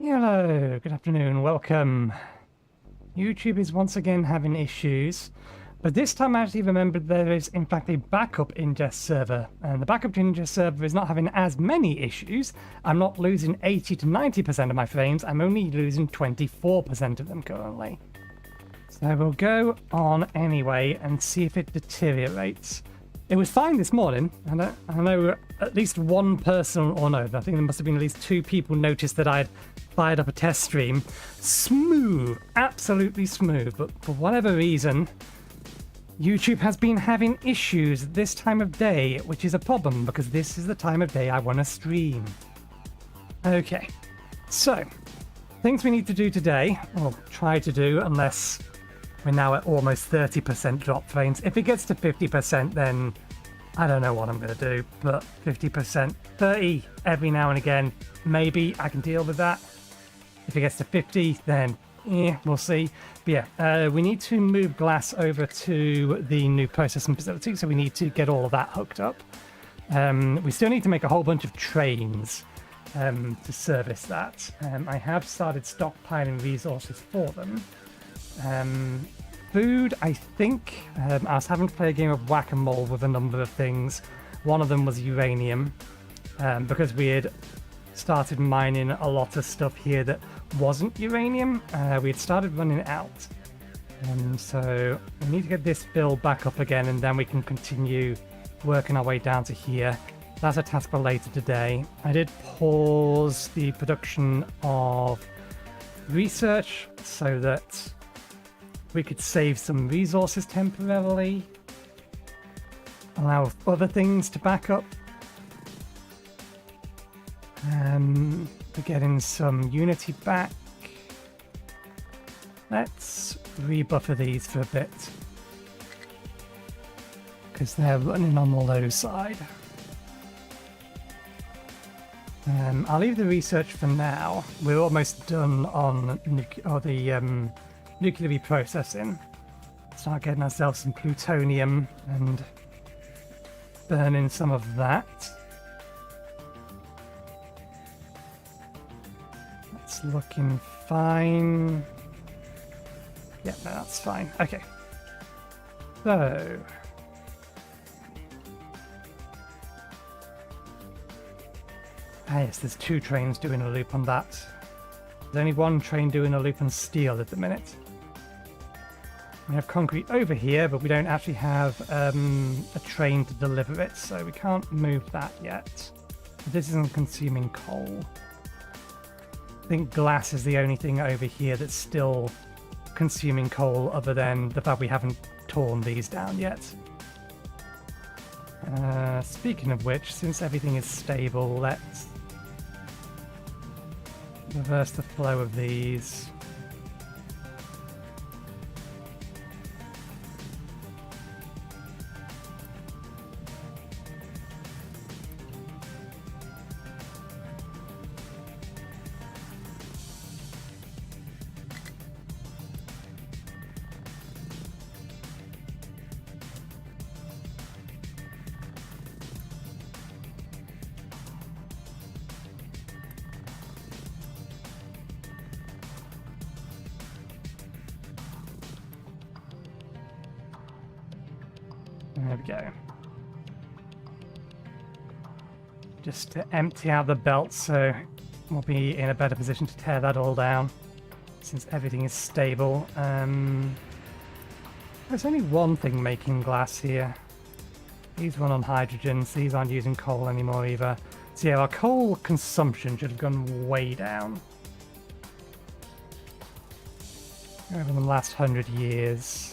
Hello, good afternoon, welcome. YouTube is once again having issues, but this time I actually remembered there is in fact a backup ingest server, and the backup ingest server is not having as many issues. I'm not losing 80 to 90% of my frames, I'm only losing 24% of them currently. So we'll go on anyway and see if it deteriorates. It was fine this morning, and I know at least one person, or no, I think there must have been at least two people noticed that I'd fired up a test stream. Smooth, absolutely smooth, but for whatever reason, YouTube has been having issues at this time of day, which is a problem because this is the time of day I want to stream. Okay, so things we need to do today, or try to do, unless we're now at almost 30% drop frames. If it gets to 50%, then I don't know what I'm going to do, but 50%, 30 every now and again, maybe I can deal with that. If it gets to 50, then we'll see. But yeah, we need to move glass over to the new processing facility, so we need to get all of that hooked up. We still need to make a whole bunch of trains to service that. I have started stockpiling resources for them. Food, I think, I was having to play a game of whack-a-mole with a number of things. One of them was uranium, because we had started mining a lot of stuff here that wasn't uranium. We had started running out, so we need to get this build back up again, and then we can continue working our way down to here. That's a task for later today. I did pause the production of research so that we could save some resources temporarily, allow other things to back up. We're getting some Unity back. Let's rebuffer these for a bit, because they're running on the low side. I'll leave the research for now. We're almost done on nuclear reprocessing. Start getting ourselves some plutonium and burning some of that. That's looking fine. Yeah, no, that's fine. Okay. So yes, there's two trains doing a loop on that. There's only one train doing a loop on steel at the minute. We have concrete over here, but we don't actually have a train to deliver it, so we can't move that yet. This isn't consuming coal. I think glass is the only thing over here that's still consuming coal, other than the fact we haven't torn these down yet. Speaking of which, since everything is stable, let's reverse the flow of these. There we go. Just to empty out the belt, so we'll be in a better position to tear that all down, since everything is stable. There's only one thing making glass here. These run on hydrogen, so these aren't using coal anymore either. So yeah, our coal consumption should have gone way down over the last 100 years.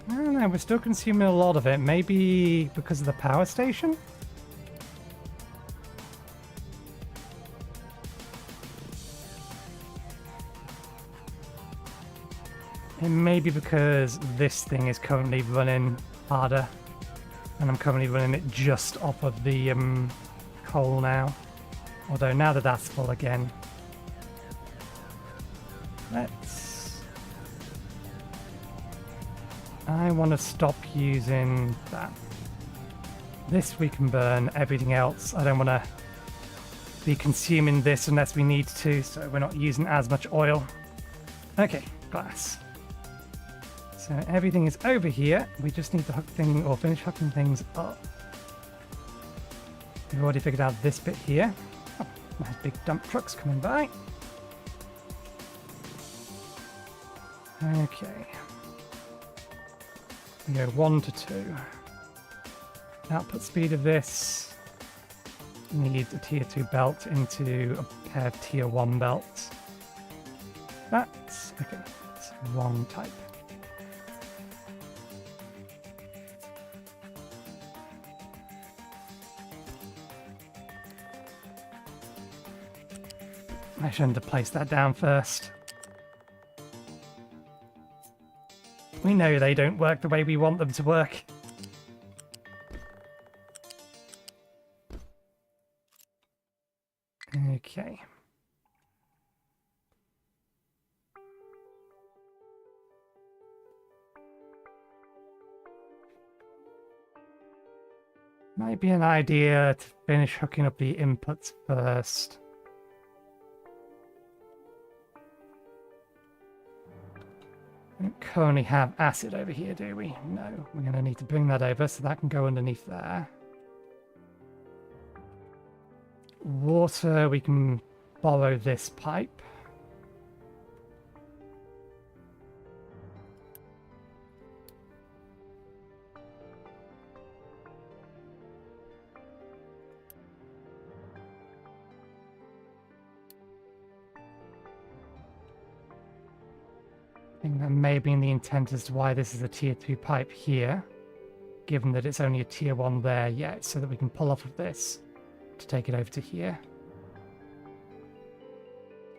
I don't know, we're still consuming a lot of it. Maybe because of the power station? It may be because this thing is currently running harder, and I'm currently running it just off of the coal now. Although now that that's full again, I want to stop using that. This we can burn, everything else I don't want to be consuming this unless we need to, so we're not using as much oil. Okay, glass. So everything is over here. We just need to hook thing or finish hooking things up. We've already figured out this bit here. Oh, nice big dump trucks coming by. Okay. We go 1 to 2. Output speed of this needs a tier 2 belt into a pair of tier 1 belts. That's okay. It's wrong type. I shouldn't have placed that down first. We know they don't work the way we want them to work. Okay. Might be an idea to finish hooking up the inputs first. We don't currently have acid over here, do we? No. We're going to need to bring that over so that can go underneath there. Water, we can borrow this pipe. I think that may have been the intent as to why this is a tier 2 pipe here, given that it's only a tier 1 there yet, so that we can pull off of this to take it over to here.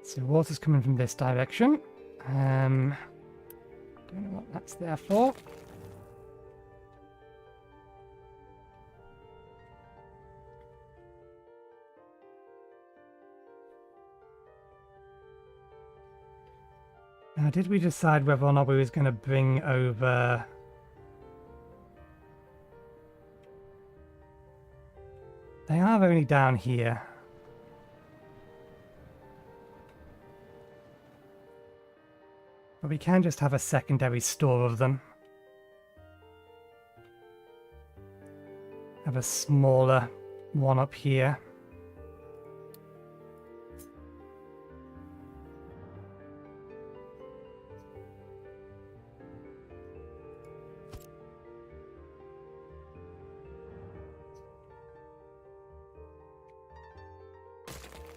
So water's coming from this direction. Don't know what that's there for. Now, did we decide whether or not we was going to bring over... They are only down here. But we can just have a secondary store of them. Have a smaller one up here.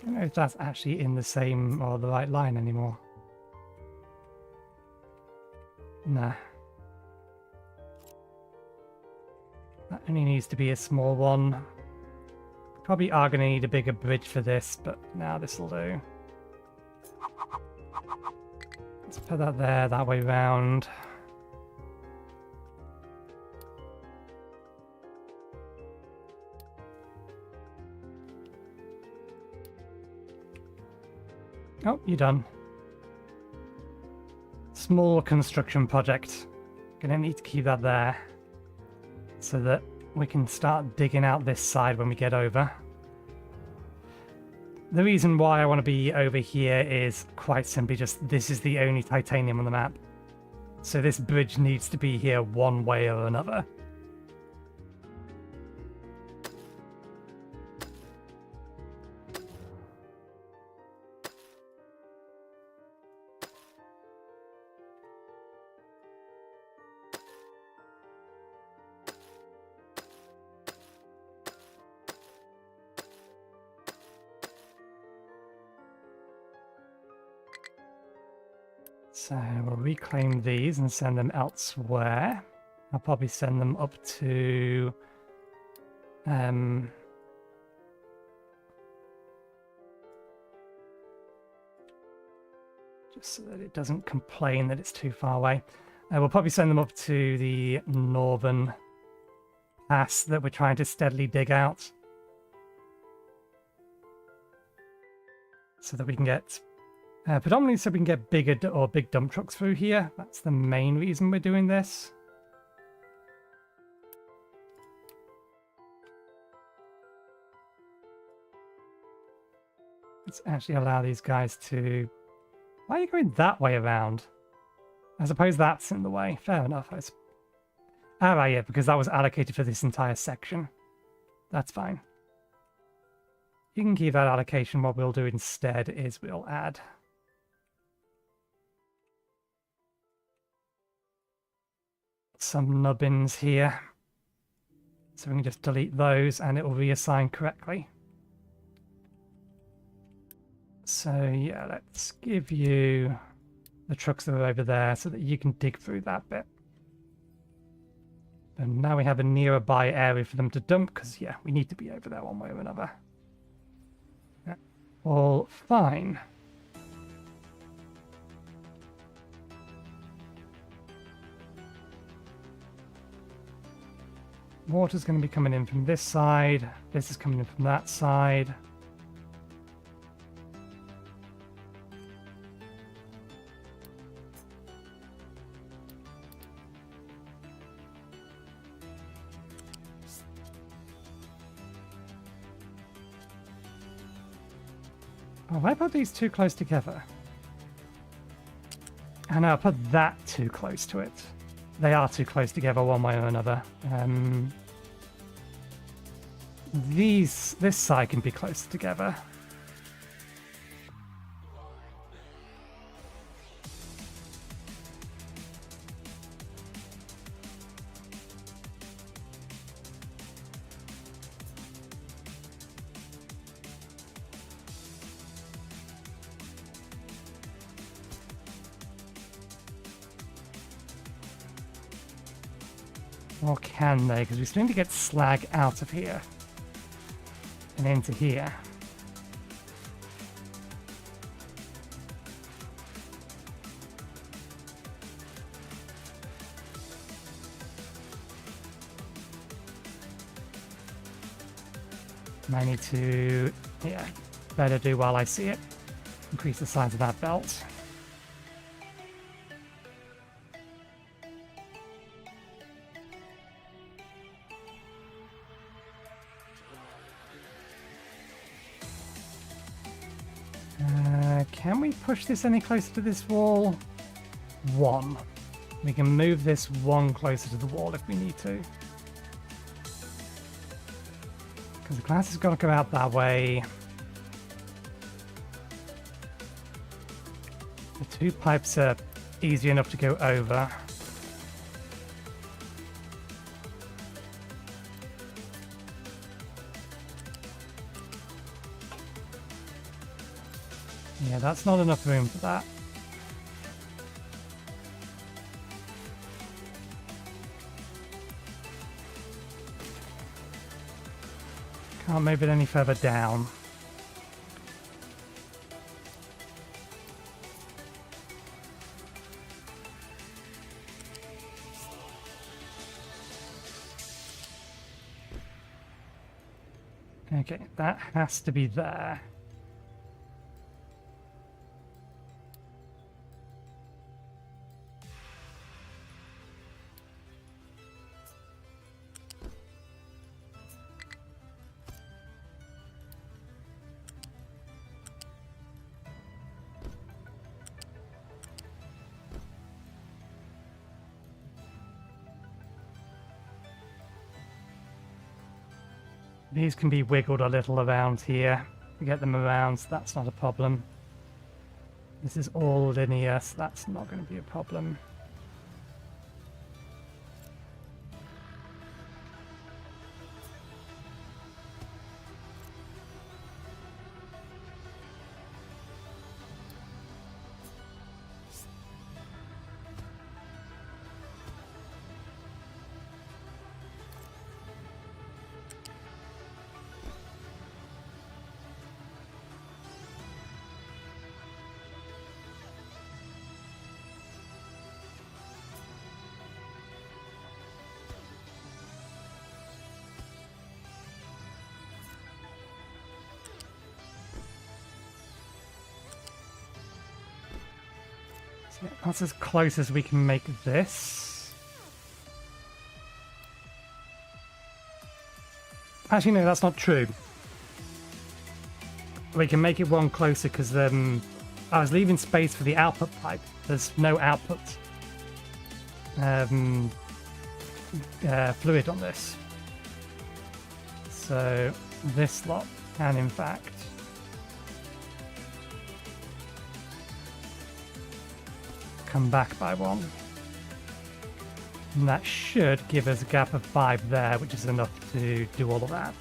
I don't know if that's actually in the same or the right line anymore. Nah. That only needs to be a small one. Probably are going to need a bigger bridge for this, but now this will do. Let's put that there, that way round. Oh, you're done. Small construction project. Gonna need to keep that there so that we can start digging out this side when we get over. The reason why I want to be over here is quite simply just this is the only titanium on the map. So this bridge needs to be here one way or another. So we'll reclaim these and send them elsewhere. I'll probably send them up to just so that it doesn't complain that it's too far away. We'll probably send them up to the northern pass that we're trying to steadily dig out, so that we can get predominantly so we can get big dump trucks through here. That's the main reason we're doing this. Let's actually allow these guys to... Why are you going that way around? I suppose that's in the way. Fair enough. Ah, right, yeah, because that was allocated for this entire section. That's fine. You can keep that allocation. What we'll do instead is we'll add some nubbins here. So we can just delete those and it will reassign correctly. So yeah, let's give you the trucks that are over there so that you can dig through that bit. And now we have a nearby area for them to dump, because yeah, we need to be over there one way or another. Yeah. All fine. Water's going to be coming in from this side. This is coming in from that side. Oh, I put these too close together. And I put that too close to it. They are too close together one way or another. This side can be closer together. Or can they? Because we still need to get slag out of here. And into here. And I need to, yeah, better do while I see it. Increase the size of that belt. Can we push this any closer to this wall? 1. We can move this 1 closer to the wall if we need to. Because the glass has got to go out that way. The 2 pipes are easy enough to go over. Yeah, that's not enough room for that. Can't move it any further down. Okay, that has to be there. These can be wiggled a little around here to get them around, so that's not a problem. This is all linear, so that's not going to be a problem. That's as close as we can make this. Actually, no, that's not true. we can make it one closer because I was leaving space for the output pipe. There's no output fluid on this. So this lot can in fact come back by one. And that should give us a gap of 5 there, which is enough to do all of that.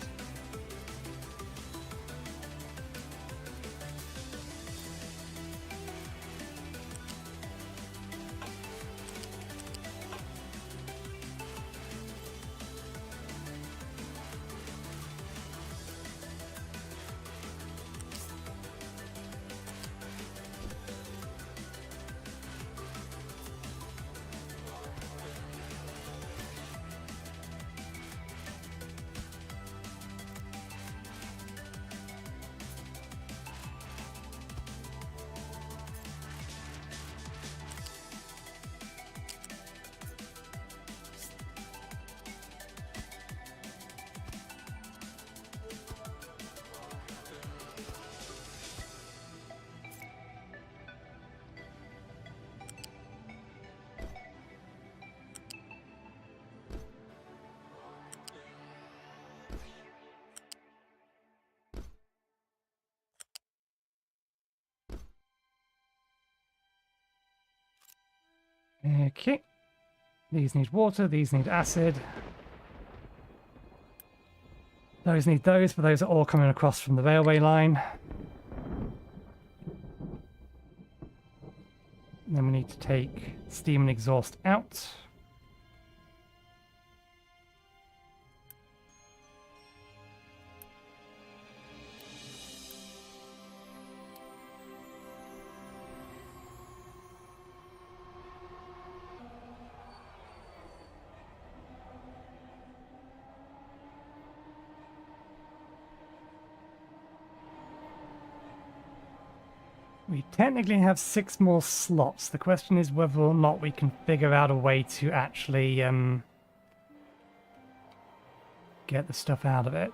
Okay, these need water, these need acid. Those need those, but those are all coming across from the railway line. Then we need to take steam and exhaust out. We technically have 6 more slots. The question is whether or not we can figure out a way to actually get the stuff out of it.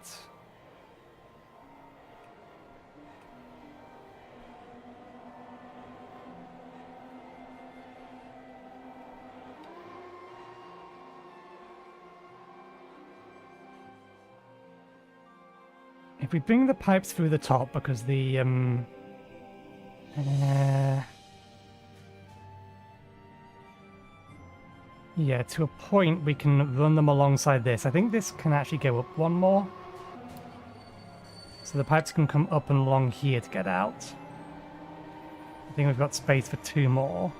If we bring the pipes through the top, because the yeah, to a point we can run them alongside this. I think this can actually go up one more. So the pipes can come up and along here to get out. I think we've got space for 2 more.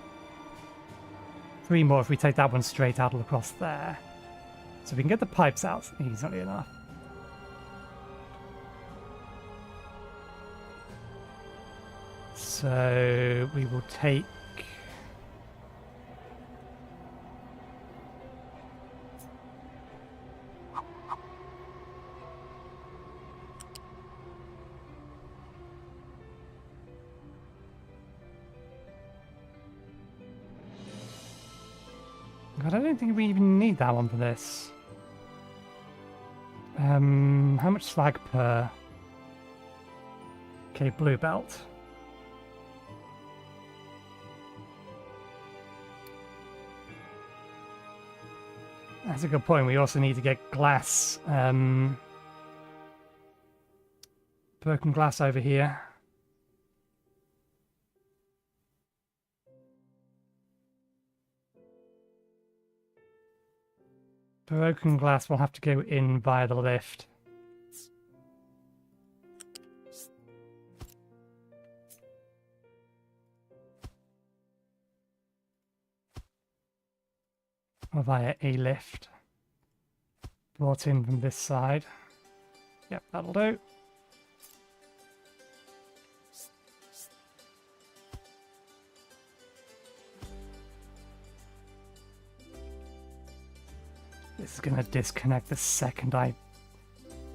3 more if we take that one straight out across there. So we can get the pipes out easily enough. So we will take God, I don't think we even need that one for this. How much slag per? Okay, blue belt. That's a good point. We also need to get glass, broken glass over here. Broken glass will have to go in via the lift. Or via a lift. Brought in from this side. Yep, that'll do. This is going to disconnect the second I...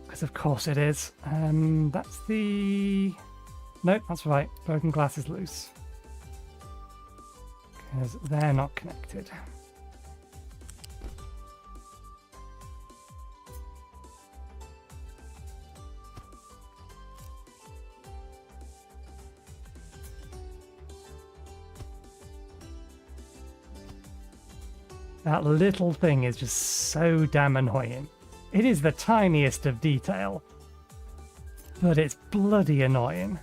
Because of course it is. That's the... Nope, that's right. Broken glass is loose. Because they're not connected. That little thing is just so damn annoying. It is the tiniest of detail, but it's bloody annoying.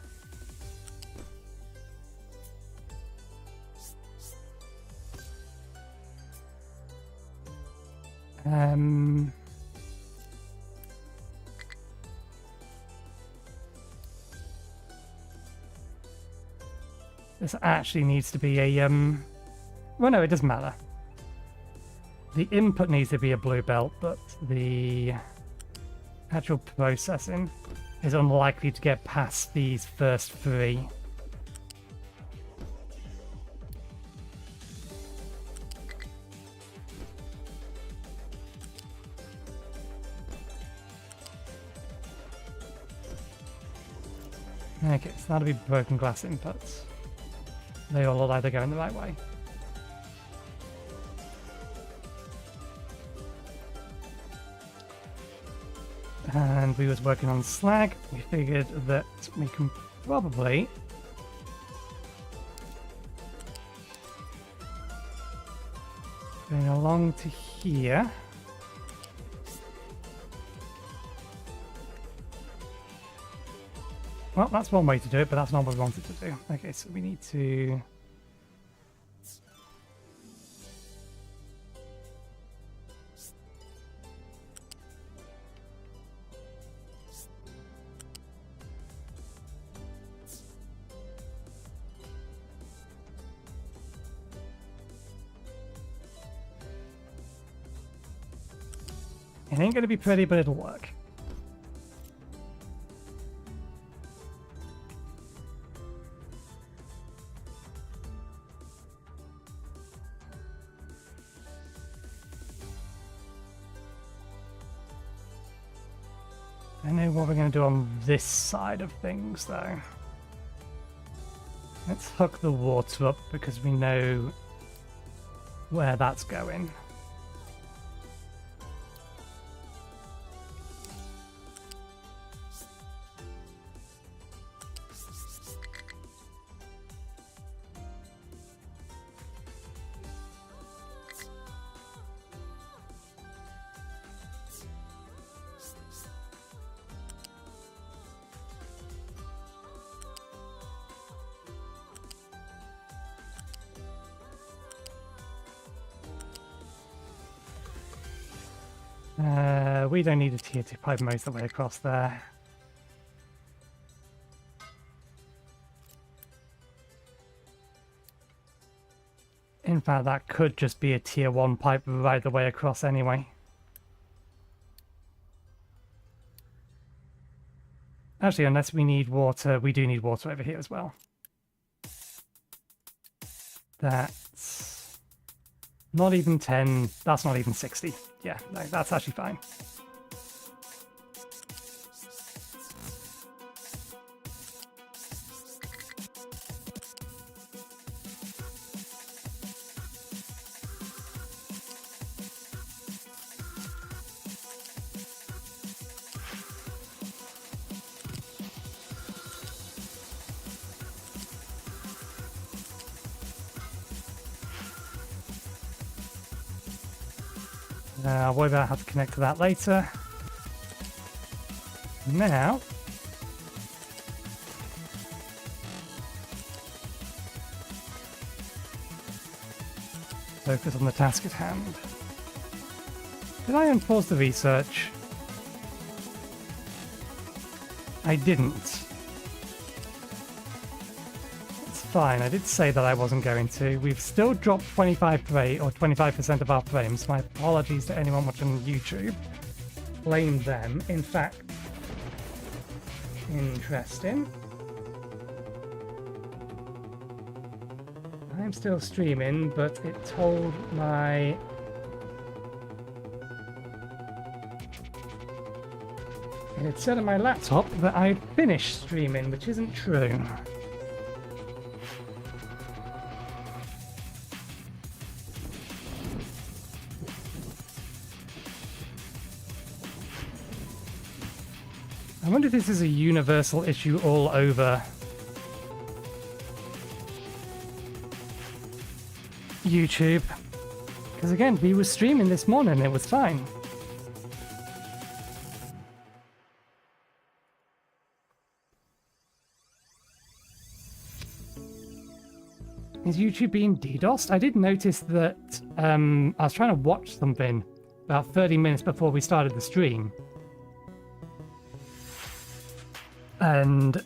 This actually needs to be a well, no, it doesn't matter. The input needs to be a blue belt, but the actual processing is unlikely to get past these first three. Okay, so that'll be broken glass inputs. They all look like they're going the right way. And we was working on slag. We figured that we can probably bring along to here. Well, that's one way to do it, but that's not what we wanted to do. Okay, so we need to... It ain't going to be pretty, but it'll work. I know what we're going to do on this side of things, though. Let's hook the water up because we know where that's going. We don't need a tier 2 pipe most of the way across there. In fact, that could just be a tier 1 pipe right the way across anyway. Actually, unless we need water, we do need water over here as well. That's not even 10, that's not even 60. Yeah, no, that's actually fine. I'll worry about how to connect to that later. Now, focus on the task at hand. Did I unpause the research? I didn't. Fine, I did say that I wasn't going to. We've still dropped 25% of our frames. My apologies to anyone watching YouTube. Blame them. In fact, interesting. I'm still streaming, but it told my... It said on my laptop that I'd finished streaming, which isn't true. I wonder if this is a universal issue all over YouTube, Because again, we were streaming this morning, it was fine. Is YouTube being DDoSed? I did notice that I was trying to watch something about 30 minutes before we started the stream. And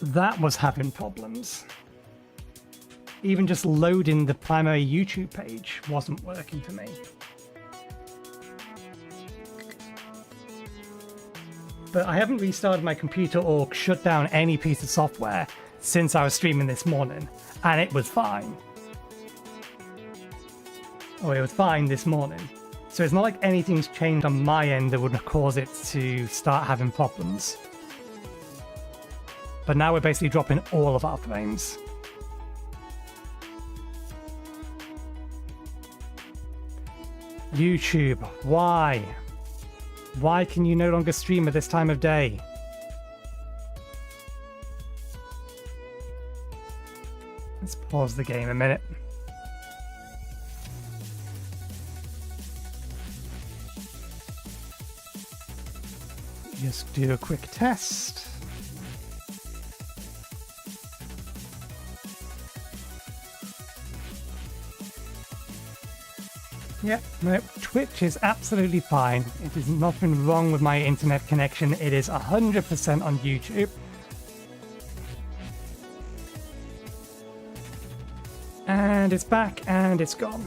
that was having problems. Even just loading the primary YouTube page wasn't working for me. But I haven't restarted my computer or shut down any piece of software since I was streaming this morning, and it was fine. Or it was fine this morning. So it's not like anything's changed on my end that would cause it to start having problems. But now we're basically dropping all of our frames. YouTube, why? Why can you no longer stream at this time of day? Let's pause the game a minute. Just do a quick test. Yep, no, Twitch is absolutely fine. It is nothing wrong with my internet connection. It is 100% on YouTube. And it's back and it's gone.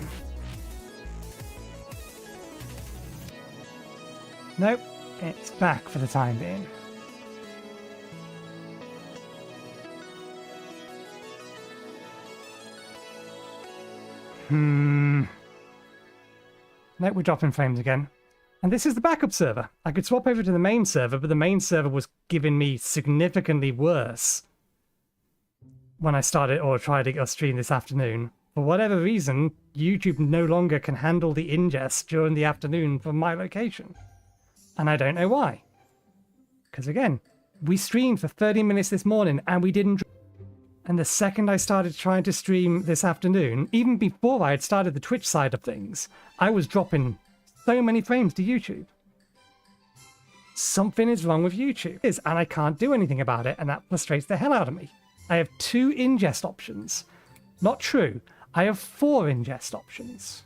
Nope, it's back for the time being. Nope, we're dropping frames again. And this is the backup server. I could swap over to the main server, but the main server was giving me significantly worse when I started or tried to stream this afternoon. For whatever reason, YouTube no longer can handle the ingest during the afternoon from my location. And I don't know why. Because again, we streamed for 30 minutes this morning and we didn't. And the second I started trying to stream this afternoon, even before I had started the Twitch side of things, I was dropping so many frames to YouTube. Something is wrong with YouTube, and I can't do anything about it, and that frustrates the hell out of me. I have 2 ingest options. Not true. I have 4 ingest options.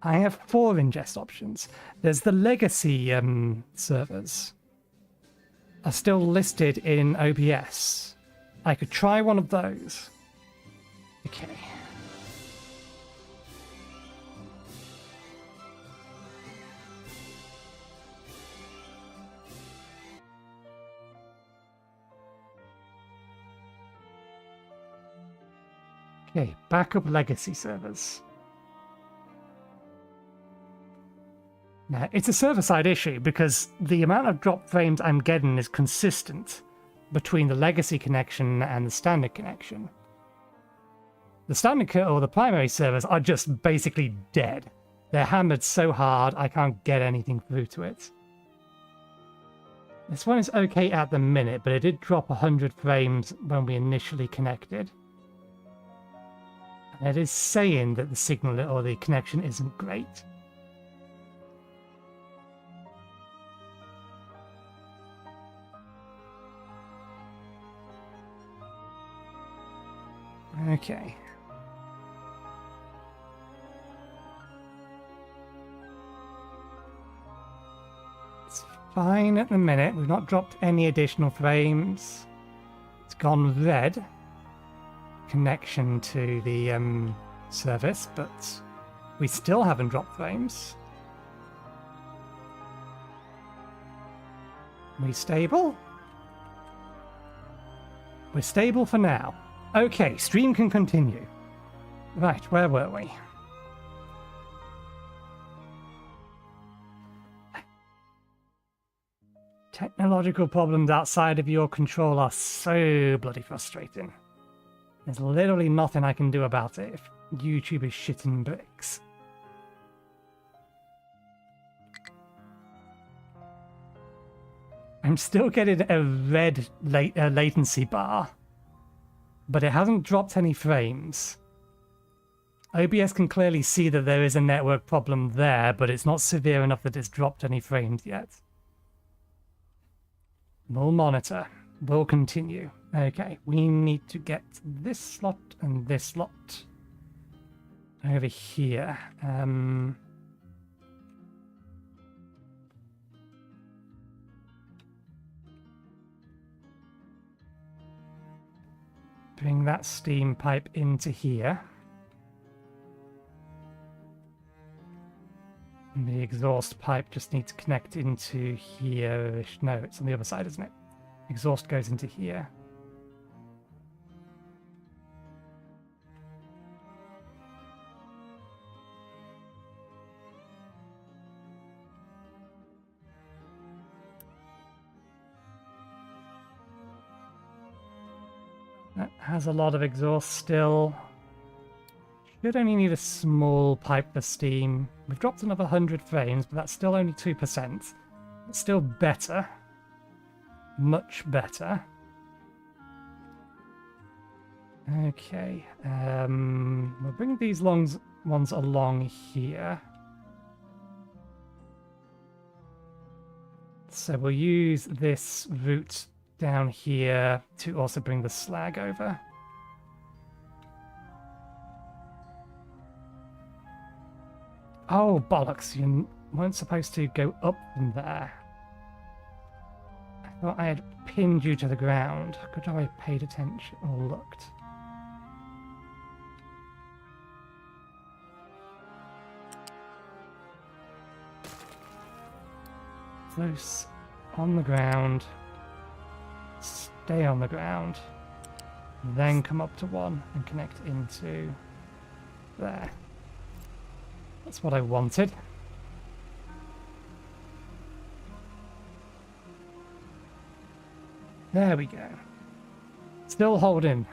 I have 4 ingest options. There's the legacy servers. Are still listed in OBS. I could try one of those. Okay. Okay, backup legacy servers. Now, it's a server-side issue because the amount of drop frames I'm getting is consistent between the legacy connection and the standard connection. The standard or the primary servers are just basically dead. They're hammered so hard I can't get anything through to it. This one is okay at the minute, but it did drop 100 frames when we initially connected. And it is saying that the signal or the connection isn't great. Okay. It's fine at the minute. We've not dropped any additional frames. It's gone red. Connection to the service, but we still haven't dropped frames. We stable? We're stable for now. Okay, stream can continue. Right, where were we? Technological problems outside of your control are so bloody frustrating. There's literally nothing I can do about it if YouTube is shitting bricks. I'm still getting a red latency bar. but it hasn't dropped any frames. OBS can clearly see that there is a network problem there, but it's not severe enough that it's dropped any frames yet. We'll monitor. We'll continue. Okay, we need to get this slot and this slot over here. Bring that steam pipe into here. And the exhaust pipe just needs to connect into here. No, it's on the other side, isn't it? Exhaust goes into here. That has a lot of exhaust still. Should only need a small pipe for steam. We've dropped another 100 frames, but that's still only 2%. It's still better. Much better. Okay. We'll bring these ones along here. So we'll use this route down here to also bring the slag over. Oh, bollocks. You weren't supposed to go up from there. I thought I had pinned you to the ground. Could have I paid attention or looked? Close on the ground. Stay on the ground. Then come up to one and connect into there. That's what I wanted. There we go. Still holding.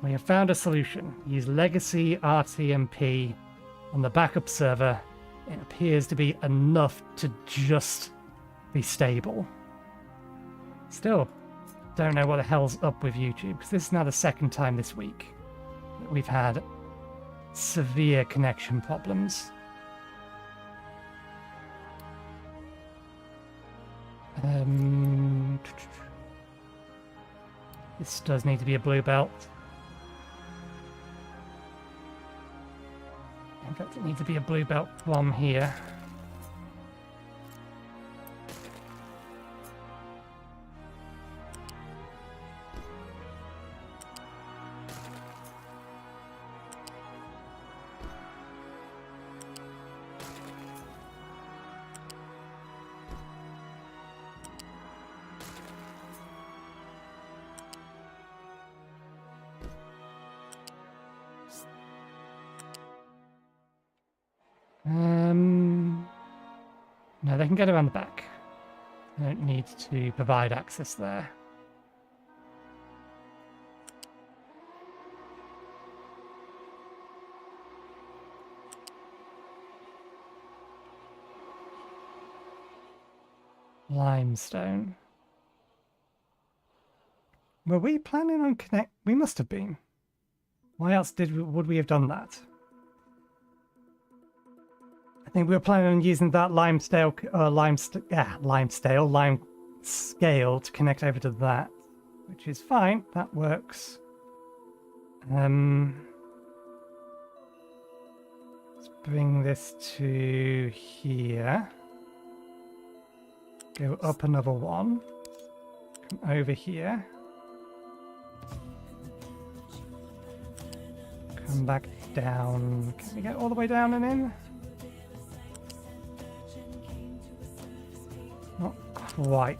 We have found a solution. Use legacy RTMP on the backup server. It appears to be enough to just be stable. Still don't know what the hell's up with YouTube, because this is now the second time this week that we've had severe connection problems. This does need to be a blue belt. In fact, it needs to be a blue belt from here. No, they can get around the back. I don't need to provide access there. Limestone. Were we planning on connect? We must have been. Why else would we have done that? I think we were planning on using that lime scale to connect over to that, which is fine. That works. Let's bring this to here. Go up another one. Come over here. Come back down. Can we get all the way down and in? Not quite.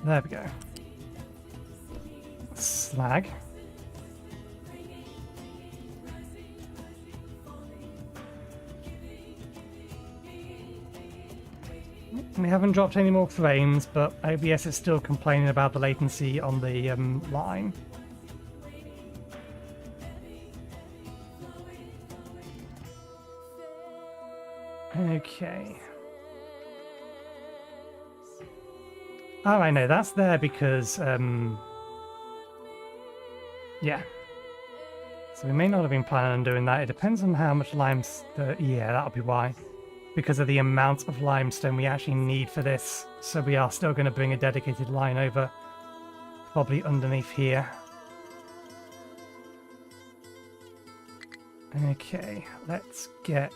There we go. Slag. We haven't dropped any more frames, but OBS is still complaining about the latency on the line. Okay. Oh, I know, that's there because, yeah. So we may not have been planning on doing that. It depends on how much limestone. Yeah, that'll be why. Because of the amount of limestone we actually need for this. So we are still going to bring a dedicated line over. Probably underneath here. Okay, let's get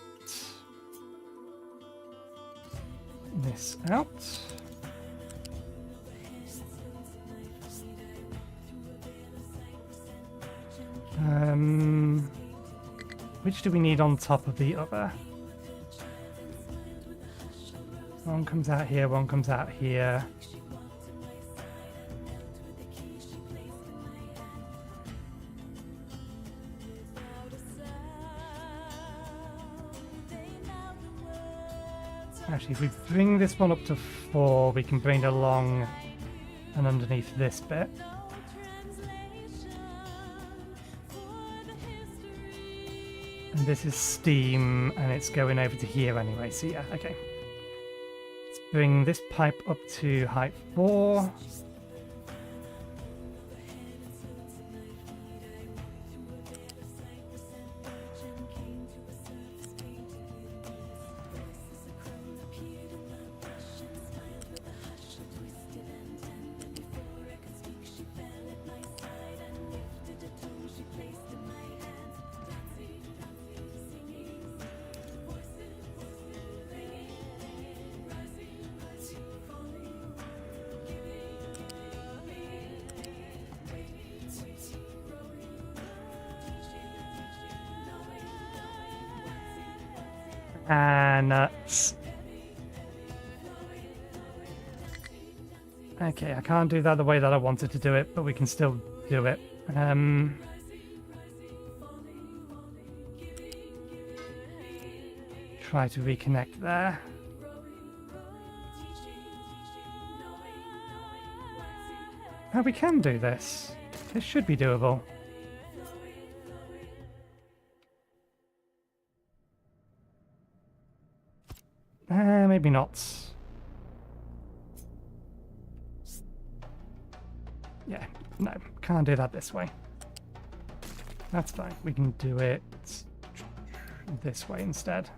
this out. Which do we need on top of the other? One comes out here, one comes out here. Actually, if we bring this one up to 4, we can bring it along and underneath this bit. And this is steam, and it's going over to here anyway, so yeah, okay. Let's bring this pipe up to height 4. And okay, I can't do that the way that I wanted to do it, but we can still do it. Try to reconnect there. Oh, we can do this. This should be doable. Maybe not. Yeah, no, can't do that this way. That's fine. We can do it this way instead.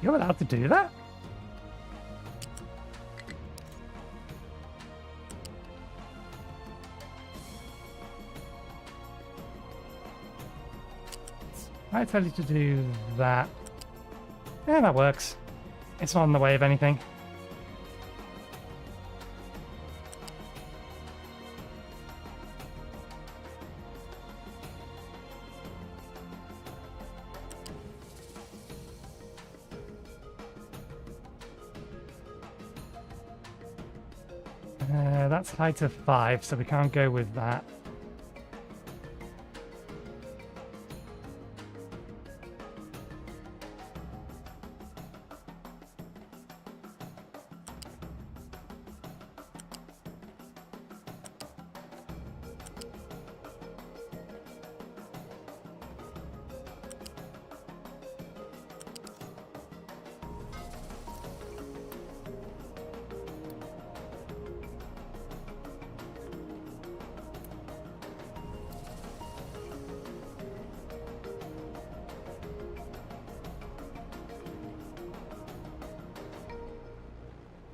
You're allowed to do that? I tell you to do that. Yeah, that works. It's not in the way of anything. That's height of 5, so we can't go with that.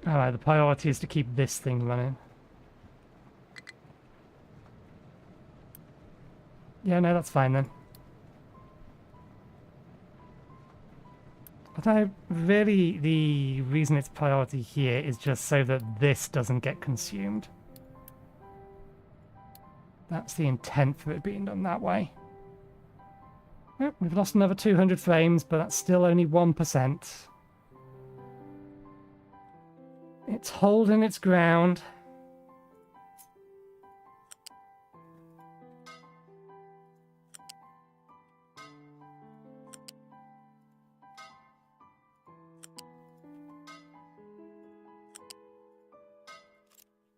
Alright, the priority is to keep this thing running. Yeah, no, that's fine then. But really, the reason it's priority here is just so that this doesn't get consumed. That's the intent for it being done that way. Yep, we've lost another 200 frames, but that's still only 1%. It's holding its ground.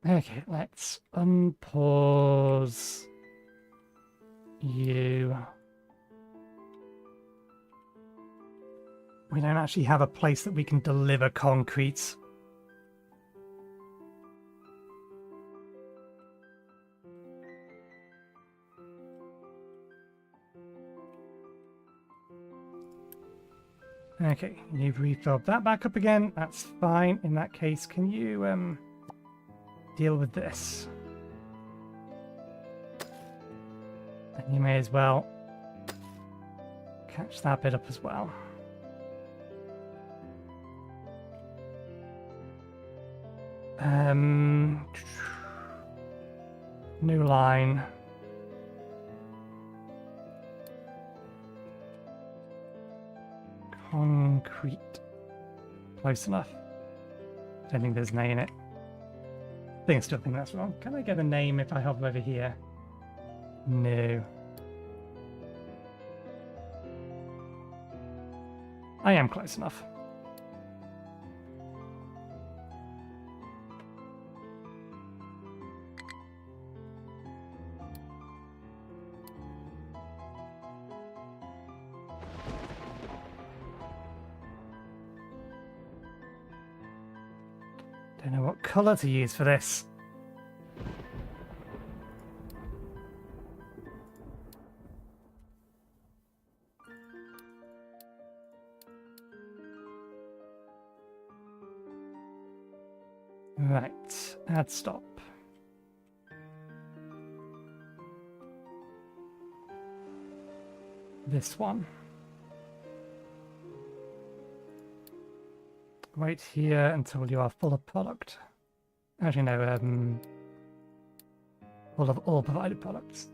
Okay, let's unpause you. We don't actually have a place that we can deliver concrete. Okay, you've refilled that back up again. That's fine. In that case, can you deal with this? And you may as well catch that bit up as well. New line. Concrete. Close enough. Don't think there's an A in it. I still think that's wrong. Can I get a name if I hover over here? No. I am close enough. Don't know what colour to use for this. Right, add stop. This one. Wait here until you are full of product. Actually, no, full of all provided products.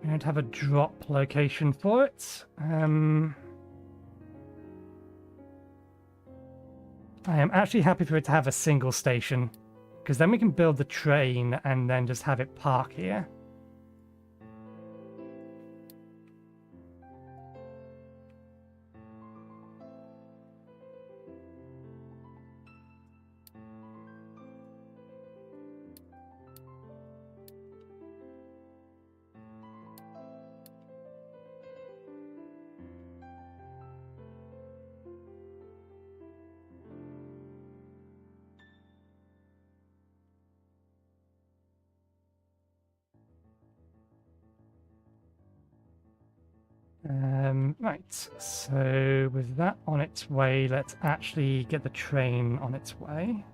We don't have a drop location for it. I am actually happy for it to have a single station, because then we can build the train and then just have it park here. Right, so with that on its way, let's actually get the train on its way.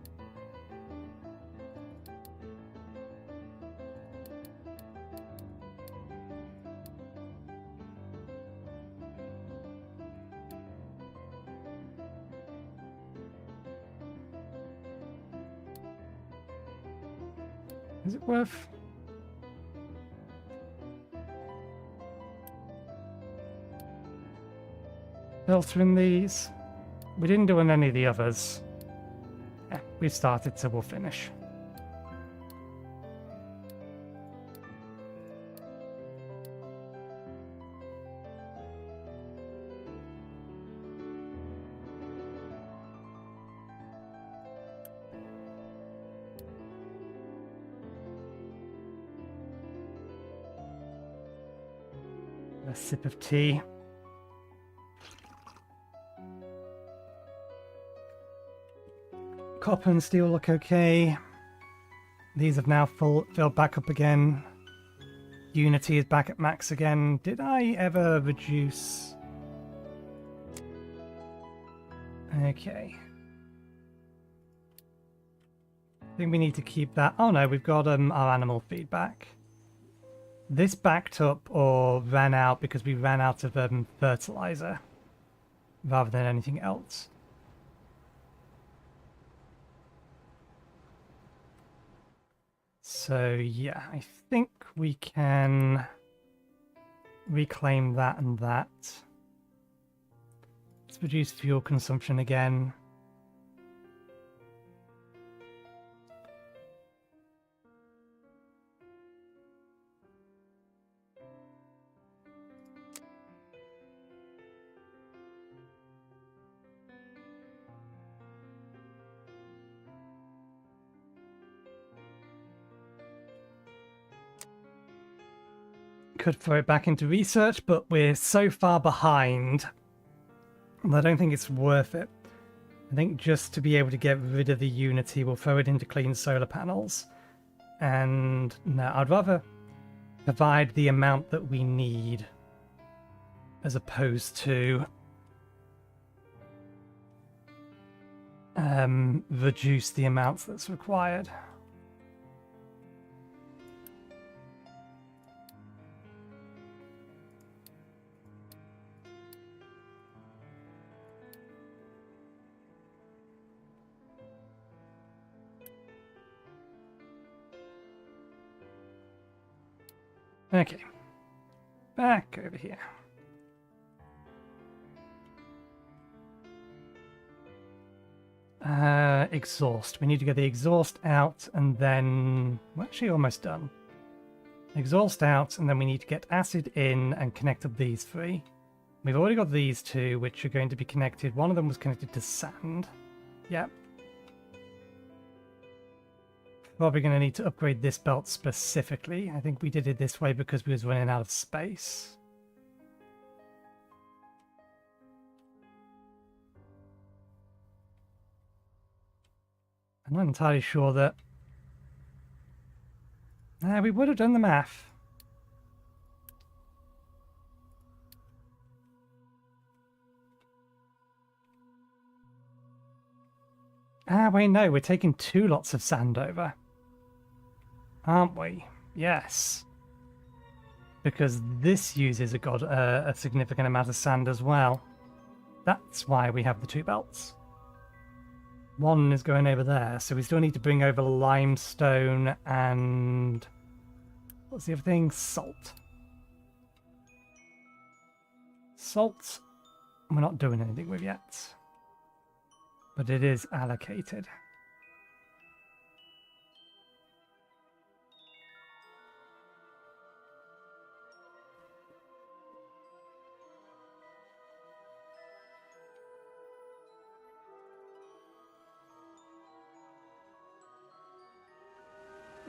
Is it worth... filtering these? We didn't do on any of the others. Yeah, we've started, so we'll finish. A sip of tea. Copper and steel look okay. These have now filled back up again. Unity is back at max again. Did I ever reduce? Okay. I think we need to keep that. Oh no, we've got our animal feedback. This backed up or ran out because we ran out of fertilizer. rather than anything else. So yeah, I think we can reclaim that and that. Let's reduce fuel consumption again. Could throw it back into research, but we're so far behind I don't think it's worth it. I think just to be able to get rid of the Unity, we'll throw it into clean solar panels. And no, I'd rather provide the amount that we need as opposed to reduce the amounts that's required. Okay, back over here. Exhaust. We need to get the exhaust out and then... We're actually almost done. Exhaust out and then we need to get acid in and connect up these three. We've already got these two, which are going to be connected. One of them was connected to sand. Yep. Probably going to need to upgrade this belt specifically. I think we did it this way because we was running out of space. I'm not entirely sure that... we would have done the math. Wait, no, we're taking 2 lots of sand over. Aren't we? Yes. Because this uses a significant amount of sand as well. That's why we have the 2 belts. One is going over there, so we still need to bring over limestone and... What's the other thing? Salt. Salt, we're not doing anything with yet. But it is allocated.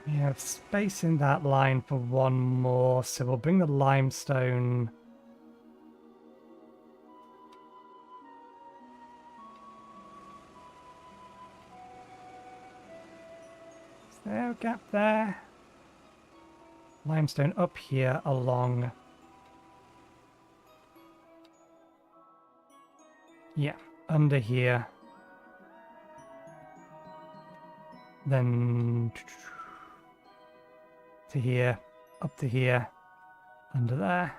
We have space in that line for one more, so we'll bring the limestone. Is there a gap there? Limestone up here along. Yeah, under here. Then to here, up to here, under there.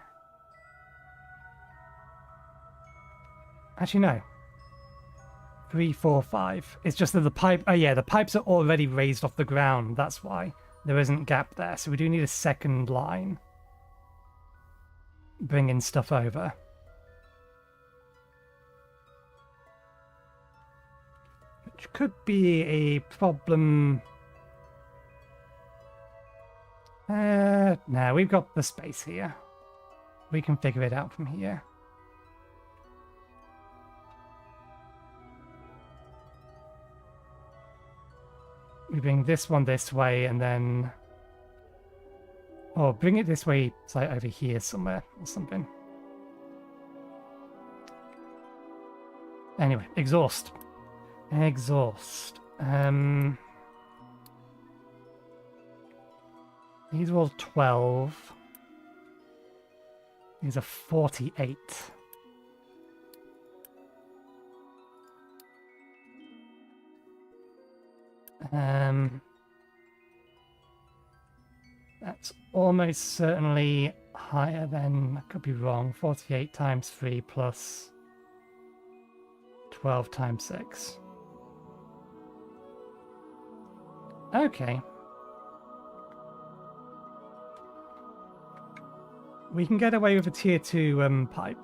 Actually, no. 3, 4, 5. It's just that the pipe... Oh, yeah, the pipes are already raised off the ground. That's why there isn't a gap there. So we do need a second line. Bringing stuff over. Which could be a problem... no, we've got the space here. We can figure it out from here. We bring this one this way and then... Or bring it this way, it's like over here somewhere or something. Anyway, exhaust. Exhaust. These are all 12. These are 48. That's almost certainly higher than, I could be wrong, 48 times 3 plus 12 times 6. Okay. We can get away with a tier 2 pipe.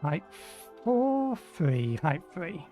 Height 4, 3, height 3.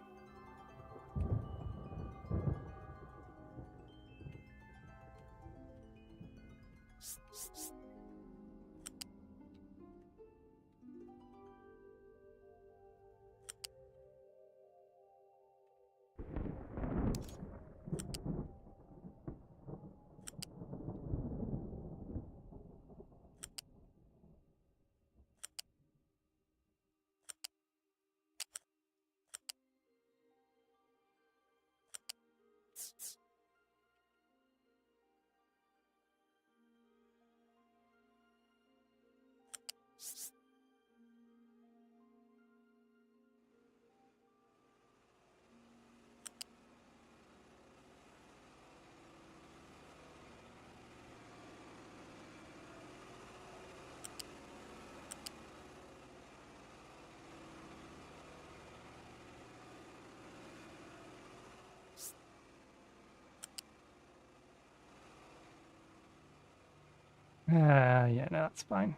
Yeah, no, that's fine.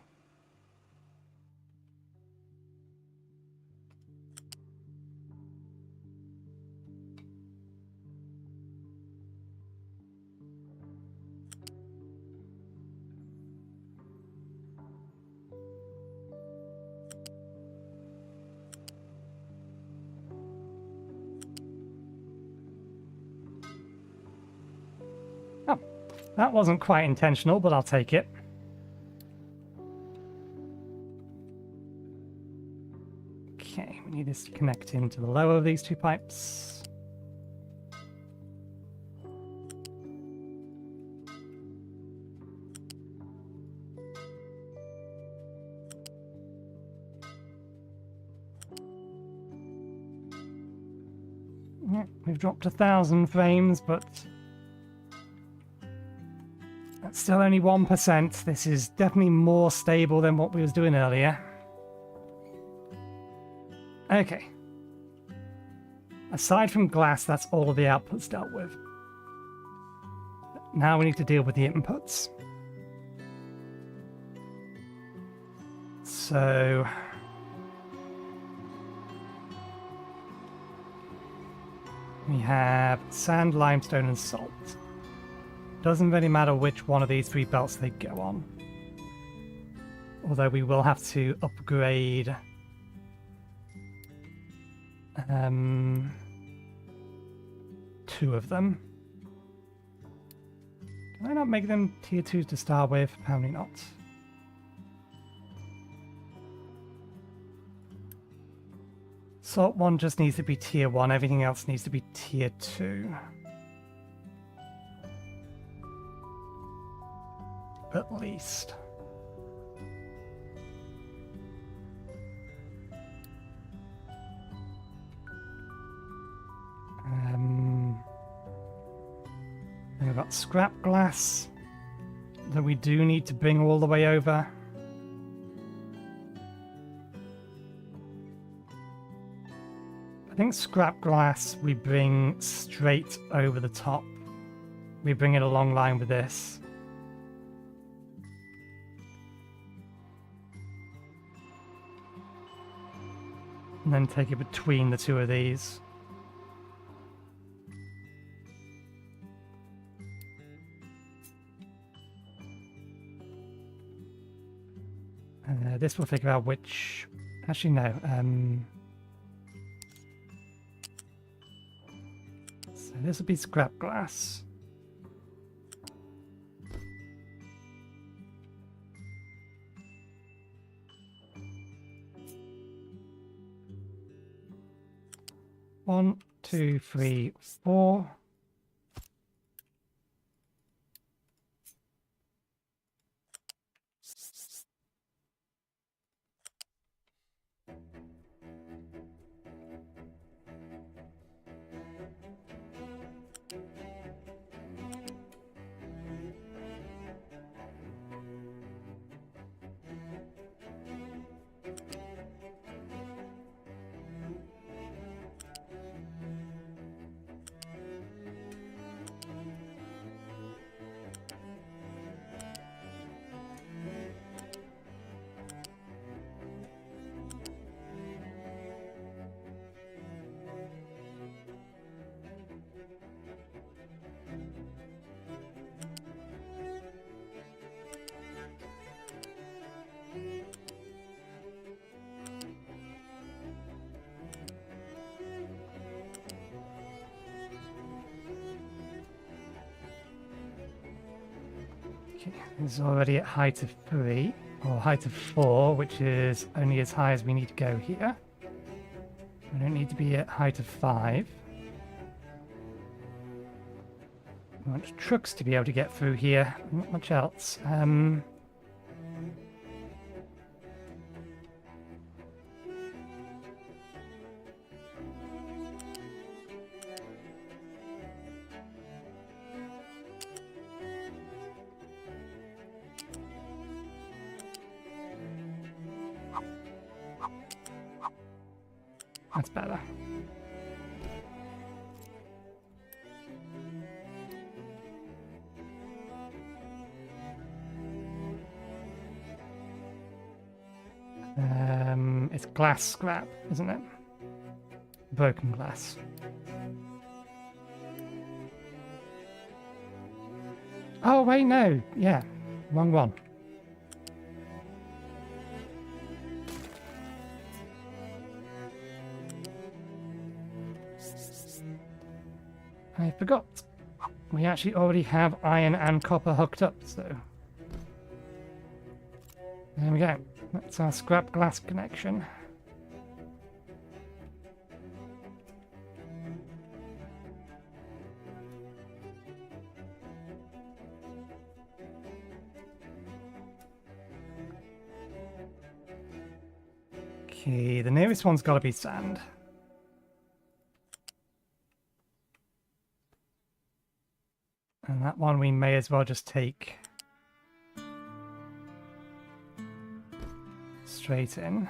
Oh, that wasn't quite intentional, but I'll take it. Okay, we need this to connect into the lower of these two pipes. Yeah, we've dropped 1,000 frames, but that's still only 1%. This is definitely more stable than what we was doing earlier. Okay. Aside from glass, that's all of the outputs dealt with. Now we need to deal with the inputs. So we have sand, limestone, and salt. Doesn't really matter which one of these 3 belts they go on. Although we will have to upgrade 2 of them. Can I not make them tier 2s to start with? Apparently not. Salt 1 just needs to be tier 1, everything else needs to be tier 2. At least. Then we've got scrap glass that we do need to bring all the way over. I think scrap glass we bring straight over the top. We bring it a long line with this. And then take it between the 2 of these. This will figure out which... Actually, no. So this will be scrap glass. One, two, three, 4. Okay, it's already at height of 3, or height of 4, which is only as high as we need to go here. We don't need to be at height of 5. We want trucks to be able to get through here, not much else. That's better. It's glass scrap, isn't it? Broken glass. Oh, wait, no. Yeah, wrong one. I forgot. We actually already have iron and copper hooked up, so... There we go. That's our scrap glass connection. Okay, the nearest one's got to be sand. And that one we may as well just take straight in.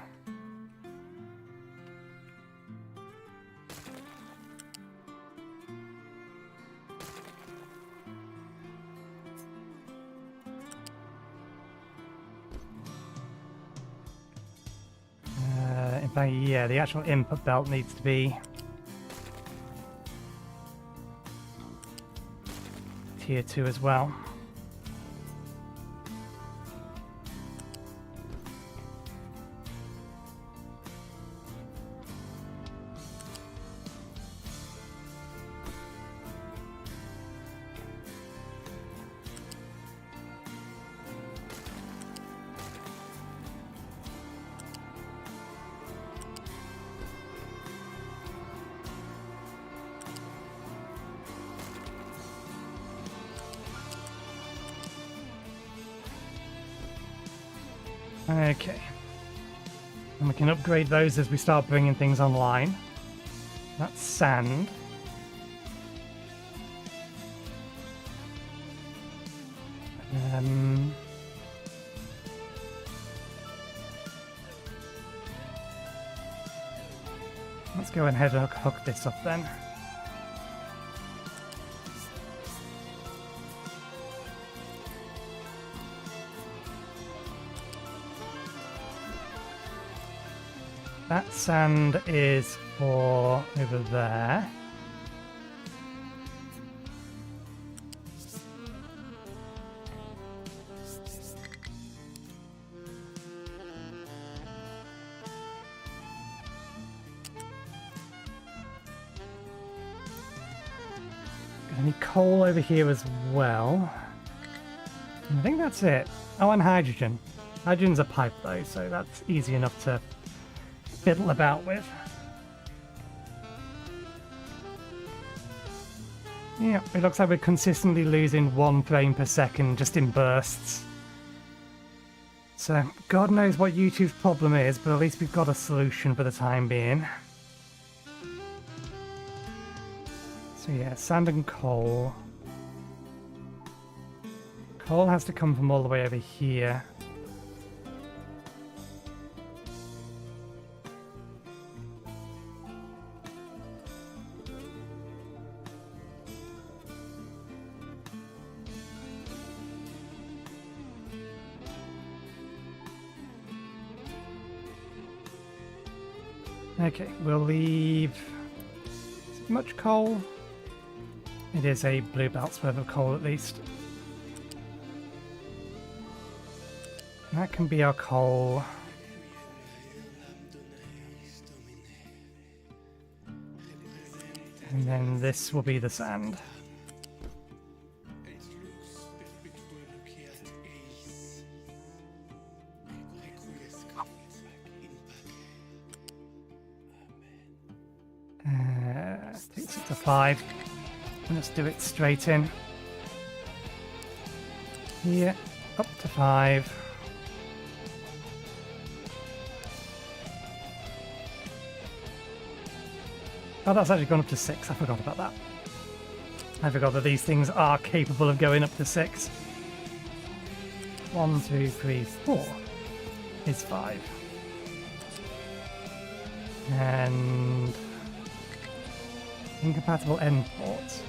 In fact, yeah, the actual input belt needs to be tier 2 as well. Okay. And we can upgrade those as we start bringing things online. That's sand. Let's go ahead and hook this up then. That sand is for over there. Any coal over here as well? I think that's it. Oh, and hydrogen. Hydrogen's a pipe though, so that's easy enough to fiddle about with. Yeah, it looks like we're consistently losing 1 frame per second just in bursts. So, God knows what YouTube's problem is, but at least we've got a solution for the time being. So yeah, sand and coal. Coal has to come from all the way over here. Okay, we'll leave... Is it much coal? It is a blue belt's worth of coal at least. That can be our coal. And then this will be the sand. Reduce it to 5. And let's do it straight in. Here, up to 5. Oh, that's actually gone up to 6. I forgot about that. I forgot that these things are capable of going up to 6. 1, 2, 3, 4 is 5. And incompatible end ports.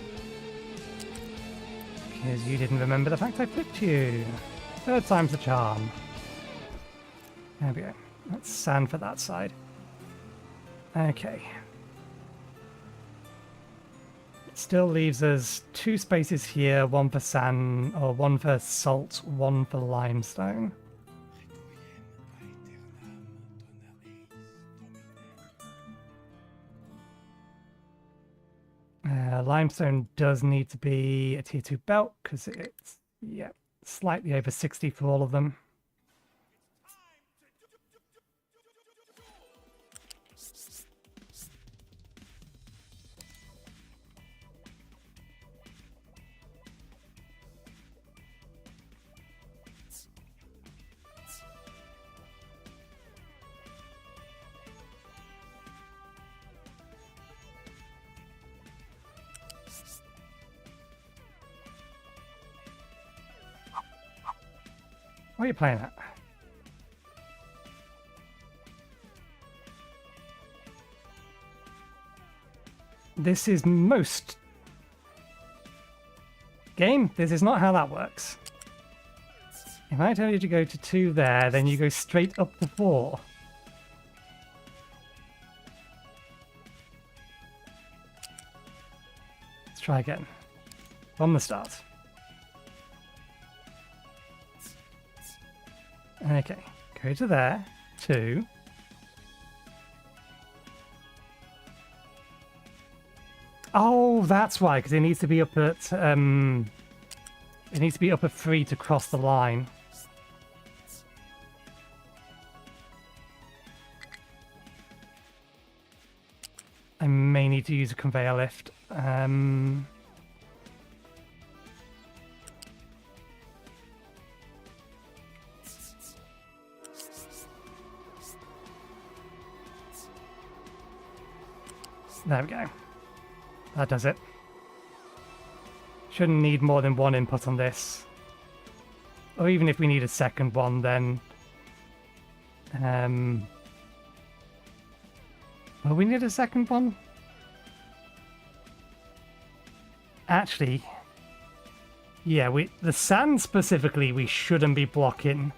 Because you didn't remember the fact I flipped you. 3rd time's the charm. There we go. That's sand for that side. Okay. It still leaves us 2 spaces here, 1 for sand, or 1 for salt, 1 for limestone. Limestone does need to be a tier 2 belt because it's, yeah, slightly over 60 for all of them. What are you playing at? This is most... Game, this is not how that works. If I tell you to go to 2 there, then you go straight up to 4. Let's try again. From the start. Okay, go to there, 2. Oh, that's why, because it needs to be up at it needs to be up at 3 to cross the line. I may need to use a conveyor lift. There we go. That does it. Shouldn't need more than 1 input on this. Or even if we need a second one, then... Will we need a second one? Actually... Yeah, the sand specifically we shouldn't be blocking.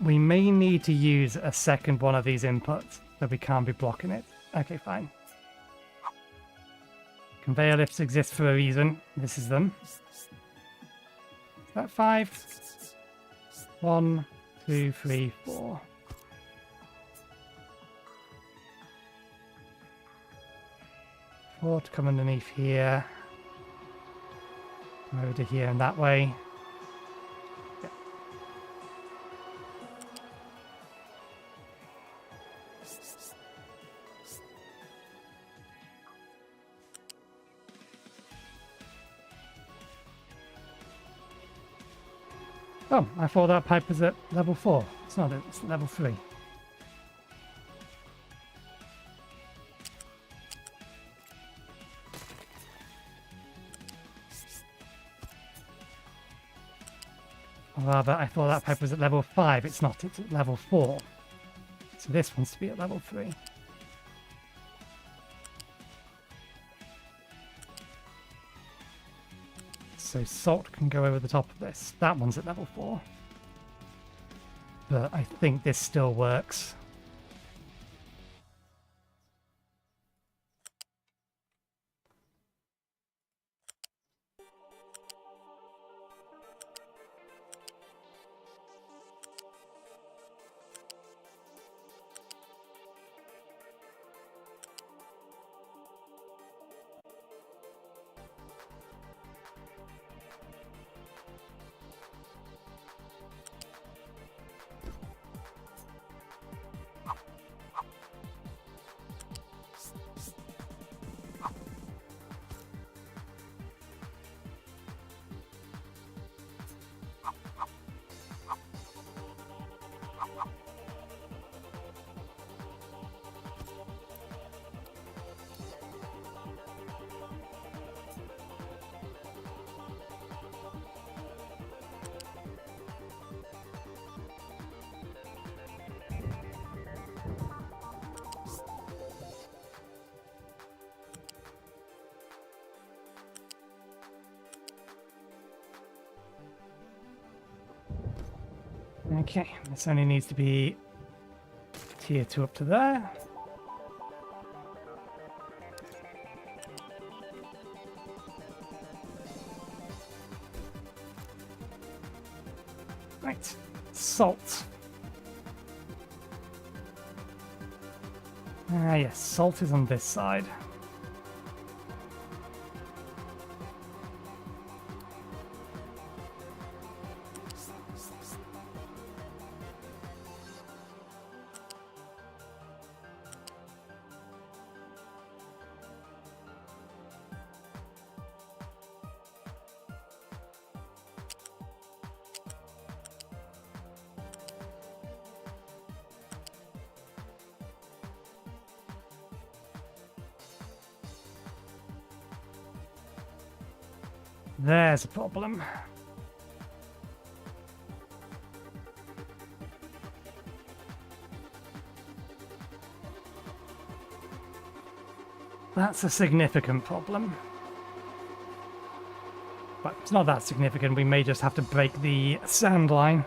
We may need to use a second one of these inputs, but we can't be blocking it. Okay, fine. Conveyor lifts exist for a reason. This is them. Is that 5? 1, 2, 3, 4. Four to come underneath here. Over to here and that way. Oh, I thought that pipe was at level 4. It's not, it's level 3. Or rather, I thought that pipe was at level 5. It's not, it's at level 4. So this one's to be at level 3. So salt can go over the top of this. That one's at level 4. But I think this still works. Okay, this only needs to be tier 2 up to there. Right, salt. Ah yes, salt is on this side. There's a problem. That's a significant problem. But it's not that significant. We may just have to break the sand line.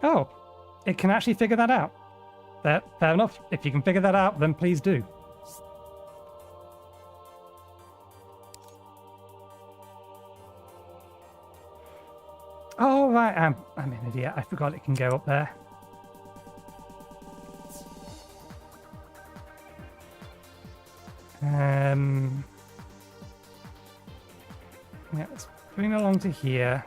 Oh, it can actually figure that out. Fair enough. If you can figure that out, then please do. Oh, right. I'm an idiot. I forgot it can go up there. Yeah, let's bring it along to here.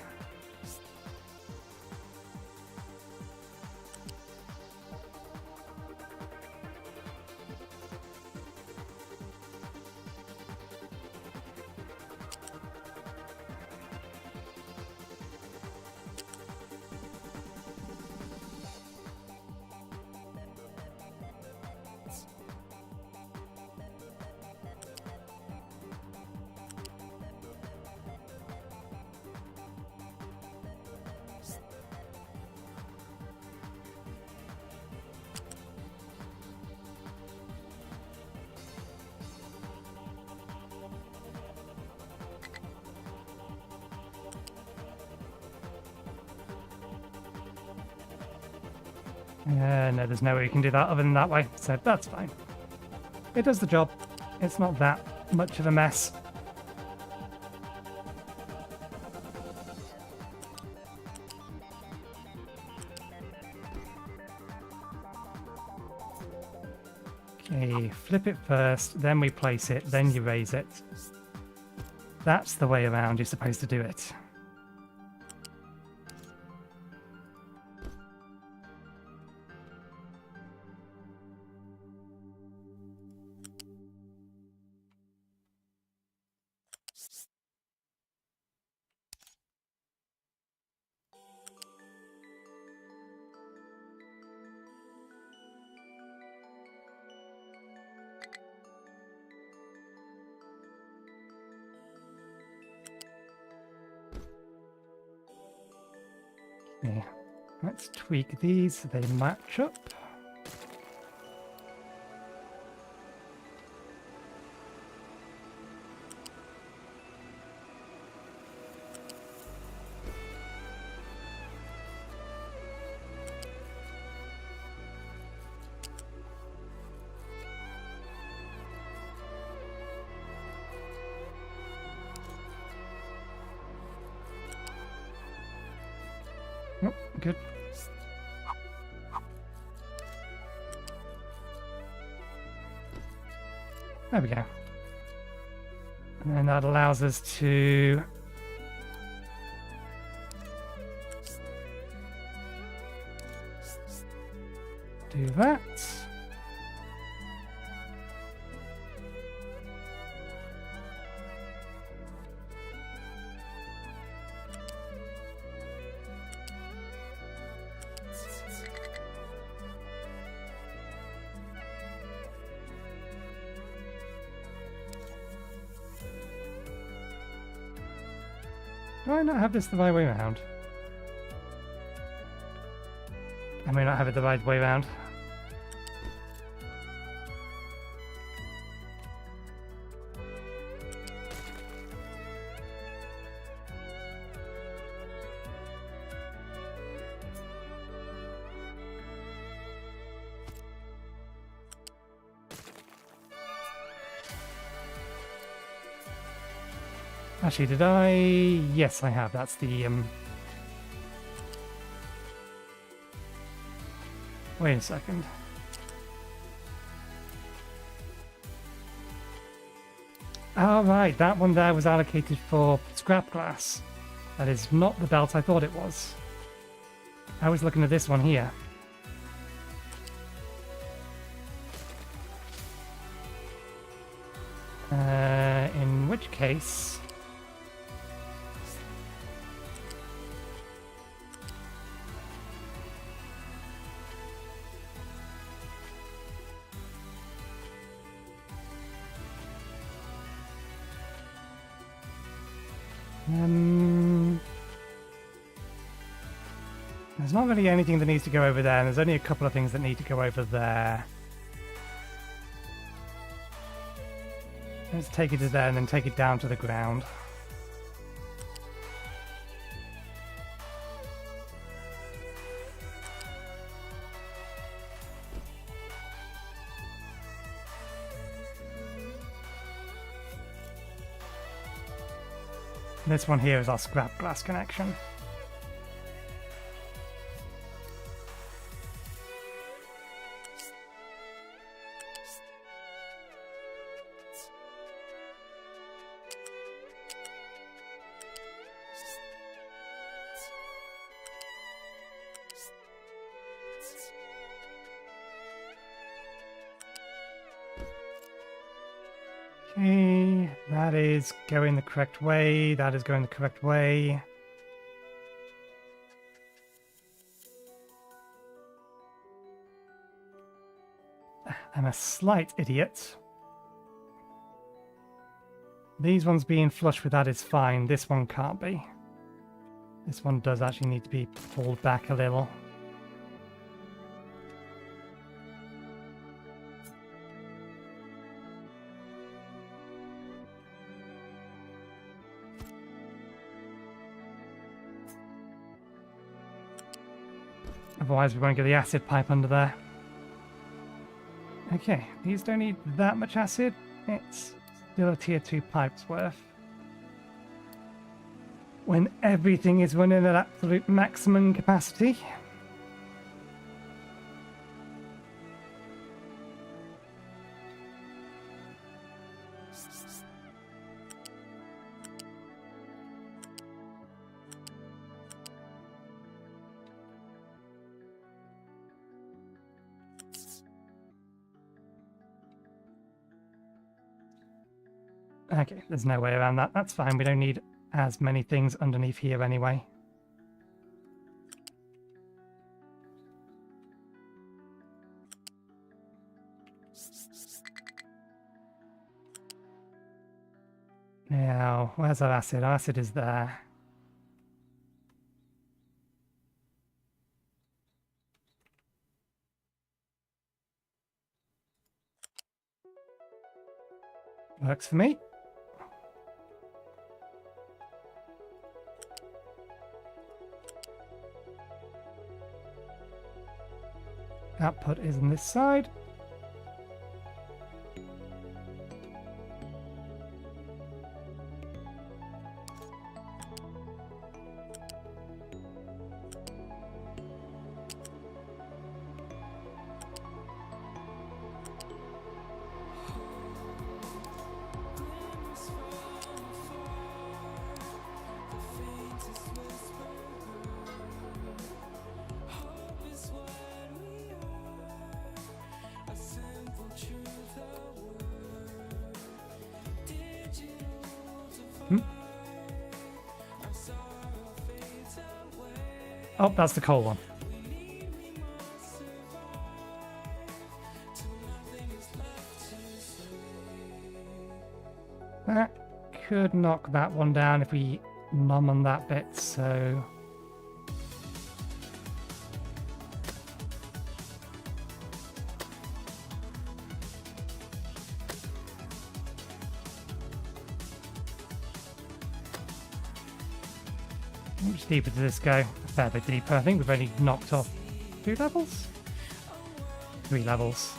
No, there's no way you can do that other than that way, so that's fine. It does the job. It's not that much of a mess. Okay, flip it first, then we place it, then you raise it. That's the way around you're supposed to do it. Okay, let's tweak these so they match up. Oh, good. There we go. And then that allows us to do that. Do I not have this the right way around? I may not have it the right way around. Actually, did I? Yes, I have. That's the Wait a second. Oh, right, that one there was allocated for scrap glass. That is not the belt I thought it was. I was looking at this one here. In which case... there's not really anything that needs to go over there, and there's only a couple of things that need to go over there. Let's take it to there and then take it down to the ground. This one here is our scrap glass connection. Okay, that is going the correct way. That is going the correct way. I'm a slight idiot. These ones being flush with that is fine. This one can't be. This one does actually need to be pulled back a little. Otherwise we won't get the acid pipe under there. Okay, these don't need that much acid. It's still a tier 2 pipe's worth. When everything is running at absolute maximum capacity. Okay, there's no way around that. That's fine. We don't need as many things underneath here anyway. Now, where's our acid? Our acid is there. Works for me. Output is on this side. Oh, that's the coal one. That could knock that one down if we numb on that bit, so... How much deeper does this go? A fair bit deeper. I think we've only knocked off 2 levels? 3 levels.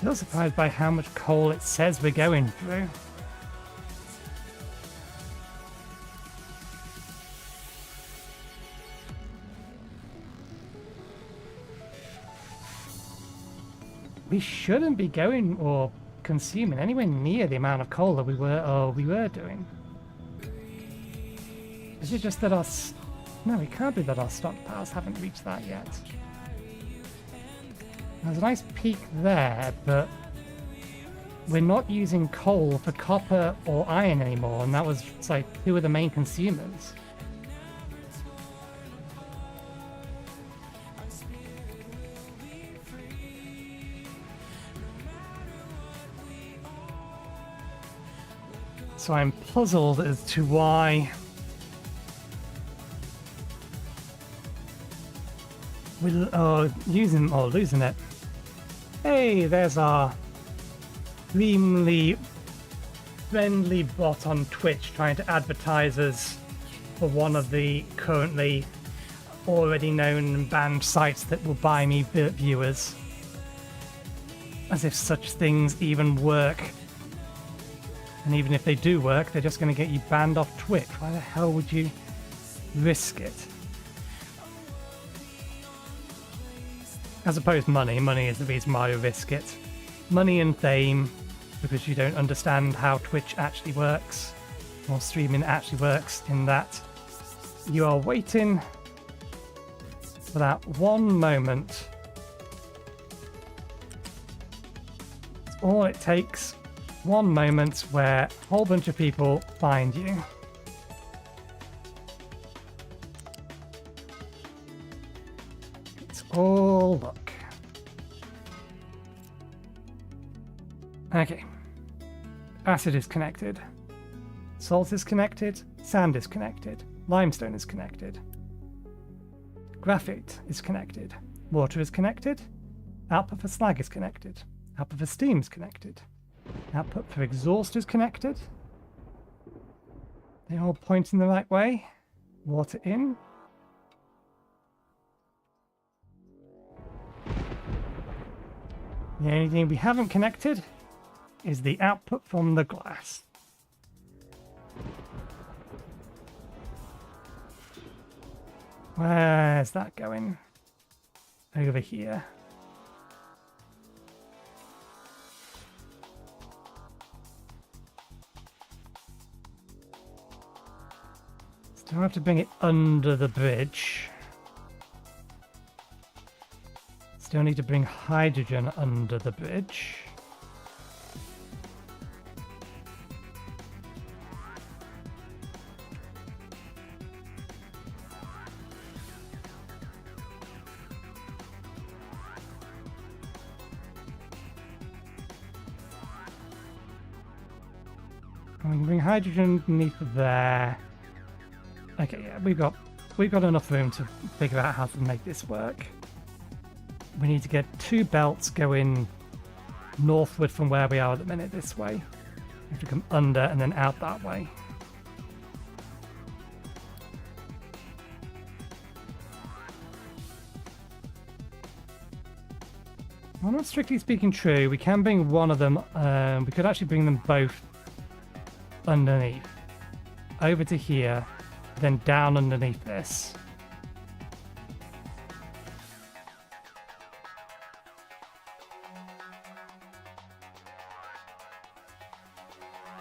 Still surprised by how much coal it says we're going through. We shouldn't be going or consuming anywhere near the amount of coal that we were doing. Is it just that our... No, it can't be that our stockpiles haven't reached that yet. There's a nice peak there, but we're not using coal for copper or iron anymore, and that was like two of the main consumers. So I'm puzzled as to why we're using or losing it. Hey, there's our extremely friendly bot on Twitch trying to advertise us for one of the currently already known and banned sites that will buy me viewers. As if such things even work. And even if they do work, they're just going to get you banned off Twitch. Why the hell would you risk it? As opposed to money. Money is the reason why you risk it. Money and fame, because you don't understand how Twitch actually works, or streaming actually works, in that you are waiting for that one moment. It's all it takes. One moment where a whole bunch of people find you. It's all luck. Okay. Acid is connected. Salt is connected. Sand is connected. Limestone is connected. Graphite is connected. Water is connected. Output for slag is connected. Output for steam is connected. Output for exhaust is connected. They all point in the right way. Water in. The only thing we haven't connected is the output from the glass. Where's that going? Over here. Still have to bring it under the bridge. Still need to bring hydrogen under the bridge. We can bring hydrogen underneath there. Okay, yeah, we've got enough room to figure out how to make this work. We need to get two belts going northward from where we are at the minute this way. We have to come under and then out that way. Well, not strictly speaking true. We can bring one of them. We could actually bring them both underneath. Over to here. Then down underneath this.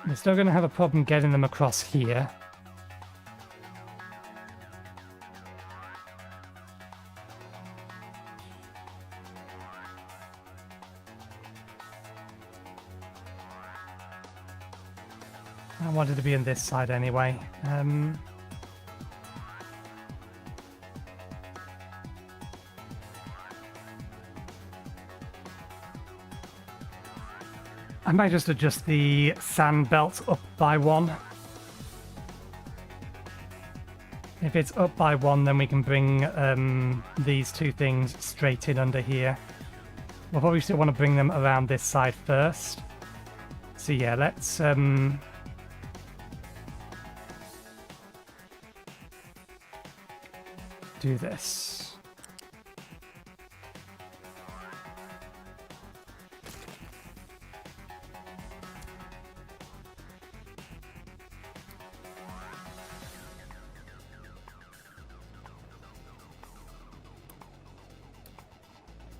We're still going to have a problem getting them across here. I wanted to be on this side anyway. I might just adjust the sand belt up by one. If it's up by one, then we can bring these two things straight in under here. We'll probably still want to bring them around this side first. So yeah, let's do this.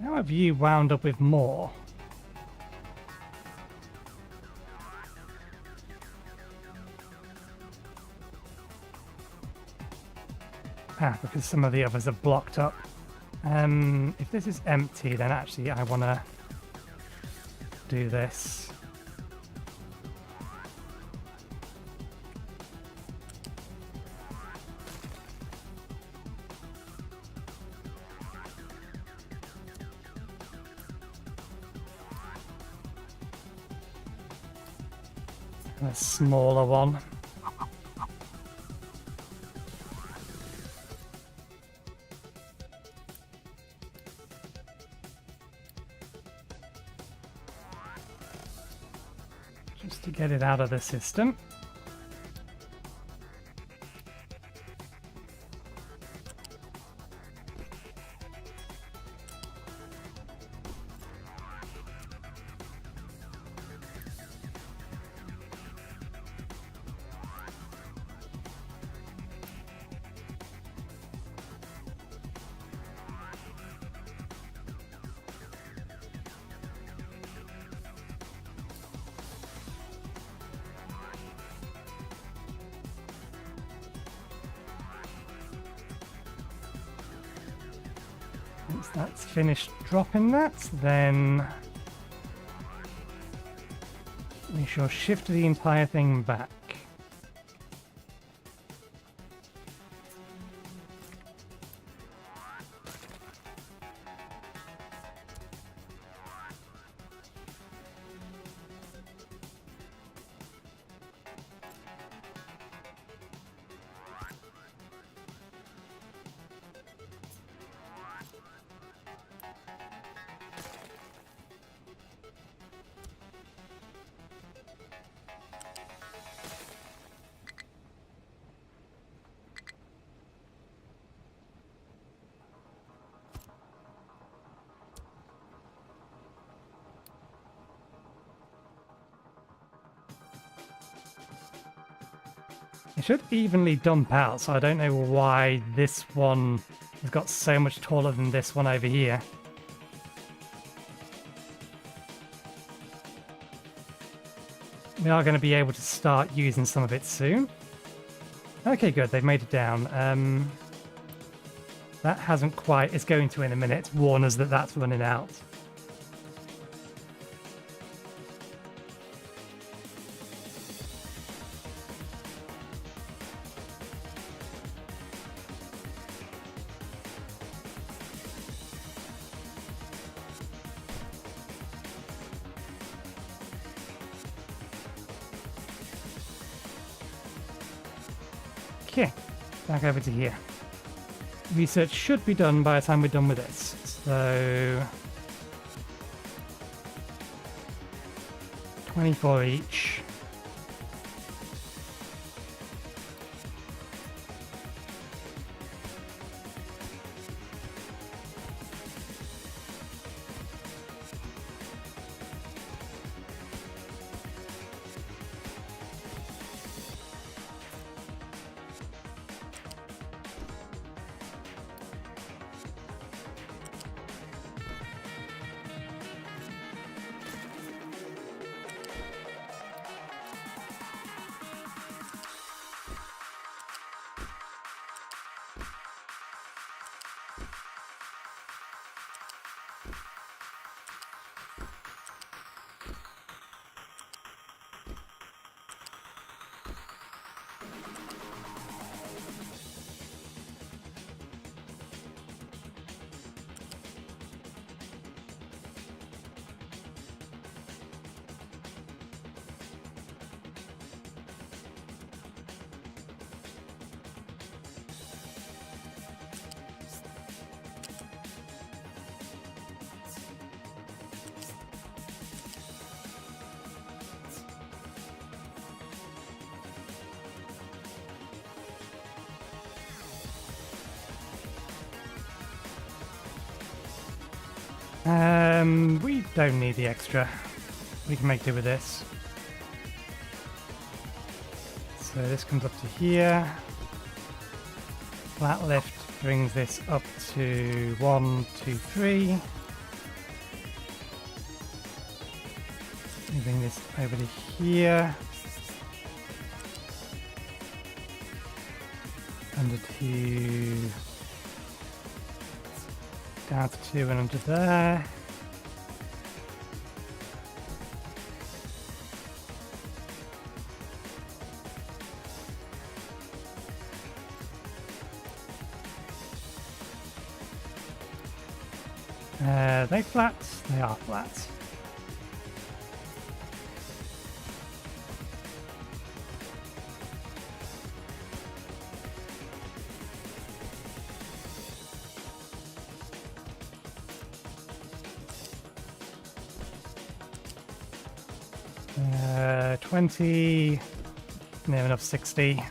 How have you wound up with more? Ah, because some of the others are blocked up. If this is empty, then actually I want to do this. A smaller one. Just to get it out of the system. Once that's finished dropping that, then we shall shift the entire thing back. It should evenly dump out, so I don't know why this one has got so much taller than this one over here. We are going to be able to start using some of it soon. Okay, good, they've made it down. That hasn't quite, it's going to in a minute, warn us that that's running out. Okay, back over to here. Research should be done by the time we're done with this. So 24 each. We don't need the extra. We can make do with this. So this comes up to here. Flat lift brings this up to 1, 2, 3. Moving this over to here. Under 2. Down to 2 and under there. Are they flat? They are flat. Uh, 20, near enough 60.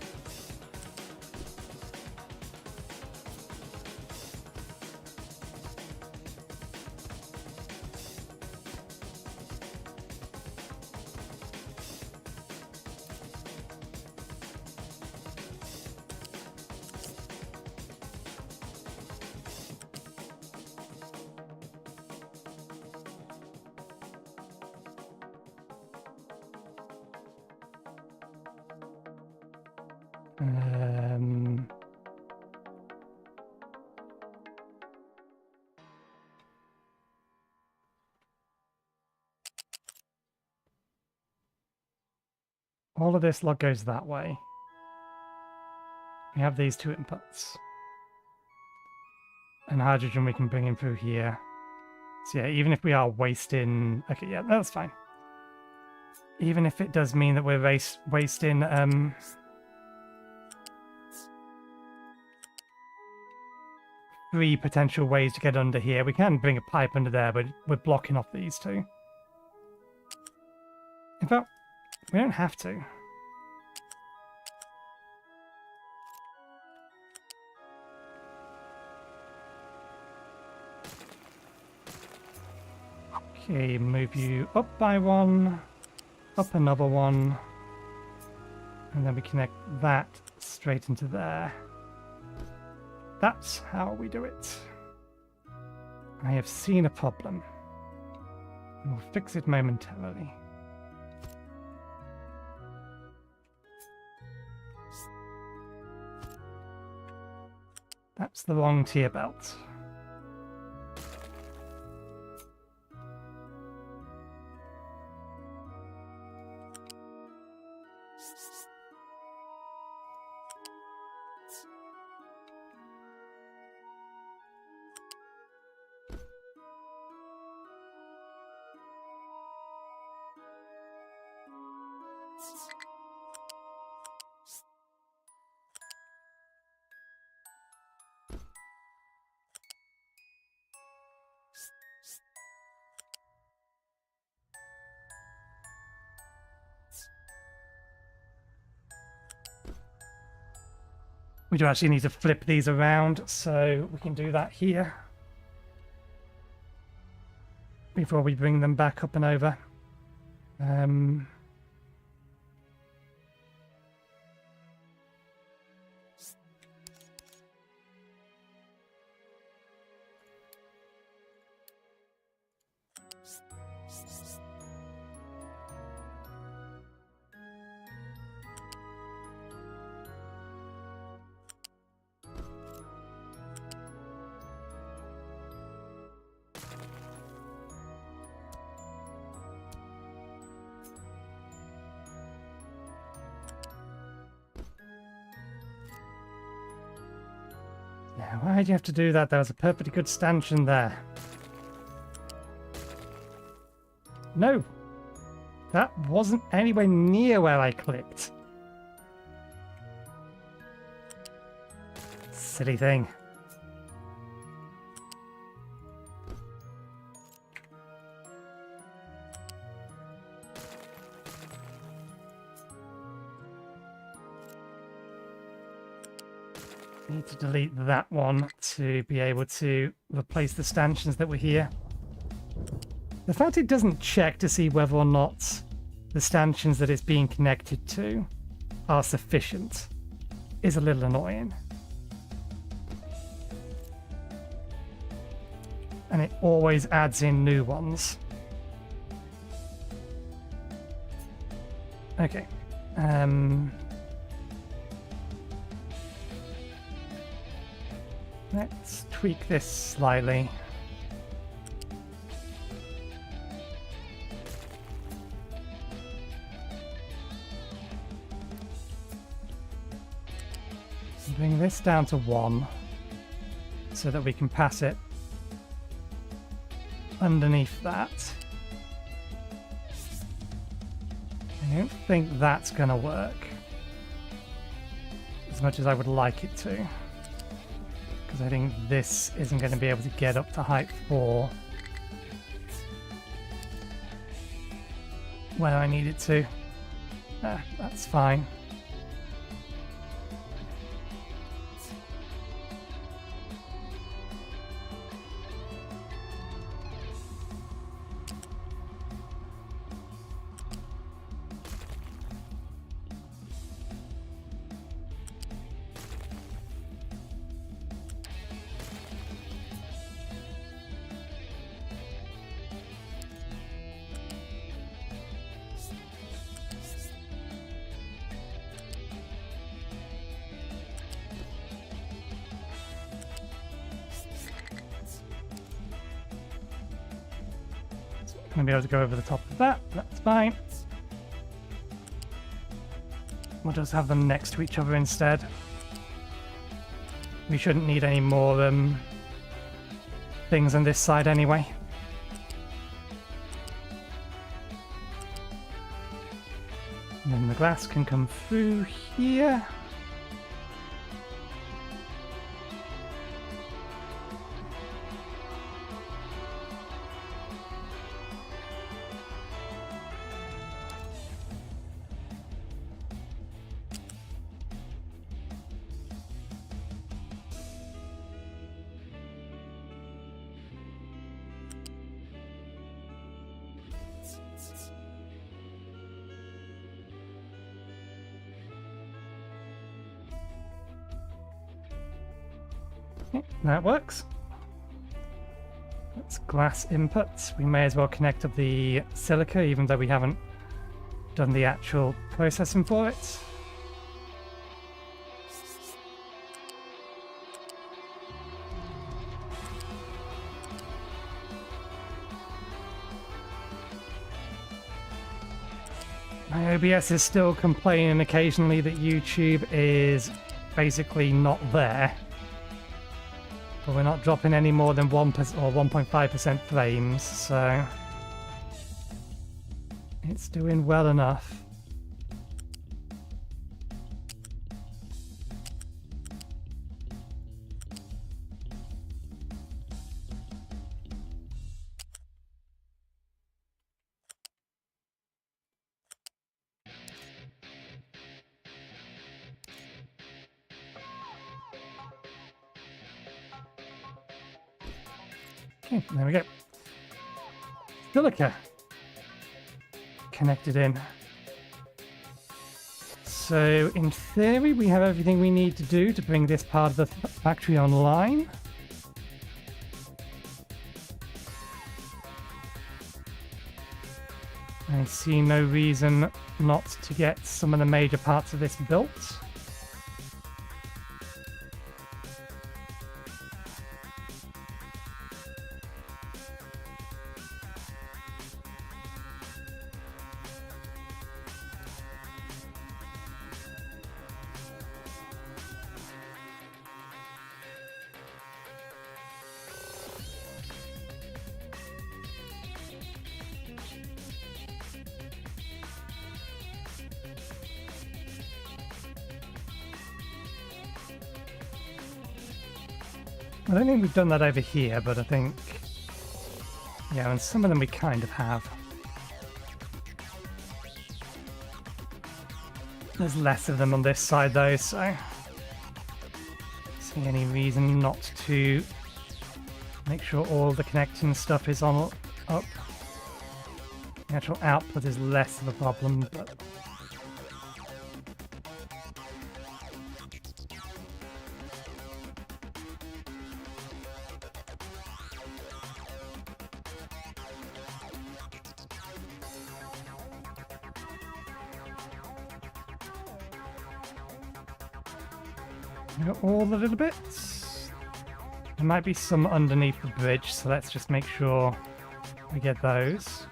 All of this log goes that way. We have these 2 inputs. And hydrogen we can bring in through here. So yeah, even if we are wasting... Okay, yeah, that's fine. Even if it does mean that we're wasting... 3 potential ways to get under here. We can bring a pipe under there, but we're blocking off these 2. In fact, we don't have to. Okay, move you up by 1, up another 1, and then we connect that straight into there. That's how we do it. I have seen a problem. We'll fix it momentarily. That's the wrong tier belt. We do actually need to flip these around, so we can do that here before we bring them back up and over. Now, why'd you have to do that? There was a perfectly good stanchion there. No! That wasn't anywhere near where I clicked. Silly thing. Need to delete that one to be able to replace the stanchions that were here. The fact it doesn't check to see whether or not the stanchions that it's being connected to are sufficient is a little annoying. And it always adds in new ones. Okay. Let's tweak this slightly. Bring this down to 1 so that we can pass it underneath that. I don't think that's going to work as much as I would like it to, because I think this isn't going to be able to get up to height 4 where I need it to. That's fine. Going to be able to go over the top of that. That's fine. We'll just have them next to each other instead. We shouldn't need any more things on this side anyway. And then the glass can come through here. That works. That's glass inputs. We may as well connect up the silica, even though we haven't done the actual processing for it. My OBS is still complaining occasionally that YouTube is basically not there. But we're not dropping any more than 1% or 1.5% frames, so it's doing well enough. Okay, there we go. Silica connected in. So in theory, we have everything we need to do to bring this part of the factory online. I see no reason not to get some of the major parts of this built. I don't think we've done that over here, but I think, yeah, and some of them we kind of have. There's less of them on this side though, so I don't see any reason not to make sure all the connecting stuff is on up. The actual output is less of a problem, but All the little bits. There might be some underneath the bridge, so let's just make sure we get those.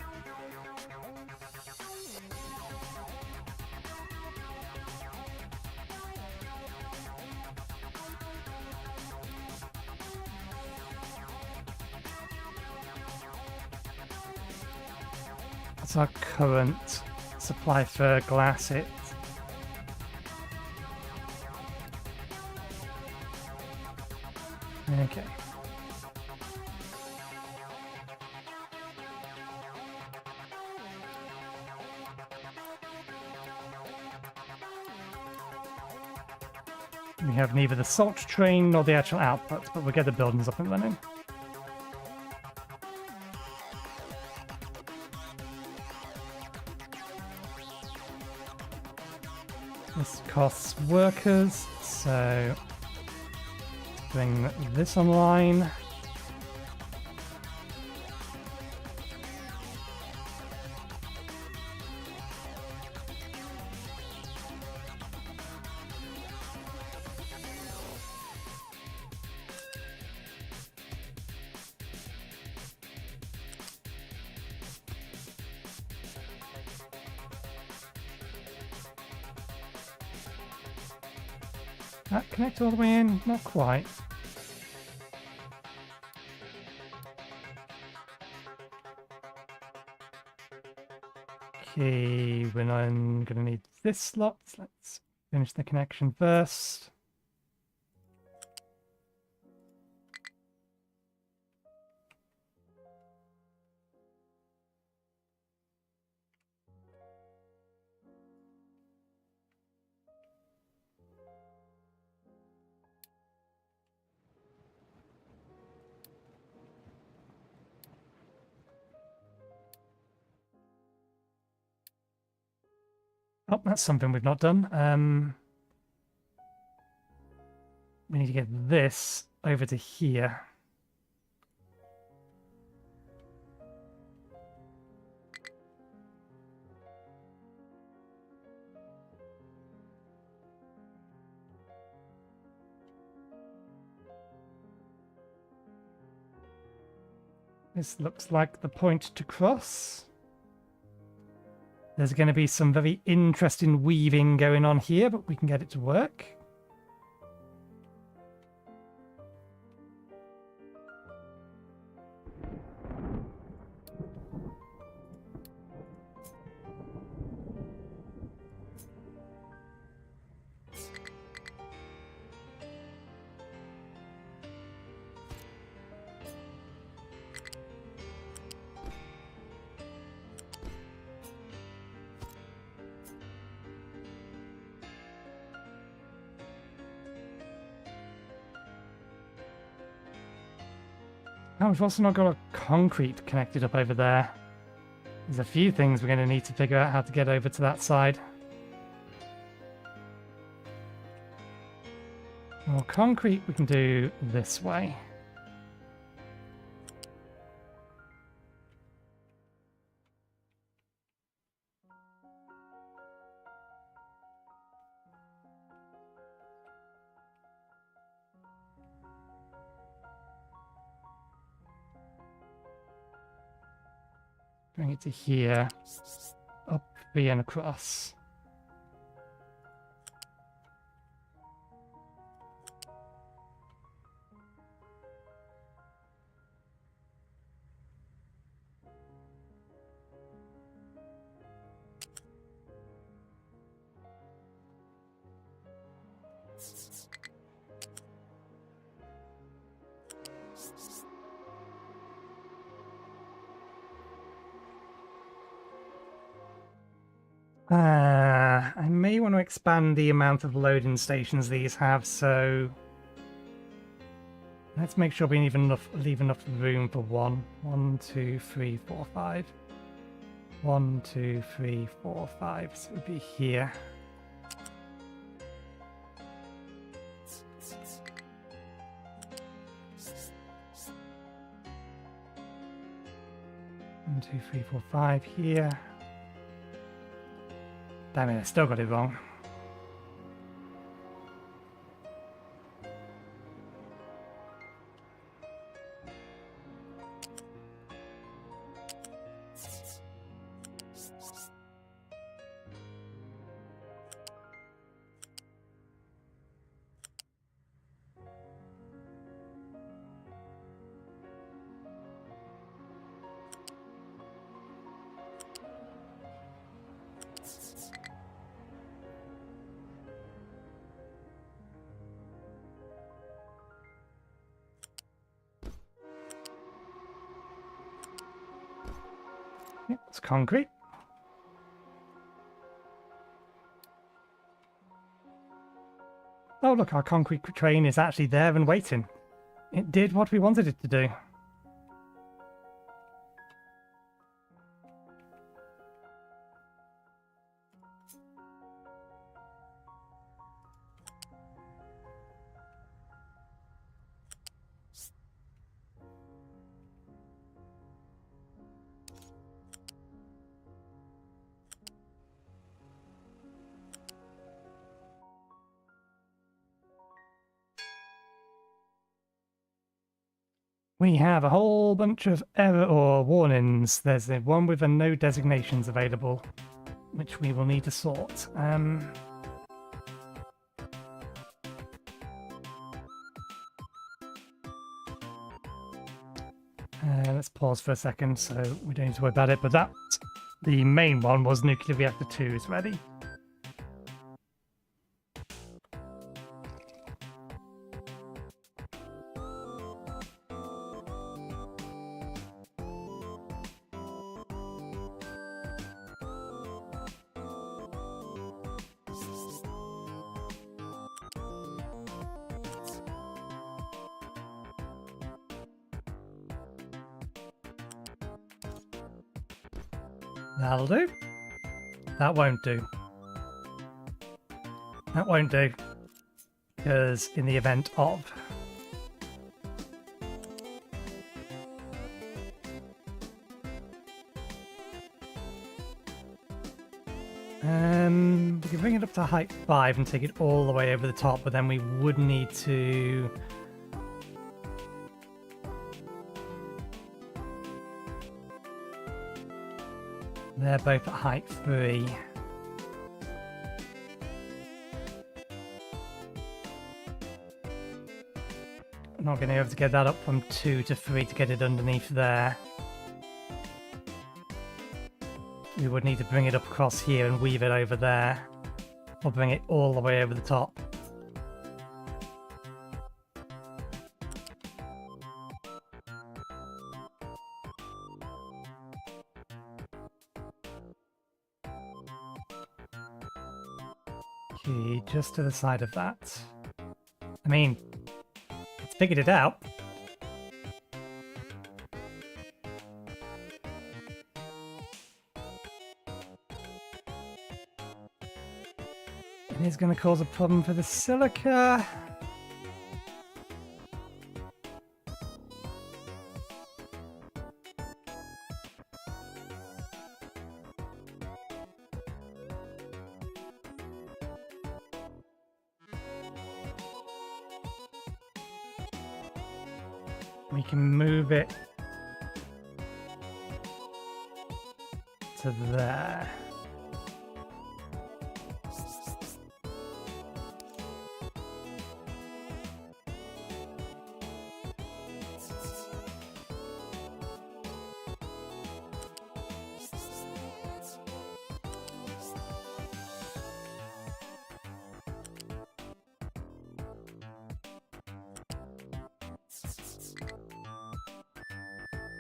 What's our current supply for glass hit? Okay. We have neither the salt train nor the actual output, but we'll get the buildings up and running. This costs workers, so bring this online. That connect all the way in? Not quite. Okay, we're not going to need this slot. Let's finish the connection first. Oh, that's something we've not done. We need to get this over to here. This looks like the point to cross. There's going to be some very interesting weaving going on here, but we can get it to work. Oh, we've also not got a concrete connected up over there. There's a few things we're going to need to figure out how to get over to that side. Well, concrete we can do this way. Bring it to here, up, and across. I may want to expand the amount of loading stations these have, so let's make sure we leave enough room for one. 1, 2, 3, 4, 5. 1, 2, 3, 4, 5. So it would be here. One, 2, 3, 4, 5 here. Damn it, I still got it wrong. Yeah, it's concrete. Oh look, our concrete train is actually there and waiting. It did what we wanted it to do. We have a whole bunch of error or warnings. There's the one with the no designations available, which we will need to sort. Let's pause for a second so we don't need to worry about it, but that, the main one was nuclear reactor 2 is ready. That'll do. That won't do. That won't do. Because in the event of... we can bring it up to height 5 and take it all the way over the top, but then we would need to... They're both at height 3. I'm not going to be able to get that up from 2 to 3 to get it underneath there. We would need to bring it up across here and weave it over there. Or bring it all the way over the top. Okay, just to the side of that. I mean, it's figured it out. It is going to cause a problem for the silica. We can move it to there.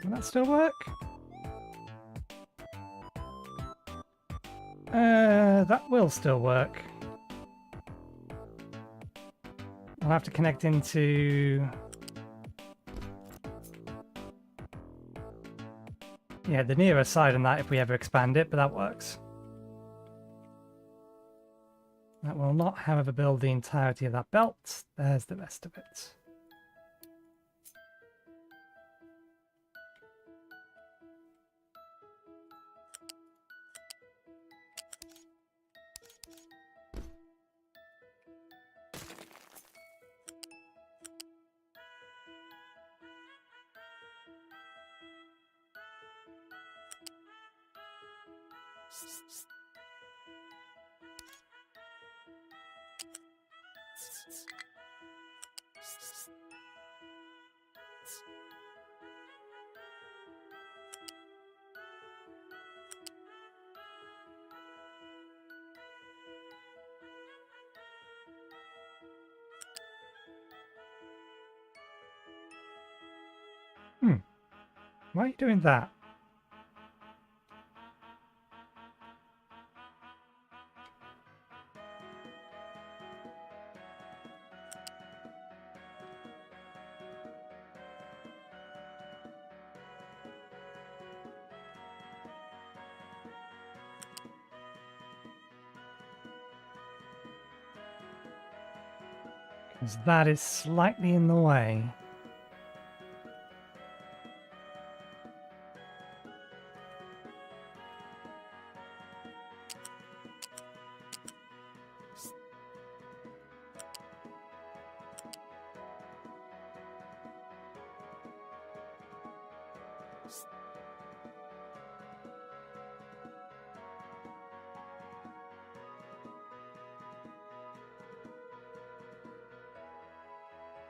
Will that still work? That will still work. I'll have to connect into... Yeah, the nearer side on that if we ever expand it, but that works. That will not, however, build the entirety of that belt. There's the rest of it. Why are you doing that? Because that is slightly in the way.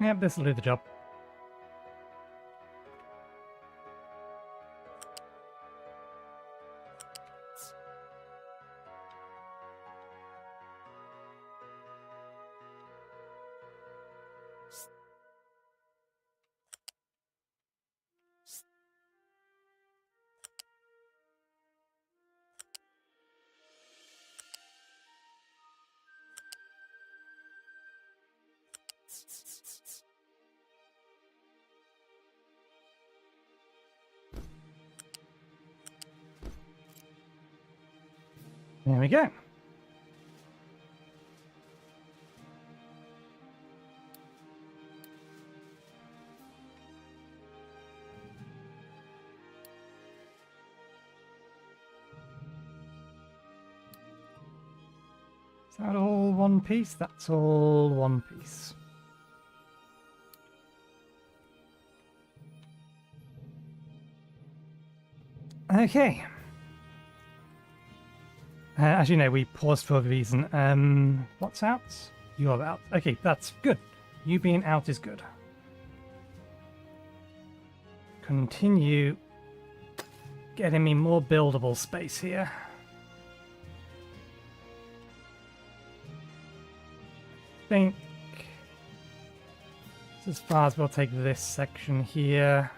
Yep, this will do the job. There we go. Is that all one piece? That's all one piece. Okay. As you know, we paused for a reason. What's out? You're out. Okay, that's good. You being out is good. Continue getting me more buildable space here. I think as far as we'll take this section here.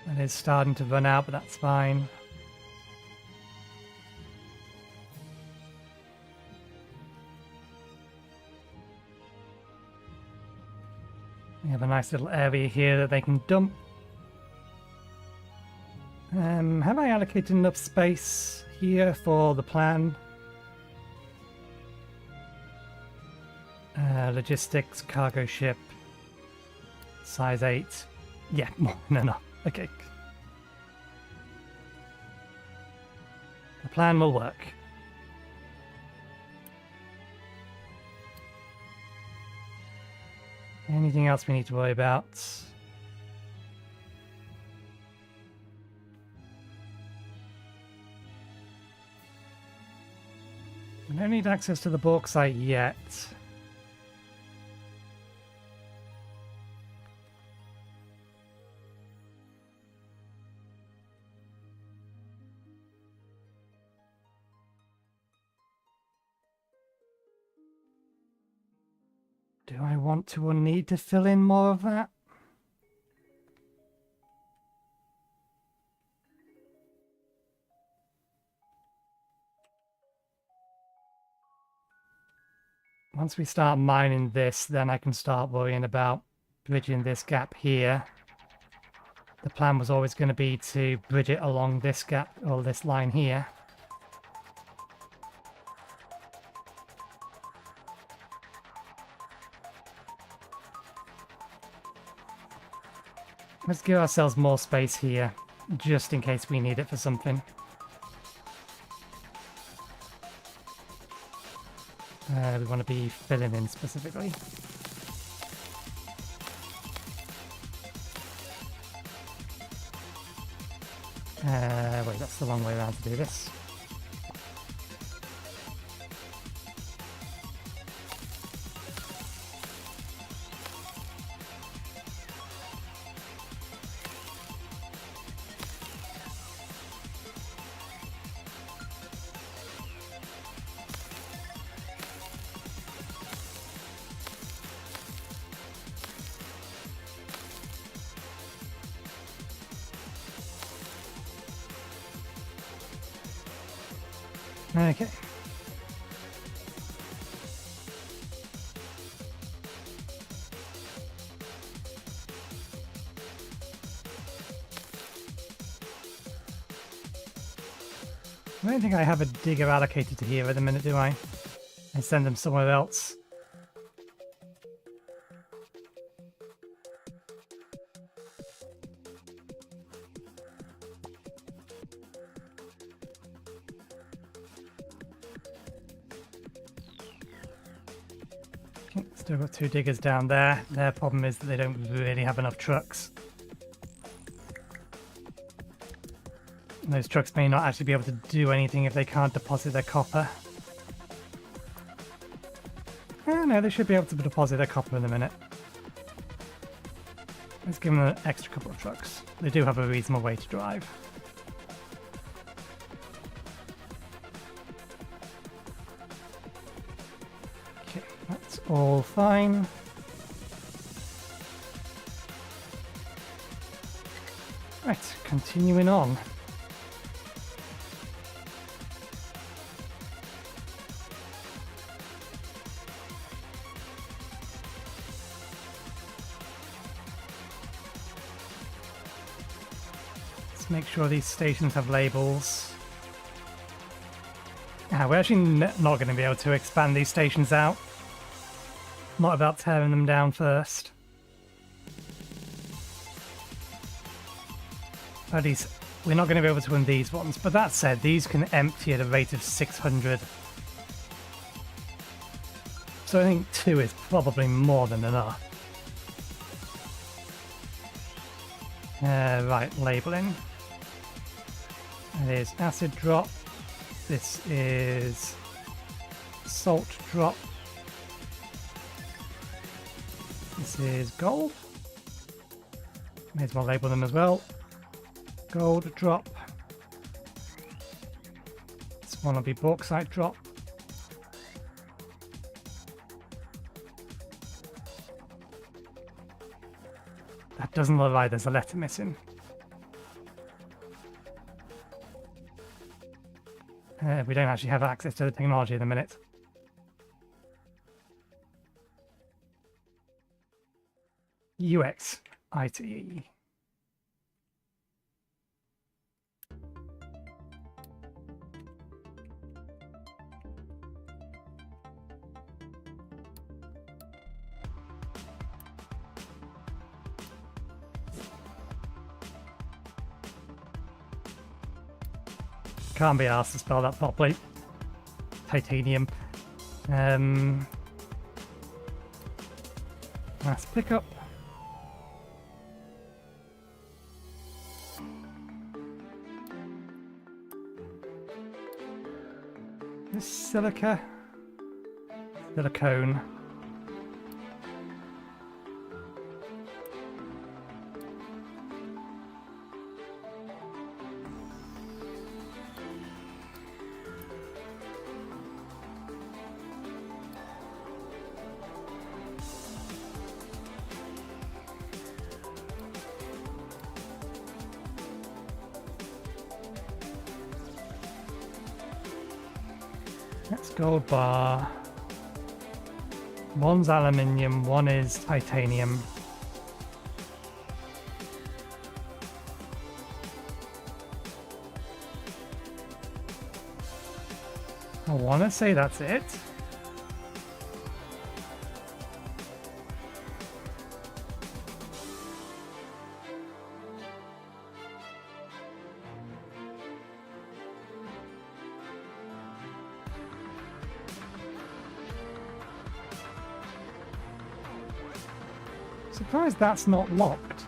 It is starting to run out, but that's fine. We have a nice little area here that they can dump. Have I allocated enough space here for the plan? Logistics, cargo ship, size 8. Yeah, no. Okay. The plan will work. Anything else we need to worry about? We don't need access to the bauxite yet. Do I want to or need to fill in more of that? Once we start mining this, then I can start worrying about bridging this gap here. The plan was always going to be to bridge it along this gap, or this line here. Let's give ourselves more space here, just in case we need it for something. We want to be filling in specifically. Wait, that's the wrong way around to do this. Okay. I don't think I have a digger allocated to here at the minute, do I? I send them somewhere else. Still got 2 diggers down there. Their problem is that they don't really have enough trucks. And those trucks may not actually be able to do anything if they can't deposit their copper. No, they should be able to deposit their copper in a minute. Let's give them an extra couple of trucks. They do have a reasonable way to drive. Okay, that's all fine. Right, continuing on. Make sure these stations have labels. We're actually not going to be able to expand these stations out. Not about tearing them down first. At least we're not going to be able to win these ones. But that said, these can empty at a rate of 600. So I think 2 is probably more than enough. Right, labeling. That is acid drop. This is salt drop. This is gold. May as well label them as well. Gold drop. This one will be bauxite drop. That doesn't look like there's a letter missing. We don't actually have access to the technology at the minute. UX, ITE. Can't be asked to spell that properly. Titanium. Mass pickup. This silica. Silicone. That's gold bar. One's aluminium, one is titanium. I want to say that's it. Surprised that's not locked.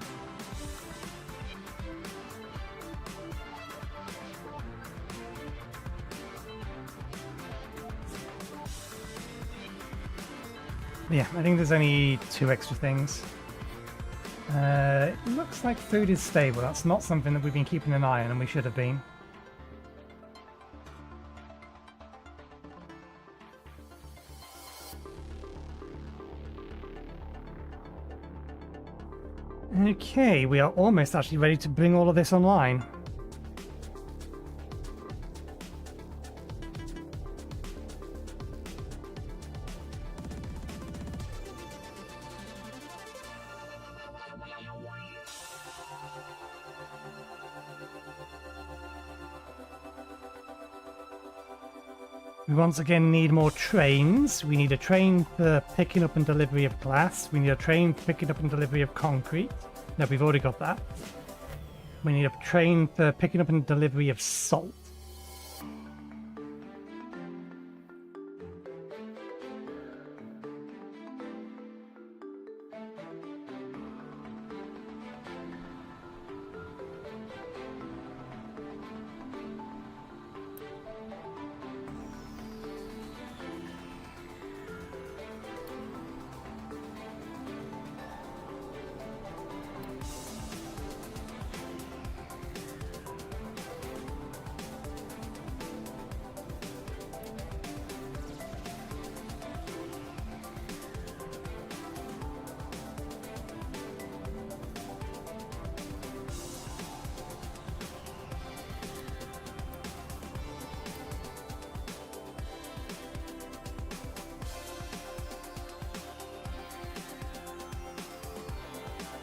Yeah, I think there's only 2 extra things. It looks like food is stable. That's not something that we've been keeping an eye on, and we should have been. Okay, we are almost actually ready to bring all of this online. We once again need more trains. We need a train for picking up and delivery of glass. We need a train for picking up and delivery of concrete. No, we've already got that. We need a train for picking up and delivery of salt.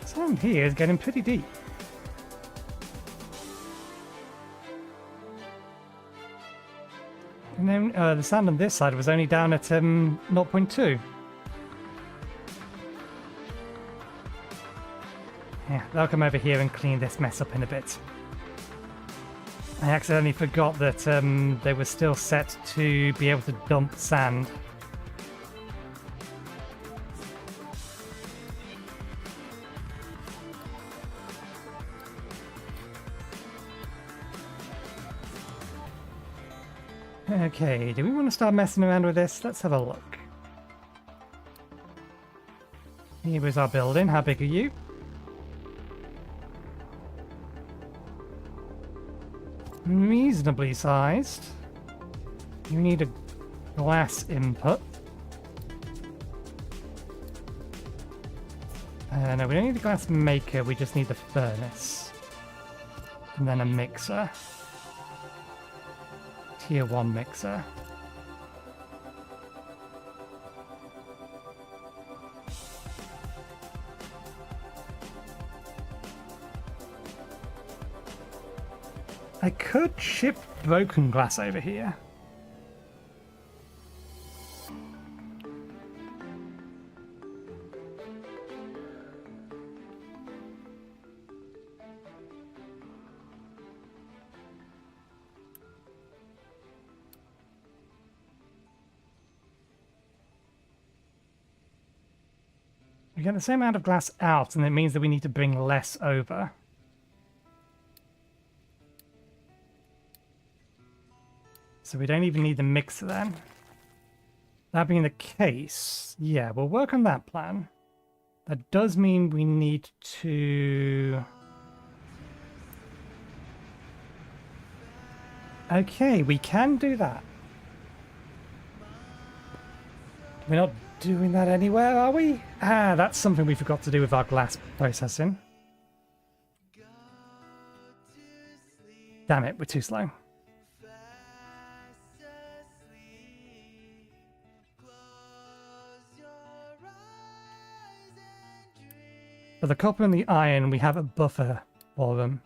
Sand here is getting pretty deep. And then the sand on this side was only down at 0.2. Yeah, they'll come over here and clean this mess up in a bit. I accidentally forgot that they were still set to be able to dump sand. Okay, do we want to start messing around with this? Let's have a look. Here is our building. How big are you? Reasonably sized. You need a glass input. No, we don't need a glass maker, we just need the furnace. And then a mixer. Tier 1 mixer. I could ship broken glass over here. We get the same amount of glass out, and it means that we need to bring less over. So we don't even need the mixer then. That being the case, yeah, we'll work on that plan. That does mean we need to... Okay, we can do that. We're not doing that anywhere, are we? Ah, that's something we forgot to do with our glass processing. Damn it, we're too slow. For the copper and the iron, we have a buffer for them.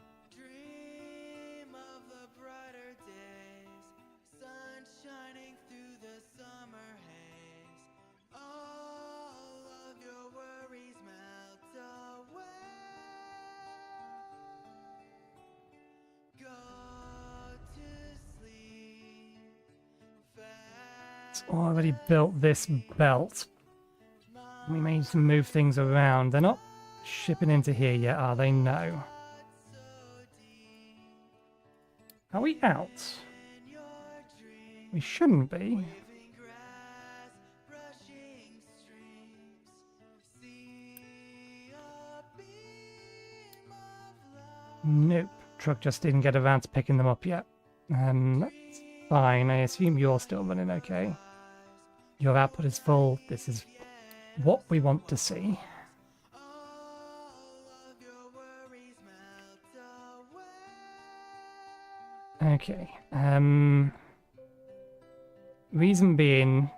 It's already built this belt. We may need to move things around. They're not shipping into here yet, are they? No. Are we out? We shouldn't be. Nope. Truck just didn't get around to picking them up yet. That's fine. I assume you're still running okay. Your output is full. This is what we want to see. Okay. Reason being,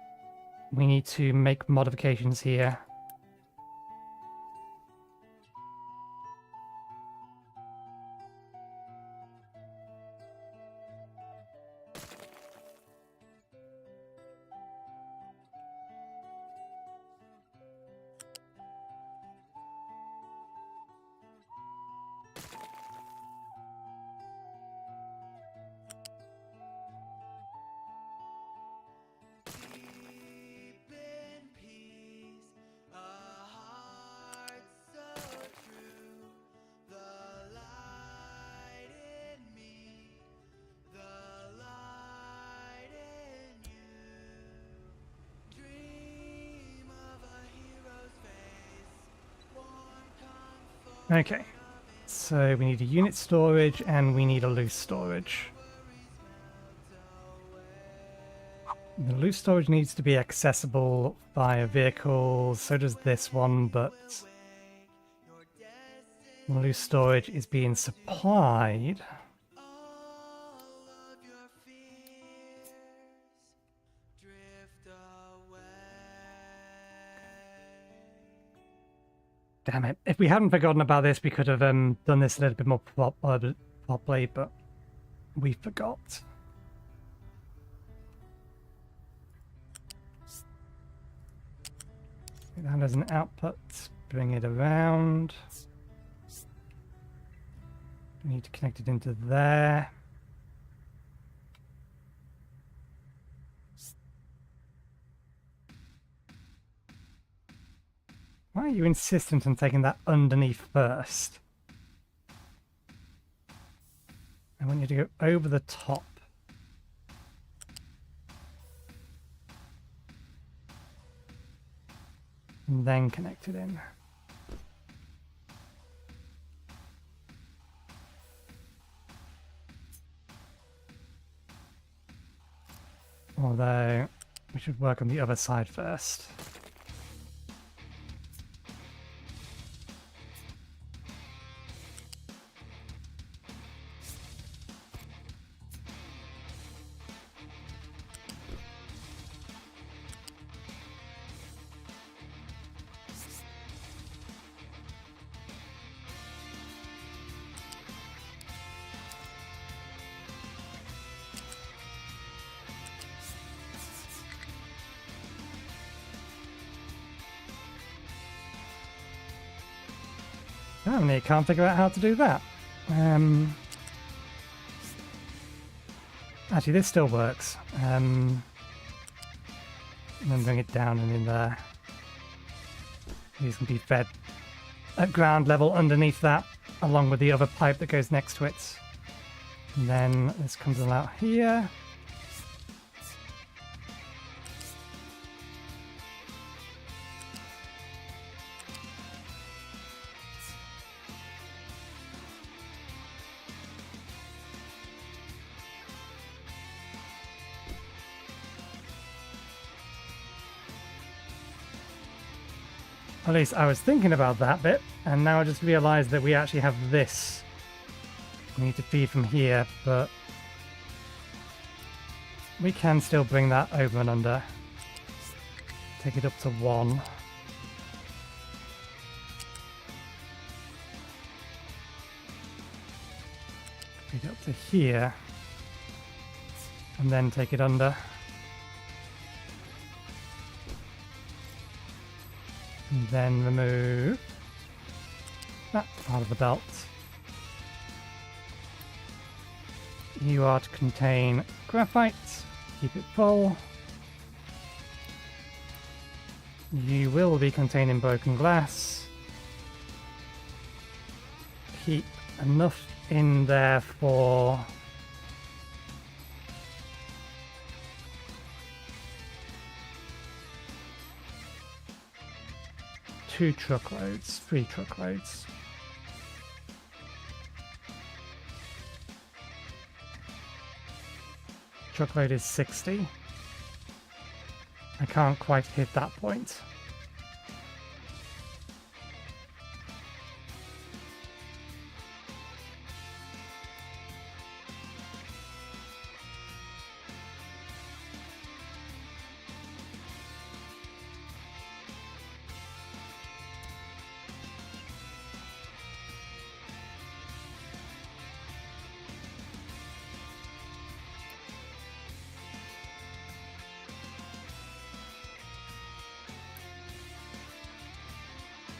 we need to make modifications here. Okay, so we need a unit storage and we need a loose storage. The loose storage needs to be accessible via vehicles, so does this one, but the loose storage is being supplied. Damn it. If we hadn't forgotten about this, we could have done this a little bit more properly, but we forgot. That as an output, bring it around. We need to connect it into there. Why are you insistent on taking that underneath first? I want you to go over the top. And then connect it in. Although, we should work on the other side first. I can't figure out how to do that. Actually, this still works. And then bring it down and in there. These can be fed at ground level underneath that, along with the other pipe that goes next to it. And then this comes out here. At least I was thinking about that bit, and now I just realised that we actually have this. We need to feed from here, but we can still bring that over and under. Take it up to 1. Feed it up to here, and then take it under. And then remove that part of the belt. You are to contain graphite. Keep it full. You will be containing broken glass. Keep enough in there for two truckloads, 3 truckloads. Truckload is 60. I can't quite hit that point.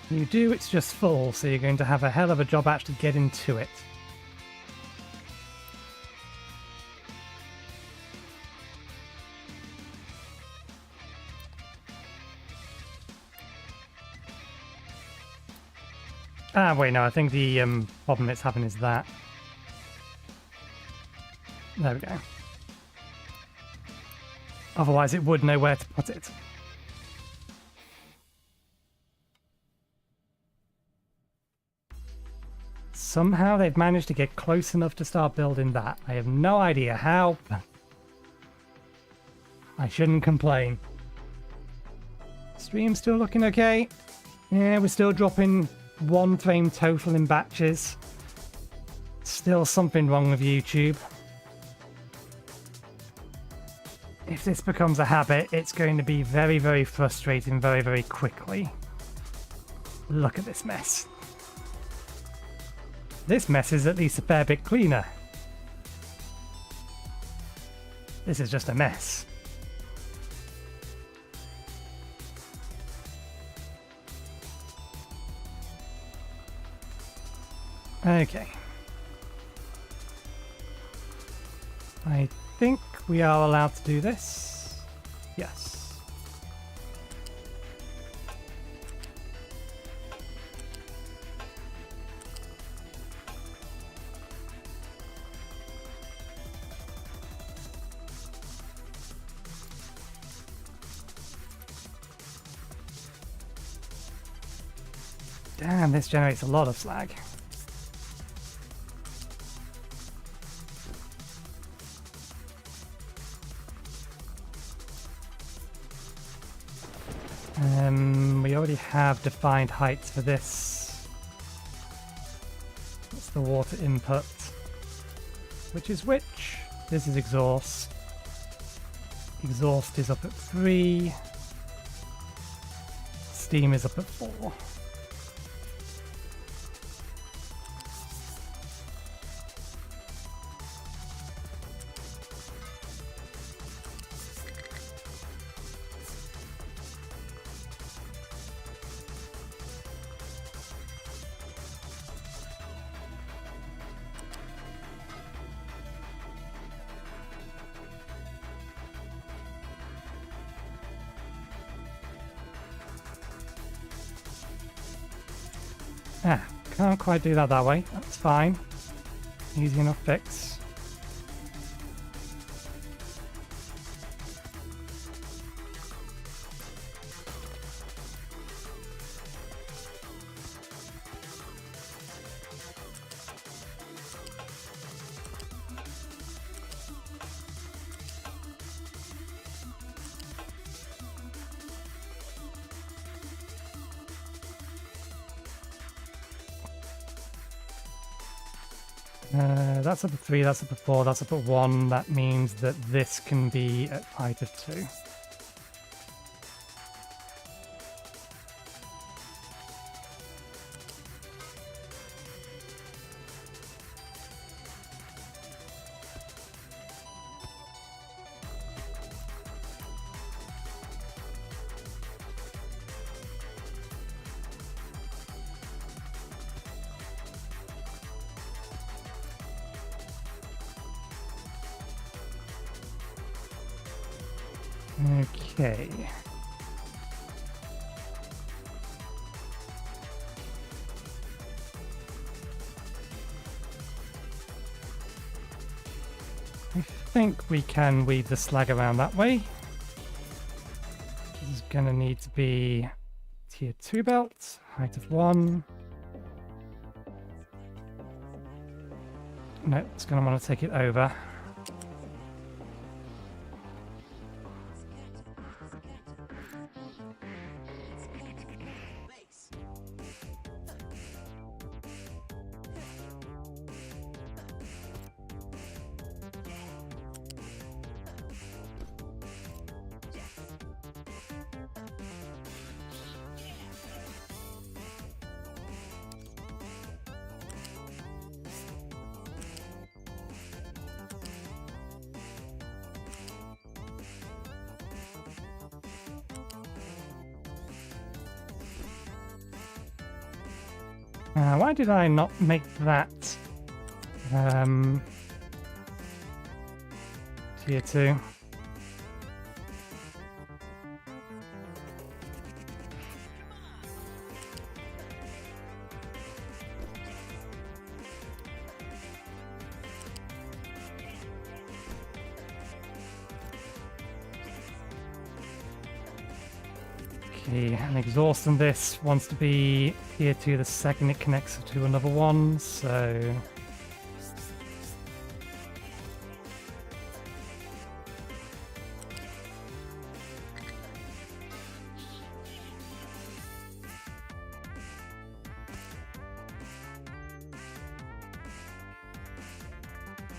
You do, it's just full, so you're going to have a hell of a job actually getting to it. Ah, wait, no, I think the problem it's having is that. There we go. Otherwise it would know where to put it. somehow they've managed to get close enough to start building that. I have no idea how. I shouldn't complain. Stream's still looking okay. Yeah, we're still dropping 1 frame total in batches. Still something wrong with YouTube. If this becomes a habit, it's going to be very, very frustrating very, very quickly. Look at this mess. This mess is at least a fair bit cleaner. This is just a mess. Okay. I think we are allowed to do this. Yes. Damn, this generates a lot of slag. We already have defined heights for this. That's the water input. Which is which? This is exhaust. Exhaust is up at 3. Steam is up at 4. Ah, can't quite do that way. That's fine. Easy enough fix. That's up at 3, that's up at 4, that's up at 1. That means that this can be at height of 2. Okay. I think we can weave the slag around that way. This is going to need to be tier 2 belt, height of 1. No, it's going to want to take it over. Why did I not make that tier 2? see, an exhaust on this wants to be here to the second it connects to another one, so...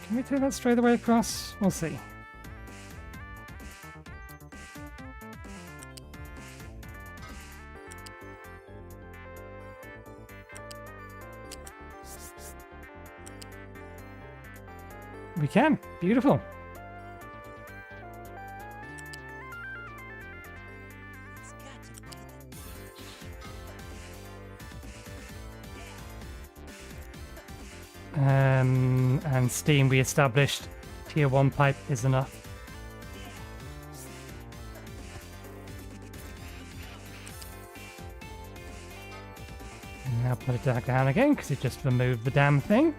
Can we take that straight away across? We'll see. We can. Beautiful. And steam we established tier 1 pipe is enough. And now put it back down again because it just removed the damn thing.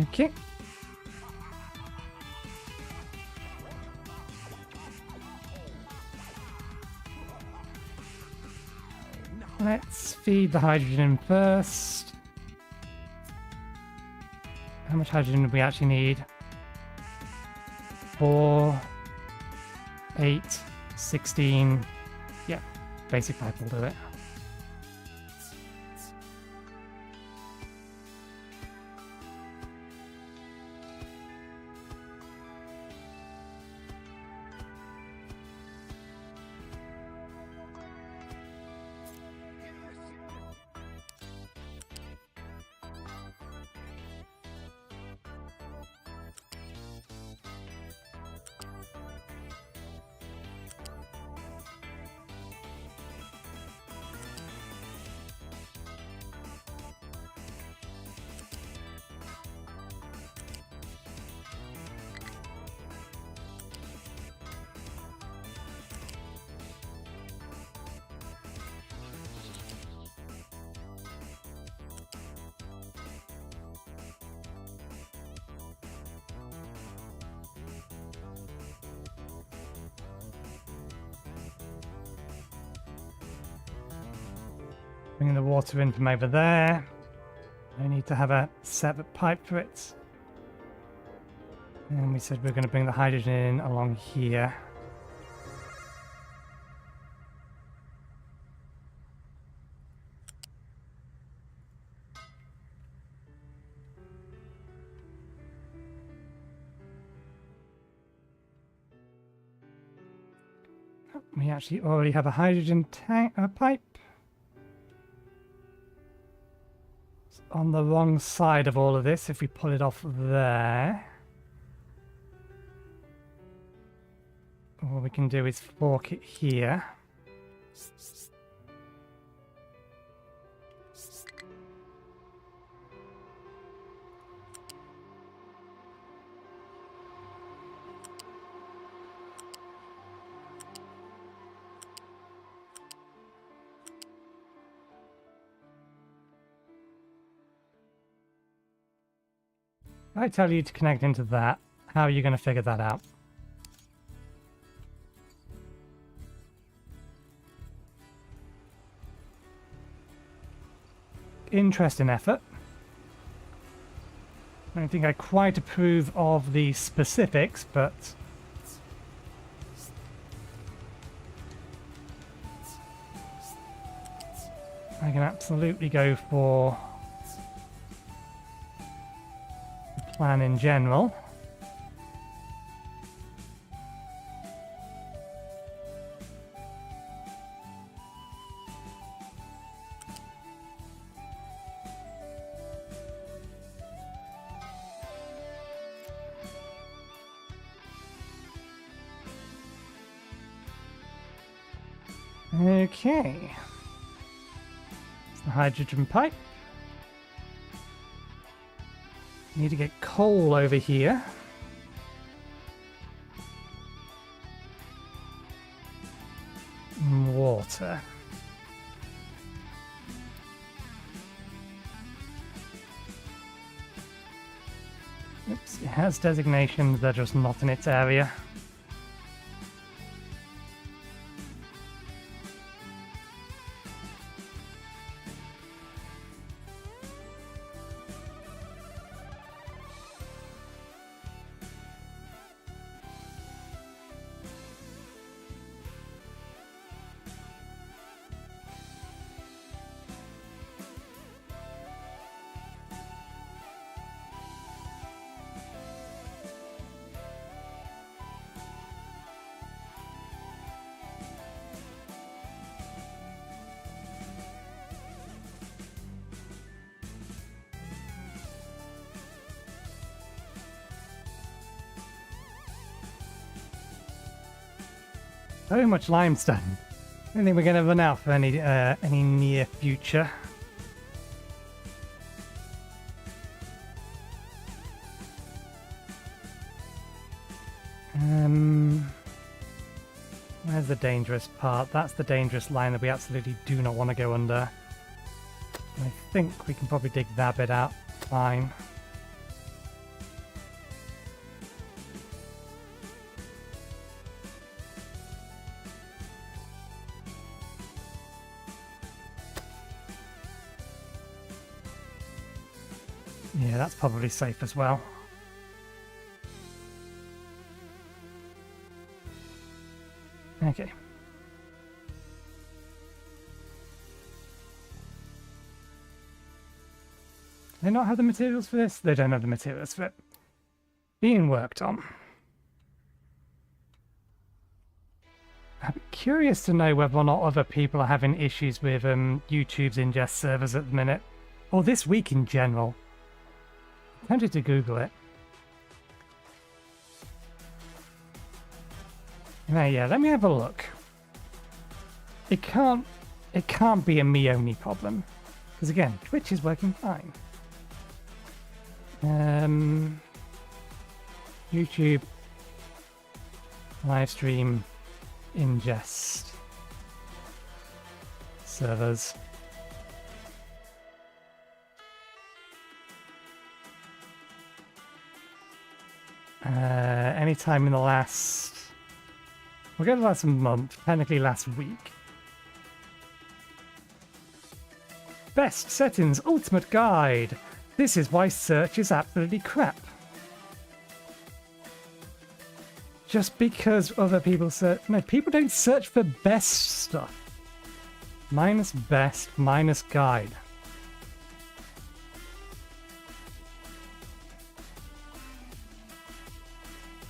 Okay. Let's feed the hydrogen first. How much hydrogen do we actually need? 4, 8, 16. Yeah, basic pipe will do it. Bringing the water in from over there. I need to have a separate pipe for it. And we said we're going to bring the hydrogen in along here. We actually already have a hydrogen tank pipe. It's on the wrong side of all of this if we pull it off there. What we can do is fork it here. I tell you to connect into that, how are you going to figure that out? Interesting effort. I don't think I quite approve of the specifics, but I can absolutely go for the plan in general. Okay. A hydrogen pipe. Need to get coal over here. And water. Oops, it has designations, they're just not in its area. So much limestone. I don't think we're going to run out for any near future. Where's the dangerous part? That's the dangerous line that we absolutely do not want to go under. I think we can probably dig that bit out fine. Yeah, that's probably safe as well. Okay. They not have the materials for this? They don't have the materials for it. Being worked on. I'd be curious to know whether or not other people are having issues with YouTube's ingest servers at the minute. Or this week in general. I'm tempted to Google it. Yeah, let me have a look. It can't be a me only problem. Because again, Twitch is working fine. YouTube live stream ingest servers. Anytime in the last, we'll go to last month, technically last week. Best settings ultimate guide. This is why search is absolutely crap. Just because other people search, no, people don't search for best stuff. Minus best, minus guide.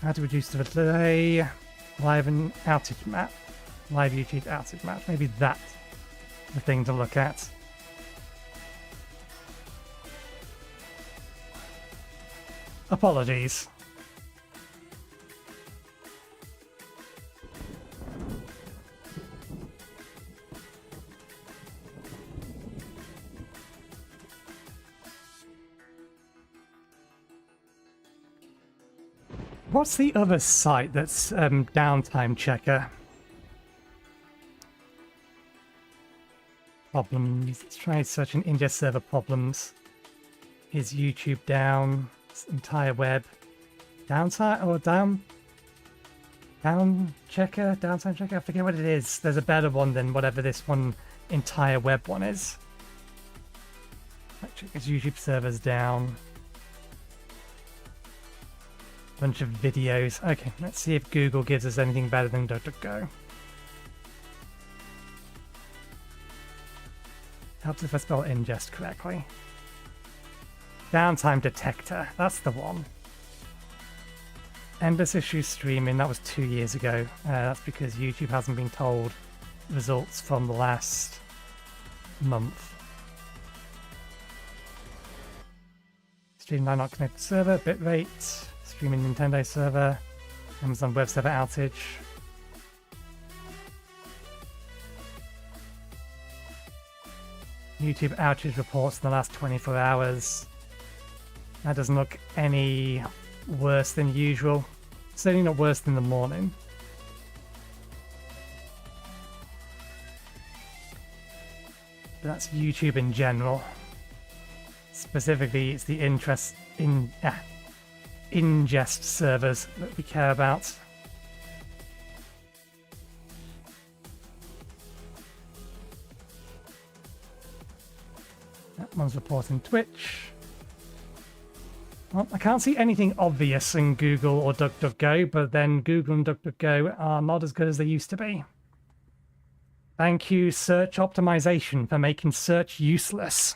How to reduce the delay. Live and outage map. Live YouTube outage map. Maybe that's the thing to look at. Apologies. What's the other site that's downtime checker? Problems. Let's try searching ingest server problems. Is YouTube down? Entire web. Downtime or down checker? Downtime checker? I forget what it is. There's a better one than whatever this one entire web one is. Let's check his YouTube servers down. Bunch of videos. Okay, let's see if Google gives us anything better than DuckDuckGo. Helps if I spell ingest correctly. Downtime detector, that's the one. Endless issue streaming, that was 2 years ago. That's because YouTube hasn't been told results from the last month. Streamline not connected server, bitrate. Streaming Nintendo server, Amazon web server outage. YouTube outage reports in the last 24 hours. That doesn't look any worse than usual. Certainly not worse than the morning. But that's YouTube in general. Specifically, it's the ingest servers that we care about. That one's reporting Twitch. Well, I can't see anything obvious in Google or DuckDuckGo, but then Google and DuckDuckGo are not as good as they used to be. Thank you, search optimization, for making search useless.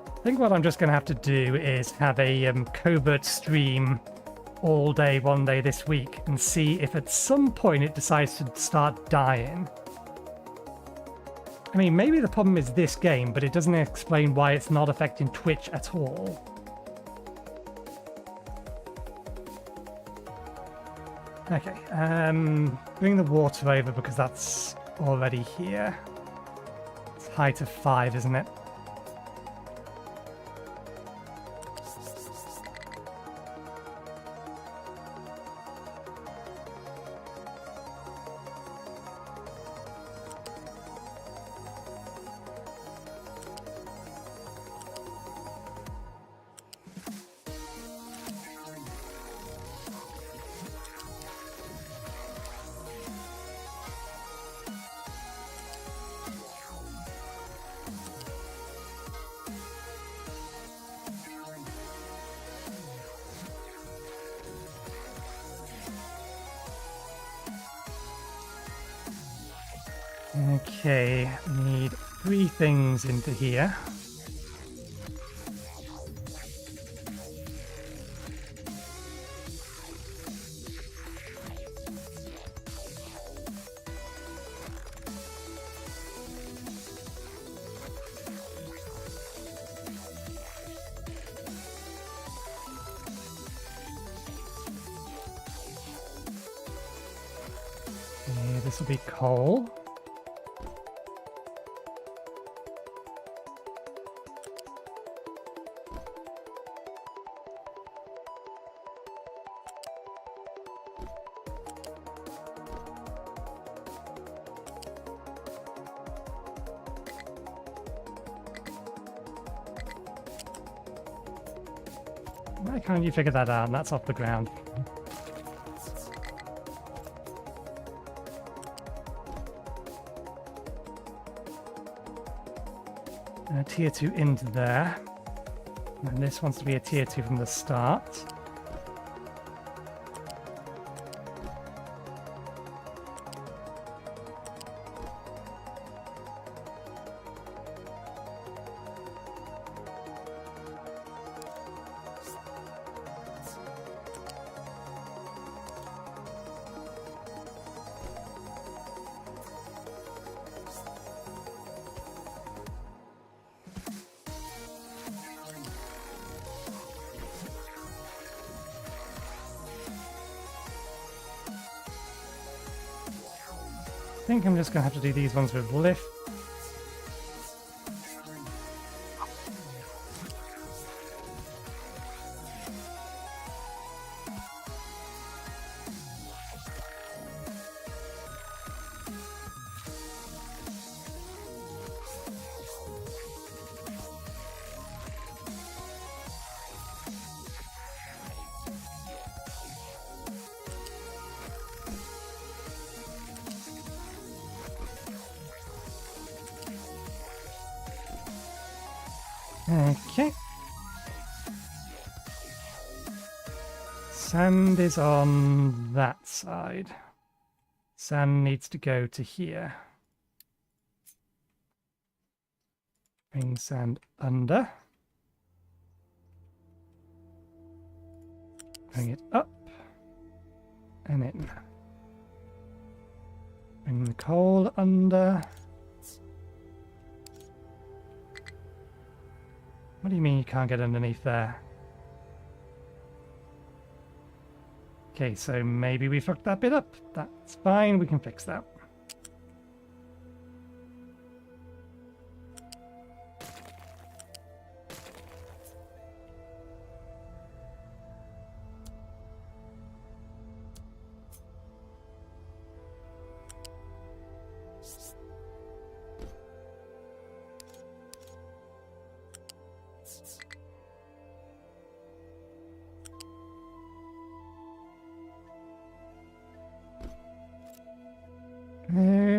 I think what I'm just going to have to do is have a covert stream all day, one day this week, and see if at some point it decides to start dying. I mean, maybe the problem is this game, but it doesn't explain why it's not affecting Twitch at all. Okay, bring the water over because that's already here. It's height of 5, isn't it? Okay, need 3 things into here. Okay, this will be coal. Why can't you figure that out? That's off the ground. Tier 2 into there. And this wants to be a tier 2 from the start. I think I'm just going to have to do these ones with lift. Okay. Sand is on that side. Sand needs to go to here. Bring sand under. Bring it up. And in. Bring the coal under. What do you mean you can't get underneath there? Okay, so maybe we fucked that bit up. That's fine, we can fix that.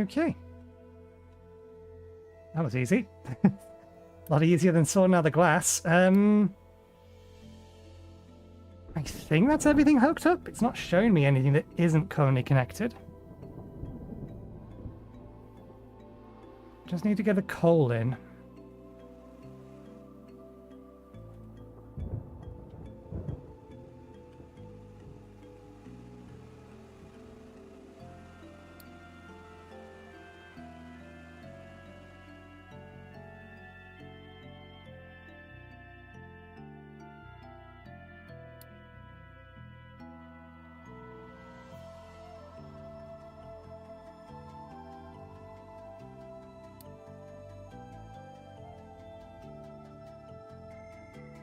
Okay. That was easy. A lot easier than sorting out the glass. I think that's everything hooked up. It's not showing me anything that isn't currently connected. Just need to get the coal in.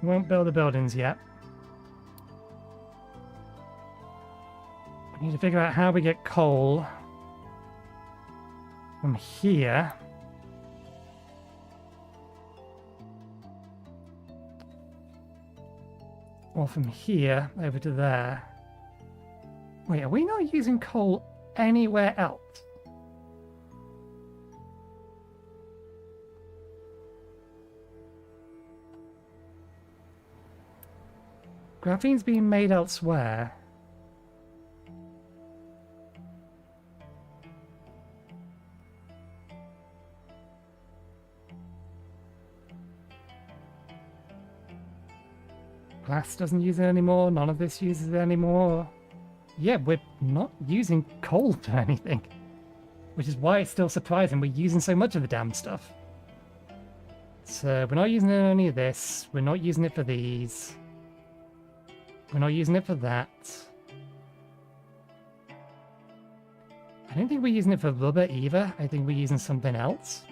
We won't build the buildings yet. We need to figure out how we get coal from here. Or from here over to there. Wait, are we not using coal anywhere else? Graphene's being made elsewhere. Glass doesn't use it anymore. None of this uses it anymore. Yeah, we're not using coal for anything. Which is why it's still surprising we're using so much of the damn stuff. So we're not using any of this. We're not using it for these. We're not using it for that. I don't think we're using it for rubber either. I think we're using something else.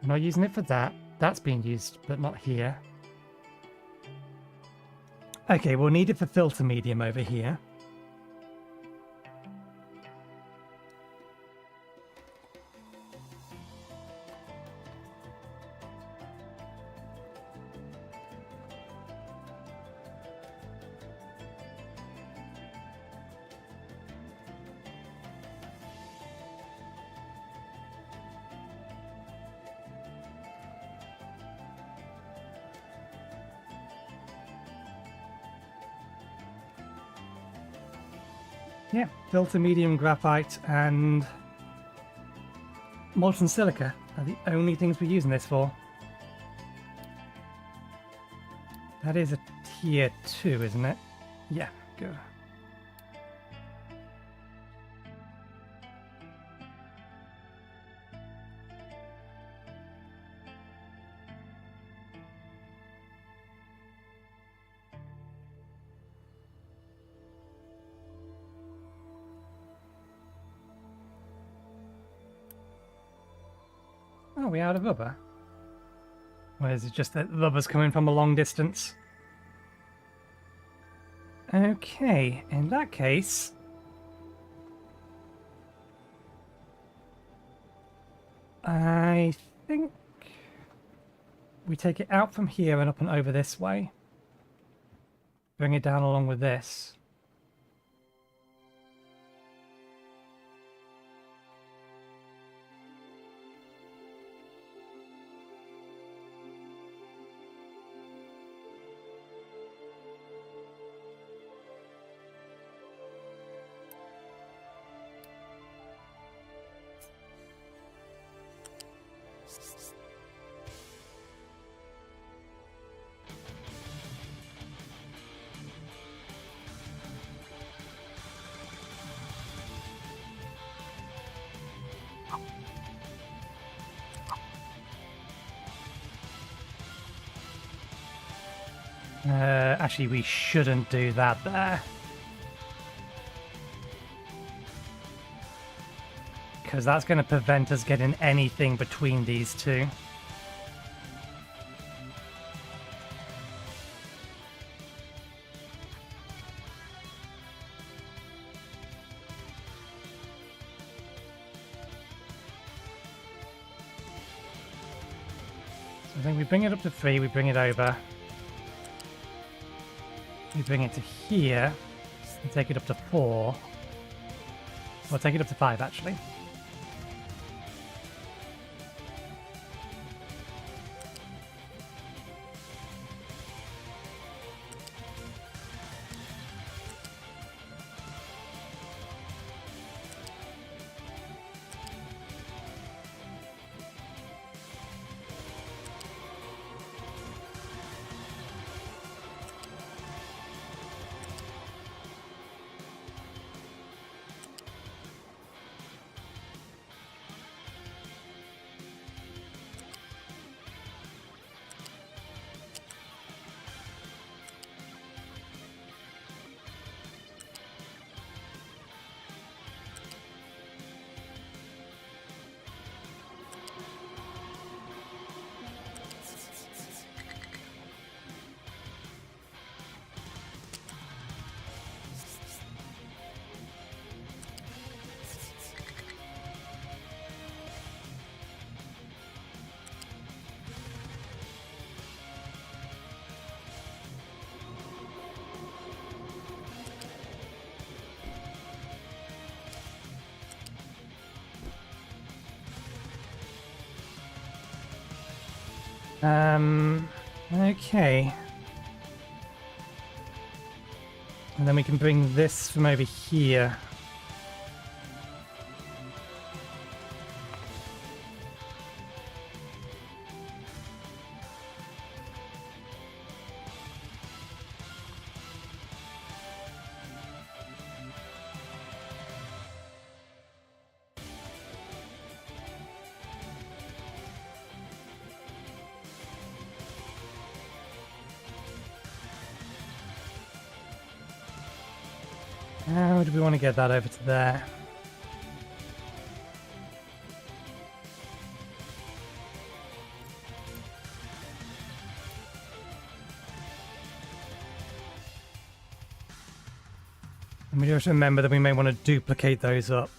We're not using it for that. That's being used, but not here. Okay, we'll need it for filter medium over here. Yeah, filter medium graphite and molten silica are the only things we're using this for. That is a tier 2, isn't it? Yeah, good. Are we out of rubber? Or is it just that rubber's coming from a long distance? Okay, in that case... I think we take it out from here and up and over this way. Bring it down along with this. Actually, we shouldn't do that there. Because that's going to prevent us getting anything between these two. So I think we bring it up to 3, we bring it over. We bring it to here, and take it up to 4. Well, take it up to 5, actually. Okay. And then we can bring this from over here. How do we want to get that over to there? And we just remember that we may want to duplicate those up.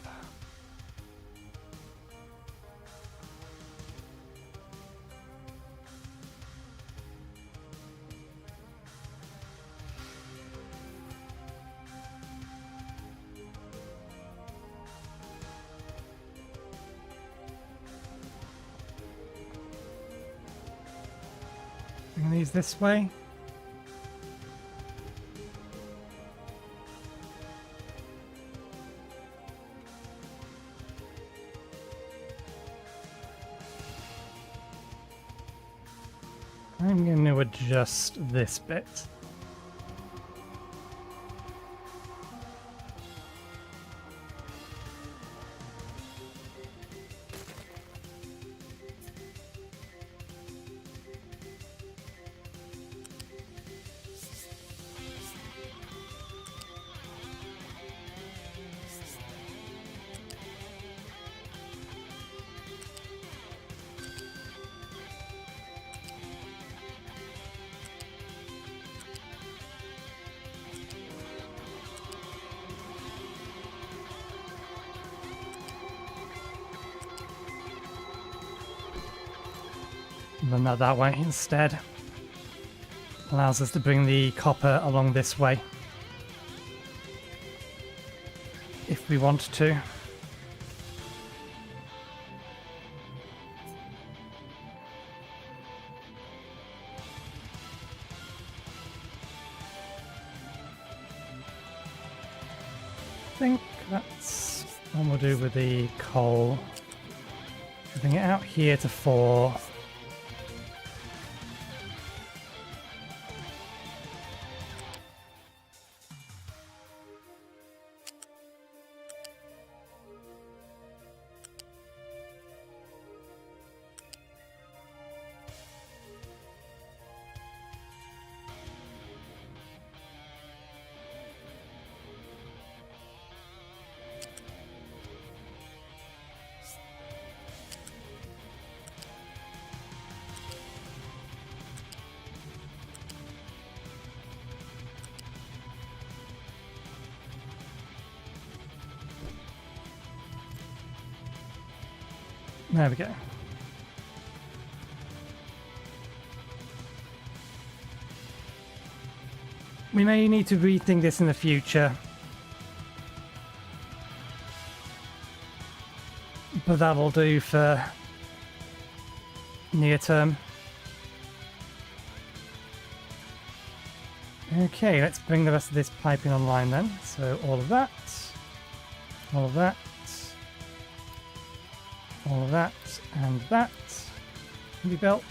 Bring these this way. I'm going to adjust this bit. Run that way instead. Allows us to bring the copper along this way. If we want to. I think that's what we'll do with the coal. Bring it out here to 4. There we go. We may need to rethink this in the future, but that will do for near term. Okay, let's bring the rest of this piping online then. So all of that, all of that, all of that, and that can be built.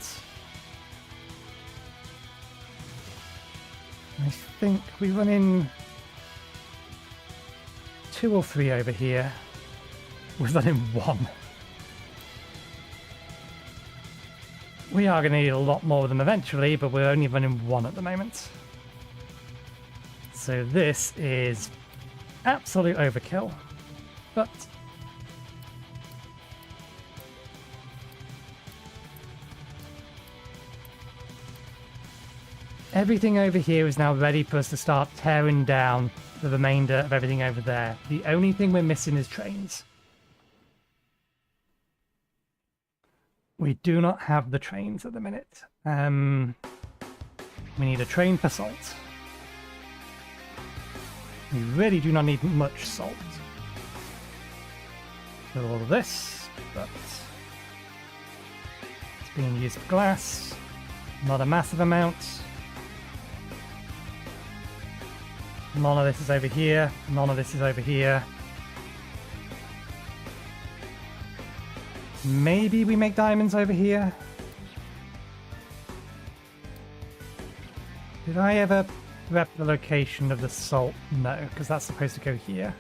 I think we run in 2 or 3 over here. We run in 1. We are going to need a lot more of them eventually, but we're only running 1 at the moment. So this is absolute overkill, but everything over here is now ready for us to start tearing down the remainder of everything over there. The only thing we're missing is trains. We do not have the trains at the minute. We need a train for salt. We really do not need much salt. So all of this, but it's being used for glass. Not a massive amount. None of this is over here. None of this is over here. Maybe we make diamonds over here. Did I ever rep the location of the salt? No, because that's supposed to go here.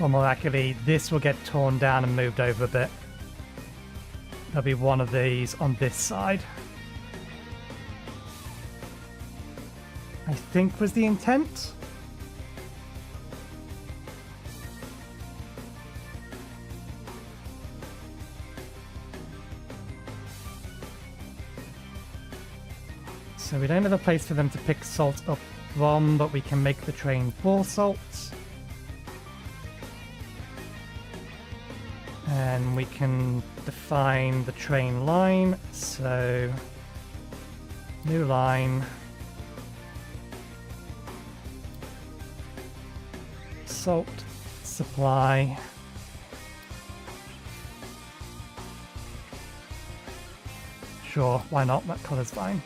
Or more accurately, this will get torn down and moved over a bit. There'll be one of these on this side. I think was the intent. So we don't have a place for them to pick salt up from, but we can make the train for salt. And we can define the train line. So, new line. Salt supply. Sure, why not? That color's fine.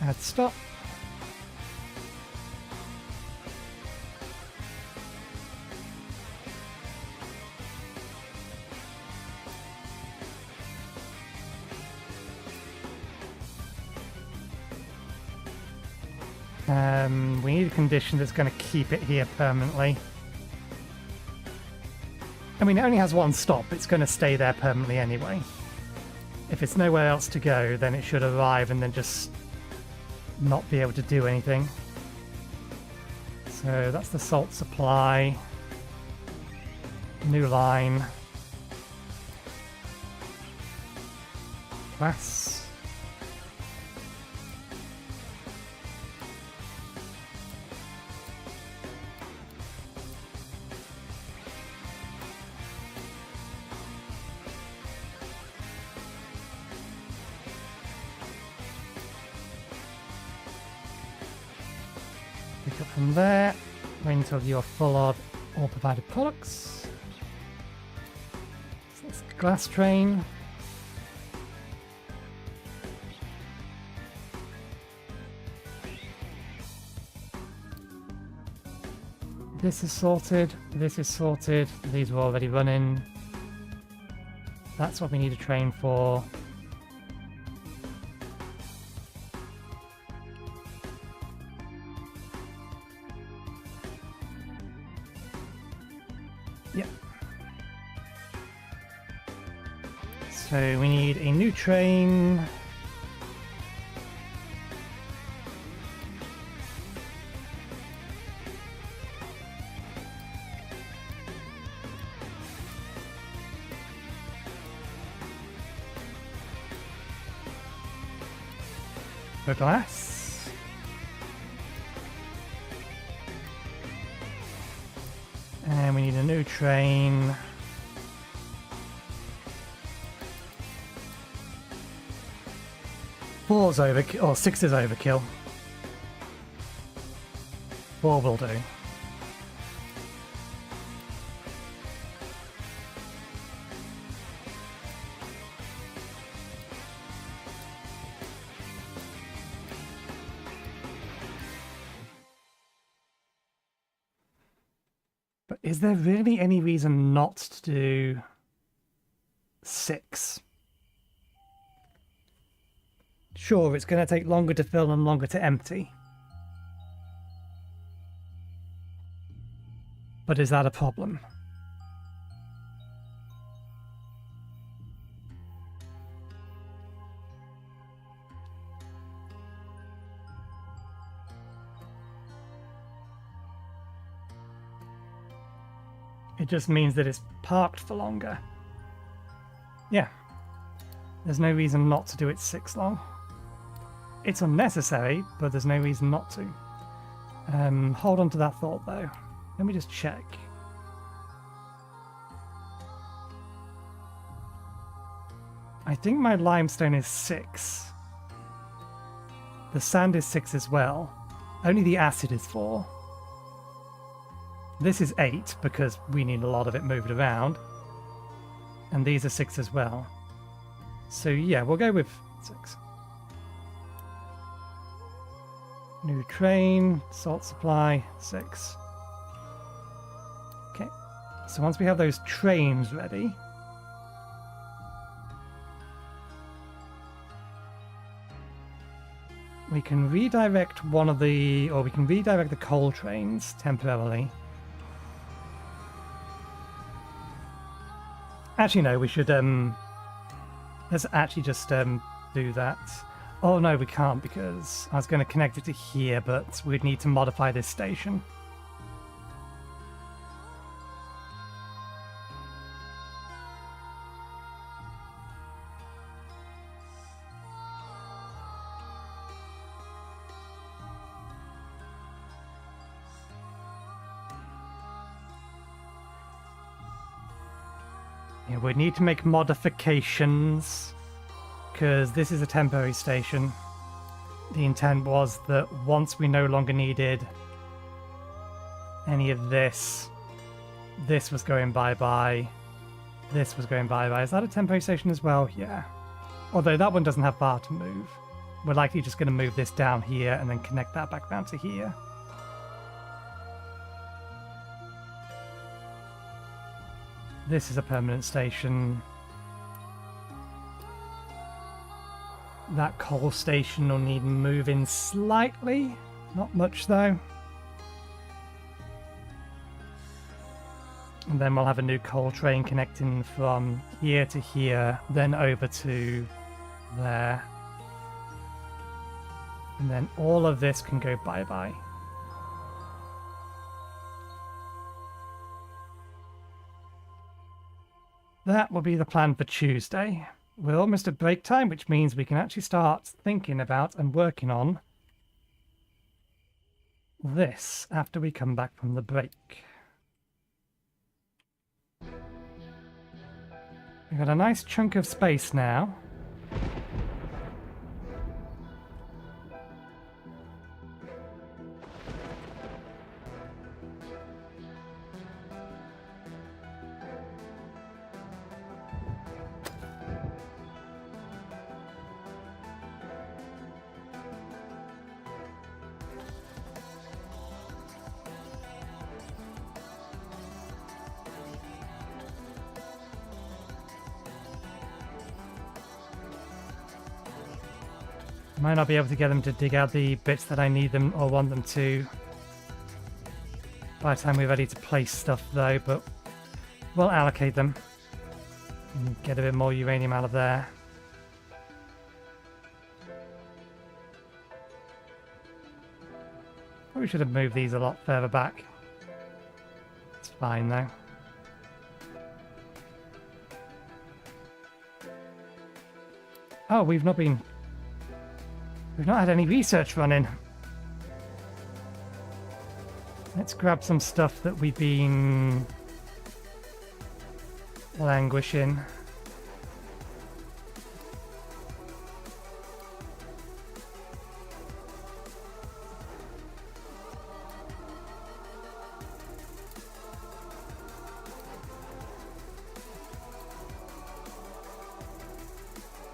Add stop. We need a condition that's going to keep it here permanently. I mean, it only has 1 stop. It's going to stay there permanently anyway. If it's nowhere else to go, then it should arrive and then just not be able to do anything. So that's the salt supply. New line. Class. Pick up from there. Wait until you're full of all provided products. So that's the glass train. This is sorted, this is sorted, these were already running. That's what we need a train for. Yep. So we need a new train. For glass. And we need a new train. Four's overkill, or 6 is overkill. 4 will do. But is there really any reason not to do 6? Sure, it's going to take longer to fill and longer to empty. But is that a problem? It just means that it's parked for longer. Yeah. There's no reason not to do it 6 long. It's unnecessary, but there's no reason not to. Hold on to that thought, though. Let me just check. I think my limestone is 6. The sand is 6 as well. Only the acid is 4. This is 8 because we need a lot of it moved around. And these are 6 as well. So yeah, we'll go with 6. New train, salt supply, 6. Okay, so once we have those trains ready, we can redirect one of the, or we can redirect the coal trains temporarily. Actually, no, we should, let's actually just do that. Oh no, we can't because I was going to connect it to here, but we'd need to modify this station. Yeah, we need to make modifications because this is a temporary station. The intent was that once we no longer needed any of this, this was going bye-bye, this was going bye-bye. Is that a temporary station as well? Yeah. Although that one doesn't have bar to move. We're likely just going to move this down here and then connect that back down to here. This is a permanent station. That coal station will need moving slightly. Not much though. And then we'll have a new coal train connecting from here to here, then over to there. And then all of this can go bye-bye. That will be the plan for Tuesday. We're almost at break time, which means we can actually start thinking about and working on this after we come back from the break. We've got a nice chunk of space now. Might not be able to get them to dig out the bits that I need them or want them to by the time we're ready to place stuff though, but we'll allocate them and get a bit more uranium out of there. Probably should have moved these a lot further back. It's fine though. Oh, we've not had any research running. Let's grab some stuff that we've been languishing.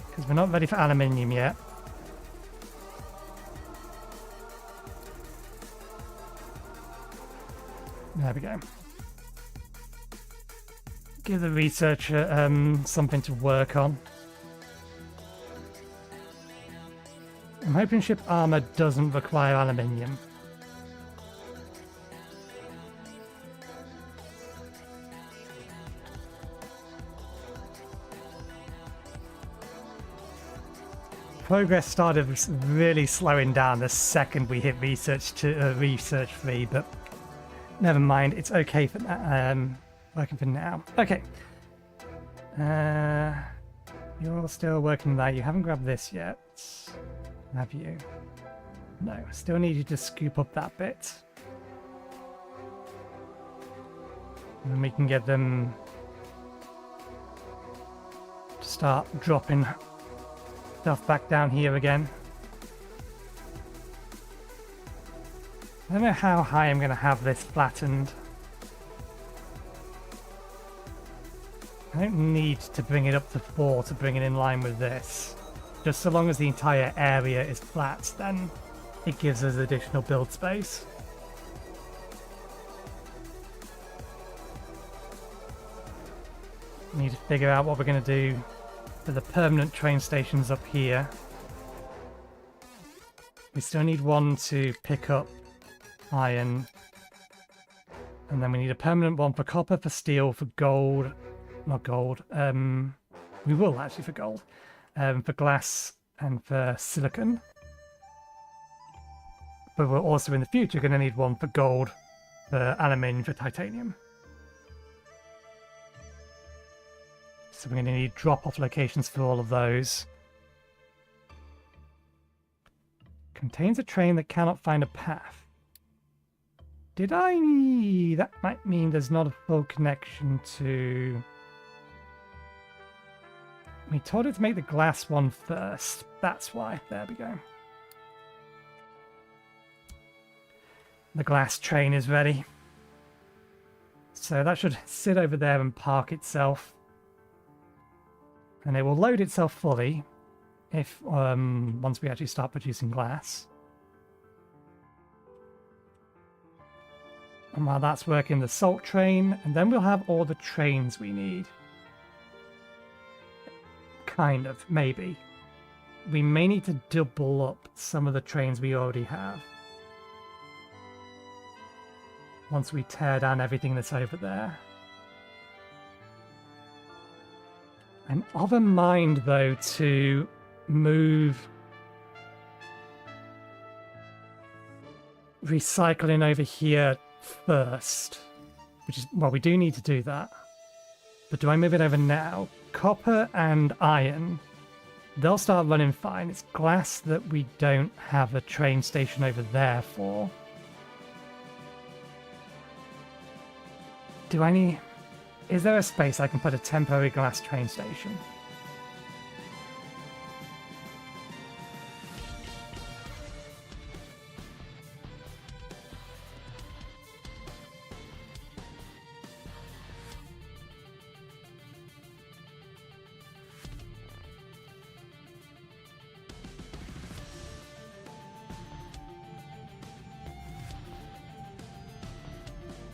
Because we're not ready for aluminium yet. There we go. Give the researcher something to work on. I'm hoping ship armor doesn't require aluminium. Progress started really slowing down the second we hit research 3, but never mind, it's okay for working for now. Okay. You're still working there. You haven't grabbed this yet, have you? No, still need you to scoop up that bit. And then we can get them to start dropping stuff back down here again. I don't know how high I'm going to have this flattened. I don't need to bring it up to 4 to bring it in line with this. Just so long as the entire area is flat, then it gives us additional build space. We need to figure out what we're going to do for the permanent train stations up here. We still need one to pick up iron. And then we need a permanent one for copper, for steel, for gold. Not gold. We will actually for gold. For glass and for silicon. But we're also in the future going to need one for gold, for aluminium, for titanium. So we're going to need drop-off locations for all of those. Contains a train that cannot find a path. Did I... That might mean there's not a full connection to... We told it to make the glass one first. That's why. There we go. The glass train is ready. So that should sit over there and park itself. And it will load itself fully if once we actually start producing glass. And while that's working, the salt train, and then we'll have all the trains we need. Kind of, maybe. We may need to double up some of the trains we already have. Once we tear down everything that's over there. I'm of a mind, though, to move recycling over here first. Which is, well, we do need to do that. But do I move it over now? Copper and iron, they'll start running fine. It's glass that we don't have a train station over there for. Do I need... Is there a space I can put a temporary glass train station?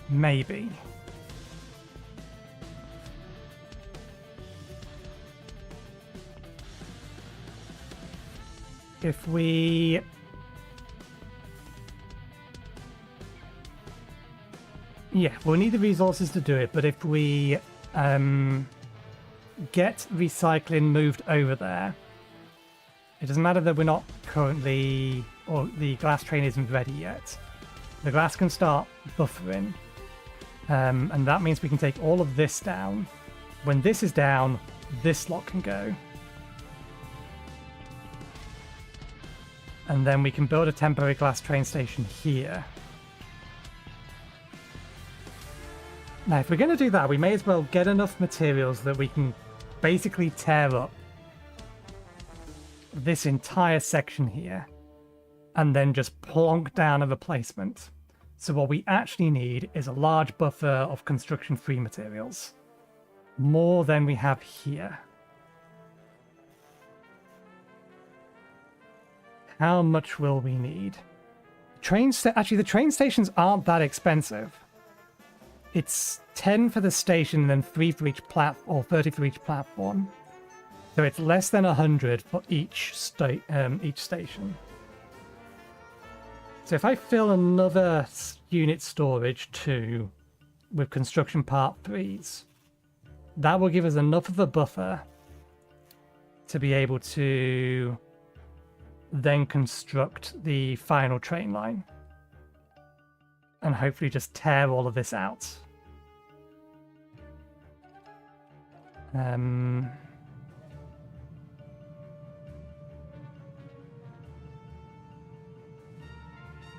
Maybe. If we... Yeah, we'll need the resources to do it, but if we get recycling moved over there, it doesn't matter that we're not currently... or the glass train isn't ready yet. The glass can start buffering. And that means we can take all of this down. When this is down, this lot can go. And then we can build a temporary glass train station here. Now, if we're going to do that, we may as well get enough materials that we can basically tear up this entire section here and then just plonk down a replacement. So what we actually need is a large buffer of construction-free materials. More than we have here. How much will we need? Actually, the train stations aren't that expensive. It's 10 for the station and then 3 for each or 30 for each platform. So it's less than 100 for each station. So if I fill another unit storage too with construction part 3s, that will give us enough of a buffer to be able to then construct the final train line and hopefully just tear all of this out.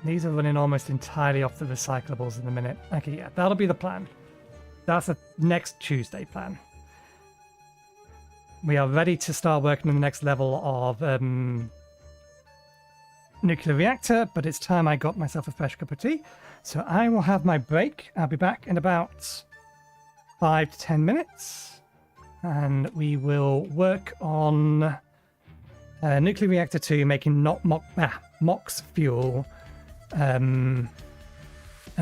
These are running almost entirely off the recyclables in a minute. Okay, yeah, that'll be the plan. That's the next Tuesday plan. We are ready to start working on the next level of nuclear reactor, but it's time I got myself a fresh cup of tea. So I will have my break. I'll be back in about 5 to 10 minutes. And we will work on nuclear reactor 2, making MOX fuel, and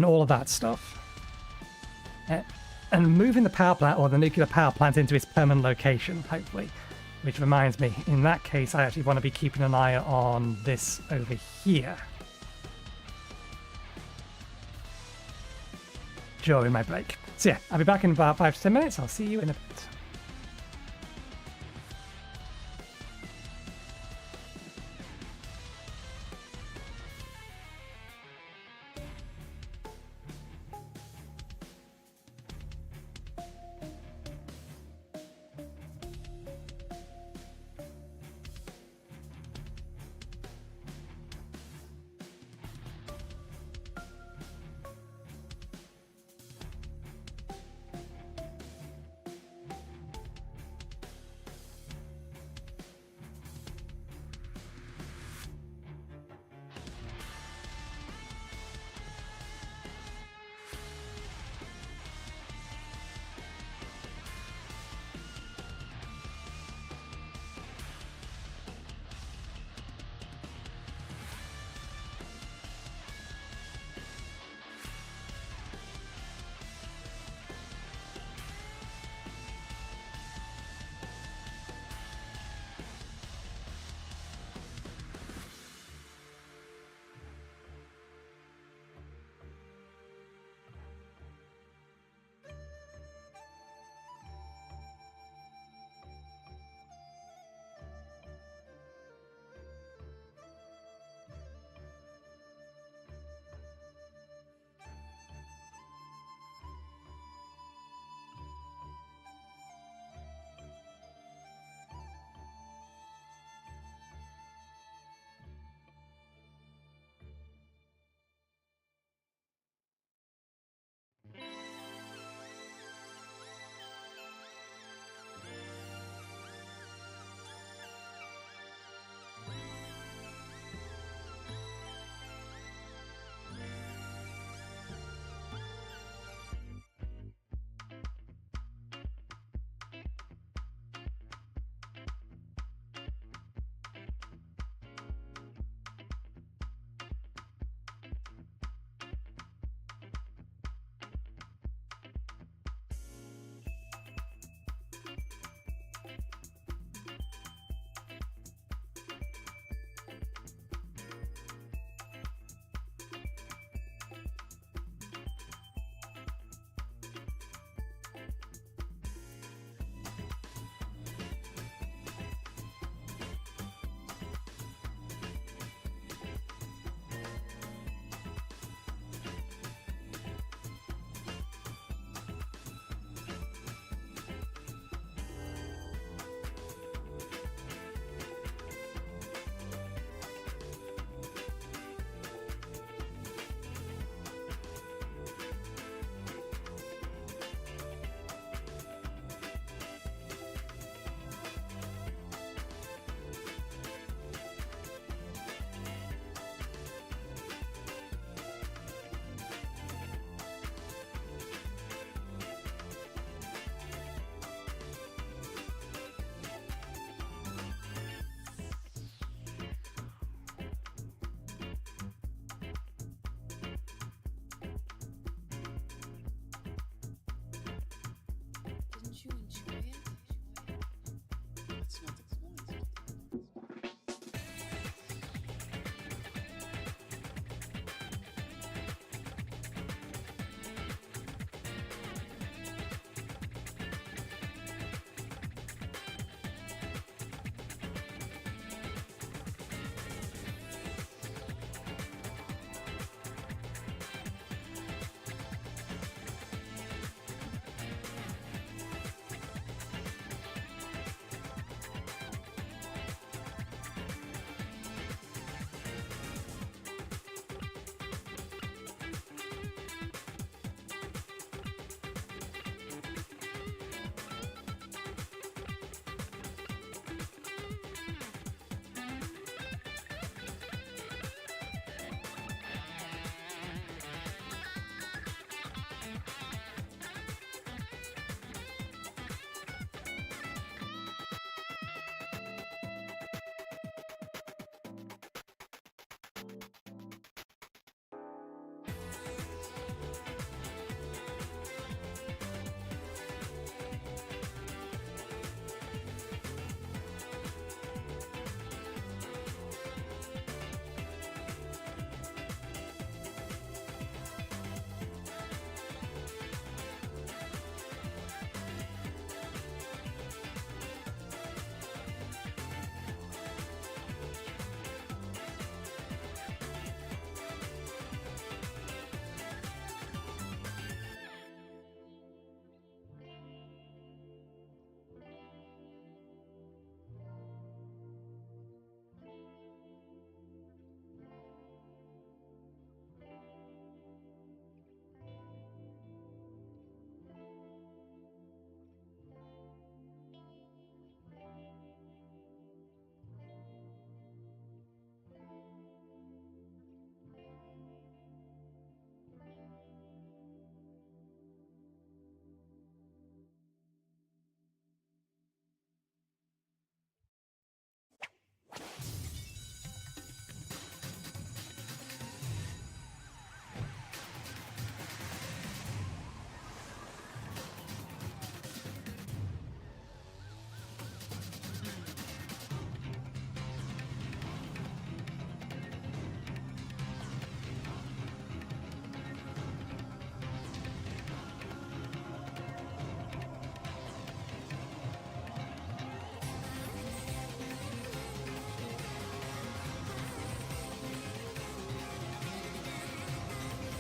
all of that stuff. And moving the power plant, or the nuclear power plant, into its permanent location, hopefully. Which reminds me, in that case, I actually want to be keeping an eye on this over here. During my break. So yeah, I'll be back in about 5 to 10 minutes. I'll see you in a bit.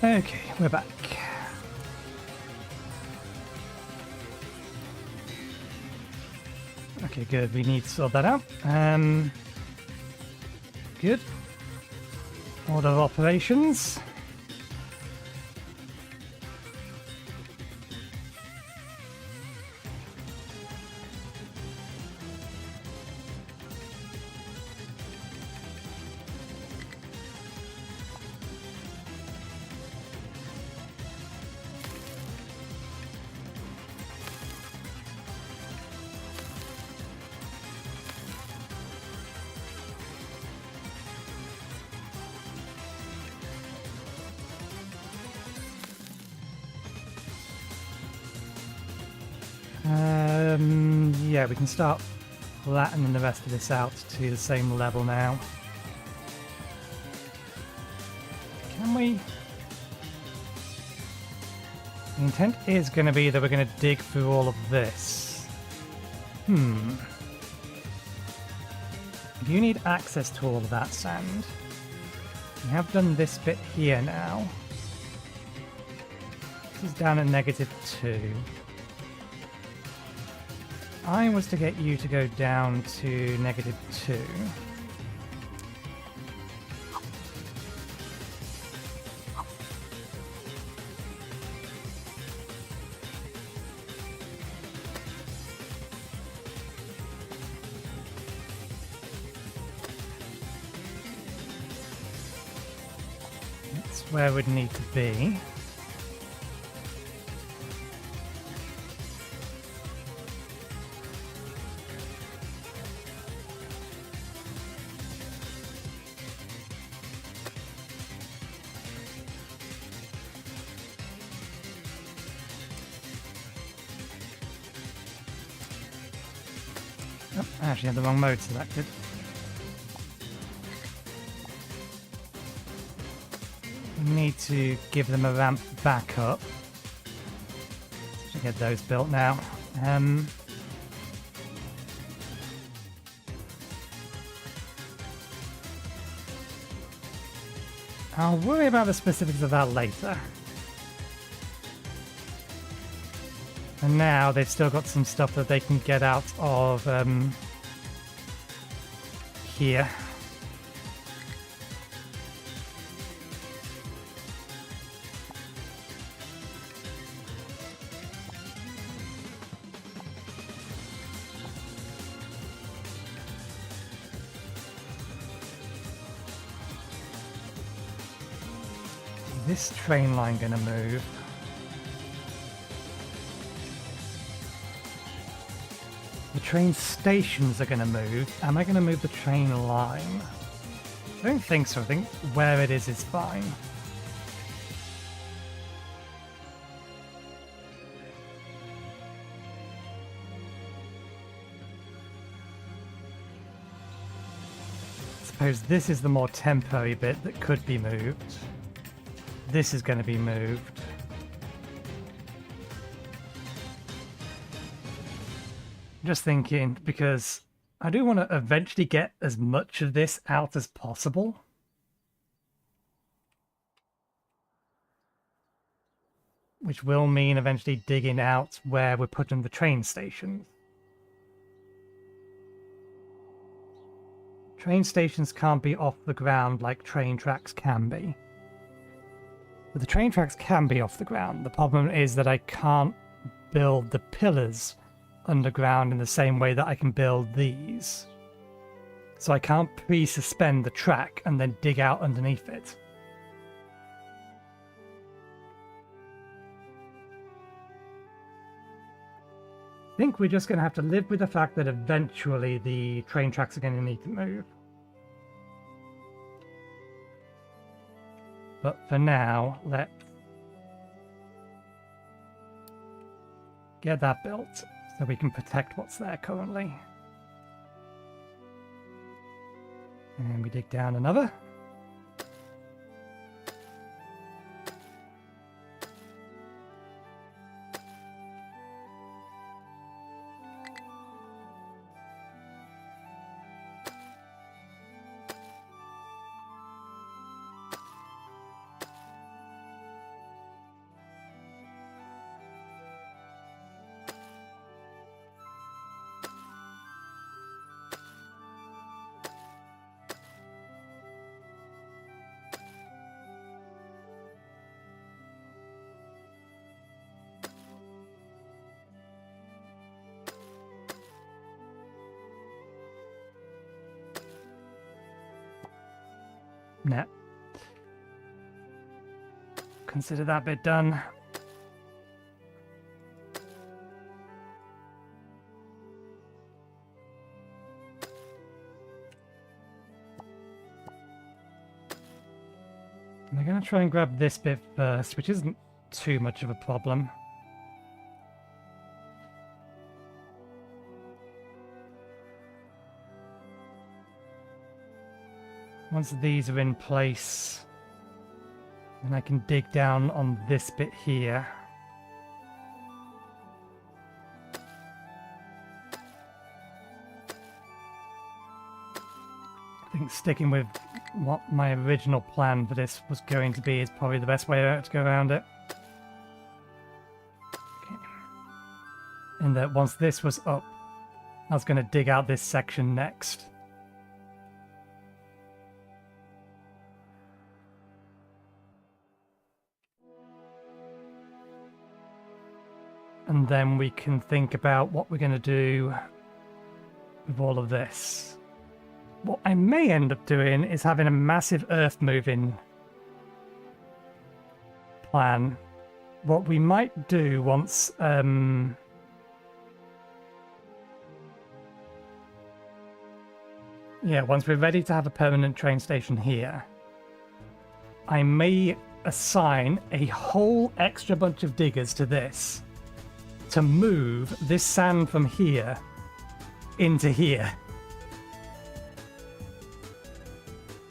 Okay, we're back. Okay, good. We need to sort that out. Good. Order of operations. Yeah, we can start flattening the rest of this out to the same level now. Can we? The intent is going to be that we're going to dig through all of this. You need access to all of that sand. We have done this bit here now. This is down at -2. I was to get you to go down to -2. That's where we'd need to be. Oh, I actually had the wrong mode selected. We need to give them a ramp back up. Should get those built now. I'll worry about the specifics of that later. And now they've still got some stuff that they can get out of here. Is this train line going to move? The train stations are going to move. Am I going to move the train line? I don't think so. I think where it is fine. I suppose this is the more temporary bit that could be moved. This is going to be moved. Just thinking, because I do want to eventually get as much of this out as possible. Which will mean eventually digging out where we're putting the train stations. Train stations can't be off the ground like train tracks can be. But the train tracks can be off the ground. The problem is that I can't build the pillars underground in the same way that I can build these. So I can't pre-suspend the track and then dig out underneath it. I think we're just going to have to live with the fact that eventually the train tracks are going to need to move. But for now, let's get that built so we can protect what's there currently. And we dig down another. Nah. Consider that bit done. I'm going to try and grab this bit first, which isn't too much of a problem. Once these are in place, then I can dig down on this bit here. I think sticking with what my original plan for this was going to be is probably the best way to go around it. Okay. And that once this was up, I was going to dig out this section next. And then we can think about what we're going to do with all of this. What I may end up doing is having a massive earth moving plan. What we might do once once we're ready to have a permanent train station here, I may assign a whole extra bunch of diggers to this to move this sand from here into here.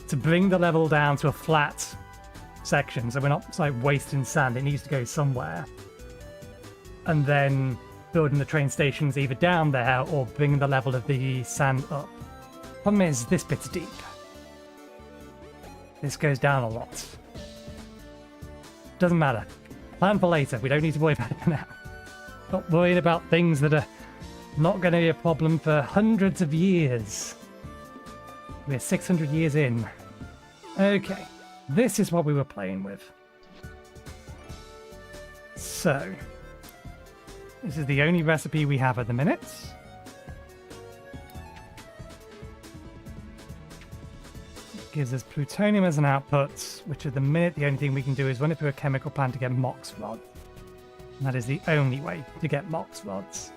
To bring the level down to a flat section, so we're not like wasting sand, it needs to go somewhere. And then building the train stations either down there or bringing the level of the sand up. Problem is, this bit's deep. This goes down a lot. Doesn't matter. Plan for later, we don't need to worry about it now. Not worrying about things that are not going to be a problem for hundreds of years. We're 600 years in. Okay, this is what we were playing with. So, this is the only recipe we have at the minute. It gives us plutonium as an output, which at the minute the only thing we can do is run it through a chemical plant to get MOX rod. And that is the only way to get MOX rods.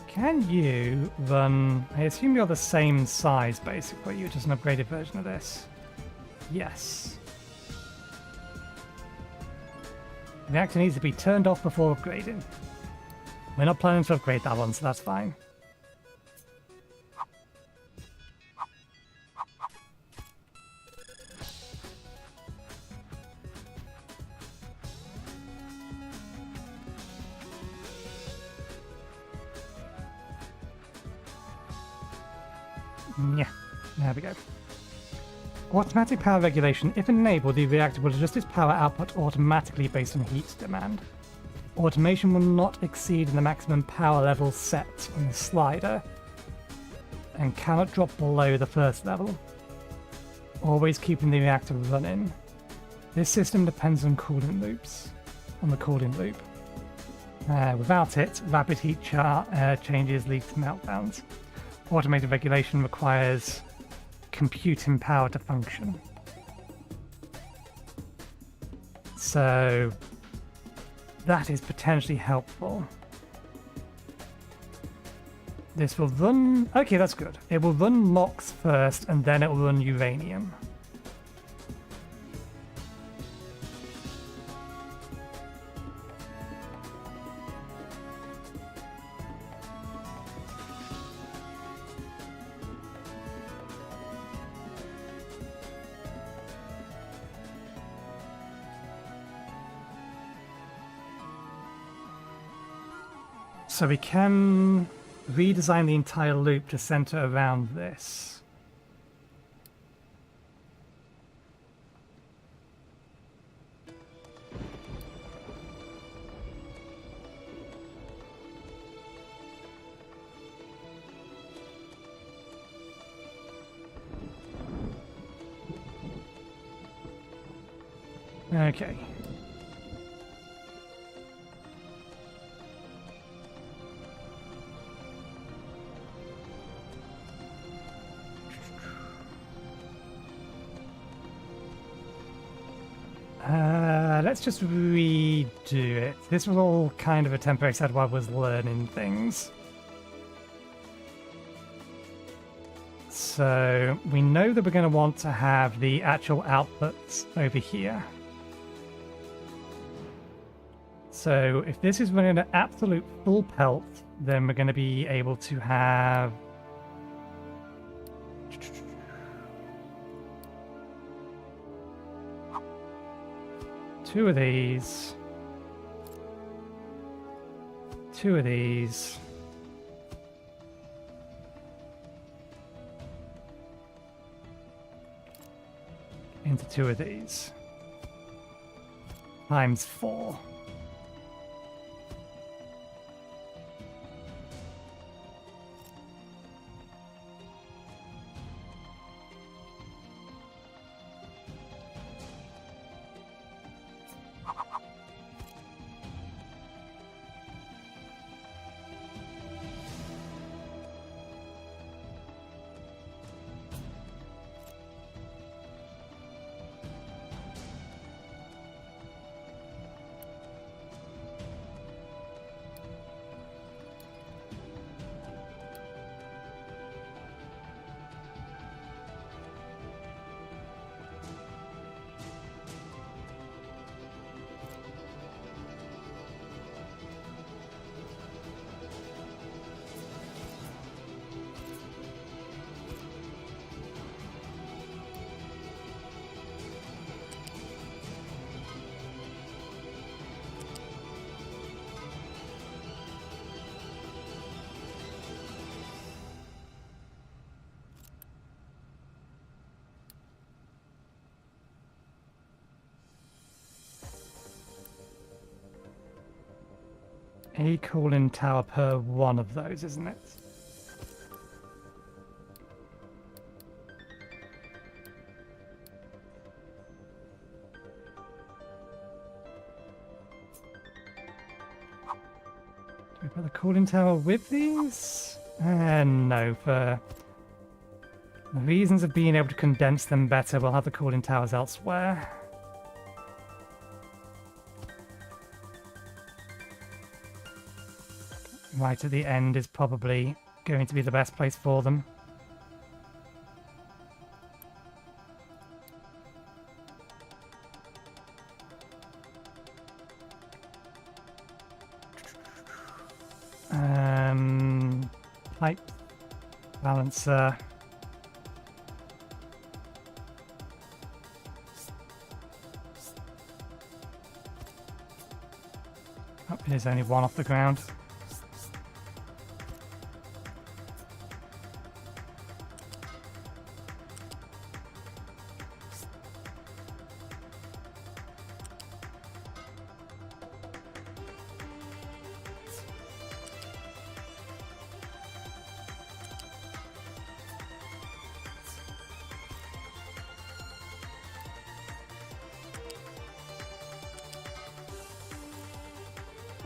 Can you run... I assume you're the same size, basically. You're just an upgraded version of this. Yes. The reactor needs to be turned off before upgrading. We're not planning to upgrade that one, so that's fine. Yeah, there we go. Automatic power regulation. If enabled, the reactor will adjust its power output automatically based on heat demand. Automation will not exceed the maximum power level set on the slider and cannot drop below the first level. Always keeping the reactor running. This system depends on cooling loops. On the cooling loop. Without it, rapid heat changes lead to meltdowns. Automated regulation requires computing power to function. So that is potentially helpful. This will run... Okay, that's good. It will run MOX first, and then it will run uranium. So we can redesign the entire loop to center around this. Okay. Let's just redo it. This was all kind of a temporary set while I was learning things. So we know that we're going to want to have the actual outputs over here. So if this is running at absolute full pelt, then we're going to be able to have two of these, two of these, into two of these, times 4. A cooling tower per one of those, isn't it? Do we put the cooling tower with these? No, for the reasons of being able to condense them better, we'll have the cooling towers elsewhere. Right at the end is probably going to be the best place for them. Pipe balancer. Oh, there's only one off the ground.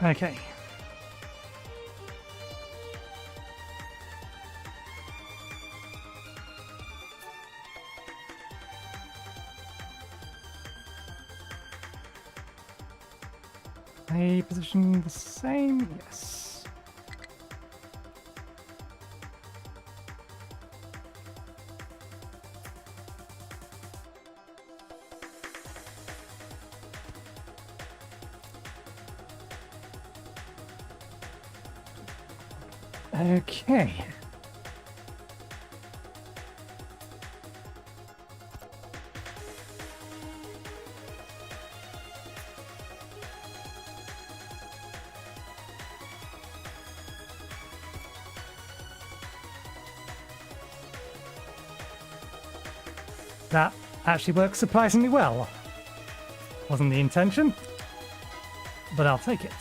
Okay. A position the same? Yes. Okay. That actually works surprisingly well. Wasn't the intention, but I'll take it.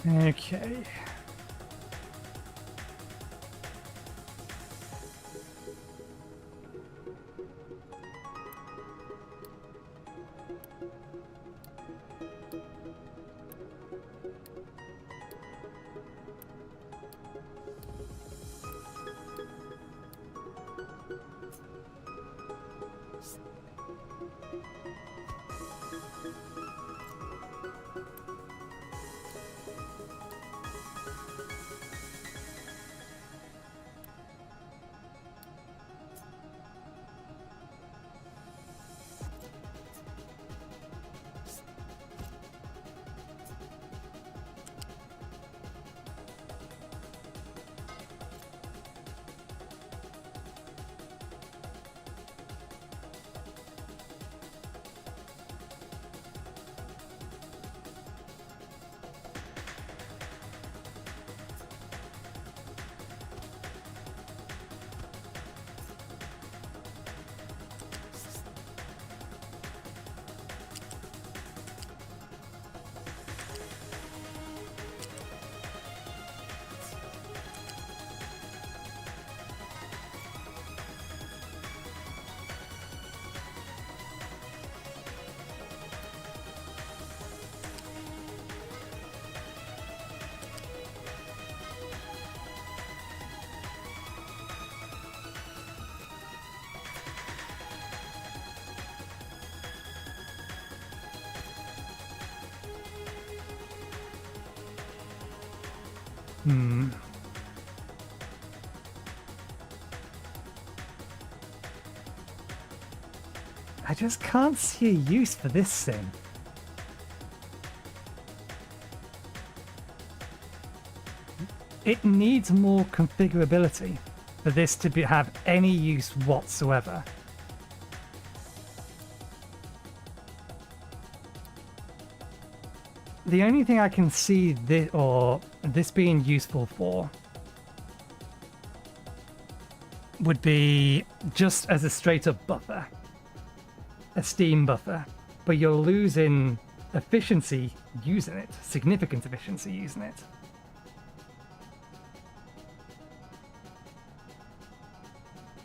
Okay. I just can't see a use for this thing. It needs more configurability for this to have any use whatsoever. The only thing I can see this being useful for would be just as a straight up buffer, a steam buffer, but you're losing efficiency using it, significant efficiency using it.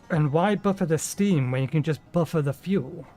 And why buffer the steam when you can just buffer the fuel?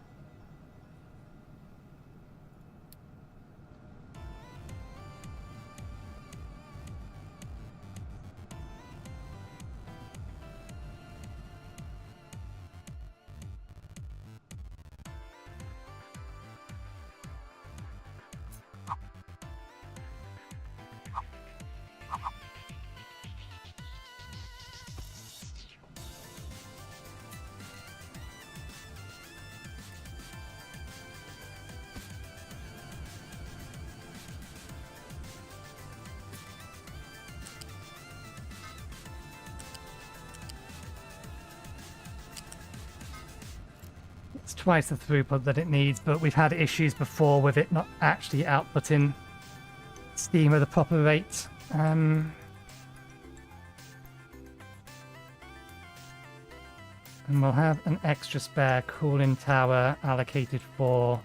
It's twice the throughput that it needs, but we've had issues before with it not actually outputting steam at the proper rate. And we'll have an extra spare cooling tower allocated for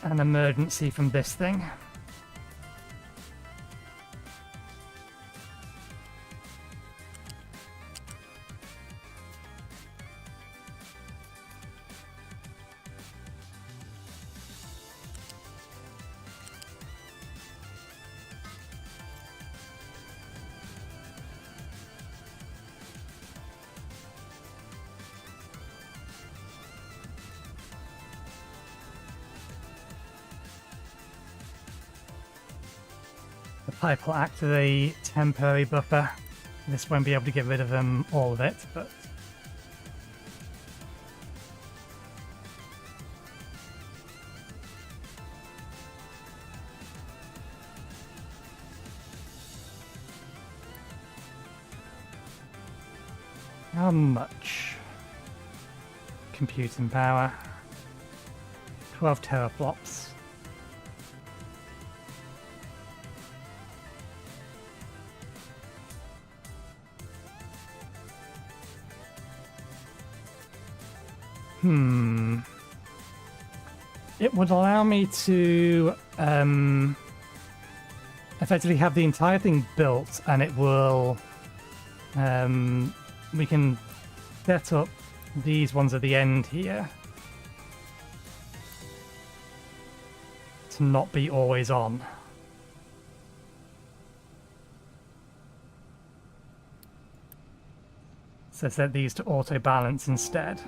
an emergency from this thing. The pipe will act as a temporary buffer. This won't be able to get rid of all of it, but how much computing power? 12 teraflops. it would allow me to effectively have the entire thing built, and it will we can set up these ones at the end here to not be always on. So set these to auto balance instead.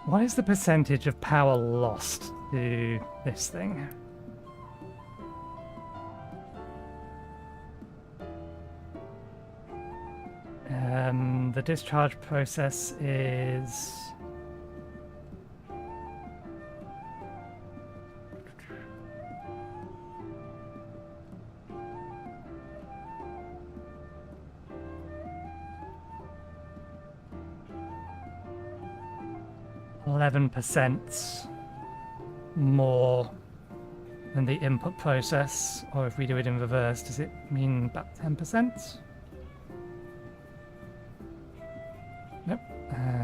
What is the percentage of power lost to this thing? The discharge process is... %, more than the input process, or if we do it in reverse, does it mean about 10%? Nope.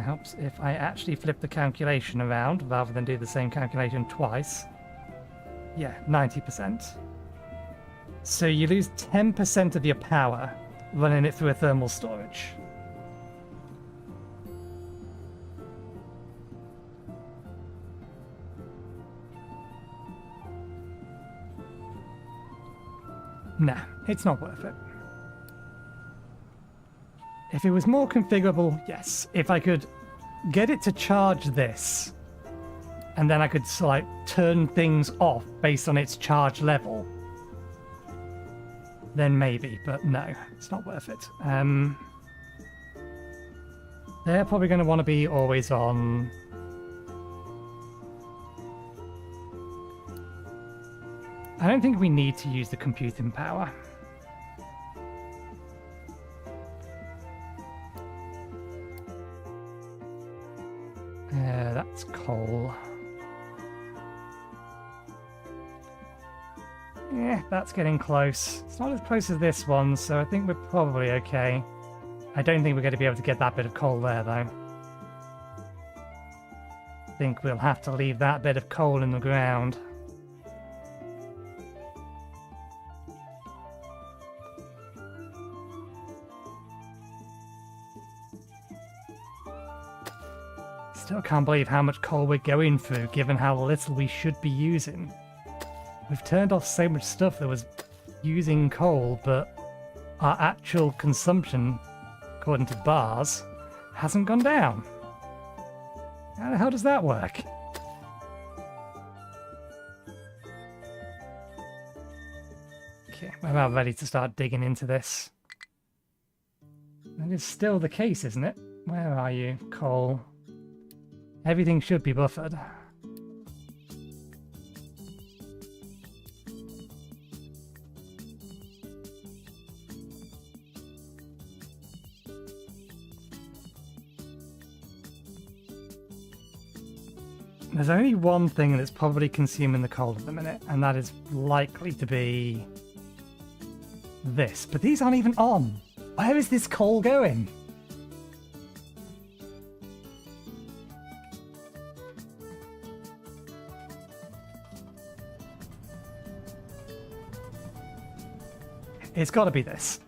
Helps if I actually flip the calculation around rather than do the same calculation twice. Yeah, 90%. So you lose 10% of your power running it through a thermal storage. Nah, it's not worth it. If it was more configurable, yes. If I could get it to charge this, and then I could like turn things off based on its charge level, then maybe, but no, it's not worth it. They're probably going to want to be always on. I don't think we need to use the computing power. That's coal. Yeah, that's getting close. It's not as close as this one, so I think we're probably okay. I don't think we're going to be able to get that bit of coal there, though. I think we'll have to leave that bit of coal in the ground. Still can't believe how much coal we're going through, given how little we should be using. We've turned off so much stuff that was using coal, but our actual consumption, according to bars, hasn't gone down. How the hell does that work? Okay, we're about ready to start digging into this. That is still the case, isn't it? Where are you, coal? Everything should be buffered. There's only one thing that's probably consuming the coal at the minute, and that is likely to be this. But these aren't even on. Where is this coal going? It's got to be this.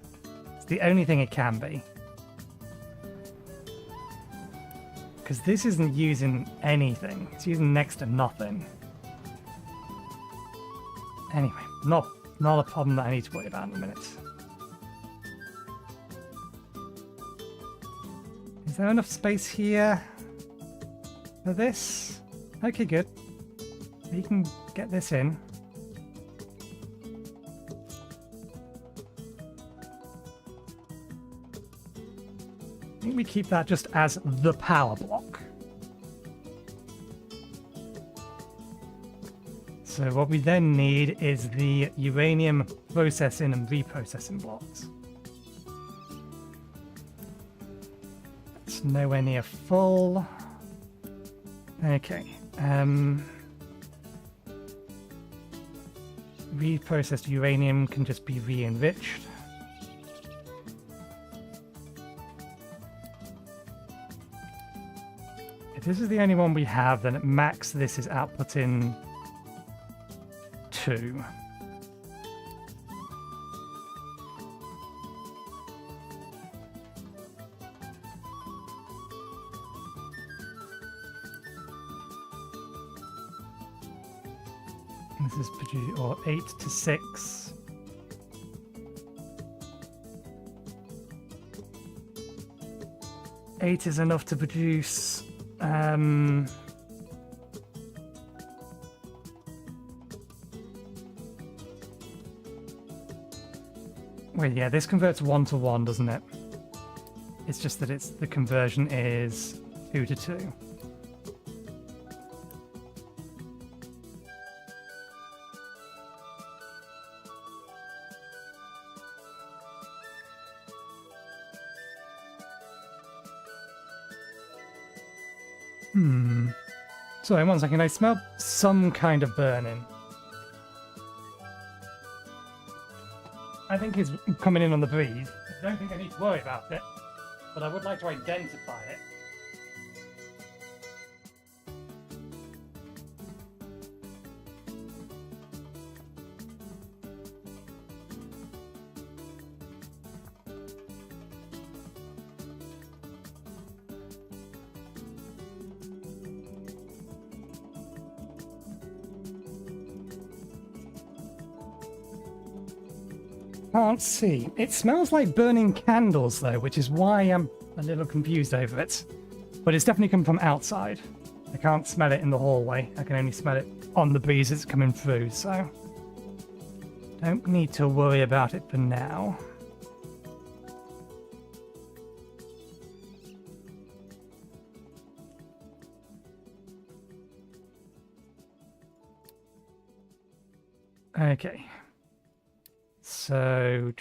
It's the only thing it can be. Because this isn't using anything. It's using next to nothing. Anyway, not a problem that I need to worry about in a minute. Is there enough space here for this? Okay, good. We can get this in. I think we keep that just as the power block. So what we then need is the uranium processing and reprocessing blocks. It's nowhere near full. Okay. Reprocessed uranium can just be re-enriched. If this is the only one we have, then at max this is outputting 2. This is produce, or 8 to 6. Eight is enough to produce wait, yeah, this converts 1 to 1, doesn't it? It's just that the conversion is 2 to 2. Sorry, 1 second. I smell some kind of burning. I think it's coming in on the breeze. I don't think I need to worry about it, but I would like to identify it. Can't see. It smells like burning candles though, which is why I'm a little confused over it. But it's definitely coming from outside. I can't smell it in the hallway. I can only smell it on the breeze it's coming through, so don't need to worry about it for now. Okay. So,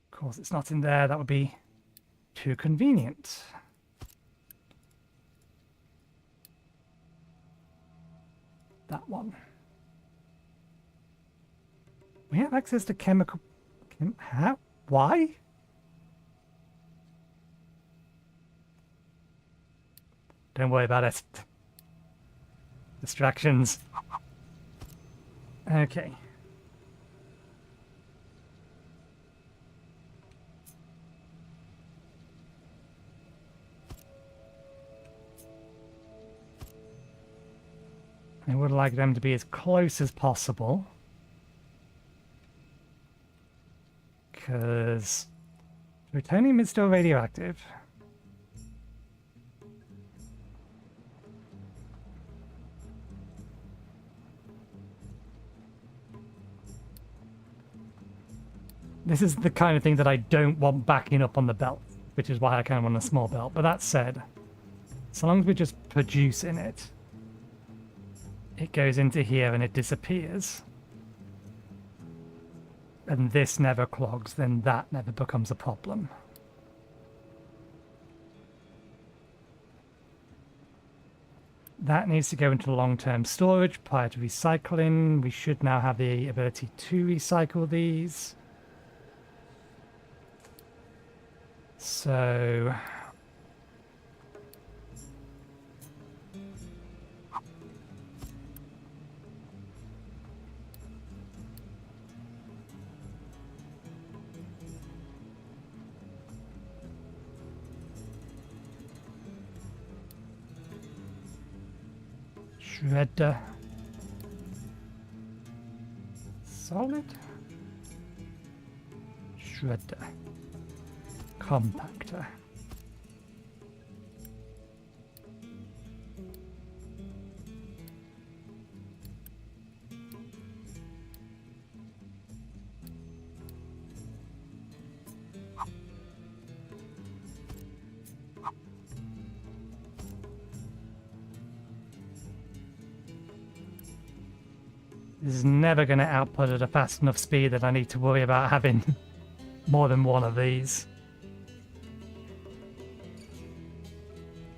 of course, it's not in there. That would be too convenient. That one. We have access to chemical... How? Why? Don't worry about it. Distractions. Okay. I would like them to be as close as possible. Because plutonium is still radioactive. This is the kind of thing that I don't want backing up on the belt, which is why I kind of want a small belt. But that said, so long as we're just producing it, it goes into here and it disappears. And this never clogs, then that never becomes a problem. That needs to go into long-term storage prior to recycling. We should now have the ability to recycle these. So... Shredder. Solid. Shredder. Compactor. is never going to output at a fast enough speed that I need to worry about having more than one of these.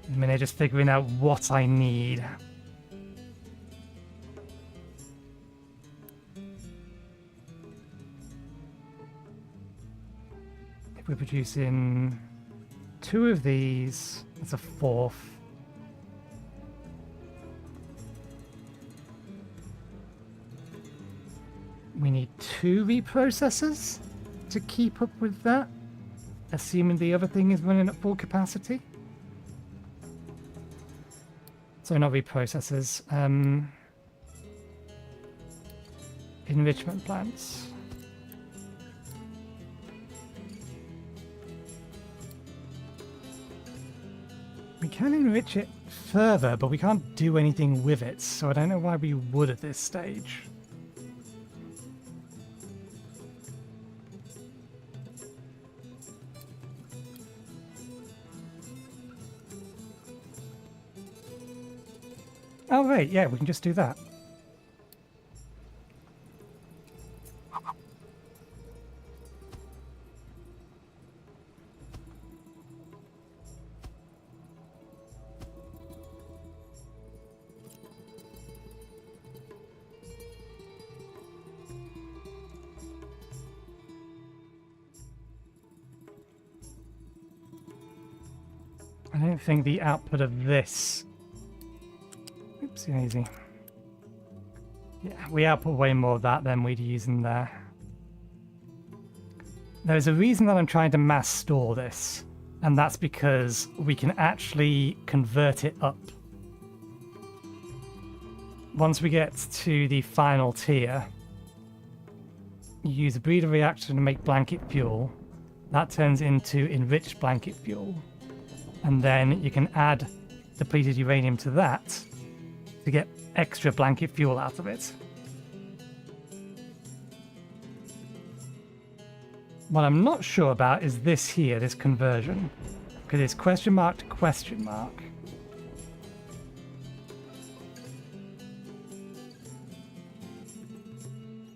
I mean, they're just figuring out what I need. If we're producing 2 of these, that's a 4th. We need 2 reprocessors to keep up with that, assuming the other thing is running at full capacity. So not reprocessors, enrichment plants. We can enrich it further, but we can't do anything with it, so I don't know why we would at this stage. Oh right, yeah, we can just do that. I don't think the output of this... Oopsie daisy. Yeah, we output way more of that than we'd use in there. There's a reason that I'm trying to mass store this, and that's because we can actually convert it up. Once we get to the final tier, you use a breeder reactor to make blanket fuel. That turns into enriched blanket fuel. And then you can add depleted uranium to that to get extra blanket fuel out of it. What I'm not sure about is this here, this conversion. Because it's question mark to question mark.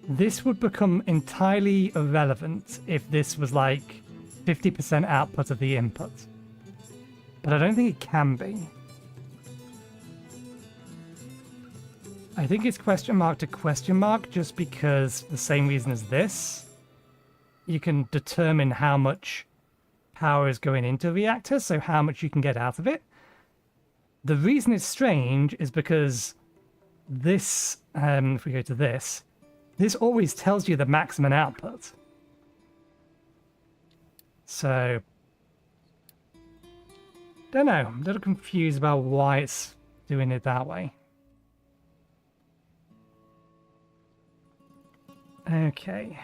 This would become entirely irrelevant if this was like 50% output of the input. But I don't think it can be. I think it's question mark to question mark just because the same reason as this. You can determine how much power is going into the reactor, so how much you can get out of it. The reason it's strange is because this, if we go to this always tells you the maximum output. So, don't know, I'm a little confused about why it's doing it that way. Okay.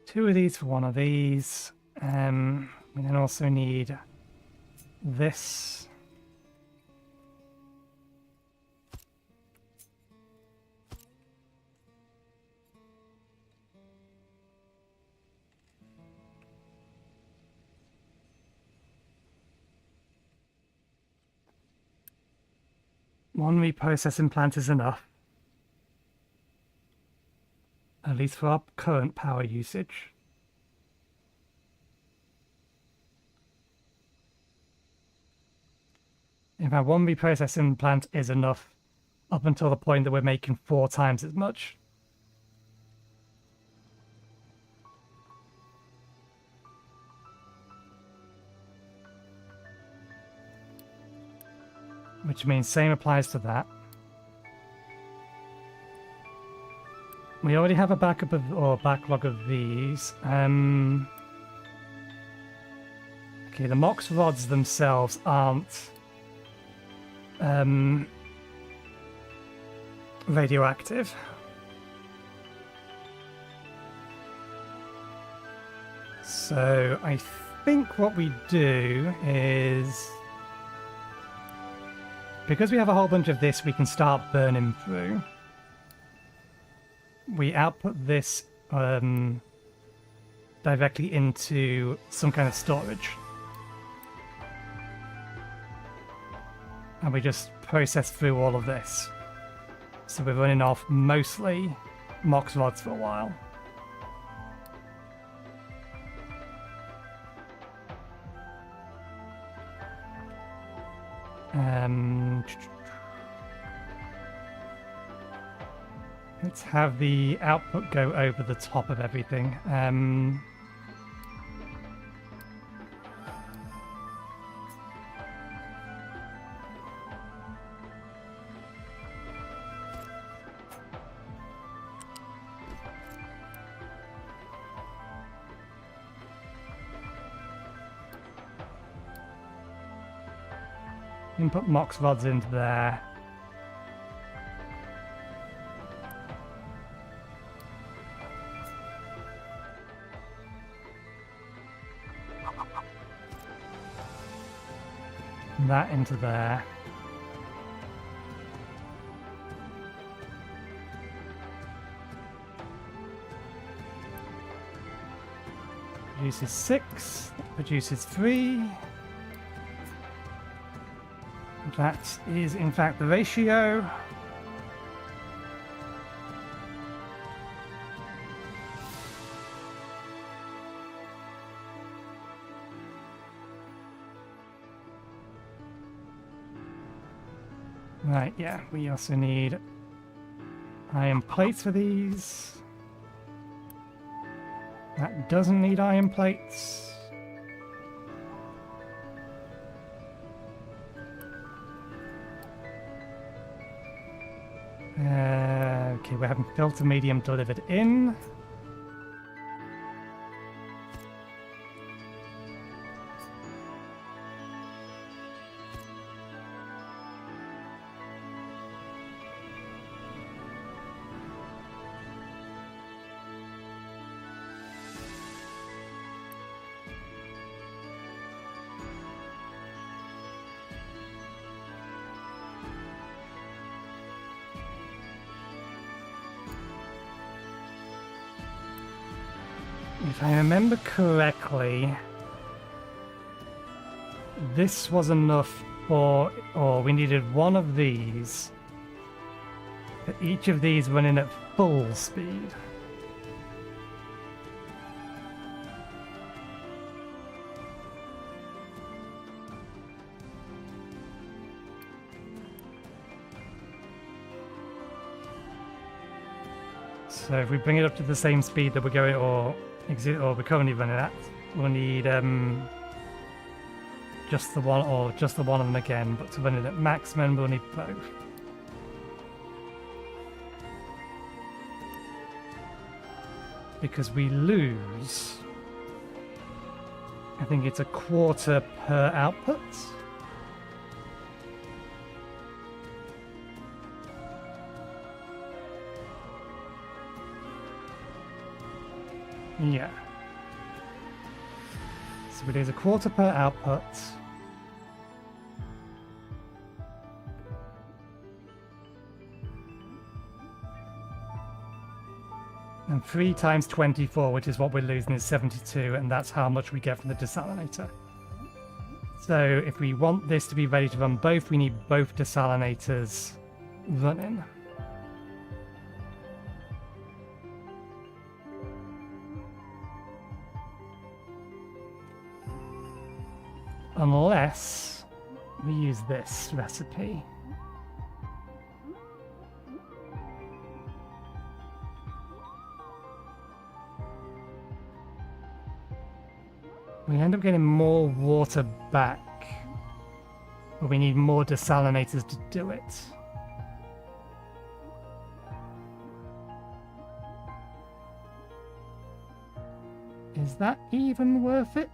Two of these for one of these. We then also need this. One reprocessing plant is enough. At least for our current power usage. In fact, one reprocessing plant is enough up until the point that we're making 4 times as much. Which means same applies to that. We already have a backup of, or backlog of these. Okay, the MOX rods themselves aren't radioactive. So I think what we do is, because we have a whole bunch of this we can start burning through, we output this directly into some kind of storage. And we just process through all of this. So we're running off mostly MOX rods for a while. Let's have the output go over the top of everything. Input MOX rods into there. That into there. Produces 6, produces 3. That is in fact the ratio. Right, yeah, we also need iron plates for these. That doesn't need iron plates. Okay, we're having filter medium delivered in. If I remember correctly, this was enough for, or we needed one of these, for each of these running at full speed. So if we bring it up to the same speed that we're going, or we're currently running at, we'll need just the one, or just the one of them again, but to run it at maximum we'll need both. Because we lose, I think it's a quarter per output. Yeah. So we lose a quarter per output. And 3 times 24, which is what we're losing, is 72, and that's how much we get from the desalinator. So if we want this to be ready to run both, we need both desalinators running. Unless we use this recipe. We end up getting more water back, but we need more desalinators to do it. Is that even worth it?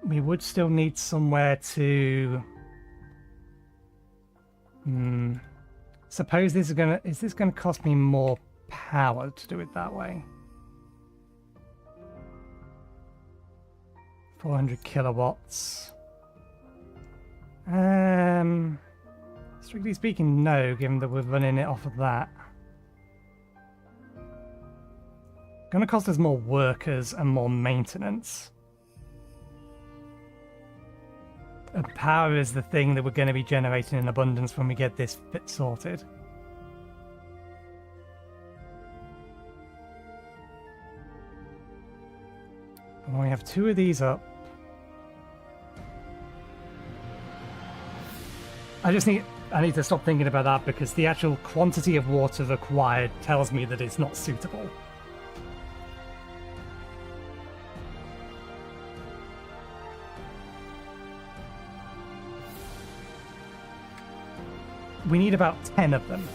We would still need somewhere to Suppose this is this gonna cost me more power to do it that way? 400 kilowatts. Strictly speaking, no, given that we're running it off of that. Gonna cost us more workers and more maintenance. And power is the thing that we're going to be generating in abundance when we get this bit sorted. And when we have 2 of these up, I need to stop thinking about that because the actual quantity of water required tells me that it's not suitable. We need about 10 of them.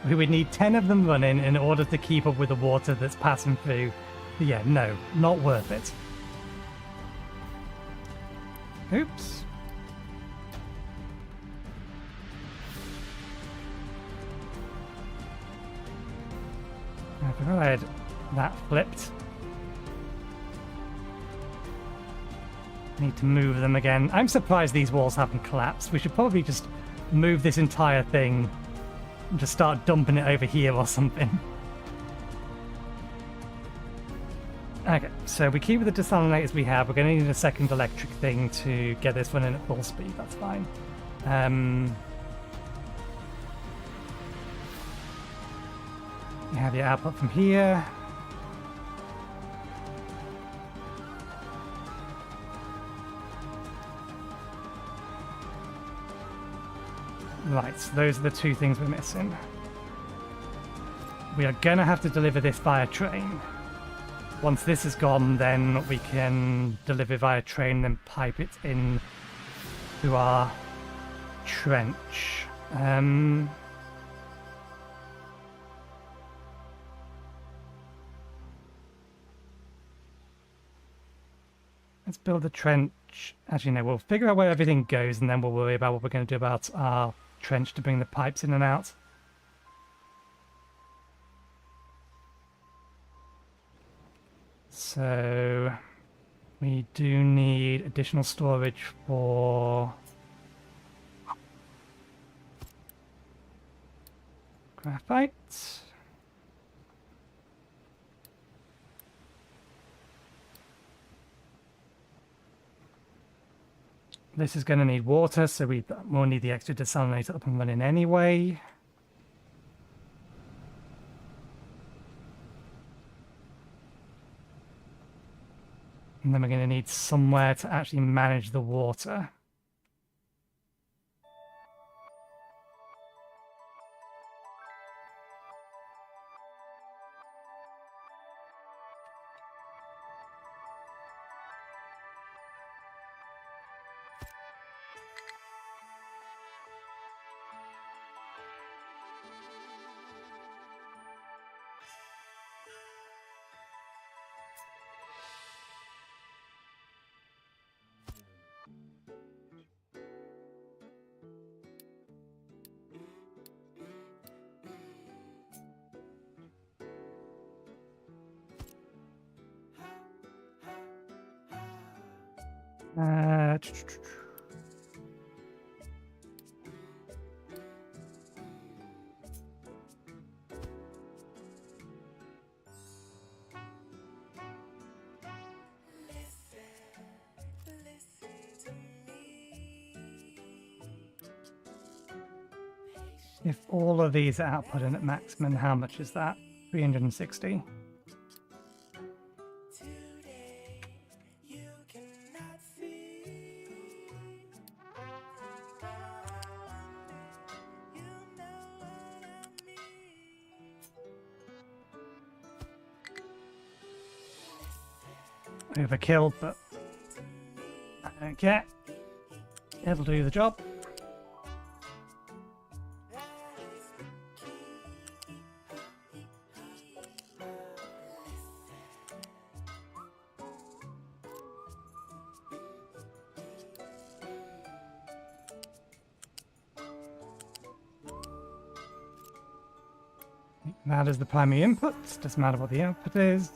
We would need 10 of them running in order to keep up with the water that's passing through. But yeah, no, not worth it. Oops. I forgot I had that flipped. Need to move them again. I'm surprised these walls haven't collapsed. We should probably just move this entire thing and just start dumping it over here or something. Okay, so we keep with the desalinators we have. We're going to need a second electric thing to get this running at full speed. That's fine. You have your output from here. Right, so those are the 2 things we're missing. We are going to have to deliver this via train. Once this is gone, then we can deliver via train and pipe it in to our trench. Let's build a trench. Actually, no, we'll figure out where everything goes and then we'll worry about what we're going to do about our trench to bring the pipes in and out. So we do need additional storage for graphite. This is going to need water, so we'll need the extra desalinator up and running anyway. And then we're going to need somewhere to actually manage the water. If all of these are outputting at maximum, how much is that? 360. Overkill, but I don't care. It'll do the job. That is the primary input. Doesn't matter what the output is.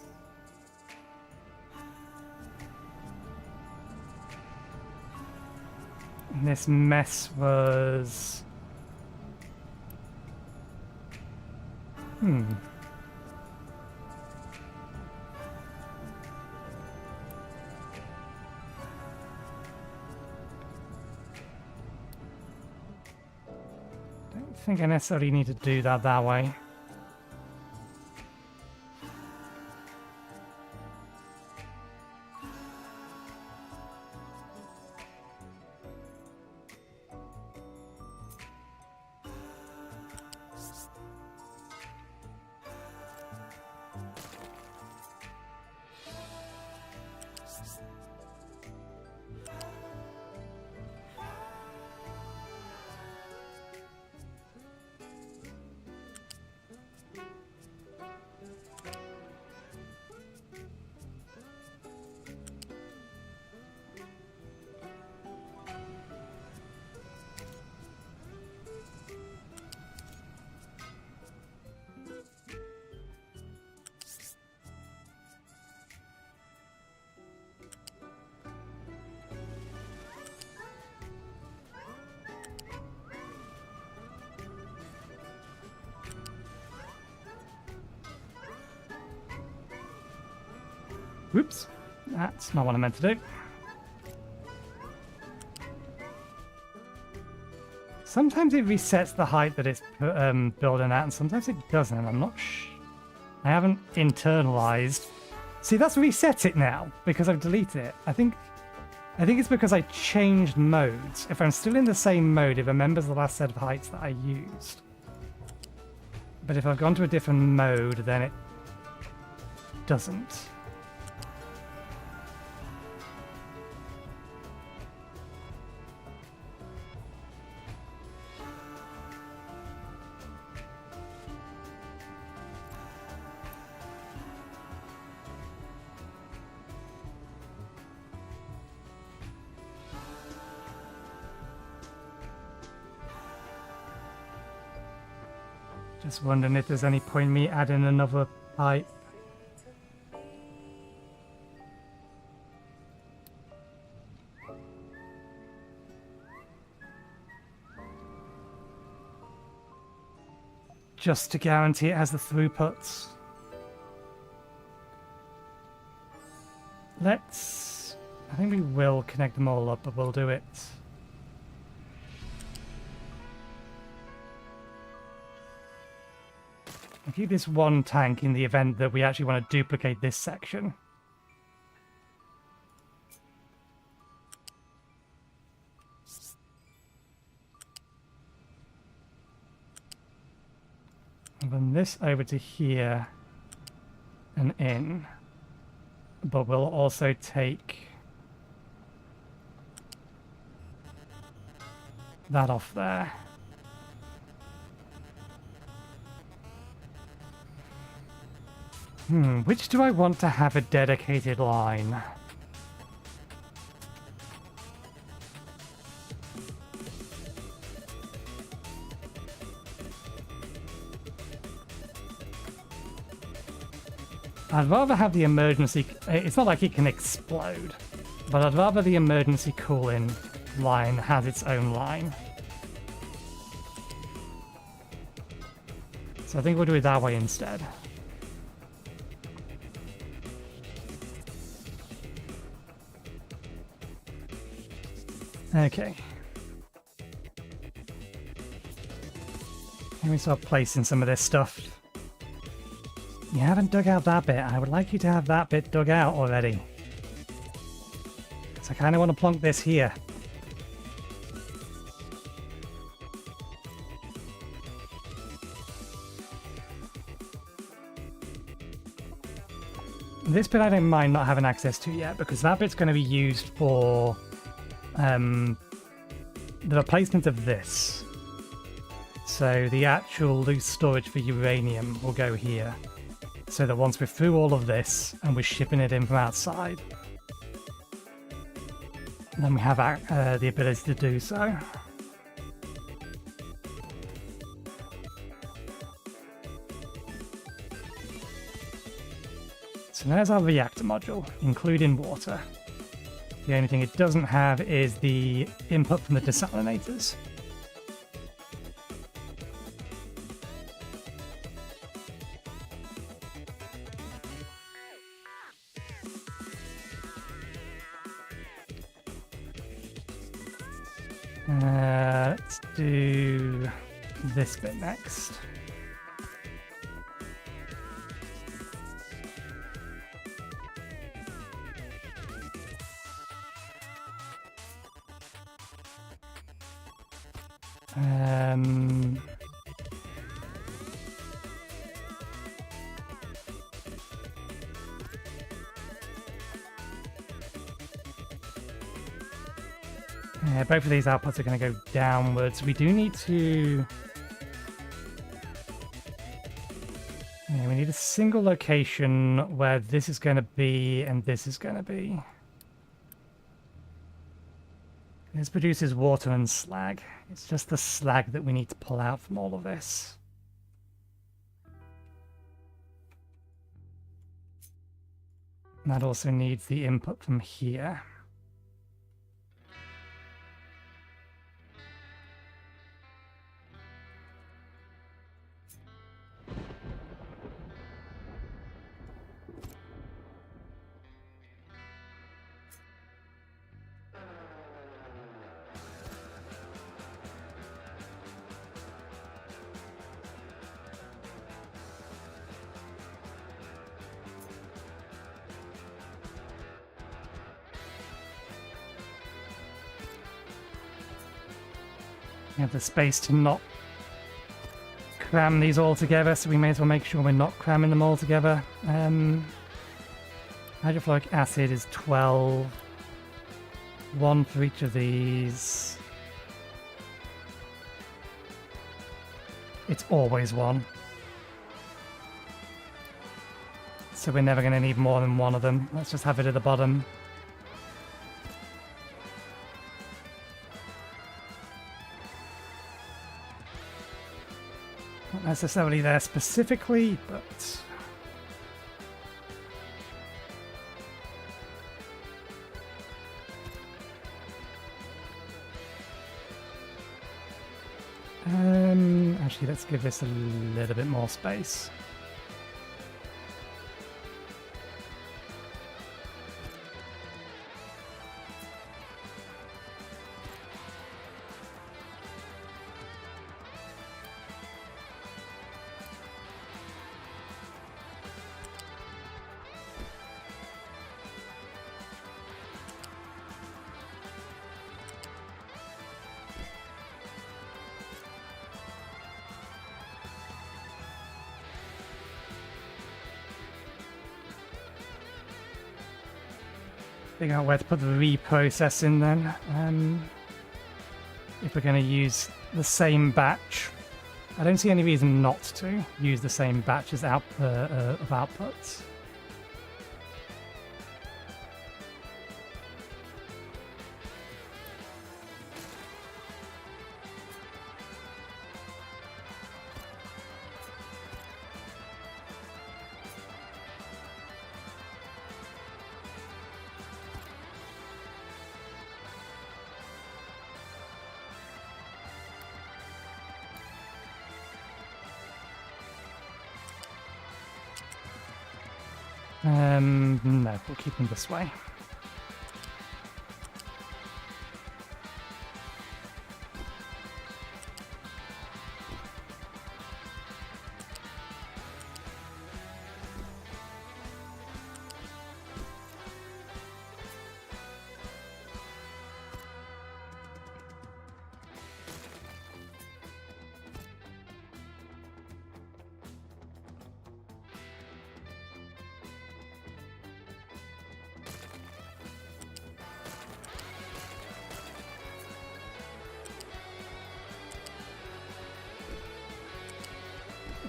And this mess was... Don't think I necessarily need to do that way. Whoops, that's not what I meant to do. Sometimes it resets the height that it's building at, and sometimes it doesn't, and I'm not I haven't internalized. See, that's reset it now, because I've deleted it. I think it's because I changed modes. If I'm still in the same mode, it remembers the last set of heights that I used. But if I've gone to a different mode, then it doesn't. Just wondering if there's any point in me adding another pipe. Just to guarantee it has the throughputs. I think we will connect them all up, but we'll do it. I'll keep this one tank in the event that we actually want to duplicate this section. And then this over to here and in. But we'll also take that off there. Which do I want to have a dedicated line? I'd rather have the emergency... It's not like it can explode, but I'd rather the emergency cooling line has its own line. So I think we'll do it that way instead. Okay. Here we start placing some of this stuff. You haven't dug out that bit. I would like you to have that bit dug out already. So I kind of want to plonk this here. This bit I don't mind not having access to yet, because that bit's going to be used for the replacement of this. So the actual loose storage for uranium will go here. So that once we're through all of this and we're shipping it in from outside, then we have the ability to do so. So there's our reactor module, including water. The only thing it doesn't have is the input from the desalinators. Let's do this bit next. Yeah, both of these outputs are going to go downwards. We do need to... Yeah, we need a single location where this is going to be and this is going to be. This produces water and slag. It's just the slag that we need to pull out from all of this. And that also needs the input from here. We have the space to not cram these all together, so we may as well make sure we're not cramming them all together. Hydrofluoric acid is 12. 1 for each of these. It's always 1. So we're never going to need more than 1 of them. Let's just have it at the bottom. Not necessarily there specifically, but... actually, let's give this a little bit more space. Figure out where to put the reprocessing then. If we're going to use the same batch, I don't see any reason not to use the same batch as of outputs. No, we'll keep them this way.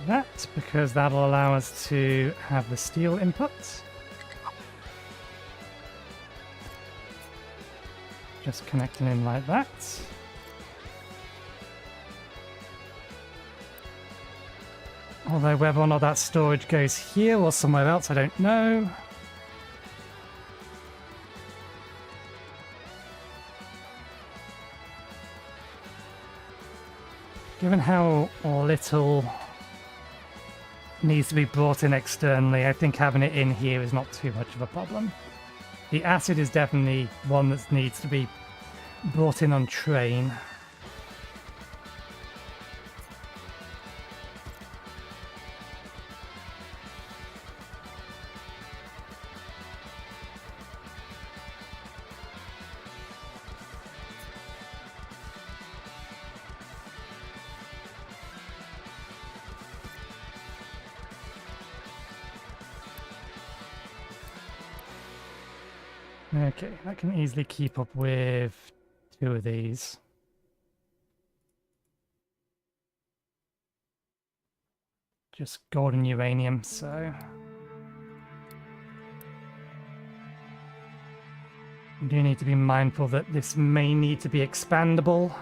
That, because that'll allow us to have the steel inputs. Just connecting in like that. Although whether or not that storage goes here or somewhere else, I don't know. Given how little needs to be brought in externally, I think having it in here is not too much of a problem. The acid is definitely one that needs to be brought in on train. Okay, I can easily keep up with 2 of these. Just gold and uranium, so... You do need to be mindful that this may need to be expandable.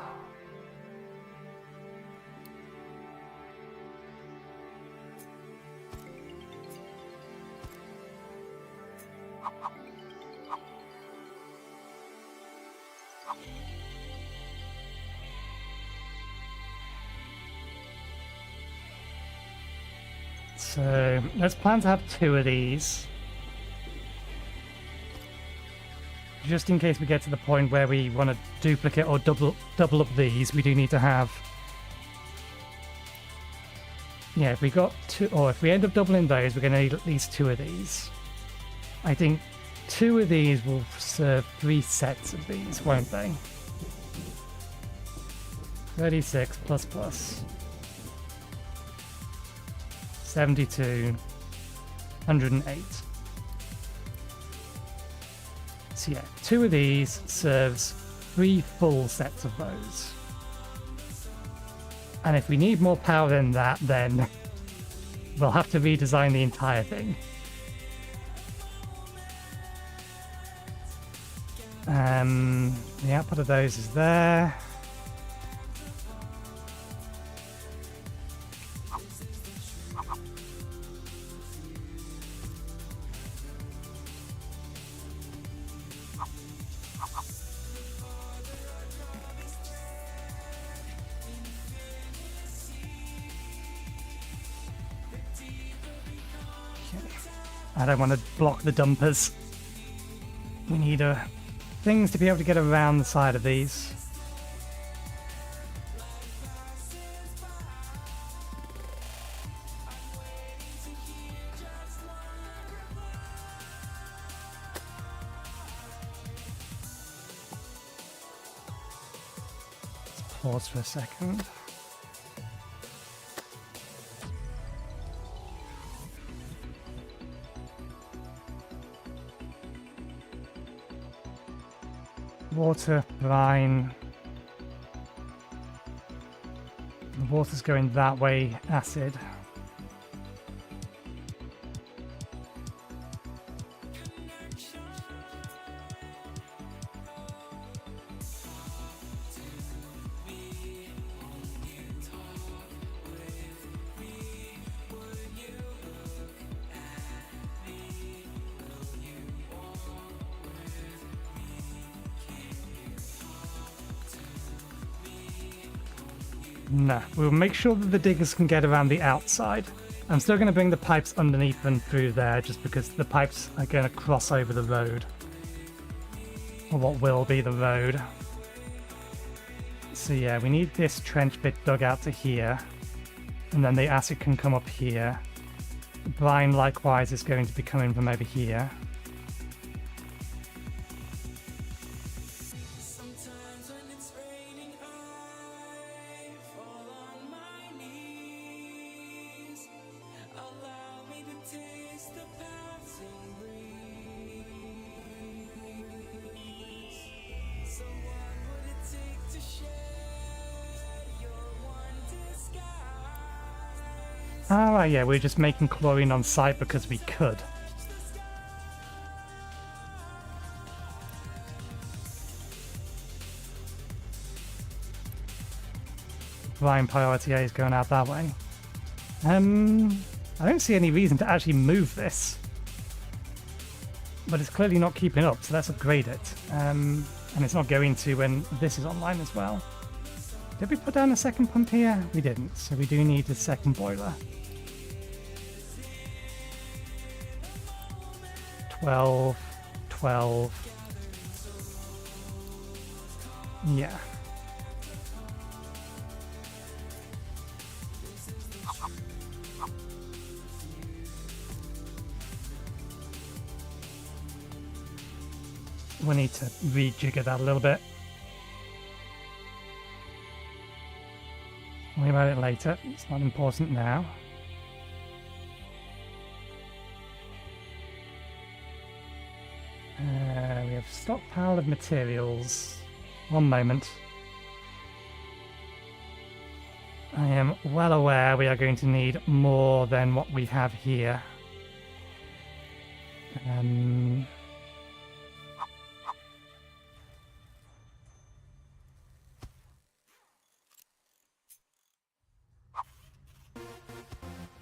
So let's plan to have 2 of these. Just in case we get to the point where we want to duplicate or double up these, we do need to have... Yeah, if we got 2, or if we end up doubling those, we're going to need at least 2 of these. I think 2 of these will serve 3 sets of these, won't they? 36 plus plus. 72, 108. So yeah, 2 of these serves 3 full sets of those. And if we need more power than that, then we'll have to redesign the entire thing. The output of those is there. I don't want to block the dumpers. We need things to be able to get around the side of these. Let's pause for a second. Water, brine. The water's going that way, acid. No, we'll make sure that the diggers can get around the outside. I'm still going to bring the pipes underneath and through there just because the pipes are going to cross over the road. Or what will be the road. So yeah, we need this trench bit dug out to here. And then the acid can come up here. The brine likewise is going to be coming from over here. Oh, yeah, we're just making chlorine on site because we could. Brine priority A is going out that way. I don't see any reason to actually move this. But it's clearly not keeping up, so let's upgrade it. And it's not going to when this is online as well. Did we put down a second pump here? We didn't, so we do need a second boiler. 12, 12. Yeah. We need to rejigger that a little bit. Worry about it later. It's not important now. We have stockpile of materials. One moment. I am well aware we are going to need more than what we have here.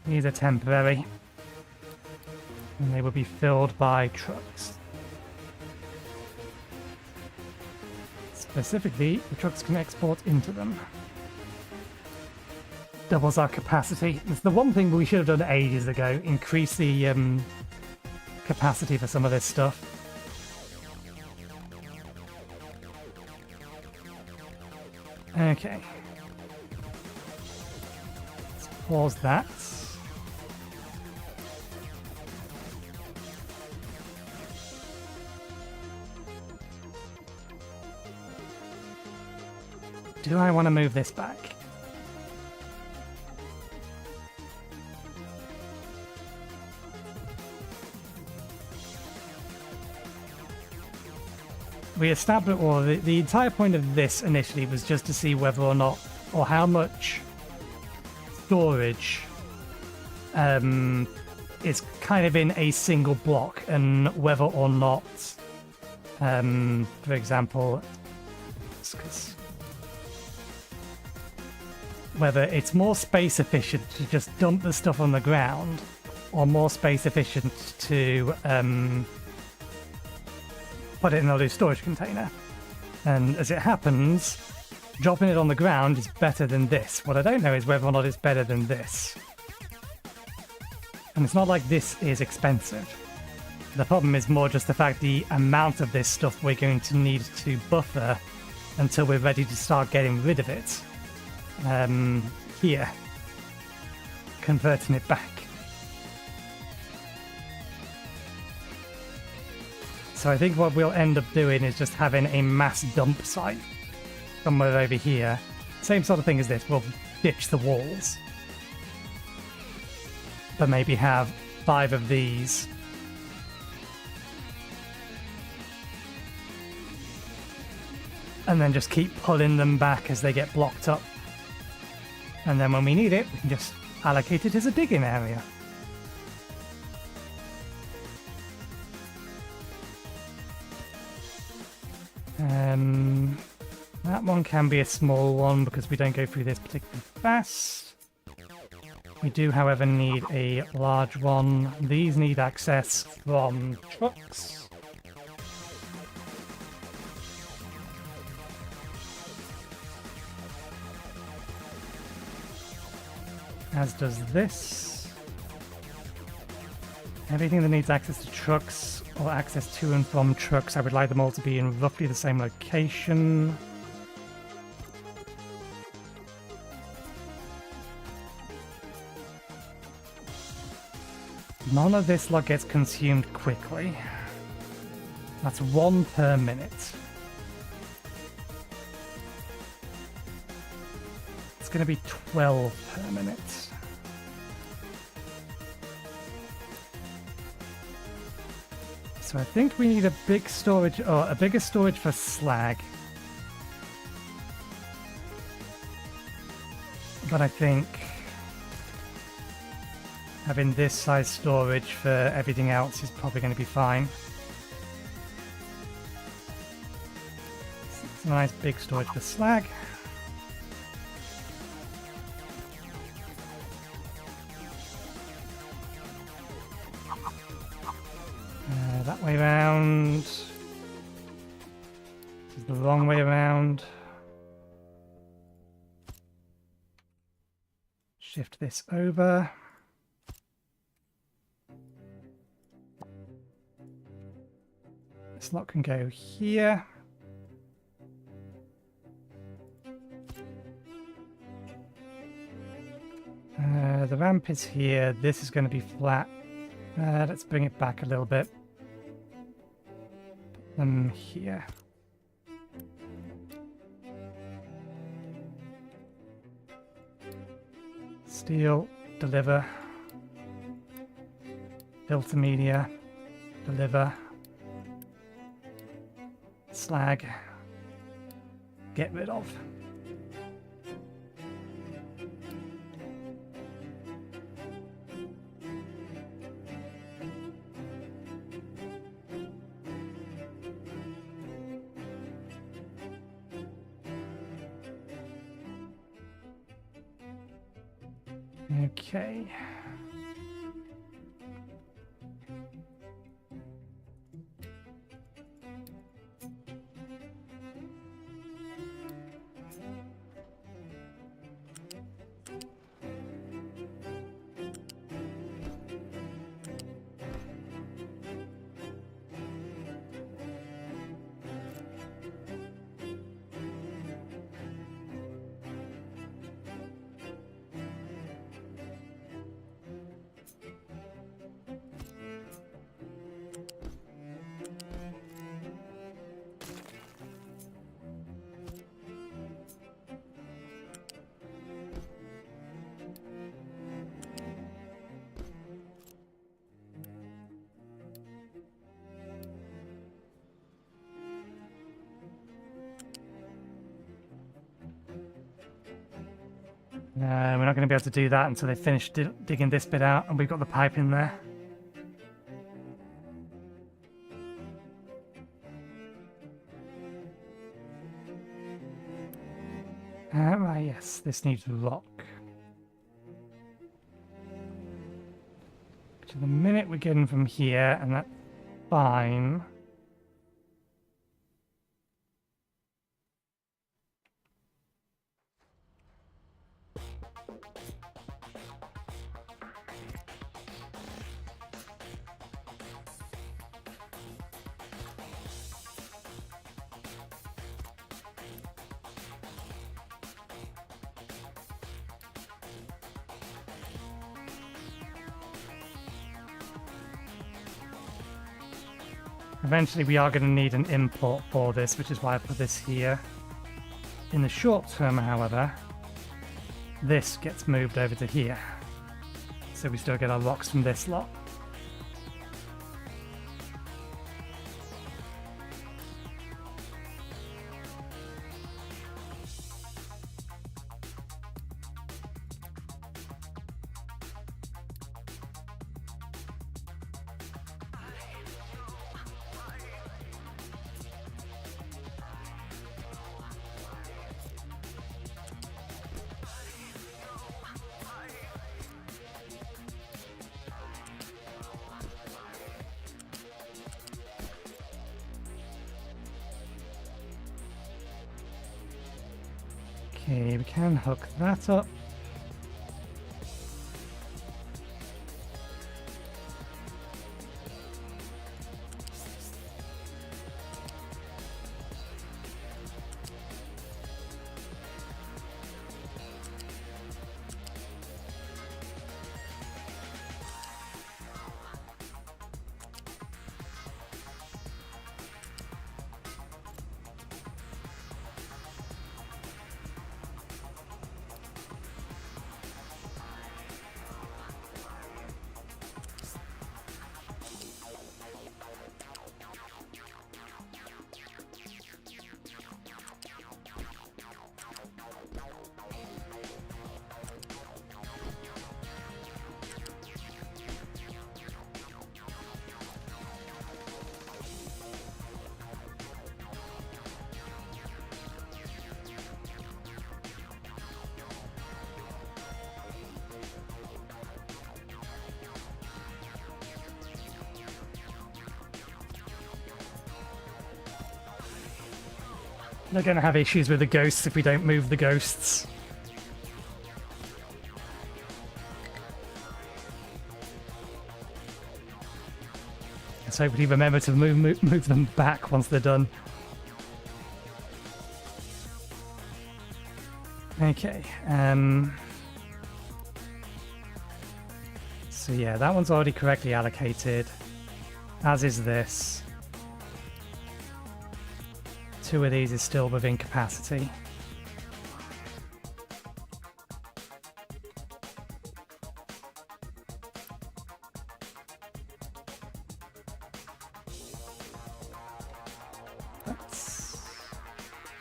These are temporary, and they will be filled by trucks. Specifically, the trucks can export into them. Doubles our capacity. It's the one thing we should have done ages ago, increase the capacity for some of this stuff. Okay. Let's pause that. Do I want to move this back? We established, or the entire point of this initially was just to see whether or not, or how much storage is kind of in a single block, and whether or not, for example, whether it's more space efficient to just dump the stuff on the ground, or more space efficient to put it in a loose storage container. And as it happens, dropping it on the ground is better than this. What I don't know is whether or not it's better than this. And it's not like this is expensive. The problem is more just the fact the amount of this stuff we're going to need to buffer until we're ready to start getting rid of it. Here. Converting it back. So I think what we'll end up doing is just having a mass dump site somewhere over here. Same sort of thing as this. We'll ditch the walls. But maybe have 5 of these. And then just keep pulling them back as they get blocked up. And then when we need it, we can just allocate it as a digging area. That one can be a small one because we don't go through this particularly fast. We do, however, need a large one. These need access from trucks. As does this. Everything that needs access to trucks or access to and from trucks, I would like them all to be in roughly the same location. None of this lot gets consumed quickly. That's 1 per minute. It's going to be 12 per minute. So I think we need a big storage, or a bigger storage for slag. But I think having this size storage for everything else is probably going to be fine. It's a nice big storage for slag. That way around. This is the wrong way around. Shift this over. This lot can go here. The ramp is here. This is going to be flat. Let's bring it back a little bit. Put them here. Steel, deliver. Filter media, deliver. Slag, get rid of. Okay. We're not going to be able to do that until they finish digging this bit out, and we've got the pipe in there. Right, yes, this needs rock. So the minute we're getting from here, and that's fine. Eventually we are going to need an import for this, which is why I put this here. In the short term, however, this gets moved over to here. So we still get our rocks from this lot. Okay, we can hook that up. They're going to have issues with the ghosts if we don't move the ghosts. hopefully remember to move them back once they're done. Okay, so yeah, that one's already correctly allocated, as is this. 2 of these is still within capacity.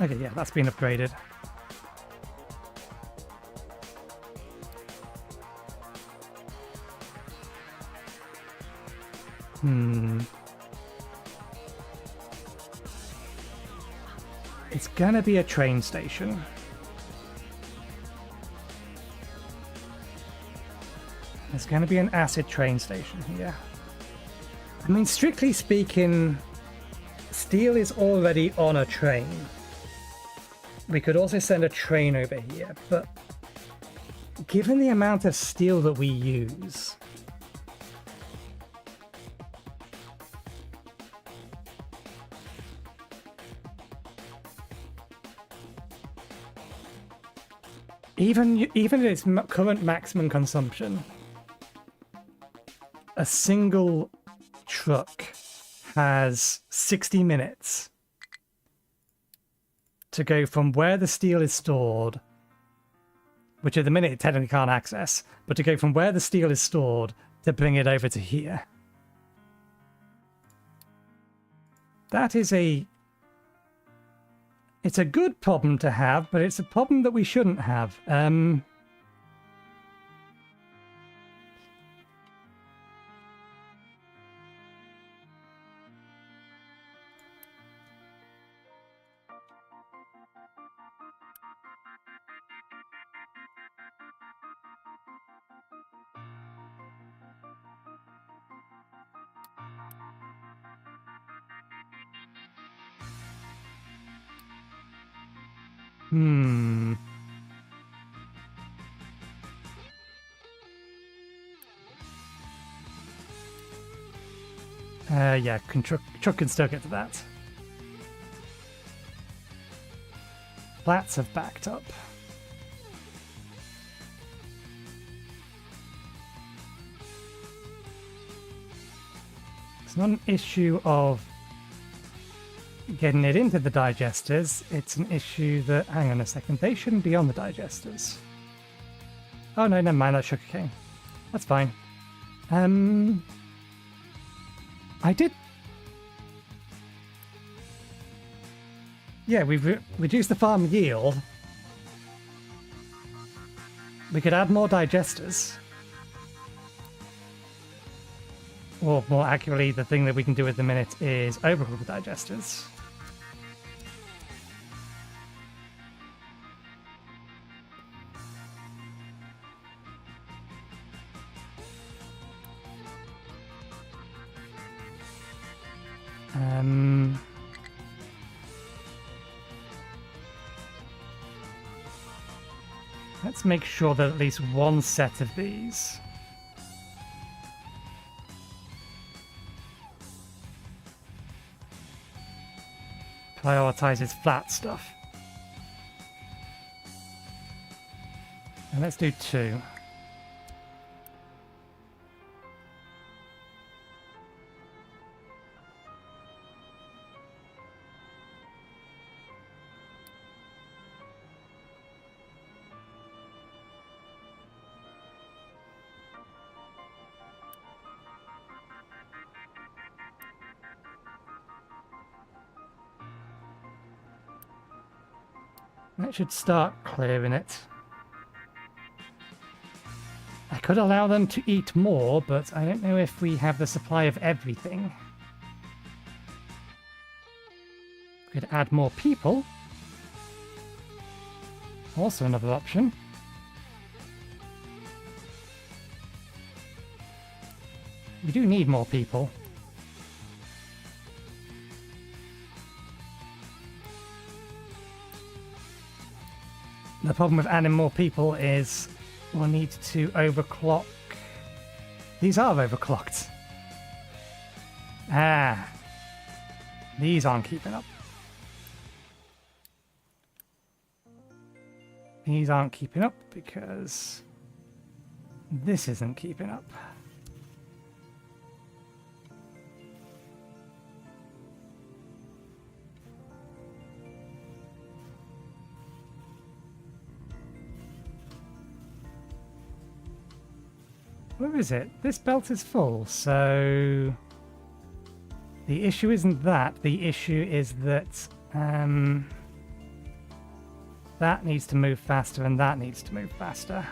Okay, yeah, that's been upgraded. It's gonna be a train station. There's gonna be an acid train station here. I mean, strictly speaking, steel is already on a train. We could also send a train over here, but given the amount of steel that we use, even at its current maximum consumption, a single truck has 60 minutes to go from where the steel is stored, which at the minute it technically can't access, but to go from where the steel is stored to bring it over to here. That is it's a good problem to have, but it's a problem that we shouldn't have. Yeah, truck can still get to that. Flats have backed up. It's not an issue of getting it into the digesters, it's an issue that, hang on a second, they shouldn't be on the digesters. Oh no, never mind, that's sugarcane. That's fine. I did... Yeah, we've reduced the farm yield. We could add more digesters. Or more accurately, the thing that we can do at the minute is overhaul the digesters. Let's make sure that at least one set of these prioritizes flat stuff. And let's do 2. That should start clearing it. I could allow them to eat more, but I don't know if we have the supply of everything. We could add more people. Also another option. We do need more people. The problem with adding more people is we'll need to overclock. These are overclocked. Ah, these aren't keeping up. These aren't keeping up because this isn't keeping up. Where is it? This belt is full, so the issue isn't that. The issue is that that needs to move faster and that needs to move faster.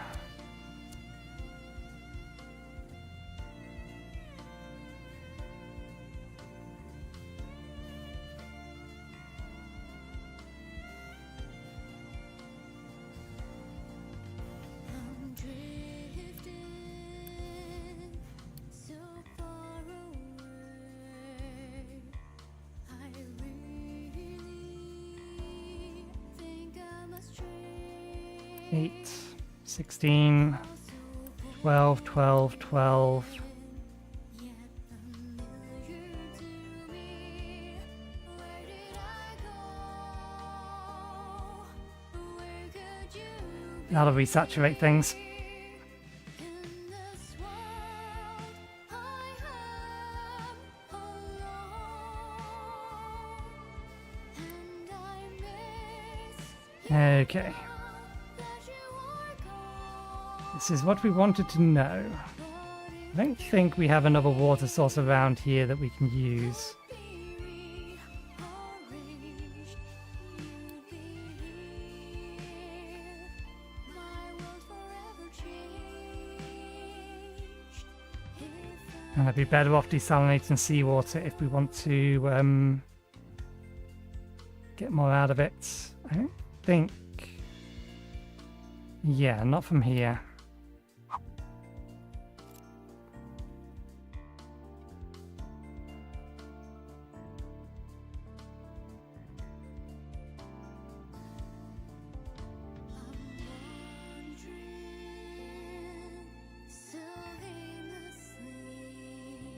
Eight, 16, 12, 12, 12. That'll resaturate things. Okay. This is what we wanted to know. I don't think we have another water source around here that we can use. And I'd be better off desalinating seawater if we want to get more out of it. I don't think... Yeah, not from here.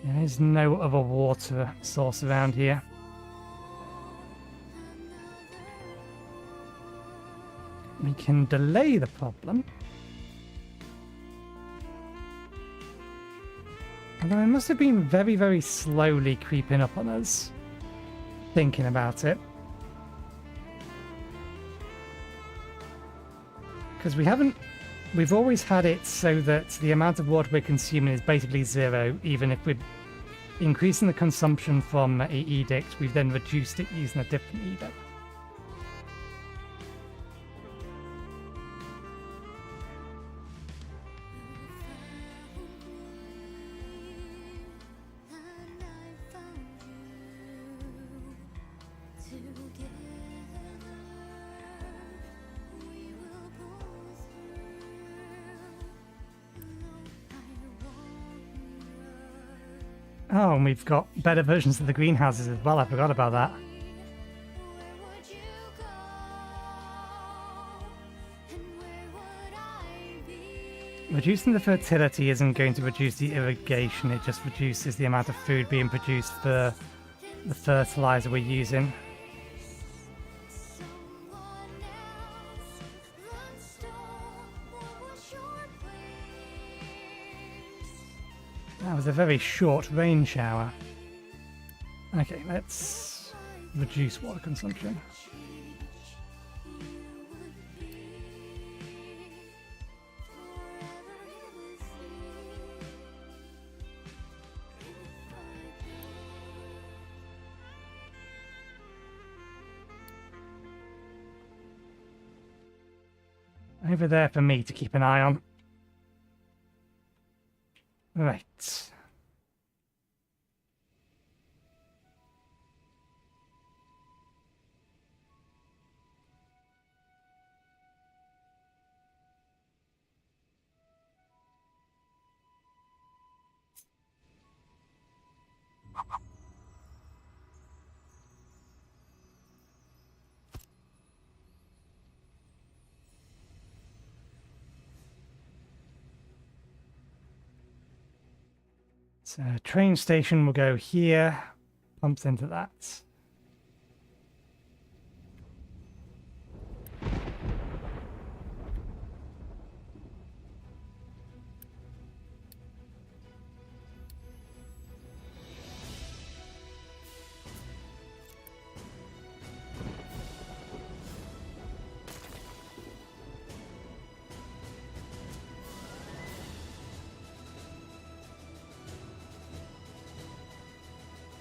There is no other water source around here. We can delay the problem. Although it must have been very, very slowly creeping up on us. Thinking about it. Because we've always had it so that the amount of water we're consuming is basically zero, even if we're increasing the consumption from an edict, we've then reduced it using a different edict. Oh, and we've got better versions of the greenhouses as well. I forgot about that. Reducing the fertility isn't going to reduce the irrigation, it just reduces the amount of food being produced for the fertilizer we're using. That was a very short rain shower. Okay, let's reduce water consumption. Over there for me to keep an eye on. Right. So train station will go here, pumps into that.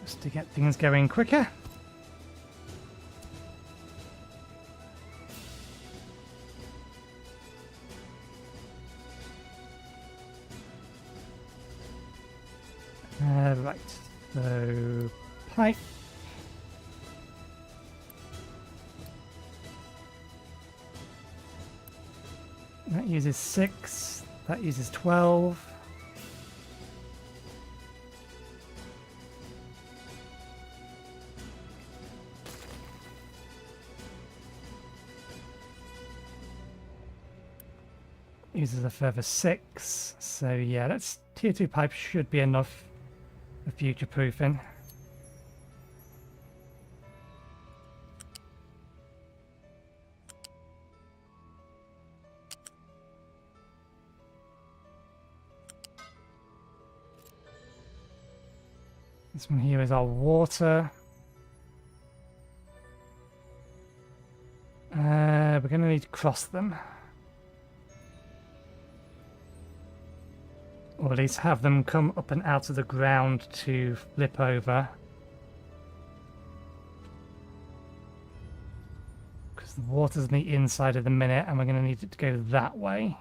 Just to get things going quicker. Right, so pipe. That uses 6, that uses 12. Uses a further 6, so yeah, that's tier 2 pipe should be enough for future proofing. This one here is our water. We're going to need to cross them. Or at least have them come up and out of the ground to flip over. Because the water's on the inside of the minute and we're going to need it to go that way.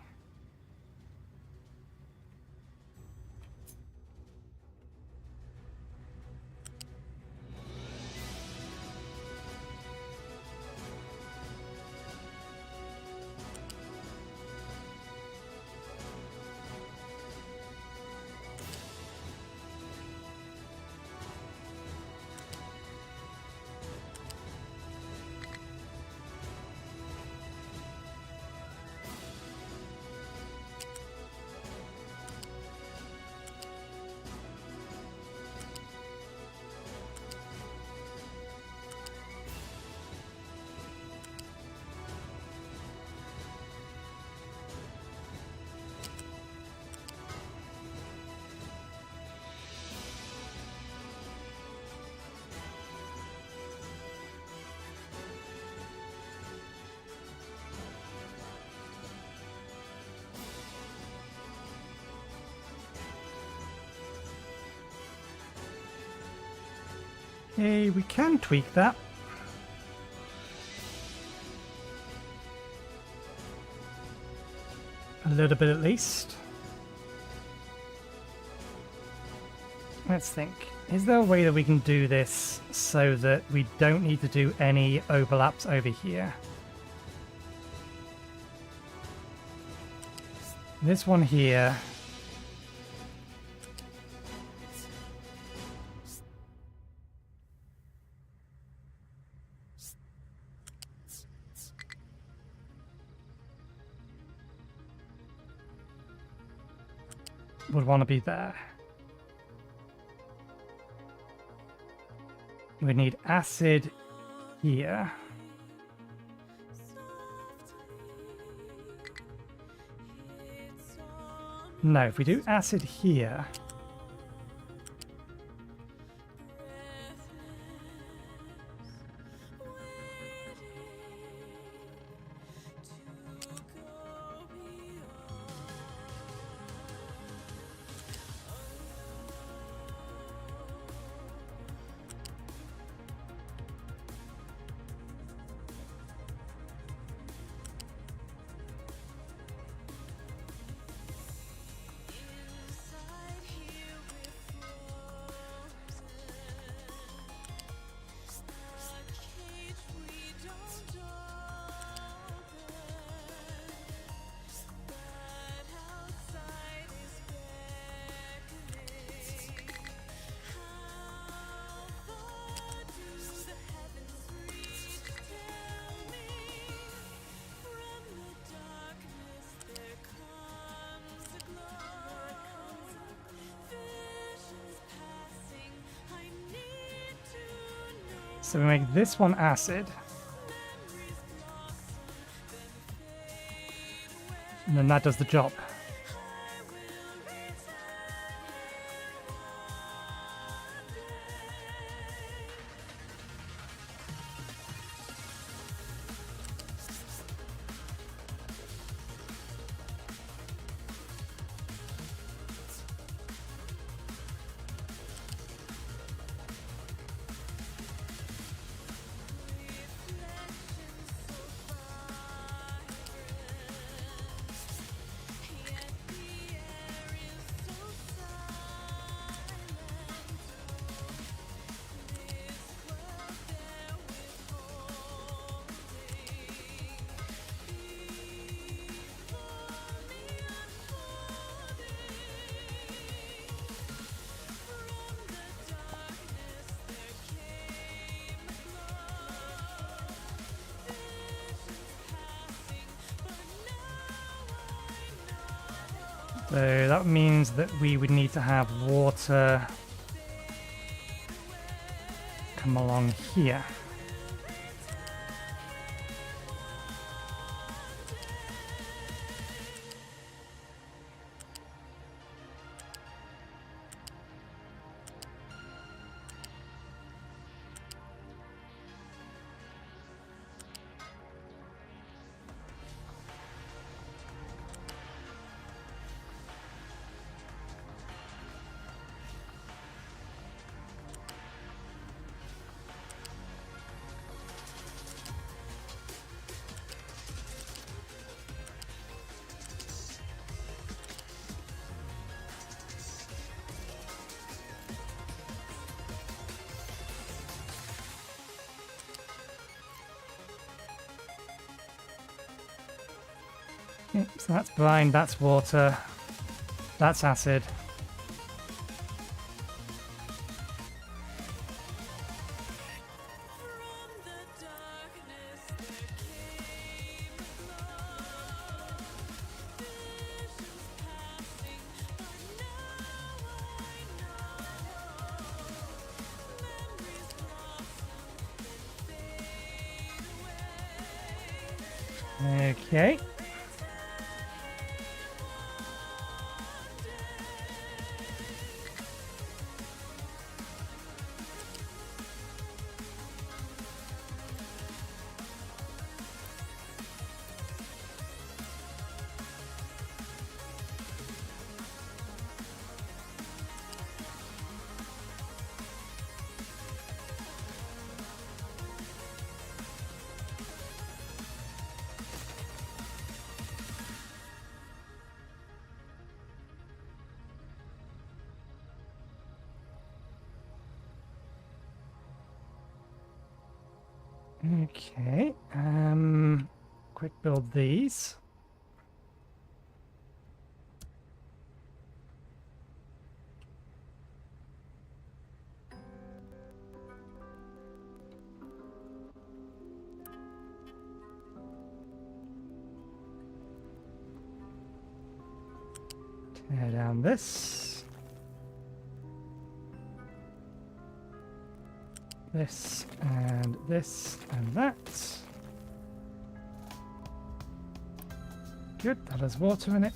Hey, we can tweak that. A little bit at least. Let's think. Is there a way that we can do this so that we don't need to do any overlaps over here? This one here. Would want to be there. We need acid here. No, if we do acid here, So we make this one acid. And then that does the job. So that means that we would need to have water come along here. Okay, so that's brine, that's water, that's acid. Okay. Okay, quick build these. Tear down this. This and this and that. Good, that has water in it.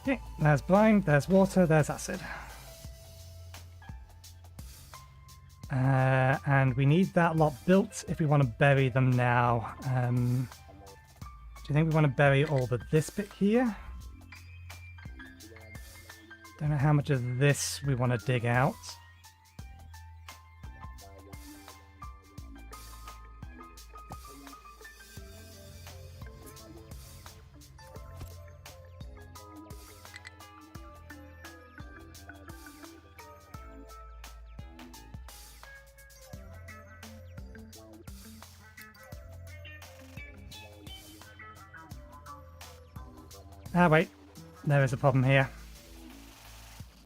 Okay, there's brine, there's water, there's acid. And we need that lot built if we want to bury them now. Do you think we want to bury all but this bit here? Don't know how much of this we want to dig out. Ah, wait. There is a problem here.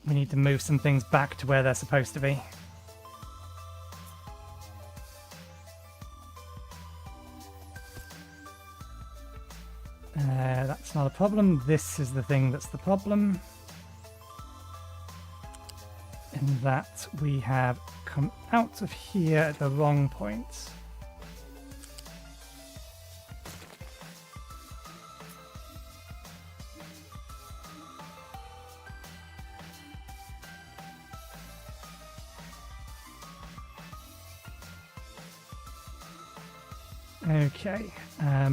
We need to move some things back to where they're supposed to be. That's not a problem. This is the thing that's the problem. In that we have come out of here at the wrong point. Okay. I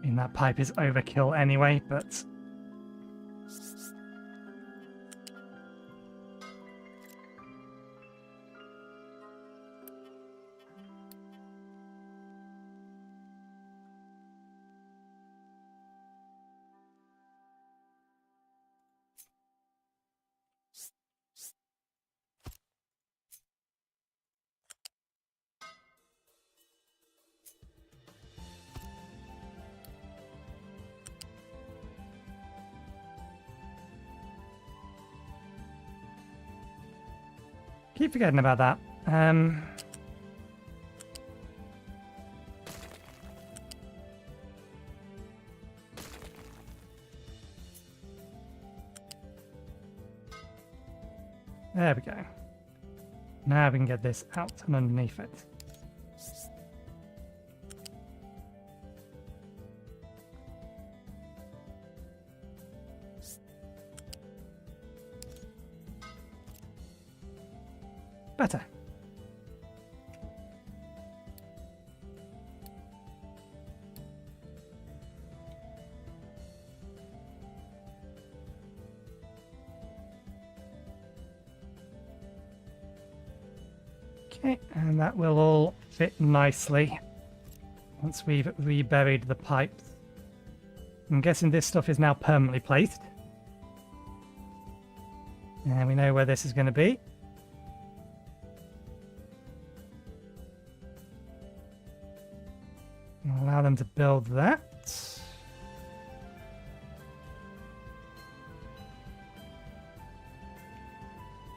mean, that pipe is overkill anyway, but... keep forgetting about that. There we go. Now we can get this out and underneath it. Better. Okay, and that will all fit nicely once we've reburied the pipes. I'm guessing this stuff is now permanently placed. And we know where this is going to be. Allow them to build that.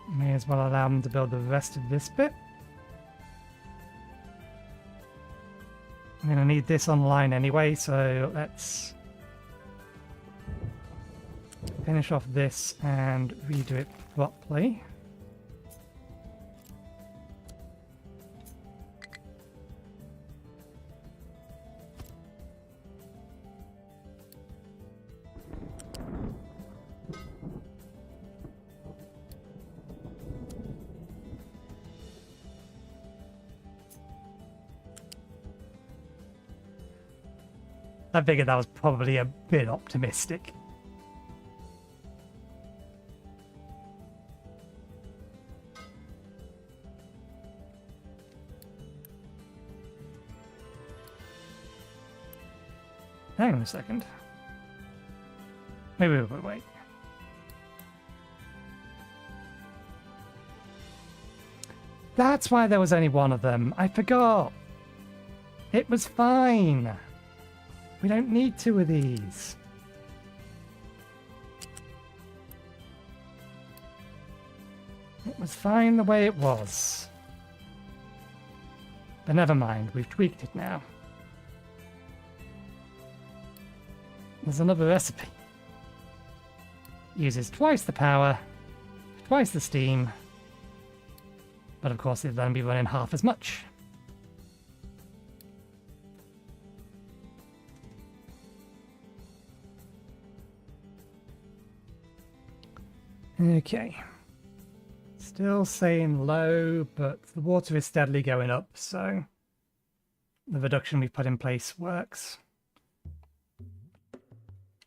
May as well allow them to build the rest of this bit. I'm going to need this online anyway, so let's finish off this and redo it properly. I figured that was probably a bit optimistic. Hang on a second. Wait. That's why there was only one of them. I forgot. It was fine. We don't need two of these. It was fine the way it was. But never mind, we've tweaked it now. There's another recipe. Uses twice the power, twice the steam, but of course it'll then be running half as much. Okay. Let's Still saying low, but the water is steadily going up, so the reduction we've put in place works.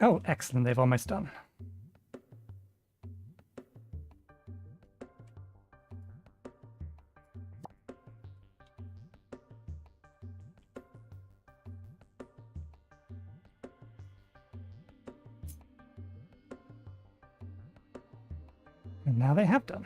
Oh, excellent, they've almost done. And now they have done.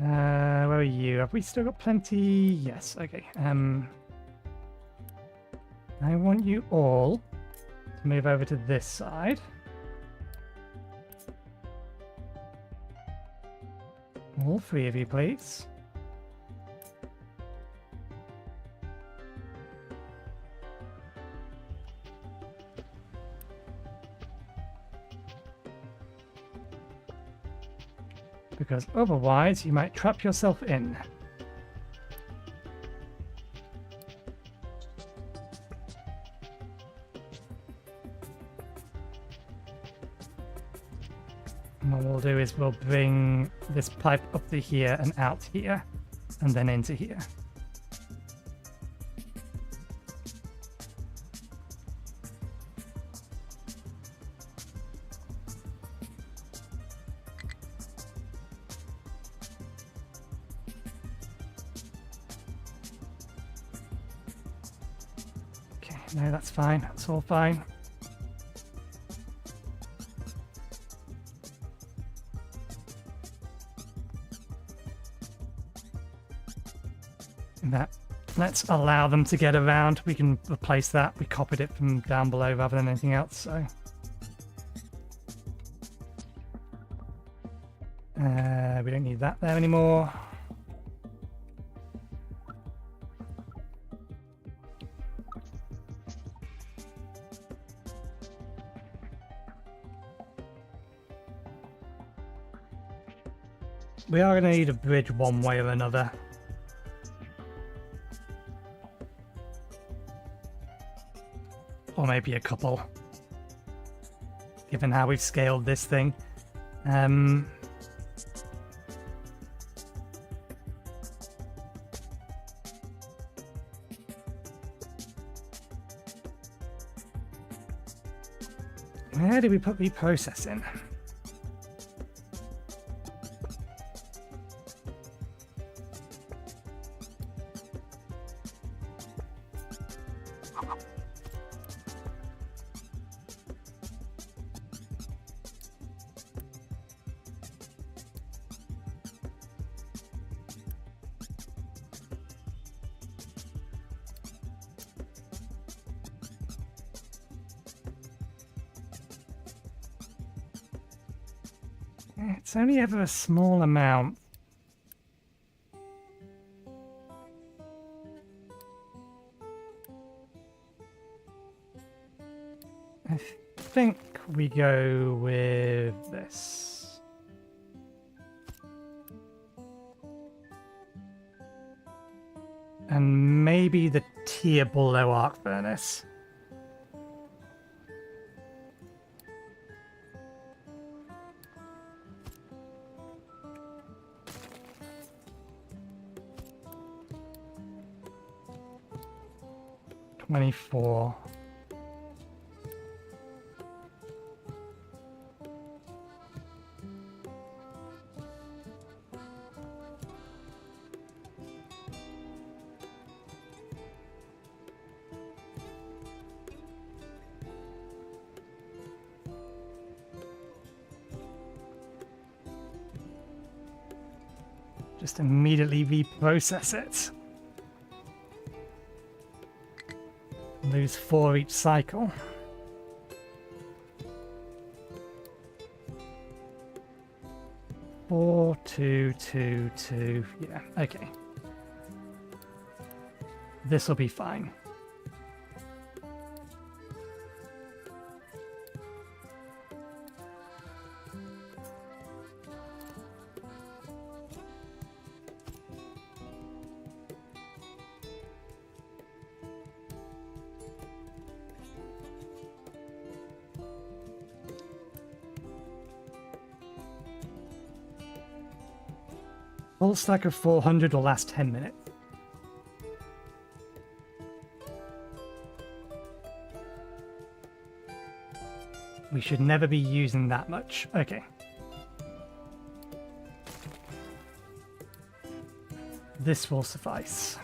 Where are you? Have we still got plenty? Yes, okay. I want you all to move over to this side. All three of you, please. Because otherwise you might trap yourself in. And what we'll do is we'll bring this pipe up to here and out here, and then into here. No, that's fine. That's all fine. Let's allow them to get around. We can replace that. We copied it from down below rather than anything else, so. We don't need that there anymore. We are going to need a bridge one way or another. Or maybe a couple. Given how we've scaled this thing. Where did we put reprocessing? It's only ever a small amount. I think we go with this. And maybe the tier below arc furnace. $24. Just immediately reprocess it. Lose 4 each cycle. Four, 2, 2, 2. Yeah, okay. This will be fine. Full stack of 400 will last 10 minutes. We should never be using that much. Okay. This will suffice.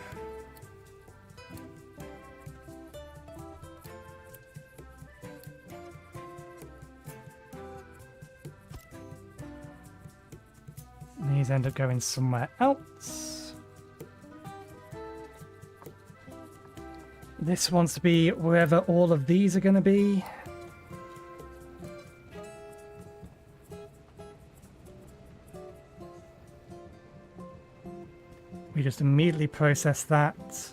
These end up going somewhere else. This wants to be wherever all of these are going to be. We just immediately process that.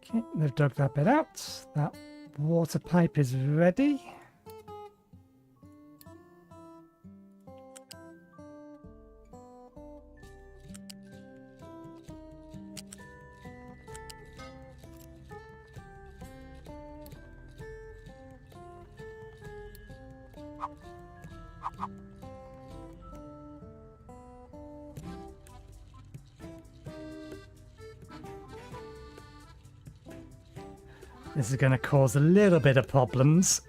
Okay, they've dug that bit out. That water pipe is ready. This is going to cause a little bit of problems.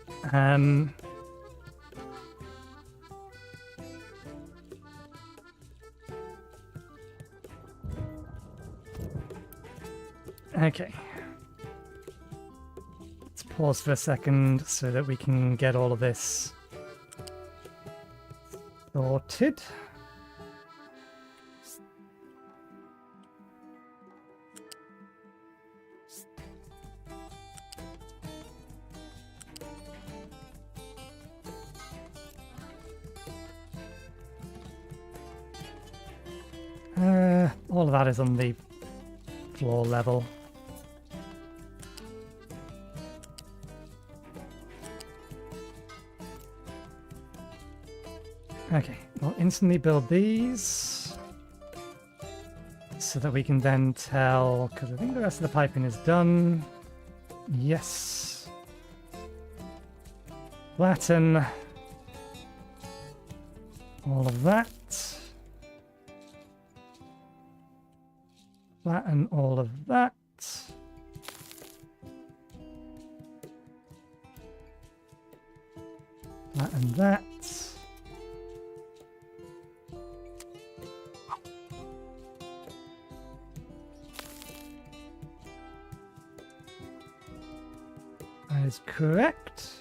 Okay. Let's pause for a second so that we can get all of this sorted. All of that is on the floor level. Okay, we'll instantly build these so that we can then tell, because I think the rest of the piping is done. Yes. Flatten all of that. Flatten all of that. Flatten that. That is correct.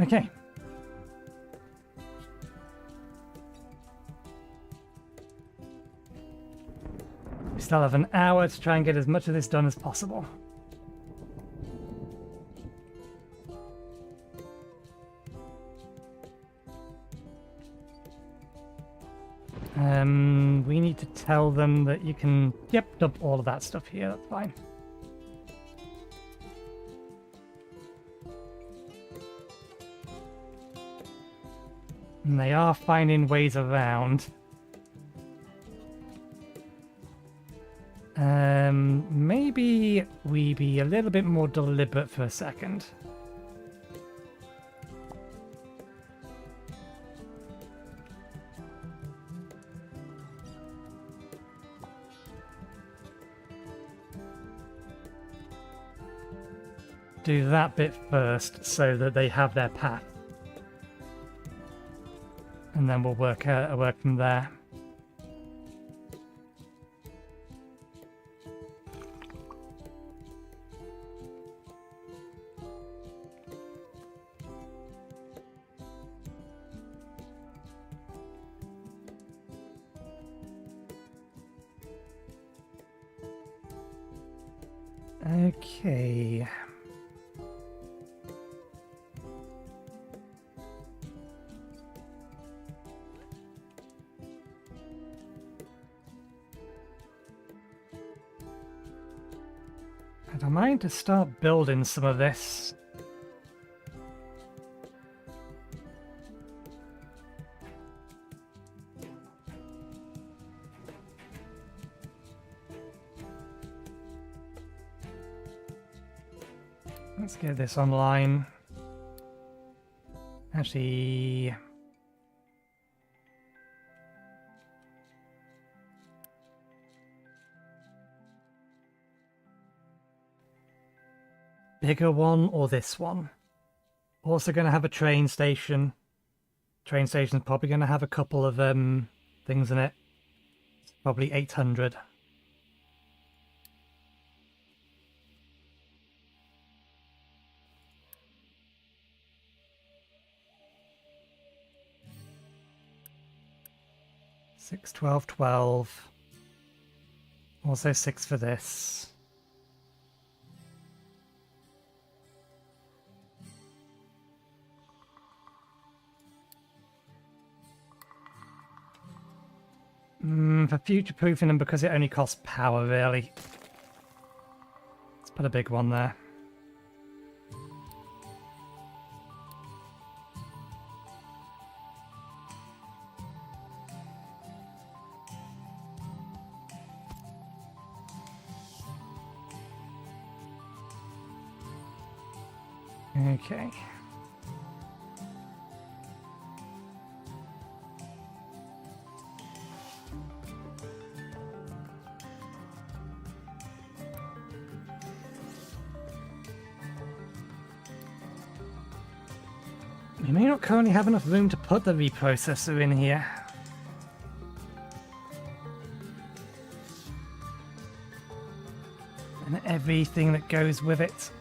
Okay. We still have an hour to try and get as much of this done as possible. We need to tell them that you can, yep, dump all of that stuff here, that's fine. And they are finding ways around. Maybe we be a little bit more deliberate for a second. Do that bit first so that they have their path. And then we'll work from there. Okay. I don't mind to start building some of this. Let's get this online. Actually, bigger one or this one? Also going to have a train station. Train station's probably going to have a couple of things in it. It's probably 800. Six, 12, 12. Also 6 for this. For future-proofing them, because it only costs power, really. Let's put a big one there. Okay. We may not currently have enough room to put the reprocessor in here. And everything that goes with it.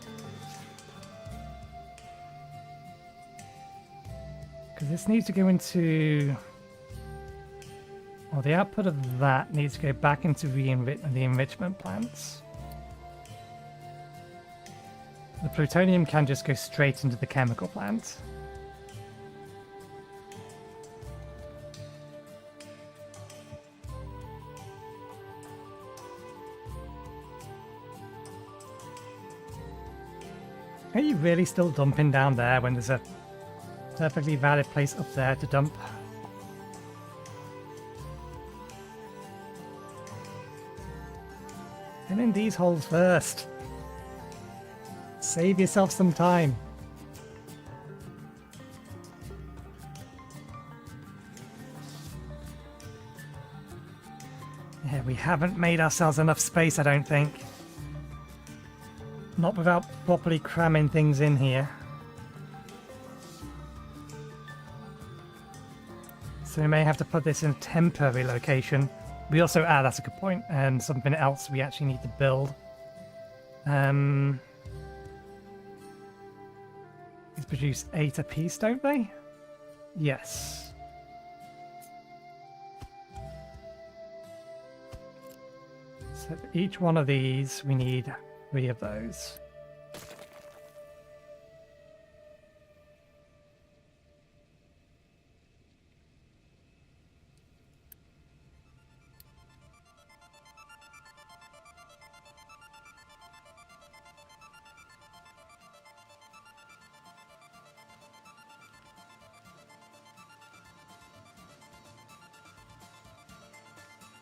Because this needs to go into... Well, the output of that needs to go back into the enrichment plants. The plutonium can just go straight into the chemical plant. Are you really still dumping down there when there's a perfectly valid place up there to dump? Fill in these holes first. Save yourself some time. Yeah, we haven't made ourselves enough space, I don't think. Not without properly cramming things in here. So we may have to put this in a temporary location. We also, that's a good point, something else we actually need to build. These produce 8 apiece, don't they? Yes. So for each one of these, we need 3 of those.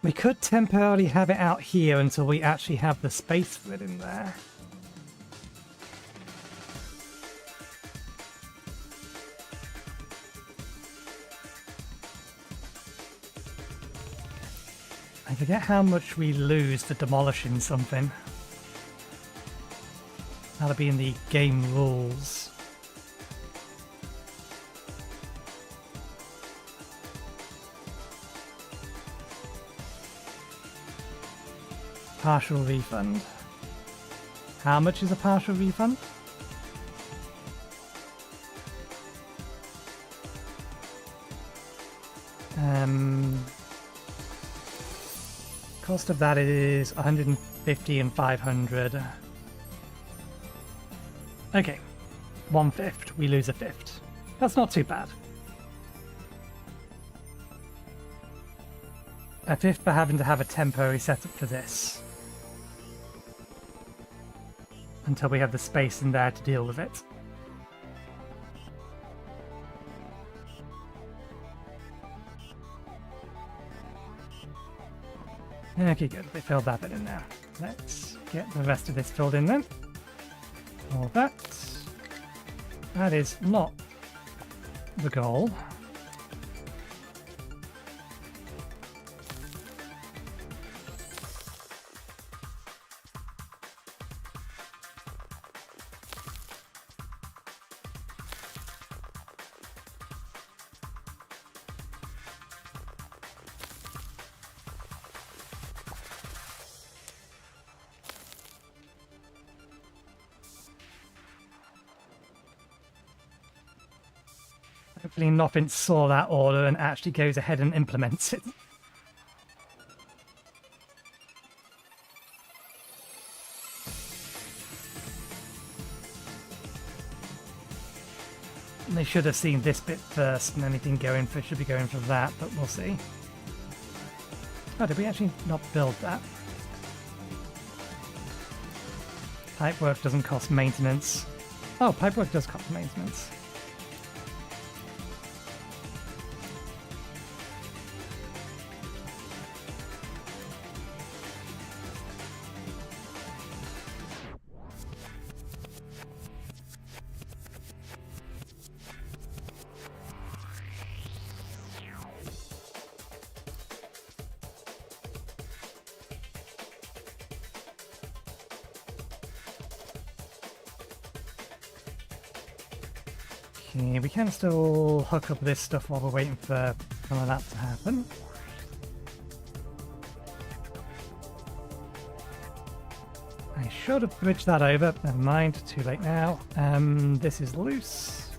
We could temporarily have it out here until we actually have the space for it in there. I forget how much we lose for demolishing something. That'll be in the game rules. Partial refund. How much is a partial refund? Cost of that is 150 and 500. Okay, 1/5. We lose a fifth. That's not too bad. A fifth for having to have a temporary setup for this. Until we have the space in there to deal with it. Okay, good. We filled that bit in now. Let's get the rest of this filled in then. All that. That is not the goal. Hopefully nothing saw that order and actually goes ahead and implements it. They should have seen this bit first and anything should be going for that, but we'll see. Oh, did we actually not build that? Pipework doesn't cost maintenance. Oh, pipework does cost maintenance. Okay, we can still hook up this stuff while we're waiting for some of that to happen. I should have bridged that over. Never mind, too late now. This is loose.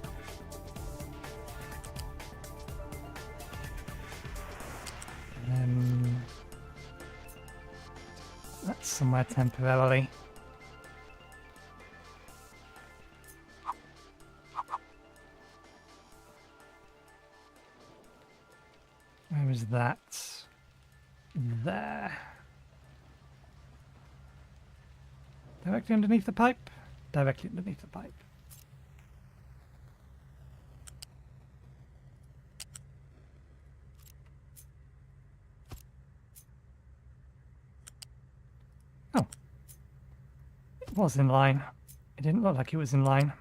That's somewhere temporarily. Where is that? There. Directly underneath the pipe? Directly underneath the pipe. Oh. It was in line. It didn't look like it was in line.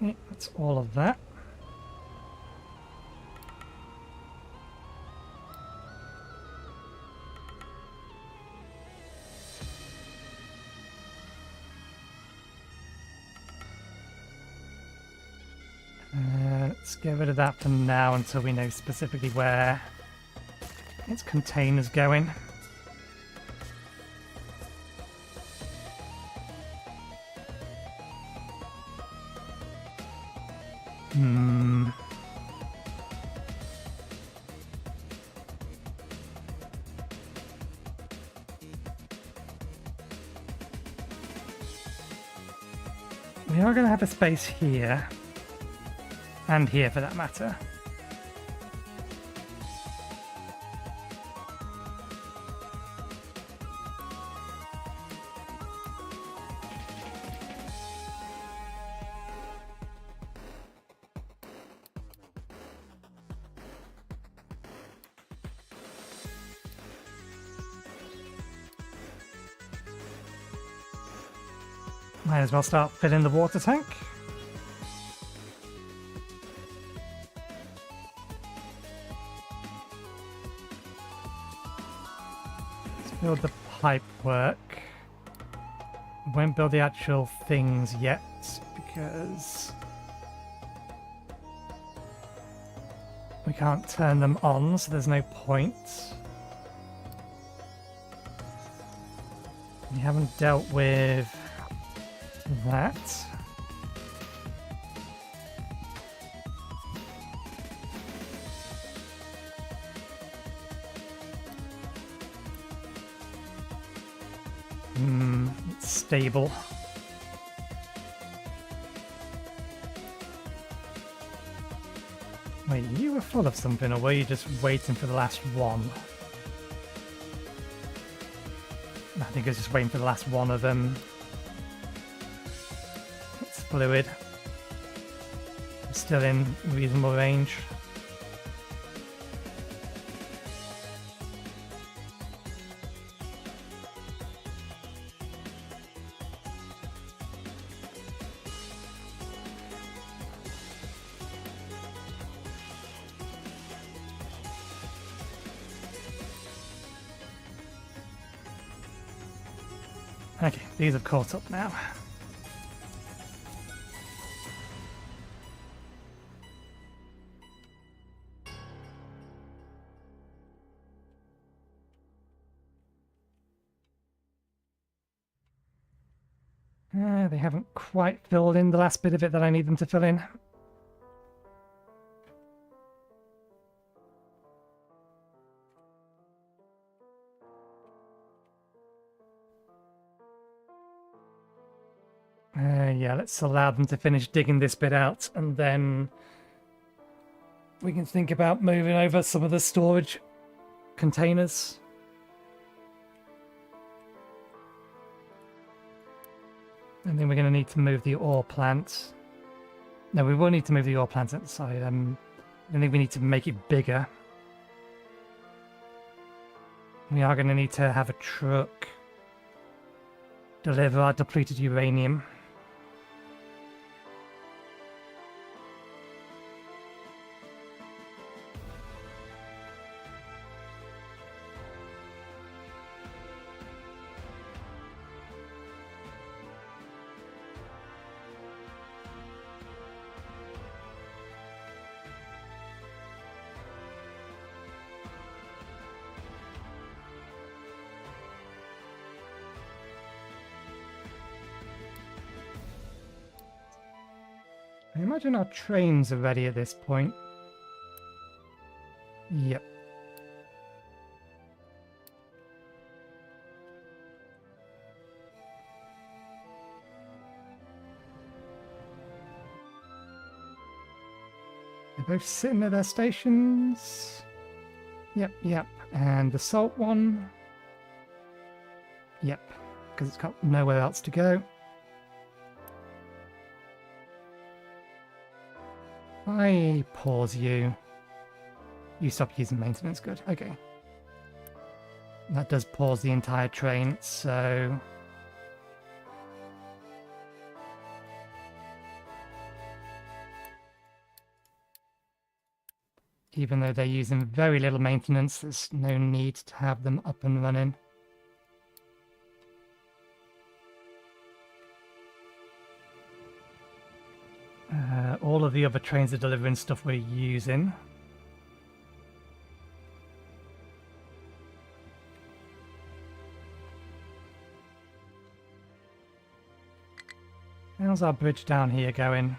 Okay, that's all of that. Let's get rid of that for now until we know specifically where its container's going. We are going to have a space here. And here for that matter. Might as well start filling the water tank. Let's build the pipe work. Won't build the actual things yet because we can't turn them on, so there's no point. We haven't dealt with that. It's stable. Wait, you were full of something, or were you just waiting for the last one? I think I was just waiting for the last one of them. It's fluid. Still in reasonable range. Okay, these have caught up now. They haven't quite filled in the last bit of it that I need them to fill in. Yeah, let's allow them to finish digging this bit out, and then we can think about moving over some of the storage containers. I think we're going to need to move the ore plant. No, we will need to move the ore plant outside. I think we need to make it bigger. We are going to need to have a truck deliver our depleted uranium. I imagine our trains are ready at this point. Yep. They're both sitting at their stations. Yep, yep. And the salt one. Yep, because it's got nowhere else to go. I pause you. You stop using maintenance, good. Okay. That does pause the entire train, so... Even though they're using very little maintenance, there's no need to have them up and running. All of the other trains are delivering stuff we're using. How's our bridge down here going?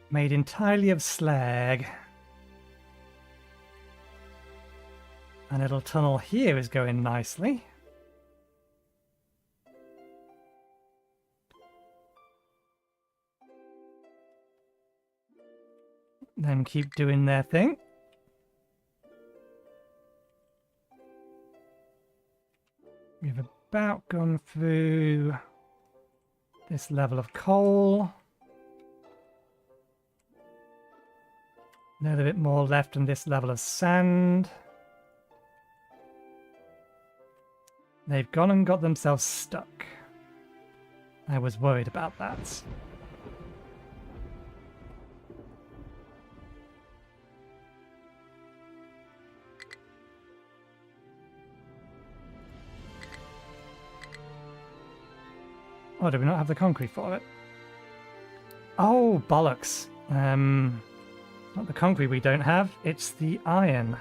Made entirely of slag. A little tunnel here is going nicely. them keep doing their thing. We've about gone through this level of coal. A little bit more left on this level of sand. They've gone and got themselves stuck. I was worried about that. Oh, do we not have the concrete for it? Oh, bollocks. Not the concrete we don't have, it's the iron.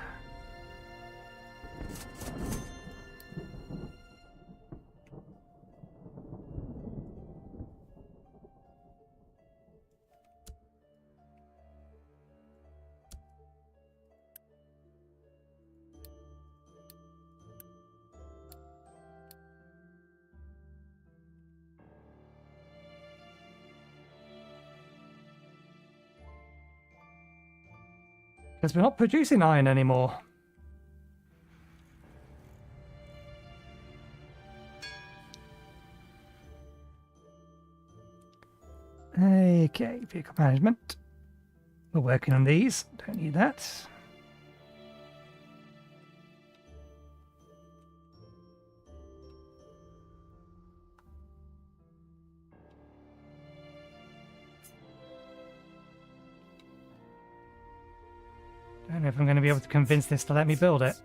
Because we're not producing iron anymore. Okay, vehicle management. We're working on these. Don't need that. I don't know if I'm going to be able to convince this to let me build it.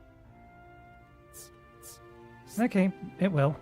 Okay, it will.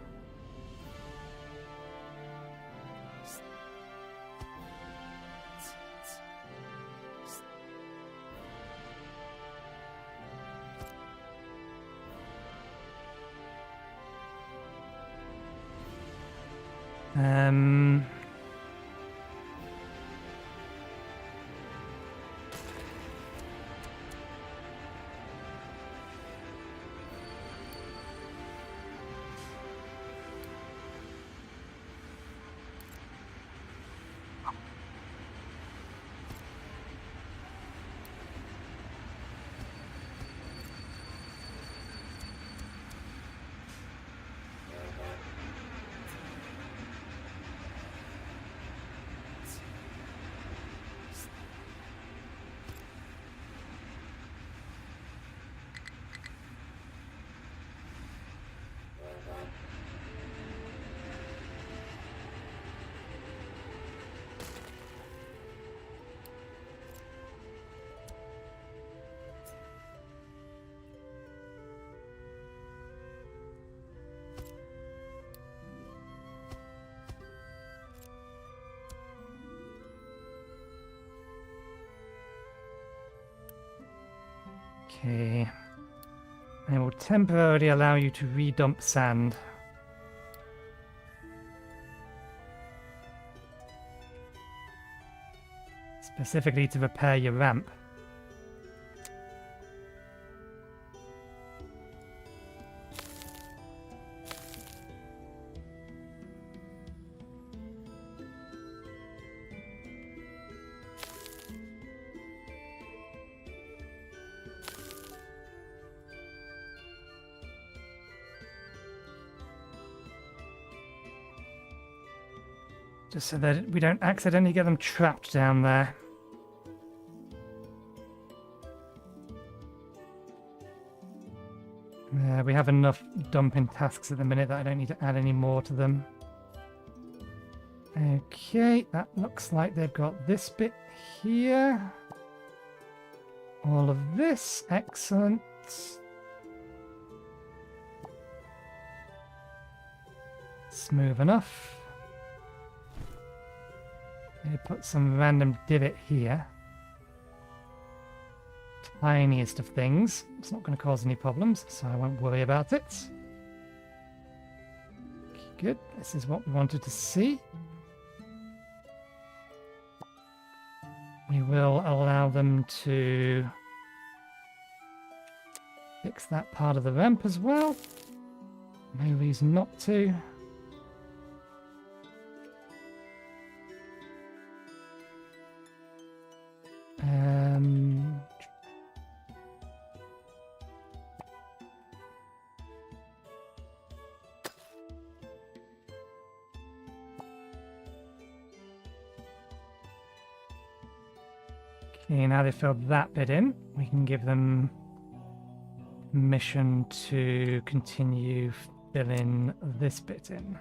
Okay. I will temporarily allow you to redump sand. Specifically to repair your ramp. Just so that we don't accidentally get them trapped down there. We have enough dumping tasks at the minute that I don't need to add any more to them. Okay, that looks like they've got this bit here. All of this, excellent. Smooth enough. Maybe put some random divot here. Tiniest of things. It's not going to cause any problems, so I won't worry about it. Good. This is what we wanted to see. We will allow them to fix that part of the ramp as well. No reason not to. Okay, now they filled that bit in, we can give them permission to continue filling this bit in.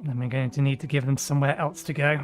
Then we're going to need to give them somewhere else to go.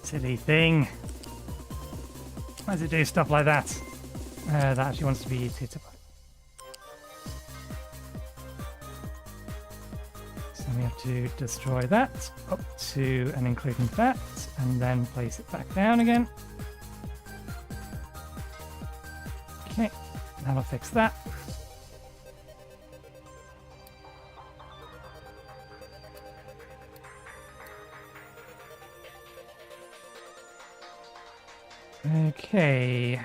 Silly thing. Why does it do stuff like that? That actually wants to be hit by. So we have to destroy that up to and including that, and then place it back down again. Okay, that'll fix that. Okay.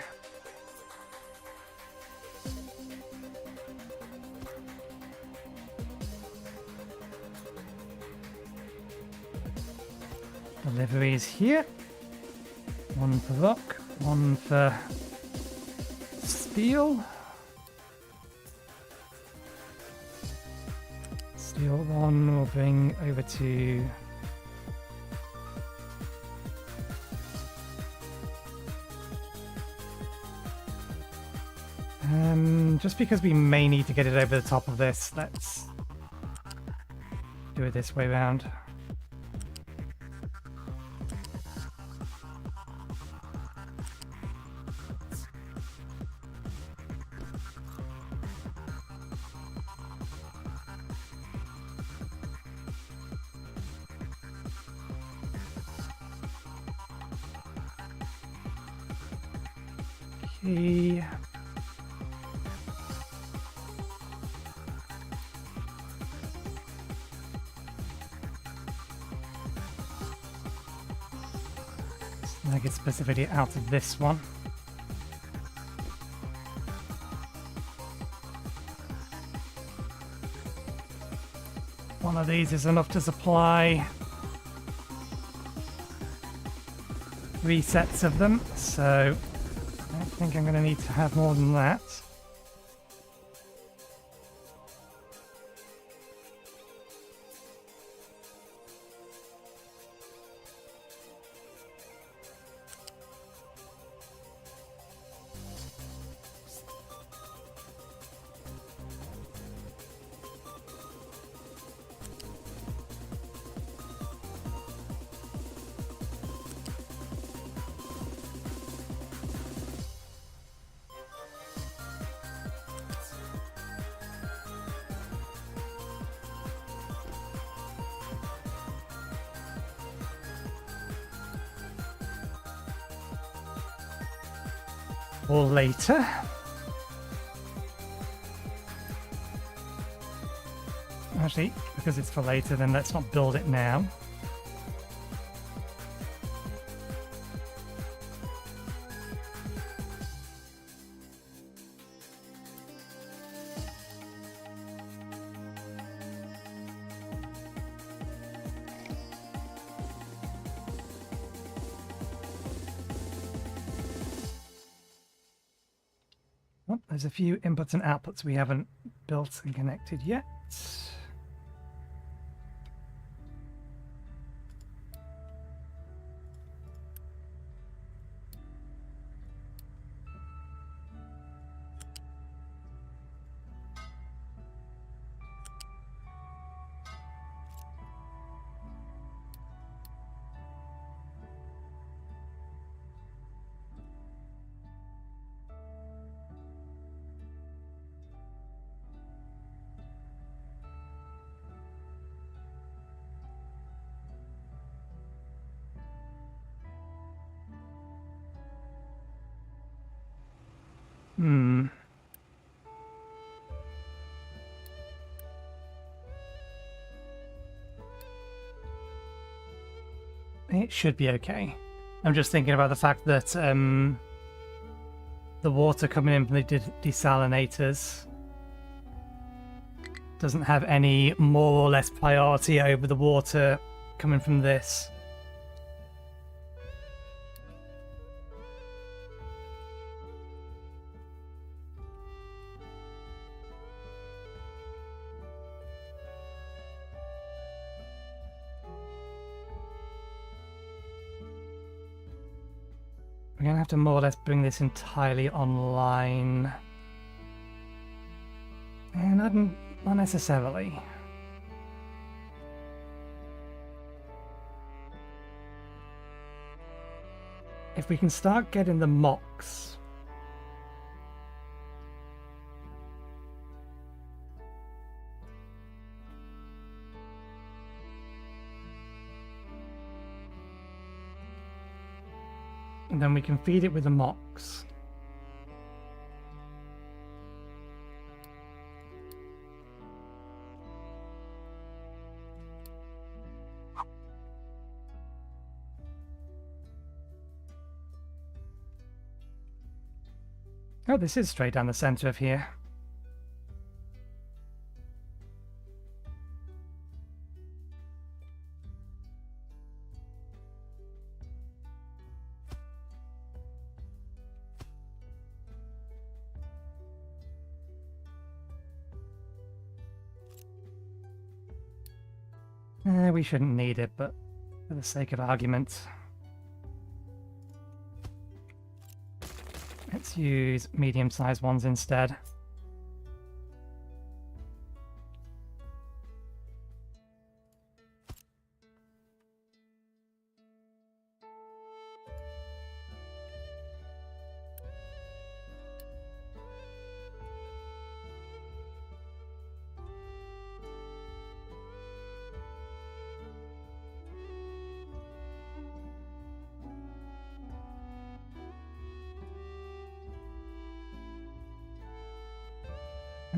Deliveries here. One for rock, one for steel. Steel one will bring over to just because we may need to get it over the top of this, let's do it this way round. Okay. I get specificity out of this one. One of these is enough to supply 3 sets of them, so I think I'm going to need to have more than that. Or later. Actually, because it's for later, then let's not build it now. There's a few inputs and outputs we haven't built and connected yet. It should be okay. I'm just thinking about the fact that the water coming in from the desalinators doesn't have any more or less priority over the water coming from this. We're going to have to more or less bring this entirely online. And not necessarily. If we can start getting the mocks, and then we can feed it with the mocks. Oh, this is straight down the center of here. We shouldn't need it, but for the sake of argument, let's use medium-sized ones instead.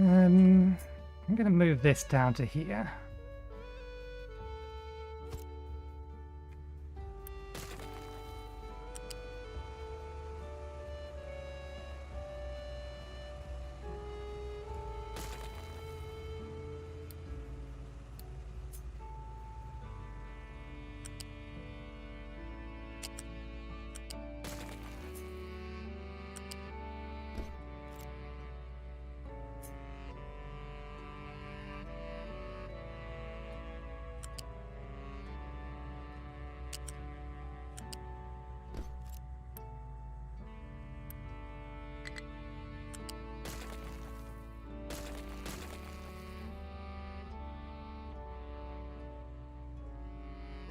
I'm going to move this down to here.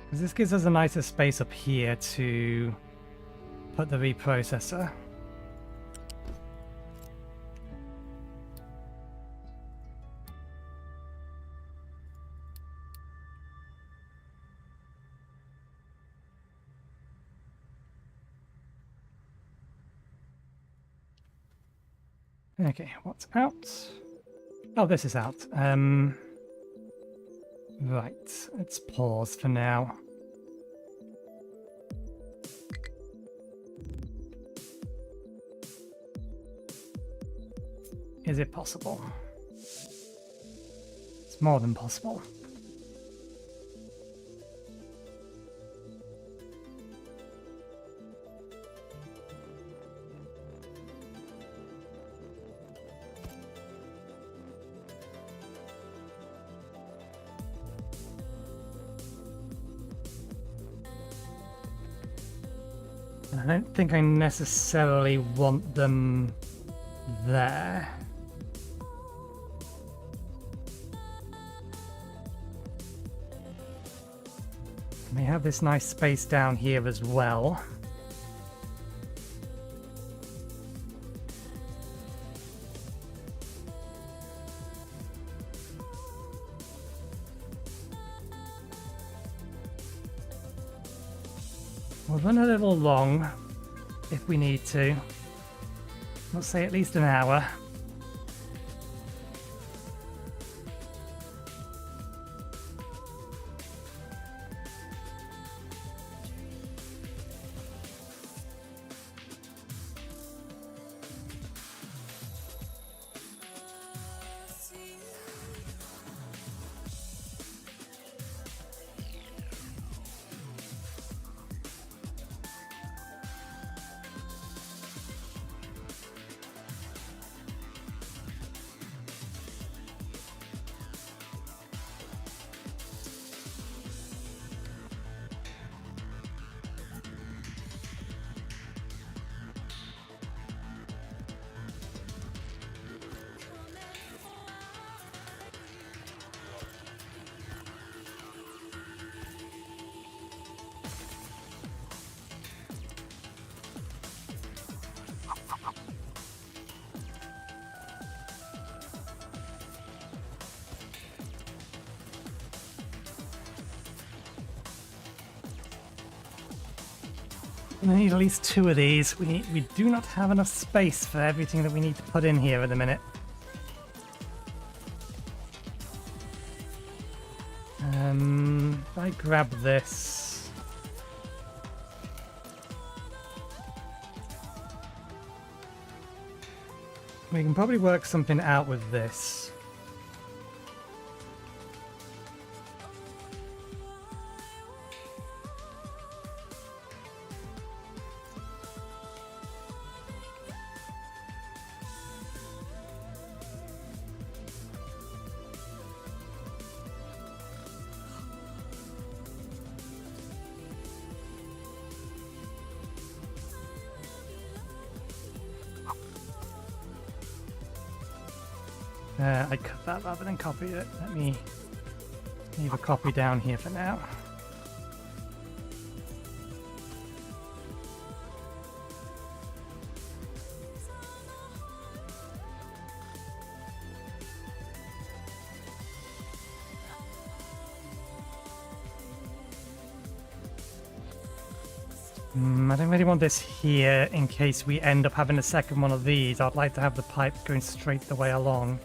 Because this gives us a nicer space up here to put the reprocessor. Okay, what's out? Oh, this is out. Right, let's pause for now. Is it possible? It's more than possible. I don't think I necessarily want them there. We have this nice space down here as well. We'll run a little long if we need to. Let's say at least an hour. We need at least 2 of these. We do not have enough space for everything that we need to put in here at the minute. If I grab this. We can probably work something out with this. I cut that rather than copy it. Let me leave a copy down here for now. I don't really want this here in case we end up having a second one of these. I'd like to have the pipe going straight the way along.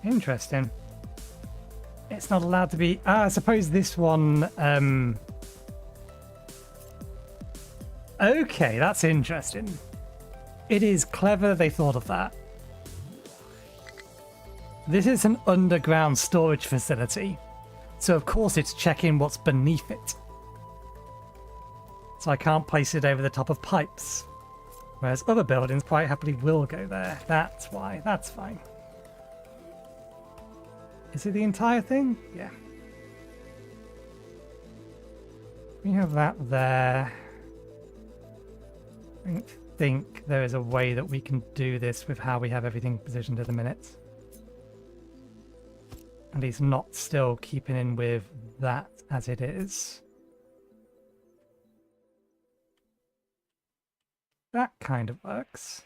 Interesting. It's not allowed to be... I suppose this one... Okay, that's interesting. It is clever they thought of that. This is an underground storage facility. So of course it's checking what's beneath it. So I can't place it over the top of pipes. Whereas other buildings quite happily will go there. That's why. That's fine. Is it the entire thing? Yeah. We have that there. I don't think there is a way that we can do this with how we have everything positioned at the minute. And he's not still keeping in with that as it is. That kind of works.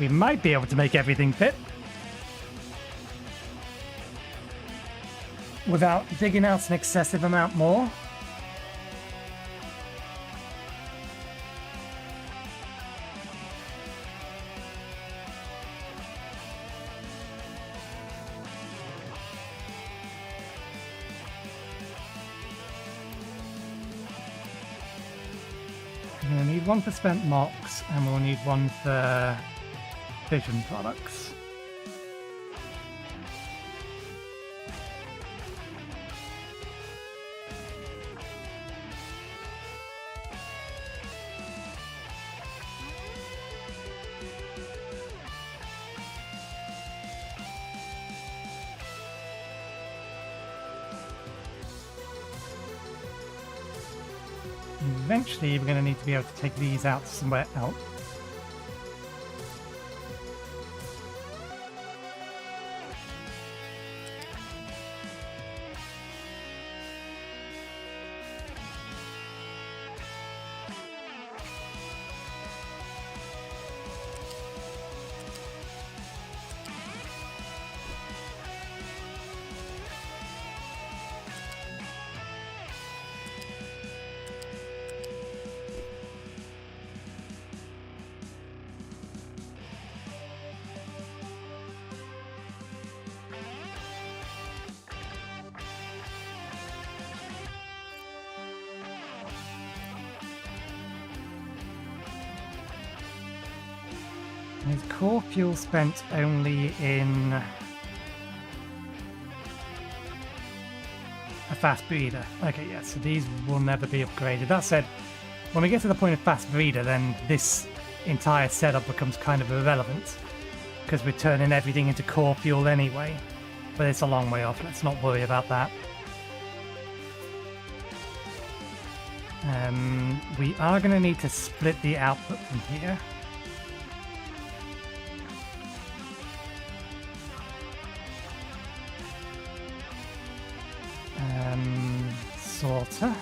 We might be able to make everything fit without digging out an excessive amount more. We're going to need one for spent mocks, and we'll need one for fission products. Eventually, we're going to need to be able to take these out somewhere else. Is core fuel spent only in a fast breeder? Okay, yeah, so these will never be upgraded. That said, when we get to the point of fast breeder, then this entire setup becomes kind of irrelevant, because we're turning everything into core fuel anyway. But it's a long way off, let's not worry about that. We are going to need to split the output from here. Sorter.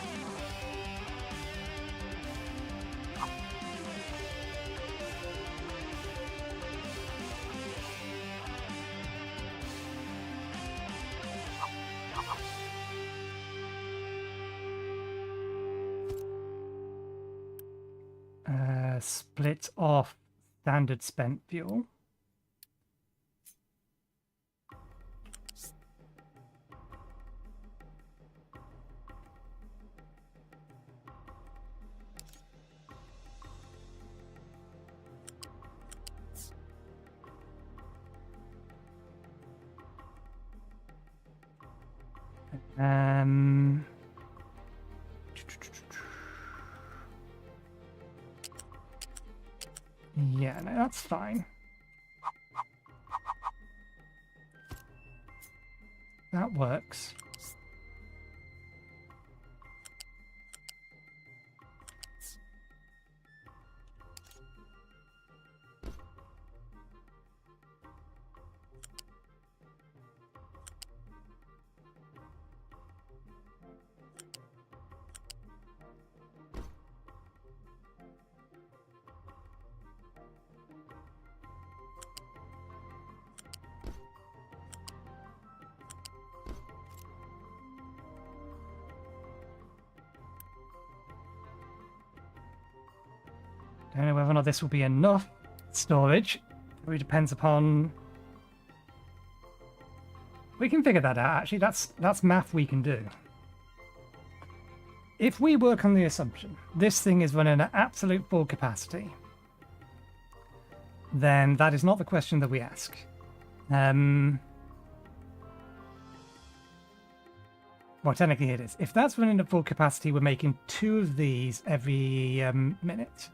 Split off standard spent fuel. Yeah, no, that's fine. That works. Don't know whether or not this will be enough storage. It really depends upon... We can figure that out, actually. That's math we can do. If we work on the assumption this thing is running at absolute full capacity, then that is not the question that we ask. Well, technically it is. If that's running at full capacity, we're making 2 of these every minute.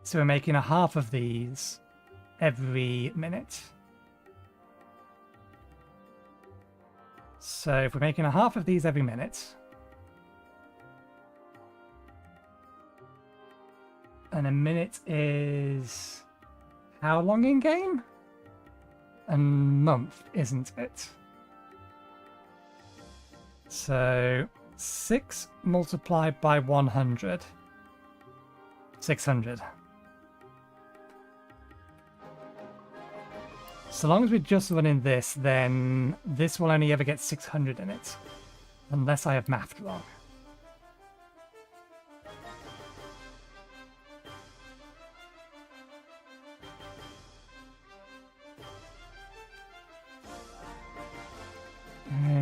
So we're making a half of these every minute. So if we're making a half of these every minute, and a minute is how long in game? A month, isn't it? So 6 multiplied by 100. 600. So long as we're just running this, then this will only ever get 600 in it. Unless I have mathed wrong.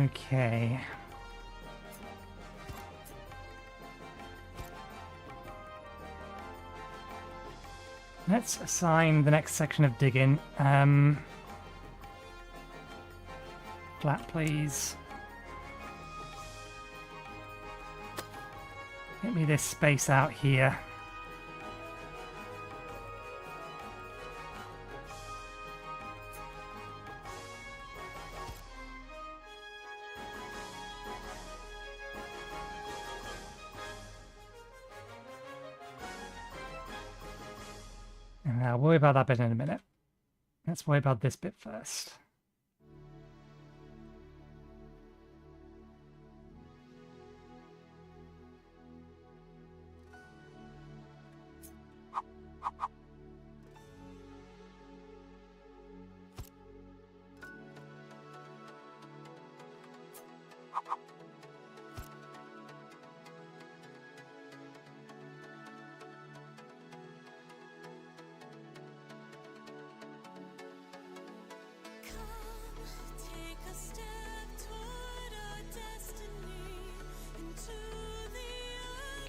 Okay. Let's assign the next section of digging. Flat, please. Get me this space out here. And I'll worry about that bit in a minute. Let's worry about this bit first.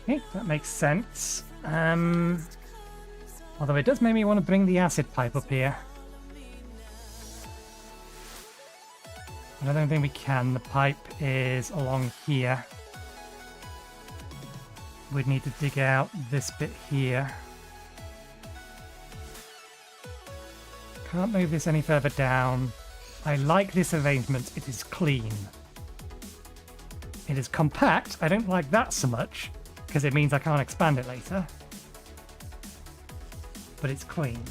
Okay, that makes sense. Although it does make me want to bring the acid pipe up here. But I don't think we can. The pipe is along here. We'd need to dig out this bit here. Can't move this any further down. I like this arrangement. It is clean. It is compact. I don't like that so much, because it means I can't expand it later. But it's clean.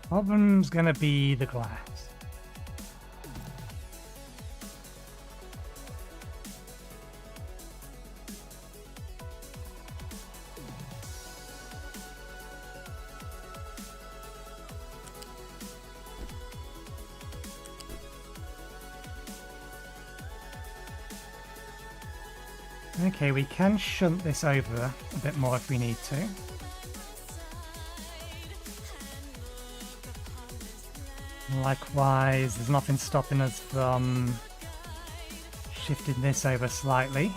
Problem's gonna be the glass. Okay, we can shunt this over a bit more if we need to. Likewise, there's nothing stopping us from shifting this over slightly.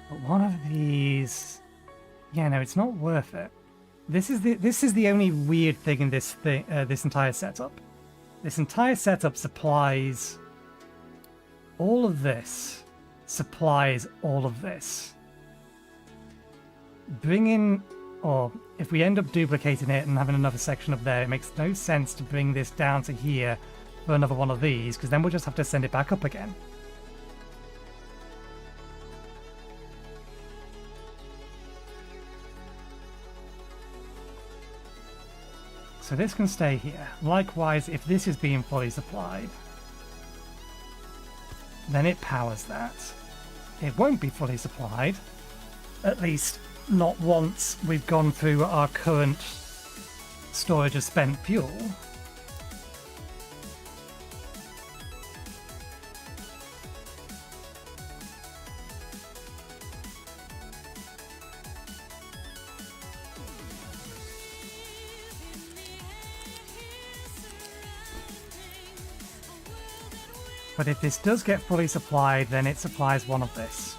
But one of these... Yeah, no, it's not worth it. This is the only weird thing in this entire setup. This entire setup supplies all of this. Supplies all of this. Or if we end up duplicating it and having another section up there, it makes no sense to bring this down to here for another one of these, because then we'll just have to send it back up again. So this can stay here. Likewise, if this is being fully supplied, then it powers that. It won't be fully supplied, at least not once we've gone through our current storage of spent fuel. But if this does get fully supplied, then it supplies one of this.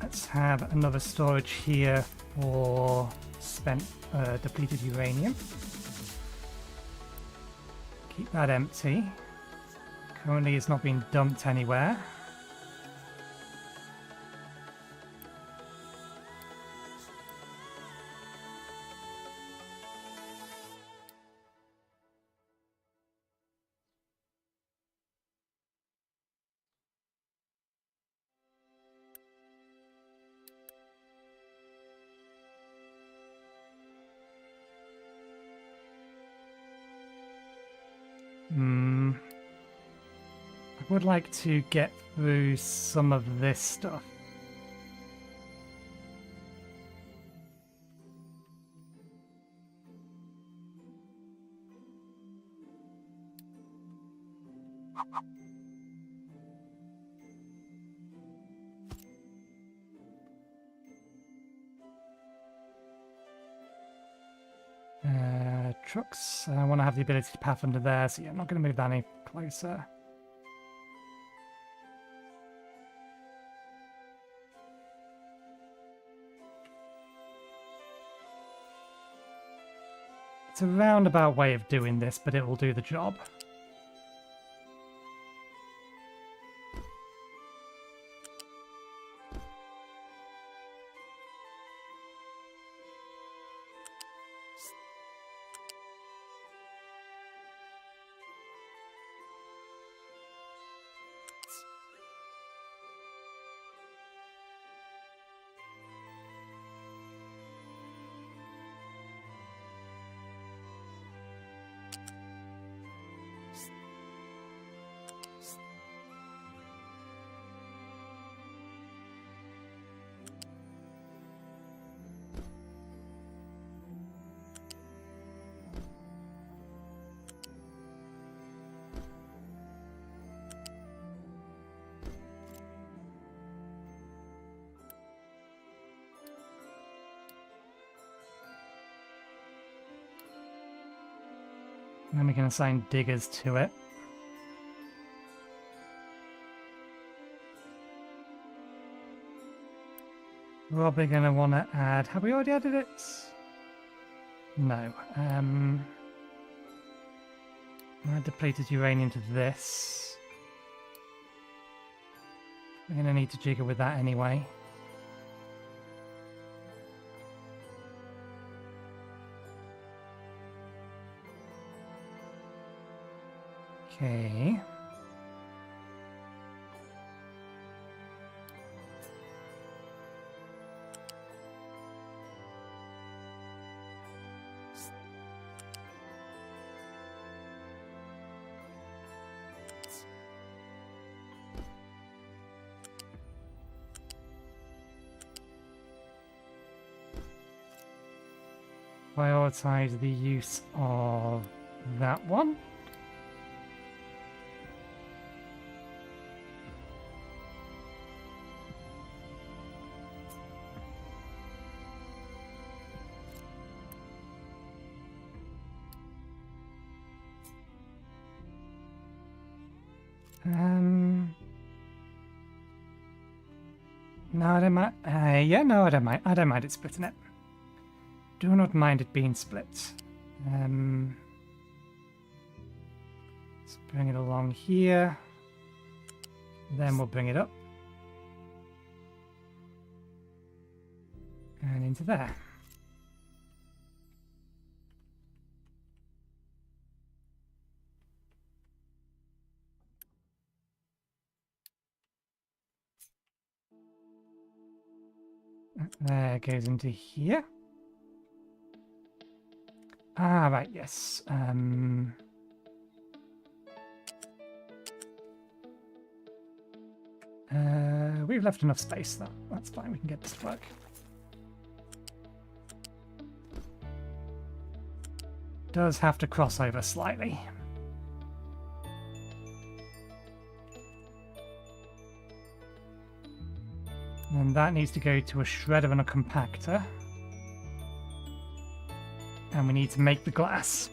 Let's have another storage here for spent depleted uranium. Keep that empty. Currently it's not being dumped anywhere. would like to get through some of this stuff. Trucks. I want to have the ability to path under there, so yeah, I'm not going to move that any closer. It's a roundabout way of doing this, but it will do the job. And then we can assign diggers to it. Probably going to want to add... Have we already added it? No. Add depleted uranium to this. We're going to need to jigger with that anyway. Okay. Prioritize the use of that one. No, I don't mind. Yeah, no, I don't mind. I don't mind it splitting it. Do not mind it being split. Let's bring it along here. Then we'll bring it up. And into there. There goes into here. Ah, right, yes. We've left enough space, though. That's fine, we can get this to work. Does have to cross over slightly. And that needs to go to a shredder and a compactor. And we need to make the glass.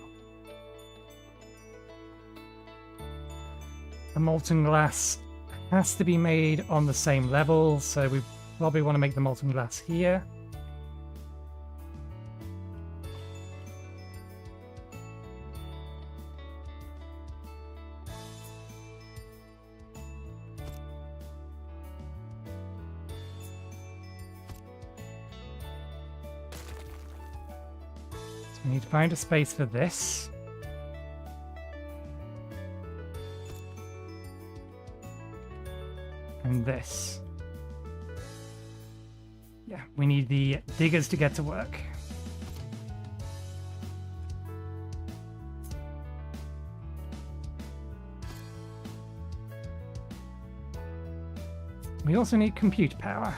The molten glass has to be made on the same level, so we probably want to make the molten glass here. We need to find a space for this. And this. Yeah, we need the diggers to get to work. We also need compute power.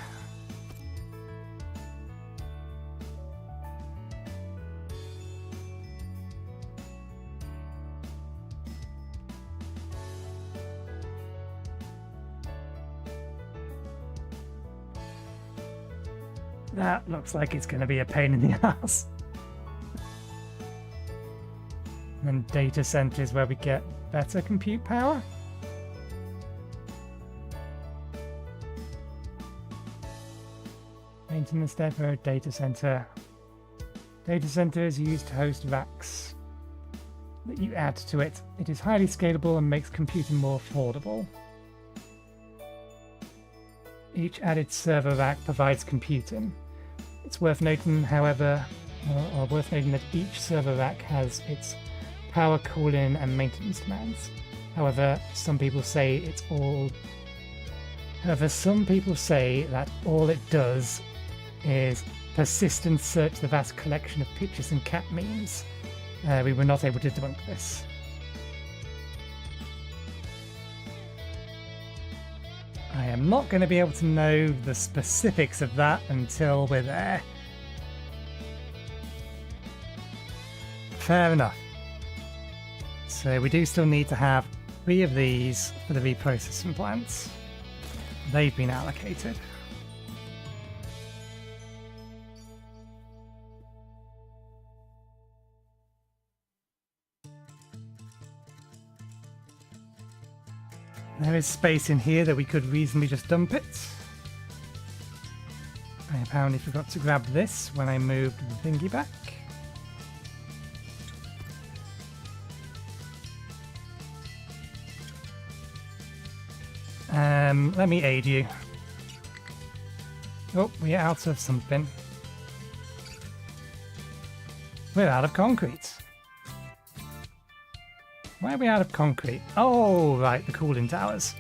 That looks like it's going to be a pain in the ass. And data centers where we get better compute power. Maintenance depot, data center. Data center is used to host racks that you add to it. It is highly scalable and makes computing more affordable. Each added server rack provides computing. It's worth noting, however, that each server rack has its power, cooling, and maintenance demands. However, some people say that all it does is persist and search the vast collection of pictures and cat memes. We were not able to debunk this. I am not going to be able to know the specifics of that until we're there. Fair enough. So we do still need to have 3 of these for the reprocessing plants. They've been allocated. There is space in here that we could reasonably just dump it. I apparently forgot to grab this when I moved the thingy back. Let me aid you. Oh, we're out of something. We're out of concrete. Why are we out of concrete? Oh, right, the cooling towers.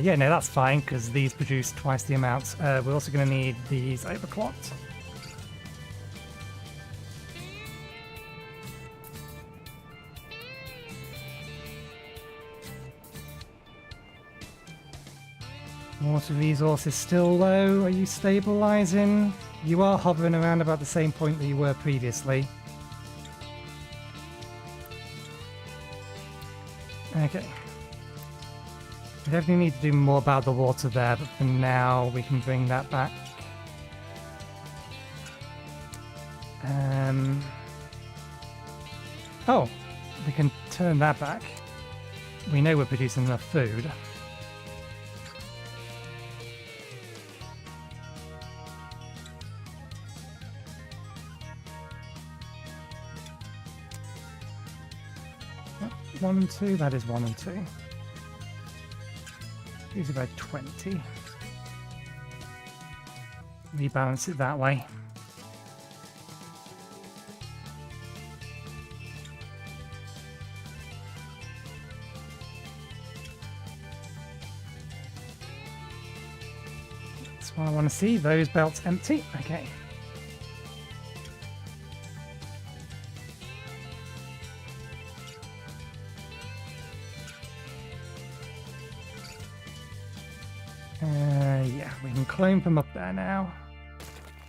Yeah, no, that's fine, because these produce twice the amount. We're also going to need these overclocked. Water resources still low. Are you stabilizing? You are hovering around about the same point that you were previously. Okay. We definitely need to do more about the water there, but for now we can bring that back. Oh, we can turn that back. We know we're producing enough food. Oh, 1 and 2, that is 1 and 2. Use about 20. Rebalance it that way. That's what I want to see. Those belts empty. Okay. Yeah, we can clone from up there now.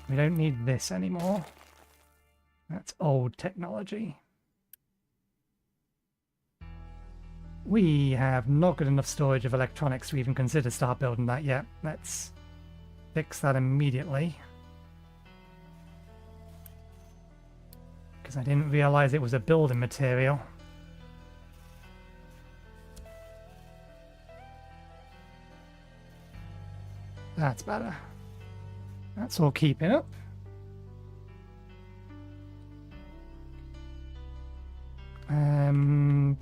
We don't need this anymore. That's old technology. We have not got enough storage of electronics to even consider start building that yet. Let's fix that immediately. Because I didn't realize it was a building material. That's better. That's all keeping up. Can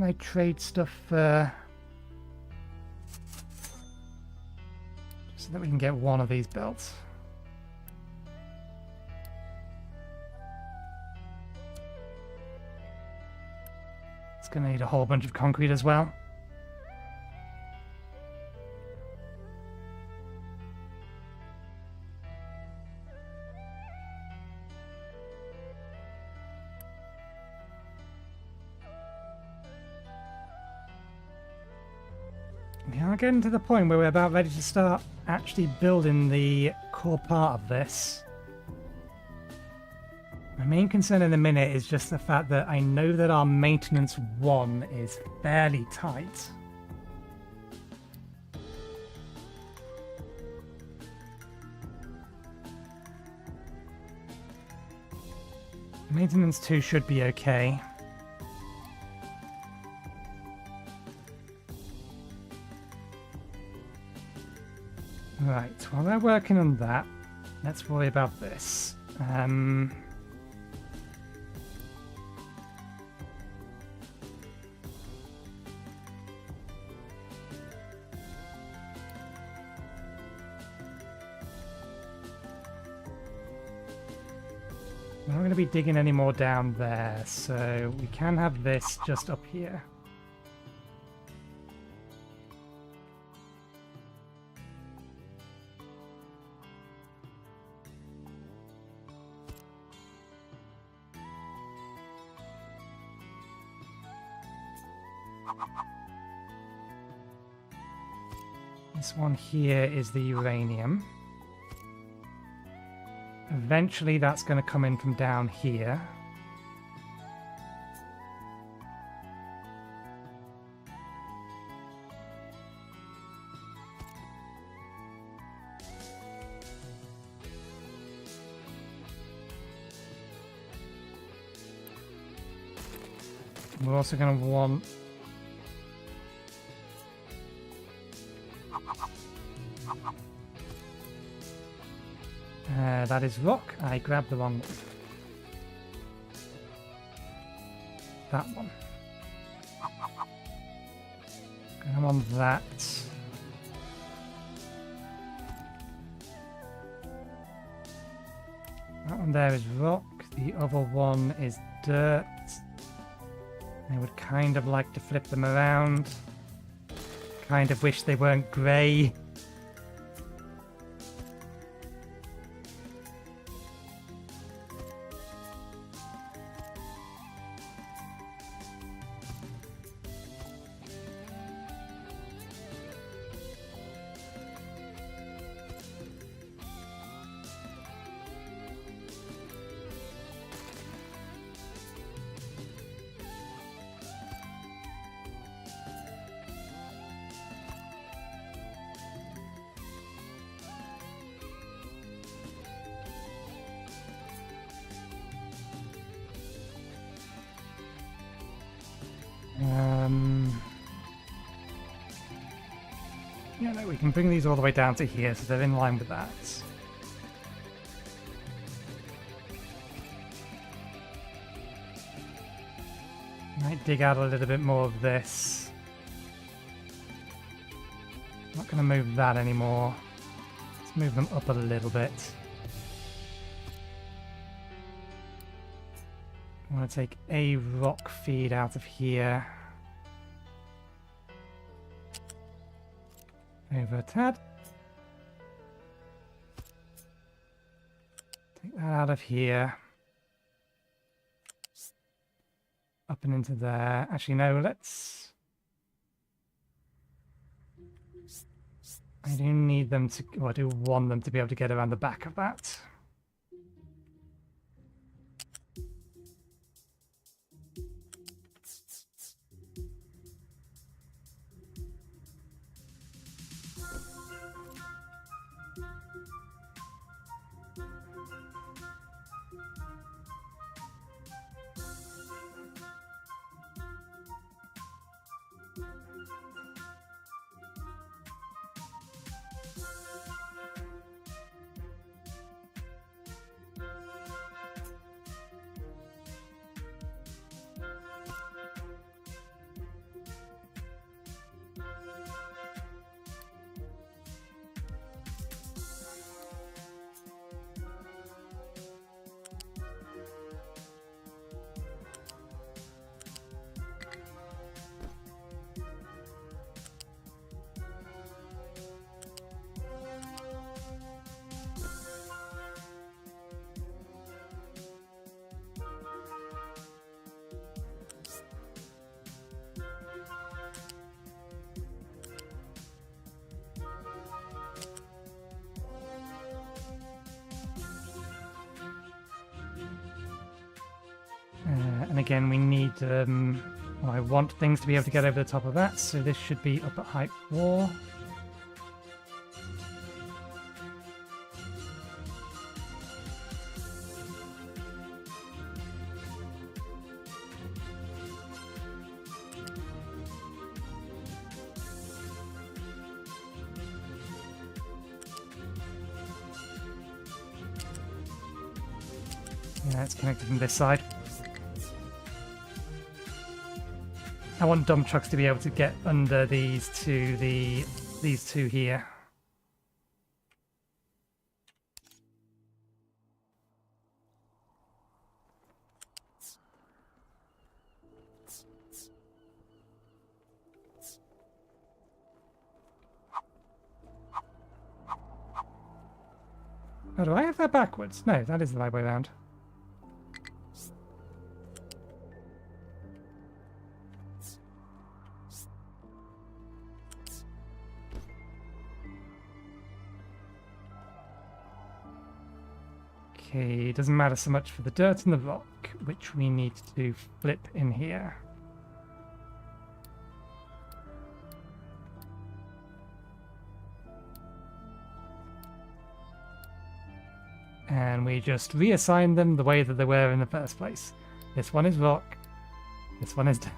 I trade stuff just so that we can get one of these belts? It's going to need a whole bunch of concrete as well. We are getting to the point where we're about ready to start actually building the core part of this. My main concern in a minute is just the fact that I know that our maintenance 1 is fairly tight. Maintenance 2 should be okay. Right, while they're working on that, let's worry about this. We're not going to be digging any more down there, so we can have this just up here. This one here is the uranium. Eventually that's going to come in from down here. We're also going to want that is rock. I grabbed the wrong one. That one. Come on, that. That one there is rock. The other one is dirt. I would kind of like to flip them around. Kind of wish they weren't grey. Yeah, no, we can bring these all the way down to here, so they're in line with that. Might dig out a little bit more of this. Not going to move that anymore. Let's move them up a little bit. I want to take a rock feed out of here. Over a tad. Take that out of here. Up and into there. Actually, no, let's... I do need them to... Or I do want them to be able to get around the back of that. And again, we need... well, I want things to be able to get over the top of that, so this should be up at height 4. Yeah, it's connected from this side. I want dump trucks to be able to get under these two here. Oh, do I have that backwards? No, that is the right way around. Okay, it doesn't matter so much for the dirt and the rock, which we need to flip in here. And we just reassign them the way that they were in the first place. This one is rock, this one is dirt.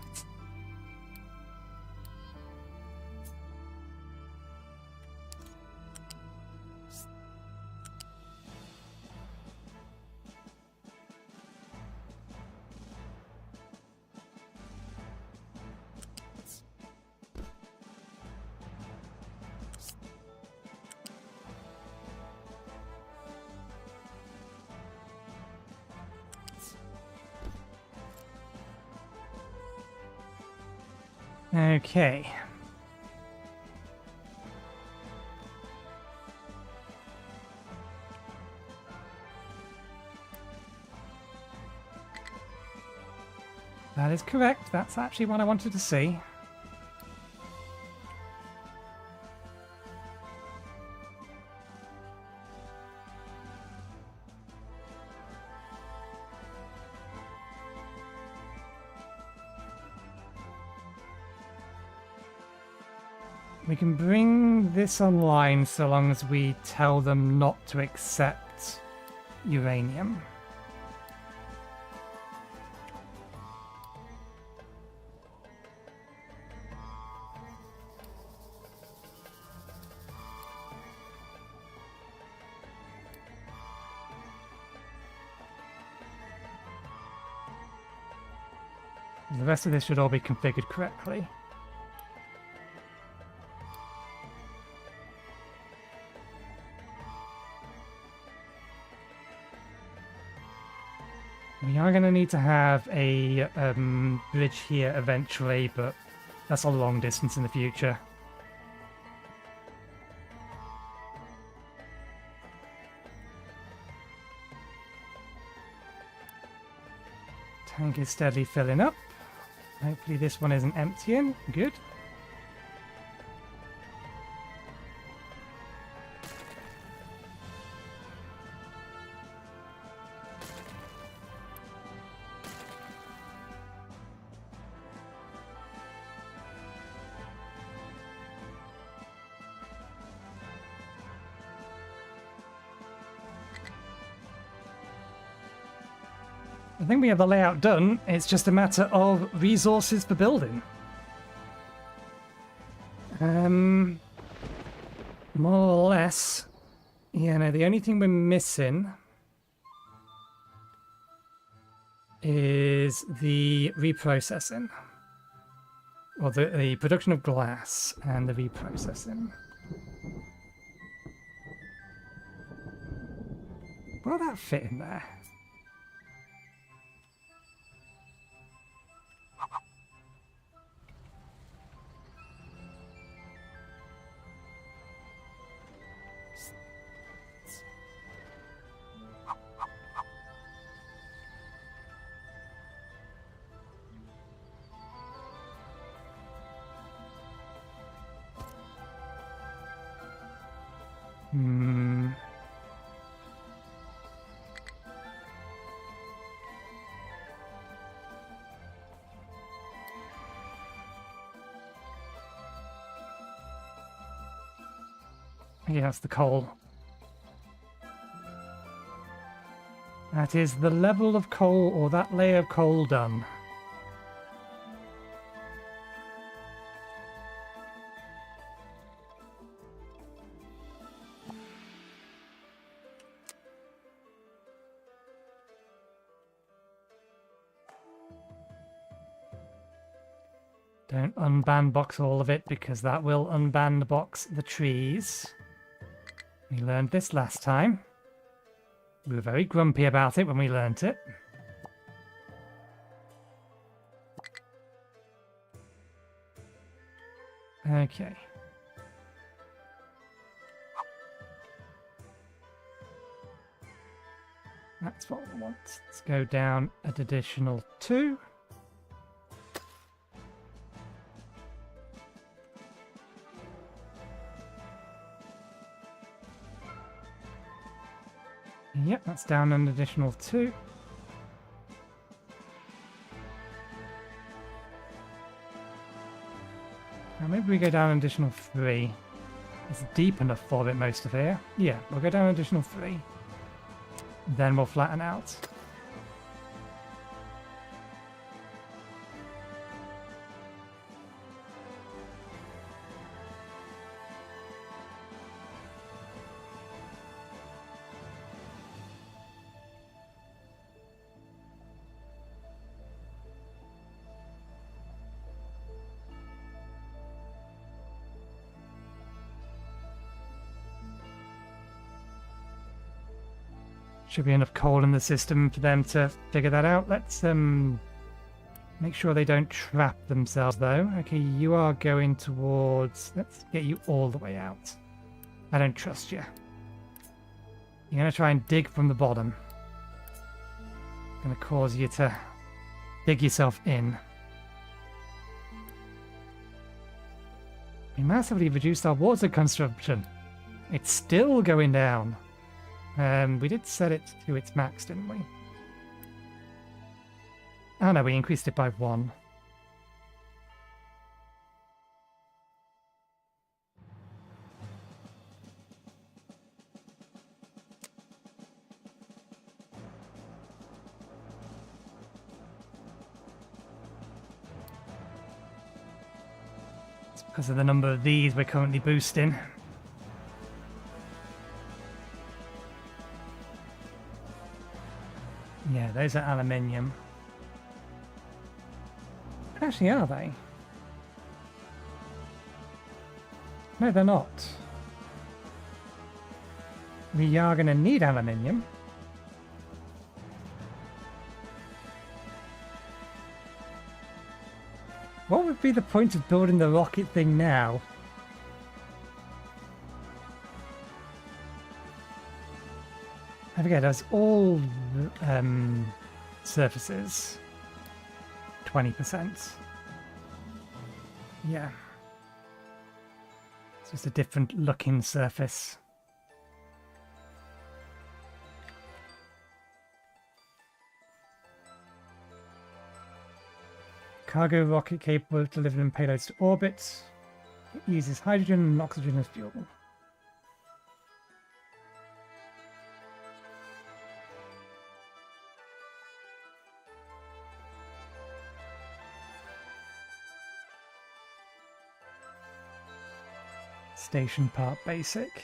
Okay. That is correct. That's actually what I wanted to see. We can bring this online so long as we tell them not to accept uranium. The rest of this should all be configured correctly. We are going to need to have a bridge here eventually, but that's a long distance in the future. Tank is steadily filling up. Hopefully this one isn't emptying. Good. I think we have the layout done. It's just a matter of resources for building. More or less. Yeah, no, the only thing we're missing is the reprocessing. Or the production of glass and the reprocessing. Will that fit in there? Yeah, that's the coal. That is the level of coal, or that layer of coal done. Don't unbandbox all of it, because that will unbandbox the trees. We learned this last time. We were very grumpy about it when we learnt it. Okay. That's what we want. Let's go down an additional 2. Yep, that's down an additional 2. Now maybe we go down an additional 3. It's deep enough for it most of here. Yeah, we'll go down an additional 3. Then we'll flatten out. Should be enough coal in the system for them to figure that out. Let's make sure they don't trap themselves though. Okay, you are going towards... Let's get you all the way out. I don't trust you. You're going to try and dig from the bottom. Going to cause you to dig yourself in. We massively reduced our water consumption. It's still going down. We did set it to its max, didn't we? Oh no, we increased it by 1. It's because of the number of these we're currently boosting. Yeah, those are aluminium. Actually, are they? No, they're not. We are going to need aluminium. What would be the point of building the rocket thing now? I forget, that's all surfaces. 20%. Yeah. It's just a different looking surface. Cargo rocket capable of delivering payloads to orbit. It uses hydrogen and oxygen as fuel. Station part basic.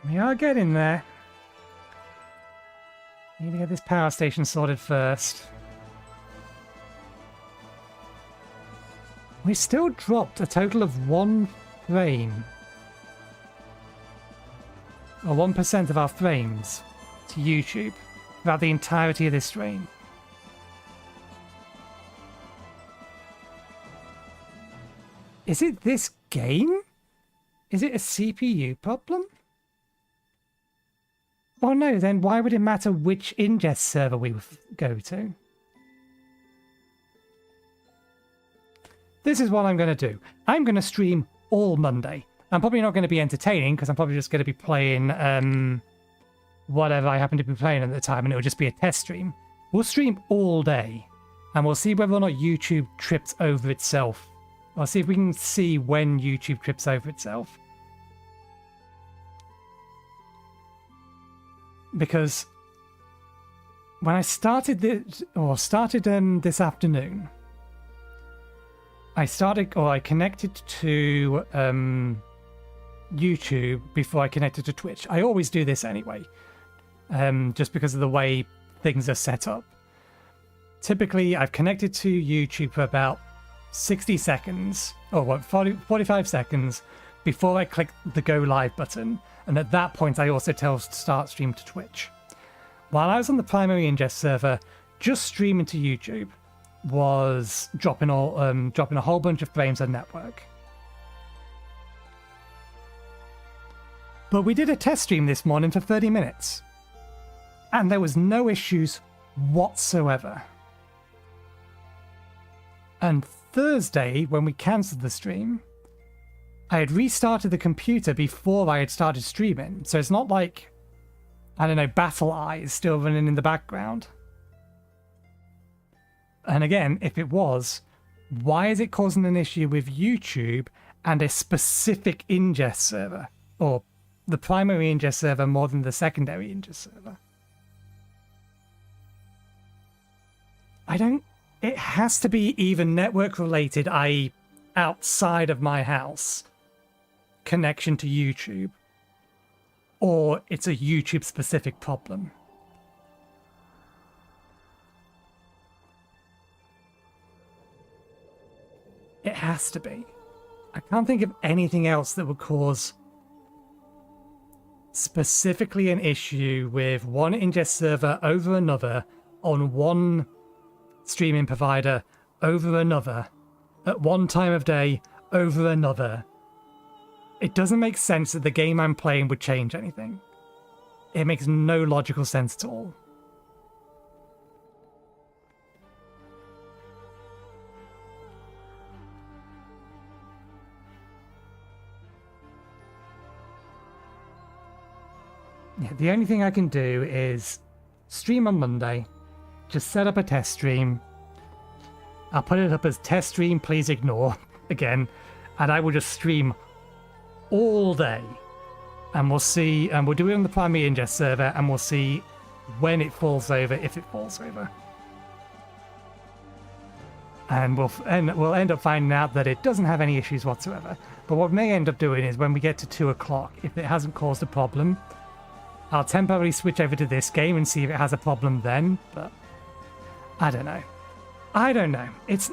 We are getting there. Need to get this power station sorted first. We still dropped a total of 1 frame. Or 1% of our frames to YouTube throughout the entirety of this stream. Is it this game? Is it a CPU problem? Well, no, then why would it matter which ingest server we go to? This is what I'm going to do. I'm going to stream all Monday. I'm probably not going to be entertaining because I'm probably just going to be playing whatever I happen to be playing at the time, and it'll just be a test stream. We'll stream all day, and we'll see whether or not YouTube trips over itself. I'll see if we can see when YouTube trips over itself. because when I started this afternoon, I connected to YouTube before I connected to Twitch. I always do this anyway, just because of the way things are set up. Typically, I've connected to YouTube for about 60 seconds, or 45 seconds, before I click the go live button. And at that point, I also tell start stream to Twitch. While I was on the primary ingest server, just streaming to YouTube was dropping a whole bunch of frames on network. But we did a test stream this morning for 30 minutes, and there was no issues whatsoever. And Thursday, when we cancelled the stream, I had restarted the computer before I had started streaming, so it's not like, I don't know, Battle Eye is still running in the background. And again, if it was, why is it causing an issue with YouTube and a specific ingest server? Or the primary ingest server more than the secondary ingest server? It has to be either network related, i.e. outside of my house, connection to YouTube, or it's a YouTube specific problem. It has to be. I can't think of anything else that would cause specifically an issue with one ingest server over another on one streaming provider over another at one time of day over another. It doesn't make sense that the game I'm playing would change anything. It makes no logical sense at all. Yeah, the only thing I can do is stream on Monday, just set up a test stream. I'll put it up as test stream, please ignore, again, and I will just stream all day. And we'll see, and we'll do it on the primary ingest server, and we'll see when it falls over, if it falls over. And we'll end up finding out that it doesn't have any issues whatsoever. But what we may end up doing is when we get to 2 o'clock, if it hasn't caused a problem, I'll temporarily switch over to this game and see if it has a problem then, but I don't know. It's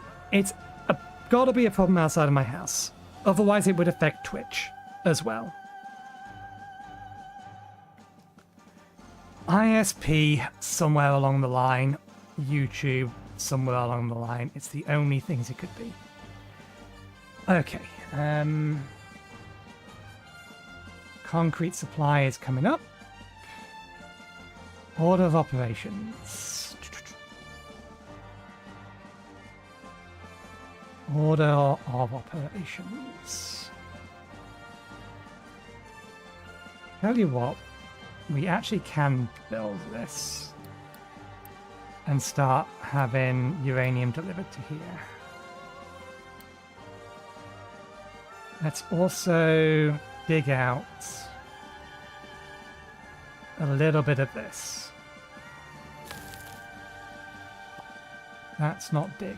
gotta be a problem outside of my house. Otherwise it would affect Twitch as well. ISP somewhere along the line, YouTube somewhere along the line. It's the only things it could be. Okay. Concrete supply is coming up. Order of operations. Order of operations. Tell you what, we actually can build this and start having uranium delivered to here. Let's also dig out a little bit of this. That's not dig.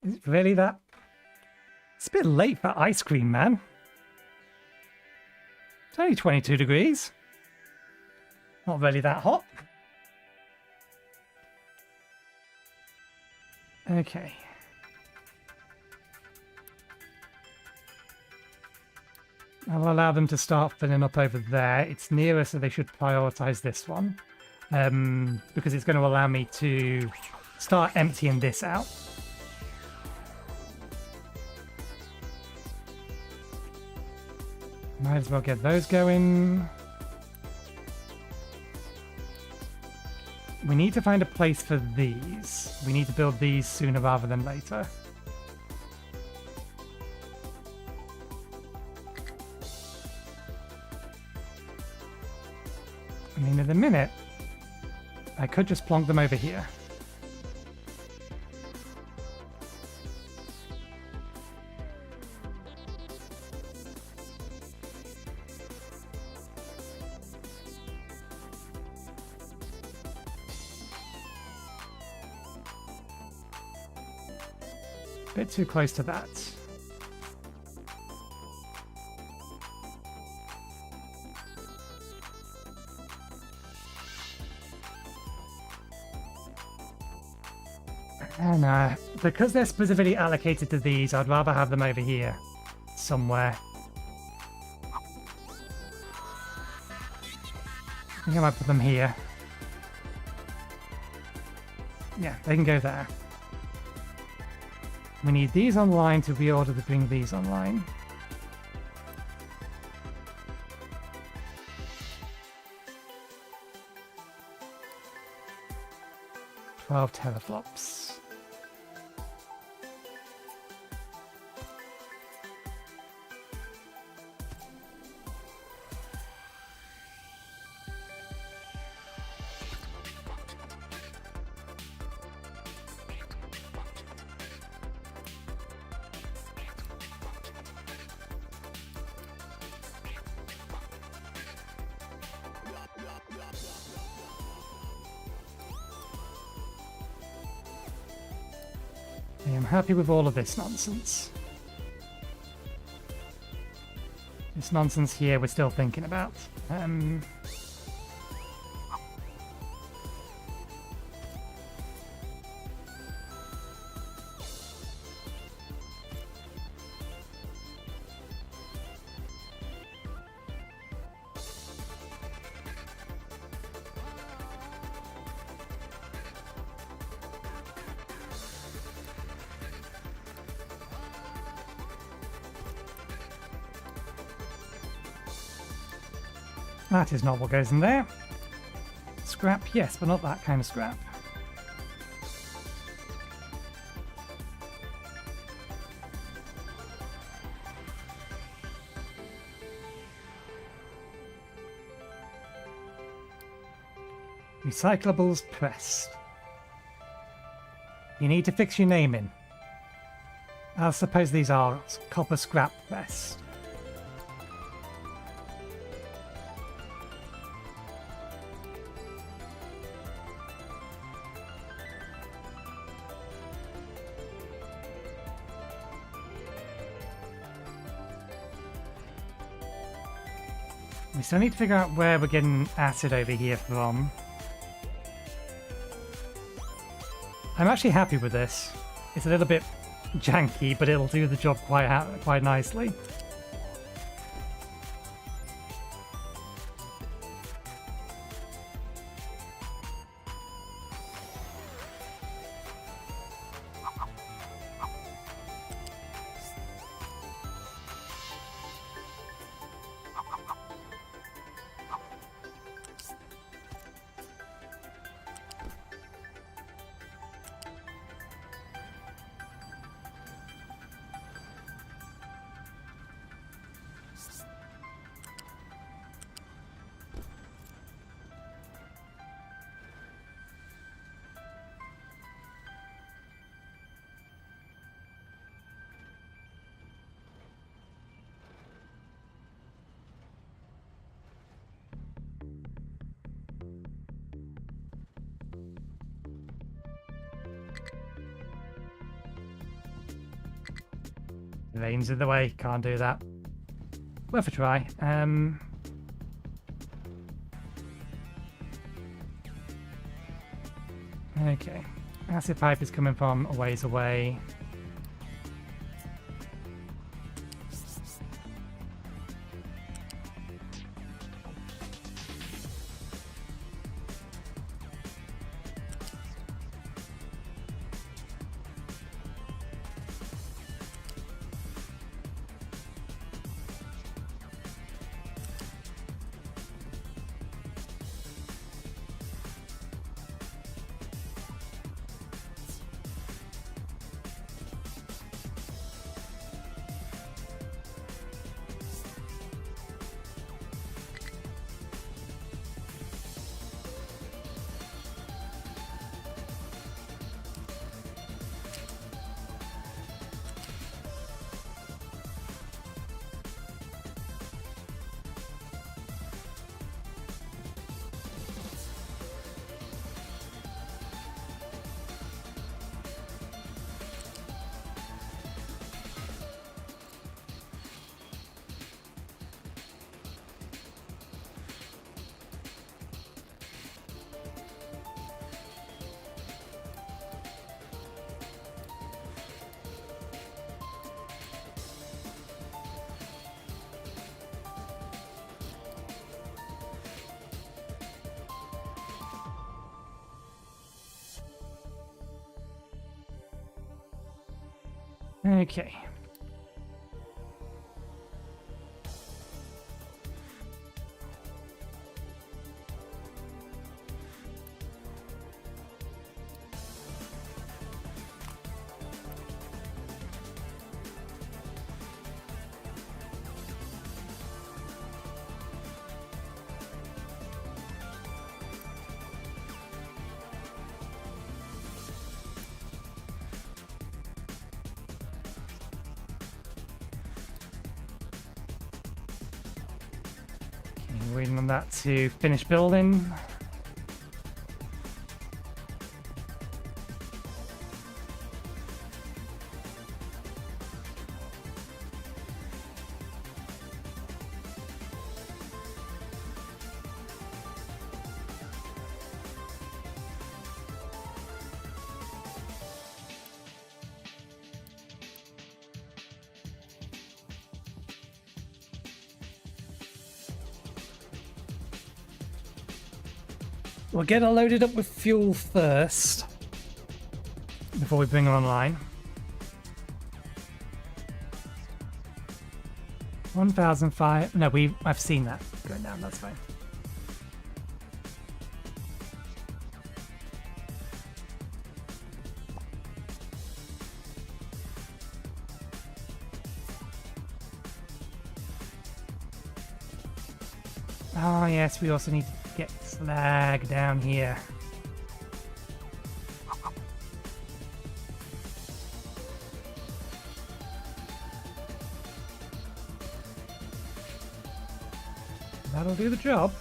Is it really that? It's a bit late for ice cream, man. It's only 22 degrees. Not really that hot. Okay. I'll allow them to start filling up over there. It's nearer, so they should prioritize this one. Because it's going to allow me to start emptying this out. Might as well get those going. We need to find a place for these. We need to build these sooner rather than later. I mean, at the minute, I could just plonk them over here. Bit too close to that. And because they're specifically allocated to these, I'd rather have them over here somewhere. I think I might put them here. Yeah, they can go there. We need these online to be ordered to bring these online. $12 teraflops. I'm happy with all of this nonsense. This nonsense here we're still thinking about. That is not what goes in there. Scrap, yes, but not that kind of scrap. Recyclables pressed. You need to fix your naming. I suppose these are copper scrap pressed. We still need to figure out where we're getting acid over here from. I'm actually happy with this. It's a little bit janky, but it'll do the job quite nicely. Veins in the way, can't do that. Worth a try. Okay. Acid pipe is coming from a ways away. Okay. Waiting on that to finish building. We'll get her loaded up with fuel first before we bring her online. 1,005. No, I've seen that going down. That's fine. Oh yes, we also need to get slag down here. That'll do the job.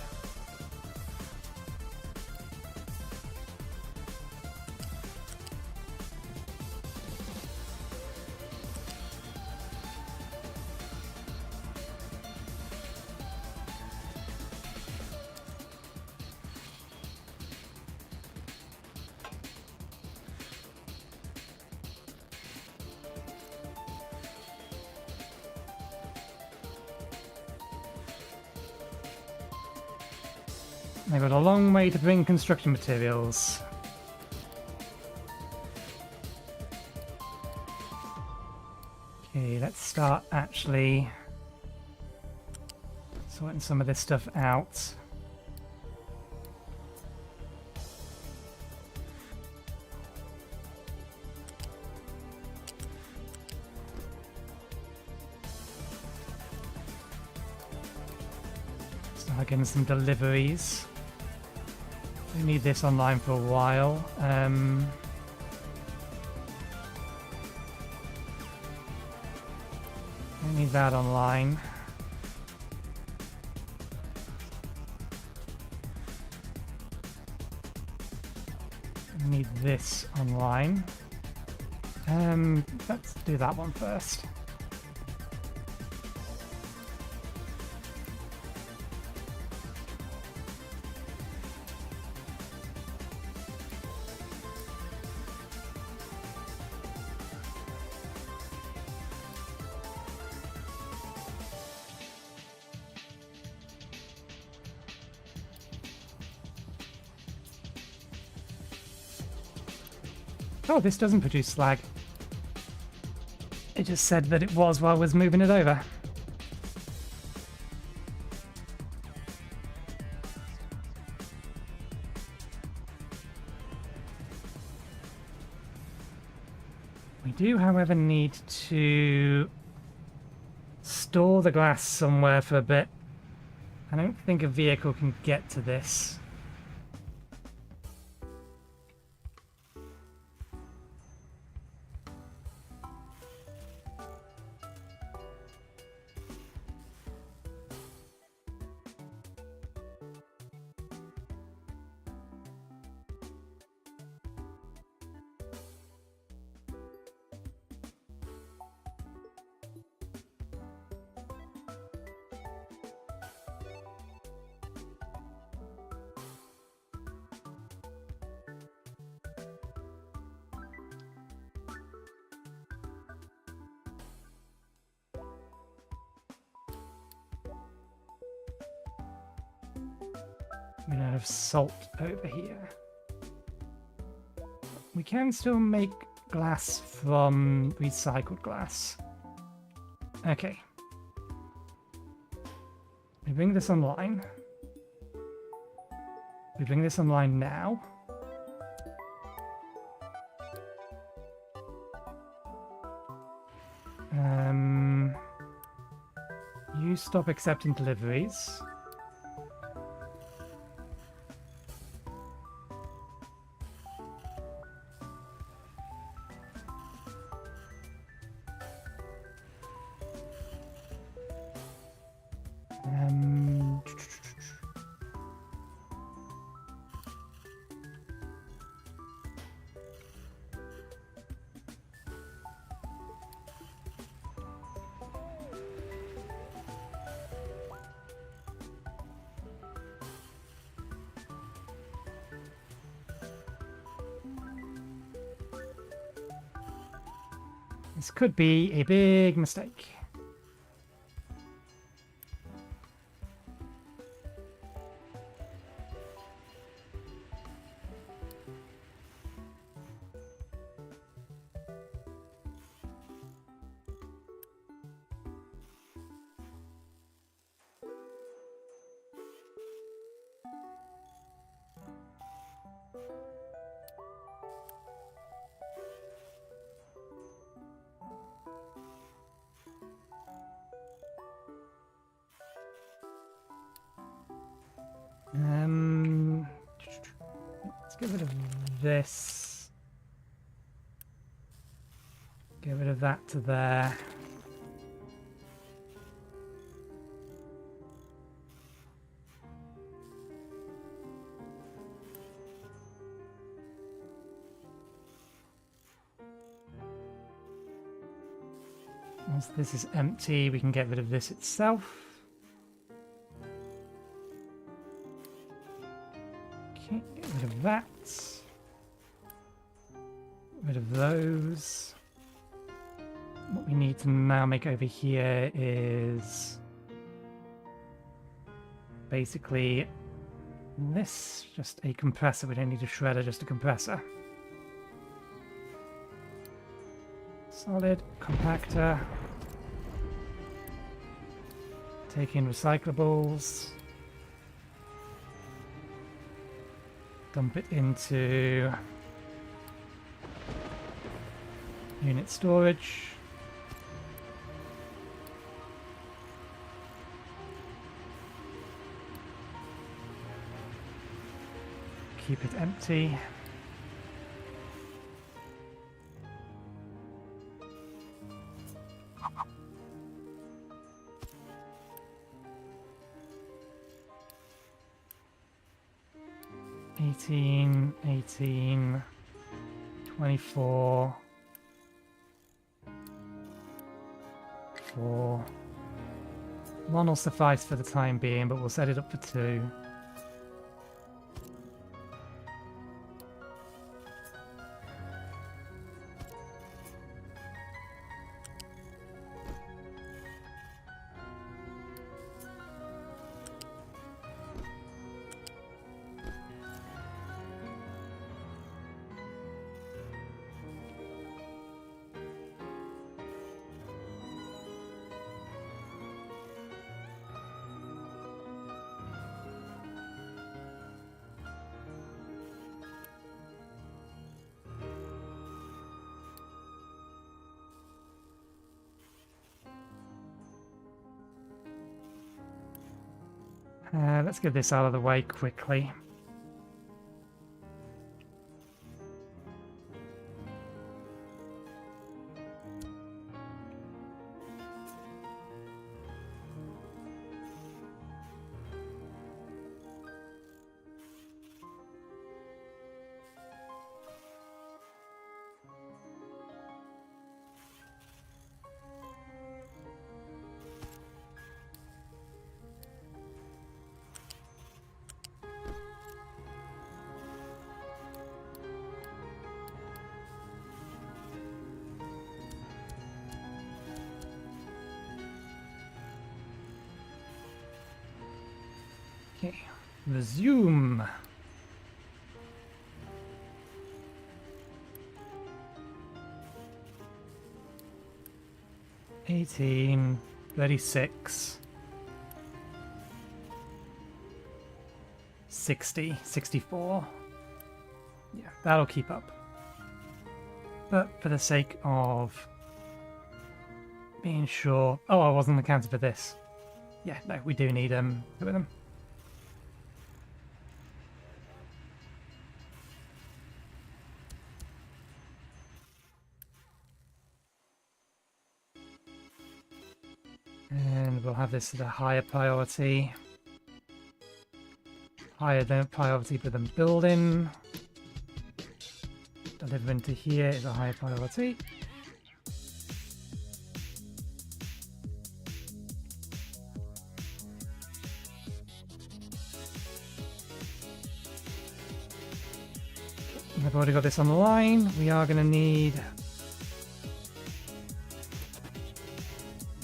They've got a long way to bring construction materials. Okay, let's start actually sorting some of this stuff out. Start getting some deliveries. We need this online for a while. I need that online. I need this online. Let's do that one first. Oh, this doesn't produce slag. It just said that it was while I was moving it over. We do, however, need to store the glass somewhere for a bit. I don't think a vehicle can get to this. We have salt over here. We can still make glass from recycled glass. Okay. We bring this online. We bring this online now. You stop accepting deliveries. This could be a big mistake. Let's get rid of this. Get rid of that to there. Once this is empty, we can get rid of this itself. Okay, get rid of that. Get rid of those. What we need to now make over here is basically this, just a compressor. We don't need a shredder, just a compressor. Solid compactor. Take in recyclables. Dump it into unit storage. Keep it empty. $18, $18, $24, $4. One will suffice for the time being, but we'll set it up for 2. Let's get this out of the way quickly. Okay, resume. 18, 36, 60, 64. Yeah, that'll keep up. But for the sake of being sure... Oh, I wasn't accounted for this. Yeah, no, we do need two of them. And we'll have this at a higher priority. Higher than priority for them building. Delivering to here is a higher priority. I've already got this on the line. We are going to need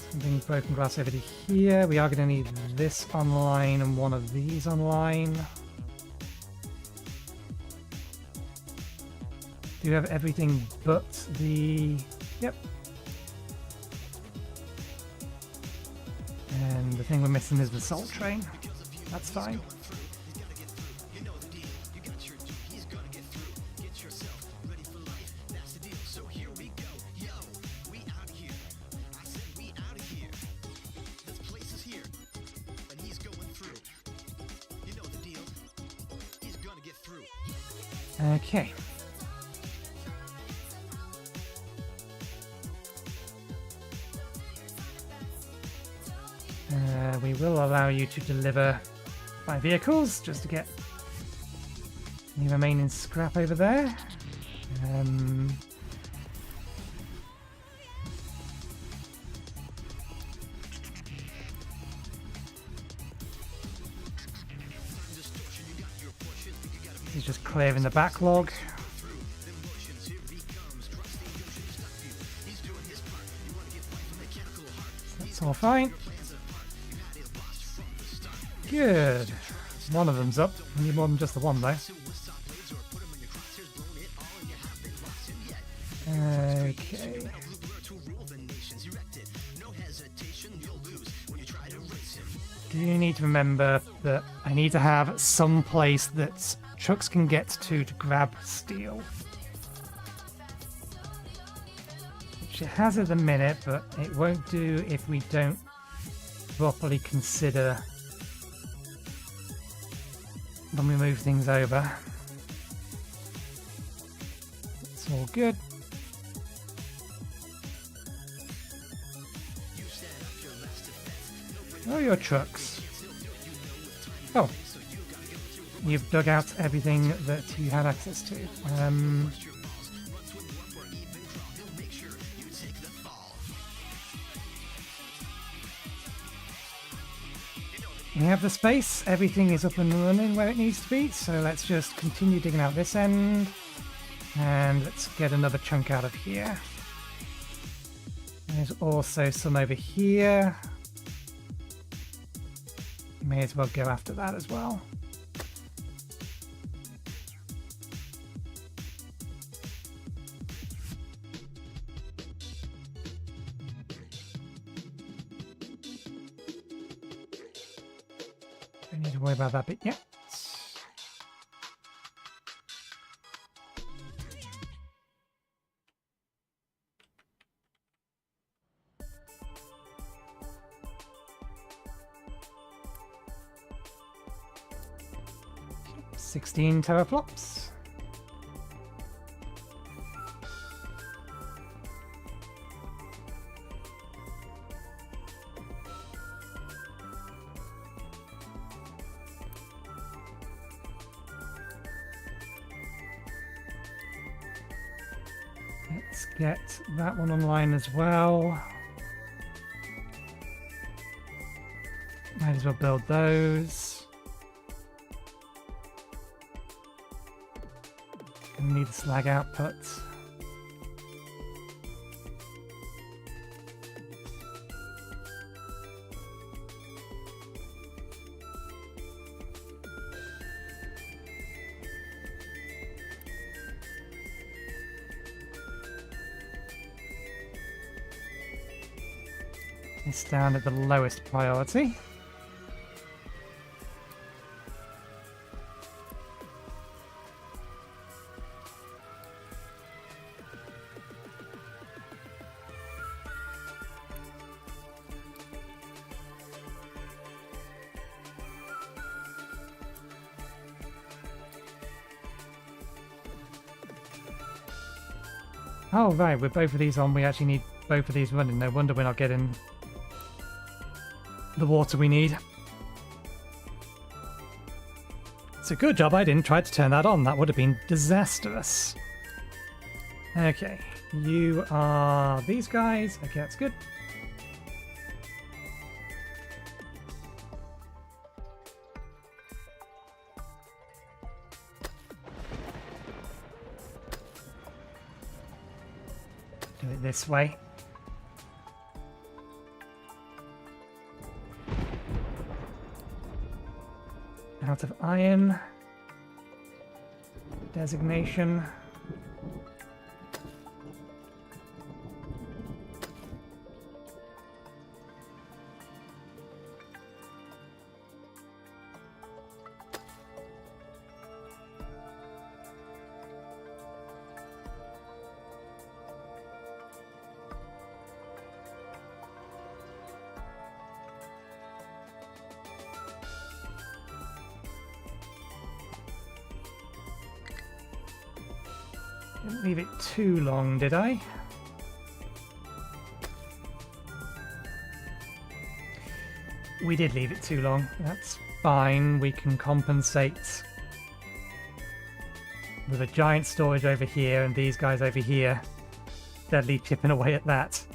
something broken glass over to here. We are going to need this online and one of these online. Do you have everything but the... Yep. And the thing we're missing is the salt train. That's fine. Okay. We will allow you to deliver 5 vehicles just to get any remaining scrap over there. He's just clearing the backlog. That's all fine. Good. One of them's up. We need more than just the one, though. Okay. Do you need to remember that I need to have some place that trucks can get to grab steel? Which it has at the minute, but it won't do if we don't properly consider when we move things over. It's all good. Oh, your trucks. Oh. You've dug out everything that you had access to. We have the space, everything is up and running where it needs to be, so let's just continue digging out this end, and let's get another chunk out of here. There's also some over here. May as well go after that as well. Don't need to worry about that bit yet. Okay, 16 teraflops. Let's get that one online as well. Might as well build those. Gonna need the slag output. this down at the lowest priority. Oh, right, with both of these on, we actually need both of these running. No wonder we're not getting the water we need. It's a good job I didn't try to turn that on. That would have been disastrous. Okay, you are these guys. Okay, that's good. Do it this way. Out of iron. Designation. Didn't leave it too long, did I? We did leave it too long. That's fine. We can compensate with a giant storage over here and these guys over here. Steadily chipping away at that.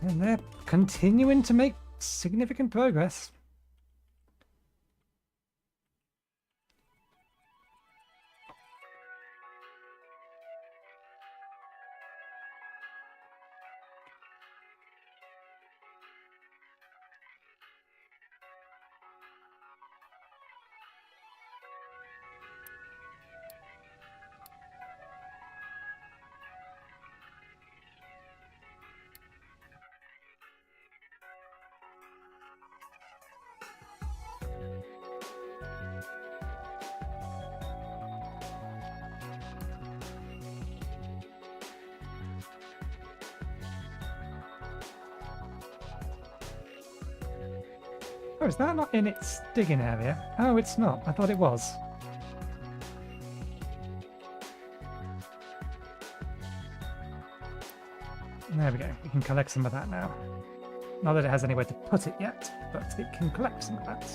And they're continuing to make significant progress. Oh, is that not in its digging area? Oh, it's not. I thought it was. There we go. We can collect some of that now. Not that it has anywhere to put it yet, but it can collect some of that.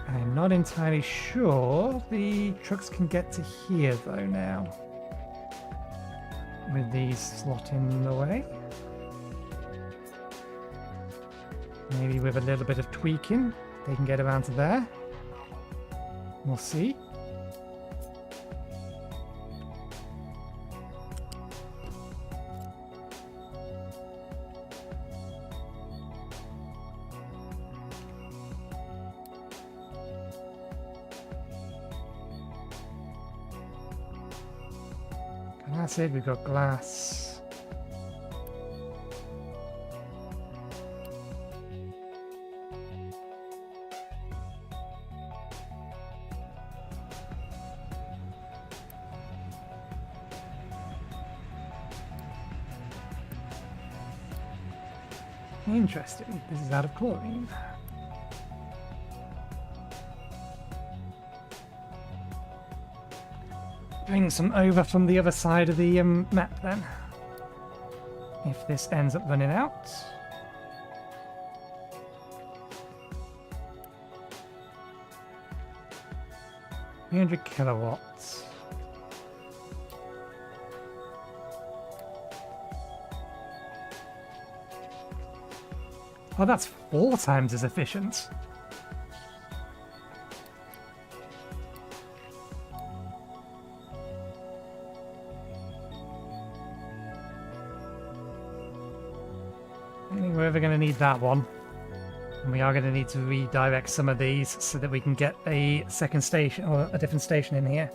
I'm not entirely sure the trucks can get to here, though, now. With these slotting away. Maybe with a little bit of tweaking, they can get around to there. We'll see. Acid, we've got glass. Interesting. This is out of chlorine. Bring some over from the other side of the map then. If this ends up running out. 300 kilowatts. Oh, that's 4 times as efficient. I think we're ever going to need that one. And we are going to need to redirect some of these so that we can get a second station or a different station in here.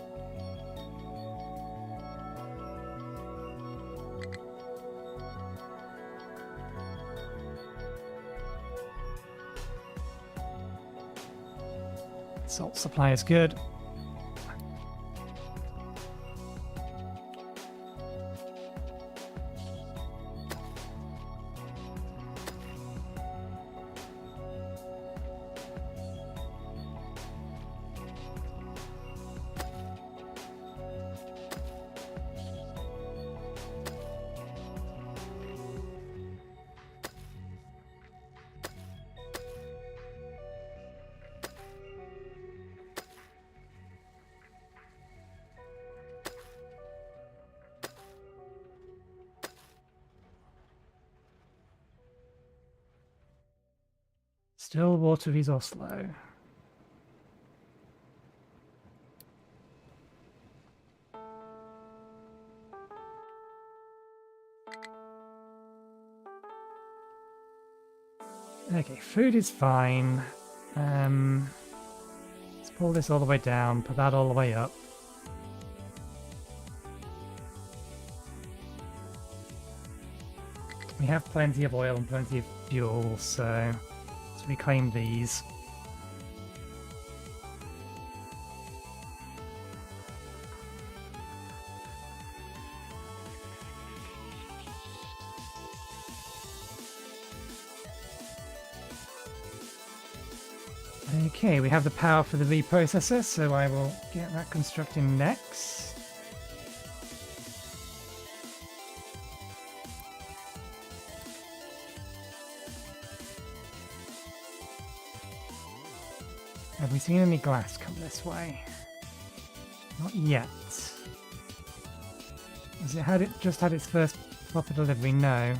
Salt supply is good. Still water resource low. Okay, food is fine. Let's pull this all the way down, put that all the way up. We have plenty of oil and plenty of fuel, so let's reclaim these. Okay, we have the power for the reprocessor, so I will get that constructed next. Have we seen any glass come this way? Not yet. Has it just had its first proper delivery? No.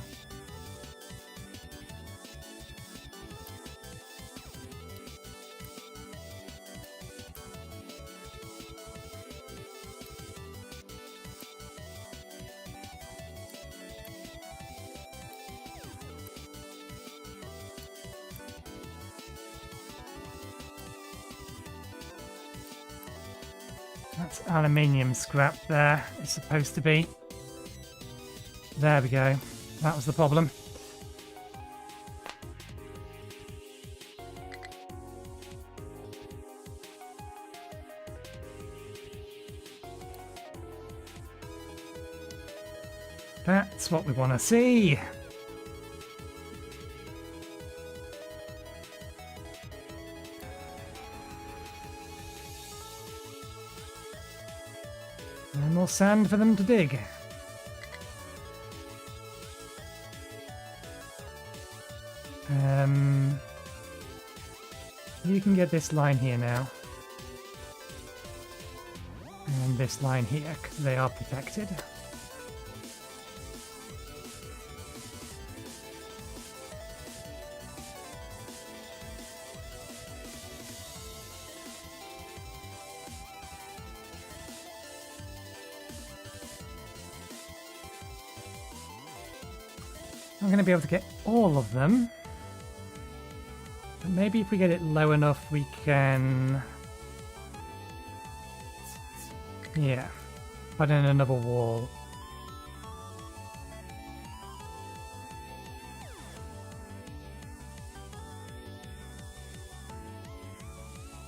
That's aluminium scrap there, it's supposed to be. There we go. That was the problem. That's what we want to see. And more sand for them to dig. You can get this line here now. And this line here, because they are protected. I'm going to be able to get all of them. But maybe if we get it low enough, we can... Yeah. Put in another wall.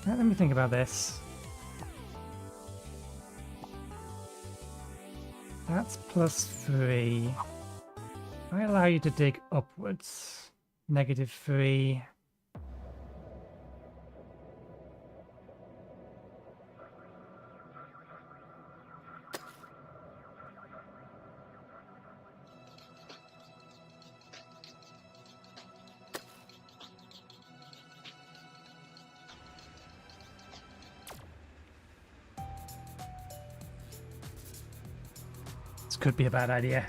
Let me think about this. That's +3. I allow you to dig upwards. -3. This could be a bad idea.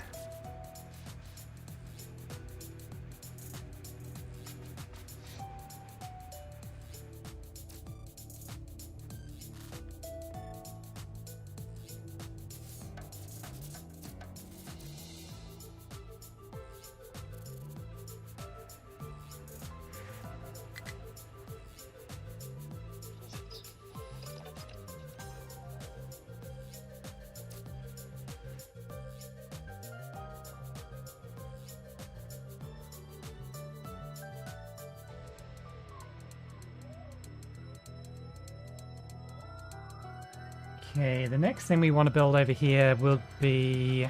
Okay, the next thing we want to build over here will be...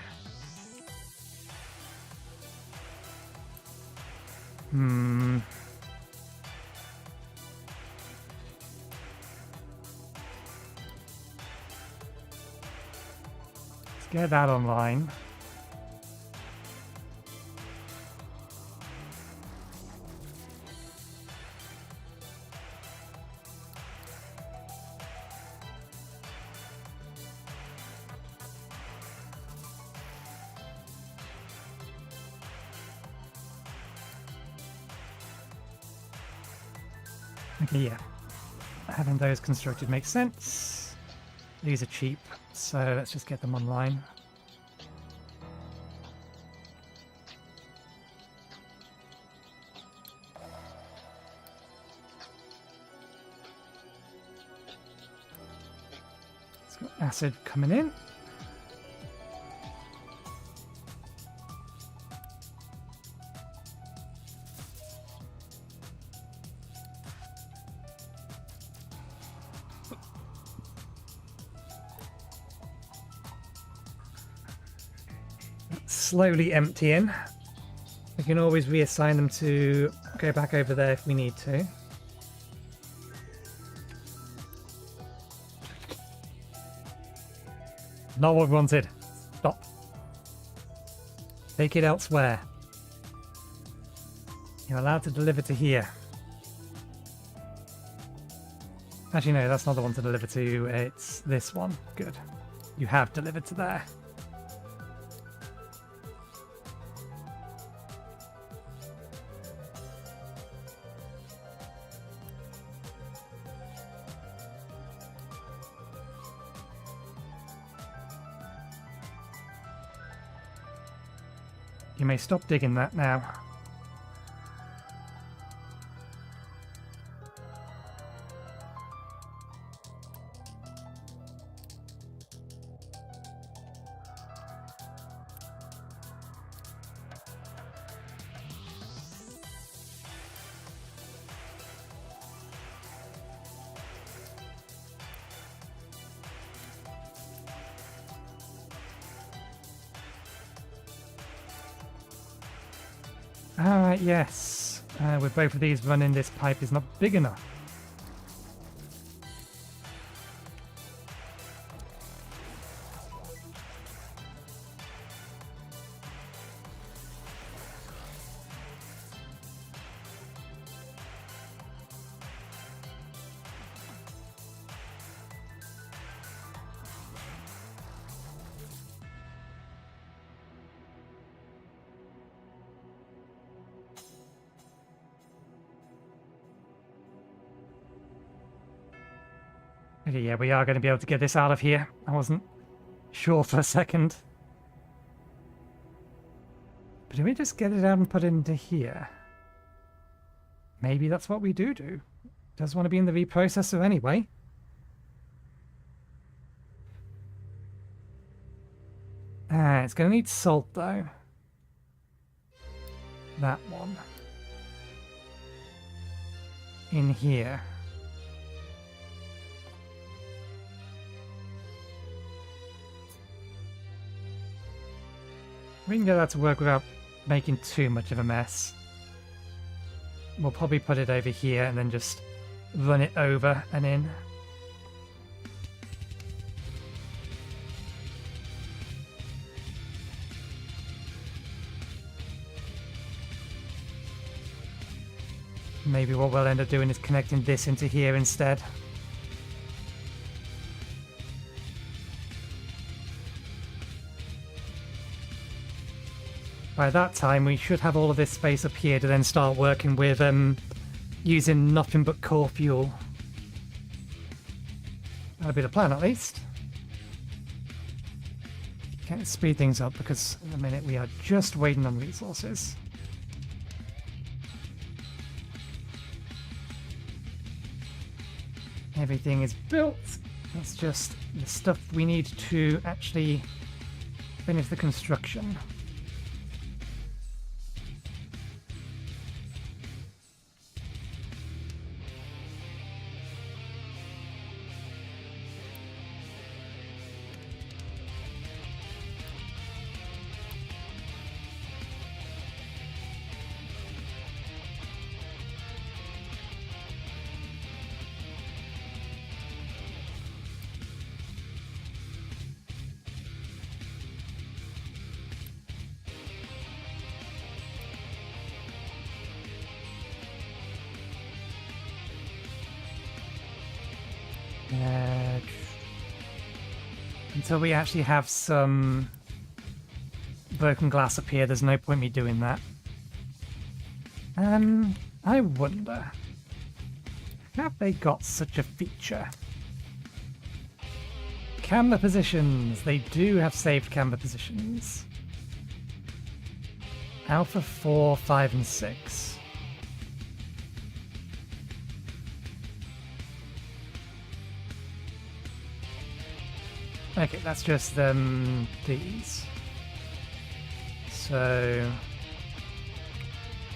Let's get that online. Okay, yeah. Having those constructed makes sense. These are cheap, so let's just get them online. It's got acid coming in. Slowly emptying. We can always reassign them to go back over there if we need to. Not what we wanted. Stop. Take it elsewhere. You're allowed to deliver to here. Actually, no, that's not the one to deliver to. It's this one. Good. You have delivered to there. You may stop digging that now. Alright, yes. With both of these running, this pipe is not big enough. Okay, yeah, we are going to be able to get this out of here. I wasn't sure for a second. But do we just get it out and put it into here? Maybe that's what we do. Does want to be in the reprocessor anyway. It's going to need salt though. That one. In here. We can get that to work without making too much of a mess. We'll probably put it over here and then just run it over and in. Maybe what we'll end up doing is connecting this into here instead. By that time, we should have all of this space up here to then start working with using nothing but core fuel. That'll be the plan, at least. Can't speed things up because in a minute we are just waiting on resources. Everything is built. That's just the stuff we need to actually finish the construction. until we actually have some broken glass up here, there's no point me doing that. I wonder, have they got such a feature? Camera positions. They do have saved camera positions. Alpha 4, 5, and 6. Okay, that's just these. So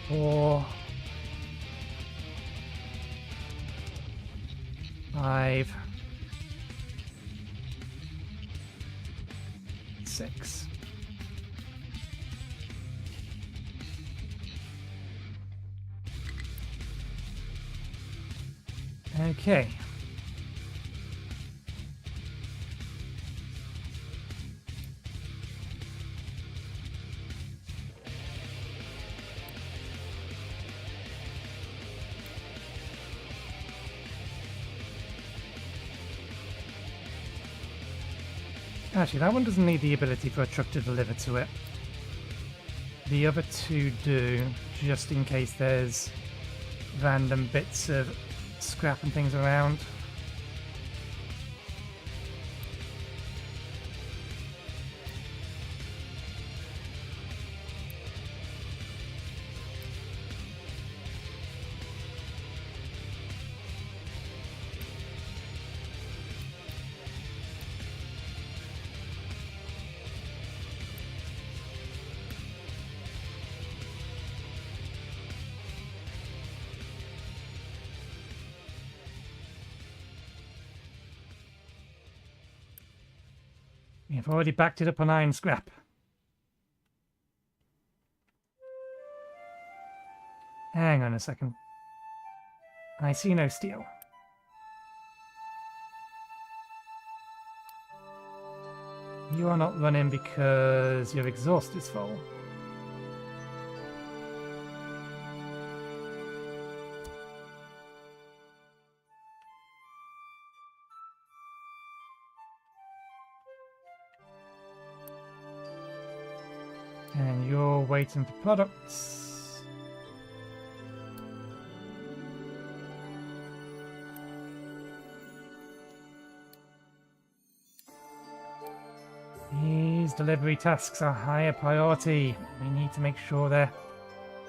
4, 5, 6. Okay. Actually, that one doesn't need the ability for a truck to deliver to it. The other two do, just in case there's random bits of scrap and things around. We've already backed it up on iron scrap. Hang on a second. I see no steel. You are not running because your exhaust is full. And you're waiting for products. These delivery tasks are higher priority. We need to make sure they're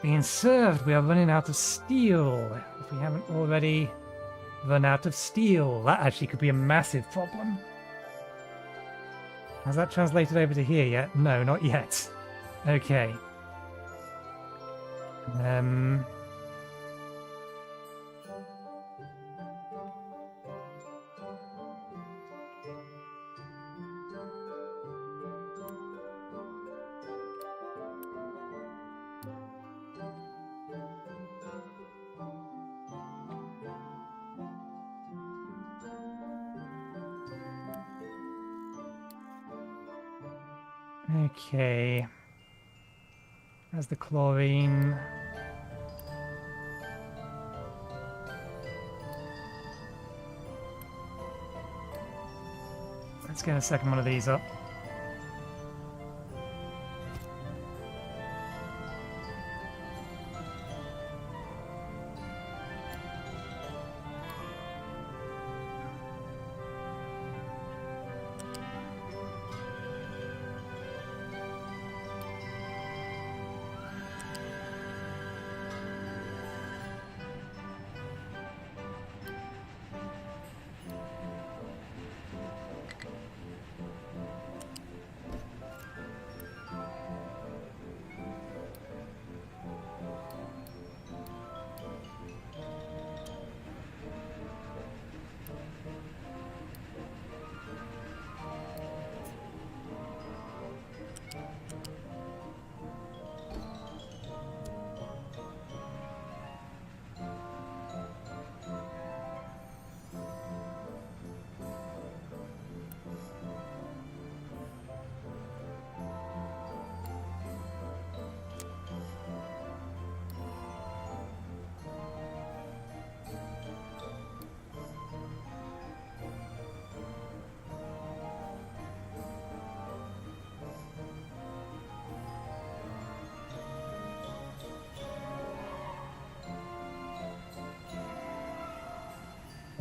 being served. We are running out of steel. If we haven't already run out of steel, that actually could be a massive problem. Has that translated over to here yet? No, not yet. Okay. Okay. As the chlorine. Let's get a second one of these up.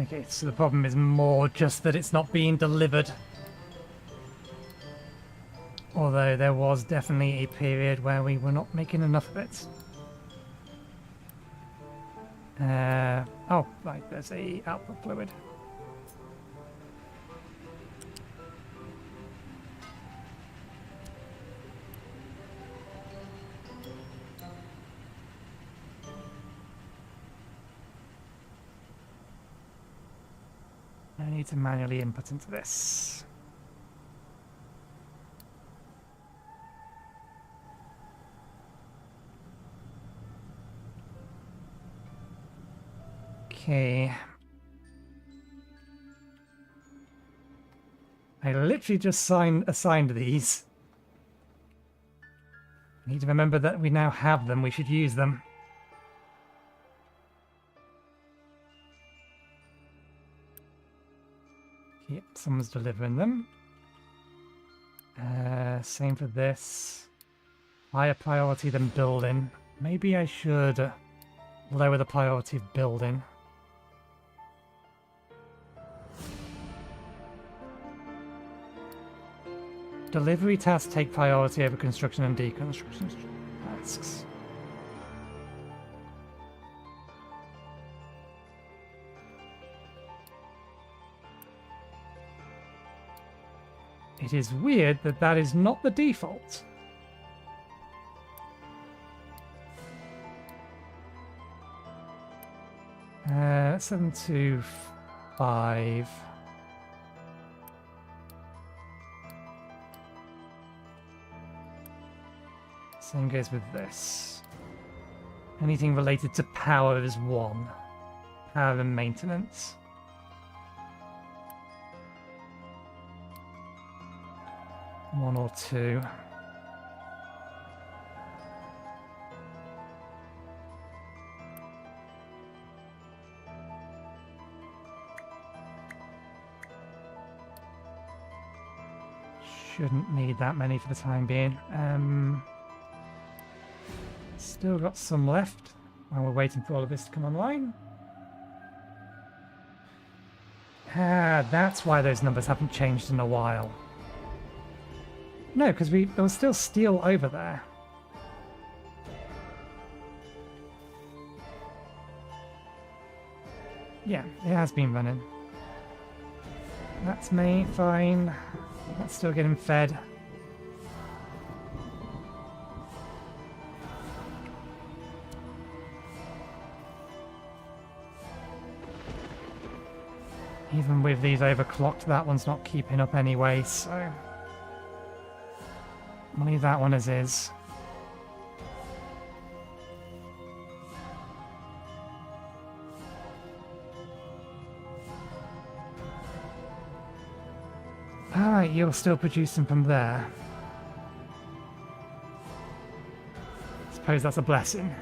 Okay, so the problem is more just that it's not being delivered. Although there was definitely a period where we were not making enough of it. Oh, right, there's a output fluid. I need to manually input into this. Okay. I literally just assigned these. I need to remember that we now have them. We should use them. Yep, someone's delivering them. Same for this. Higher priority than building. Maybe I should lower the priority of building. Delivery tasks take priority over construction and deconstruction tasks. It is weird that that is not the default. Uh, 725. Same goes with this. Anything related to power is 1. Power and maintenance. One or 2. Shouldn't need that many for the time being. Still got some left while we're waiting for all of this to come online. Ah, that's why those numbers haven't changed in a while. No, because there was still steel over there. Yeah, it has been running. That's me, fine. That's still getting fed. Even with these overclocked, that one's not keeping up anyway, so... I'll leave that one as is. Alright, you're still producing from there. Suppose that's a blessing.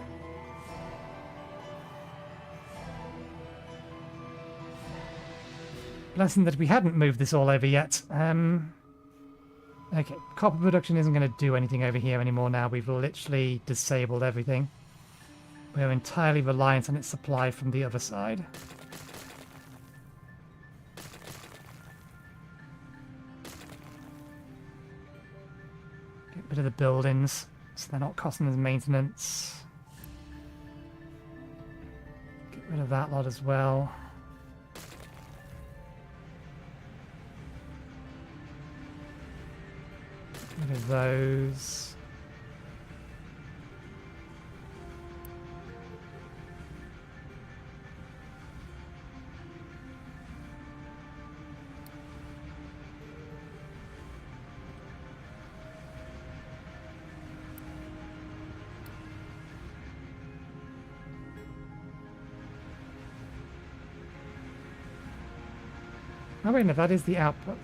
Blessing that we hadn't moved this all over yet. Okay, copper production isn't going to do anything over here anymore now. We've literally disabled everything. We're entirely reliant on its supply from the other side. Get rid of the buildings, so they're not costing us maintenance. Get rid of that lot as well. Get rid of those. Oh wait, no, that is the output.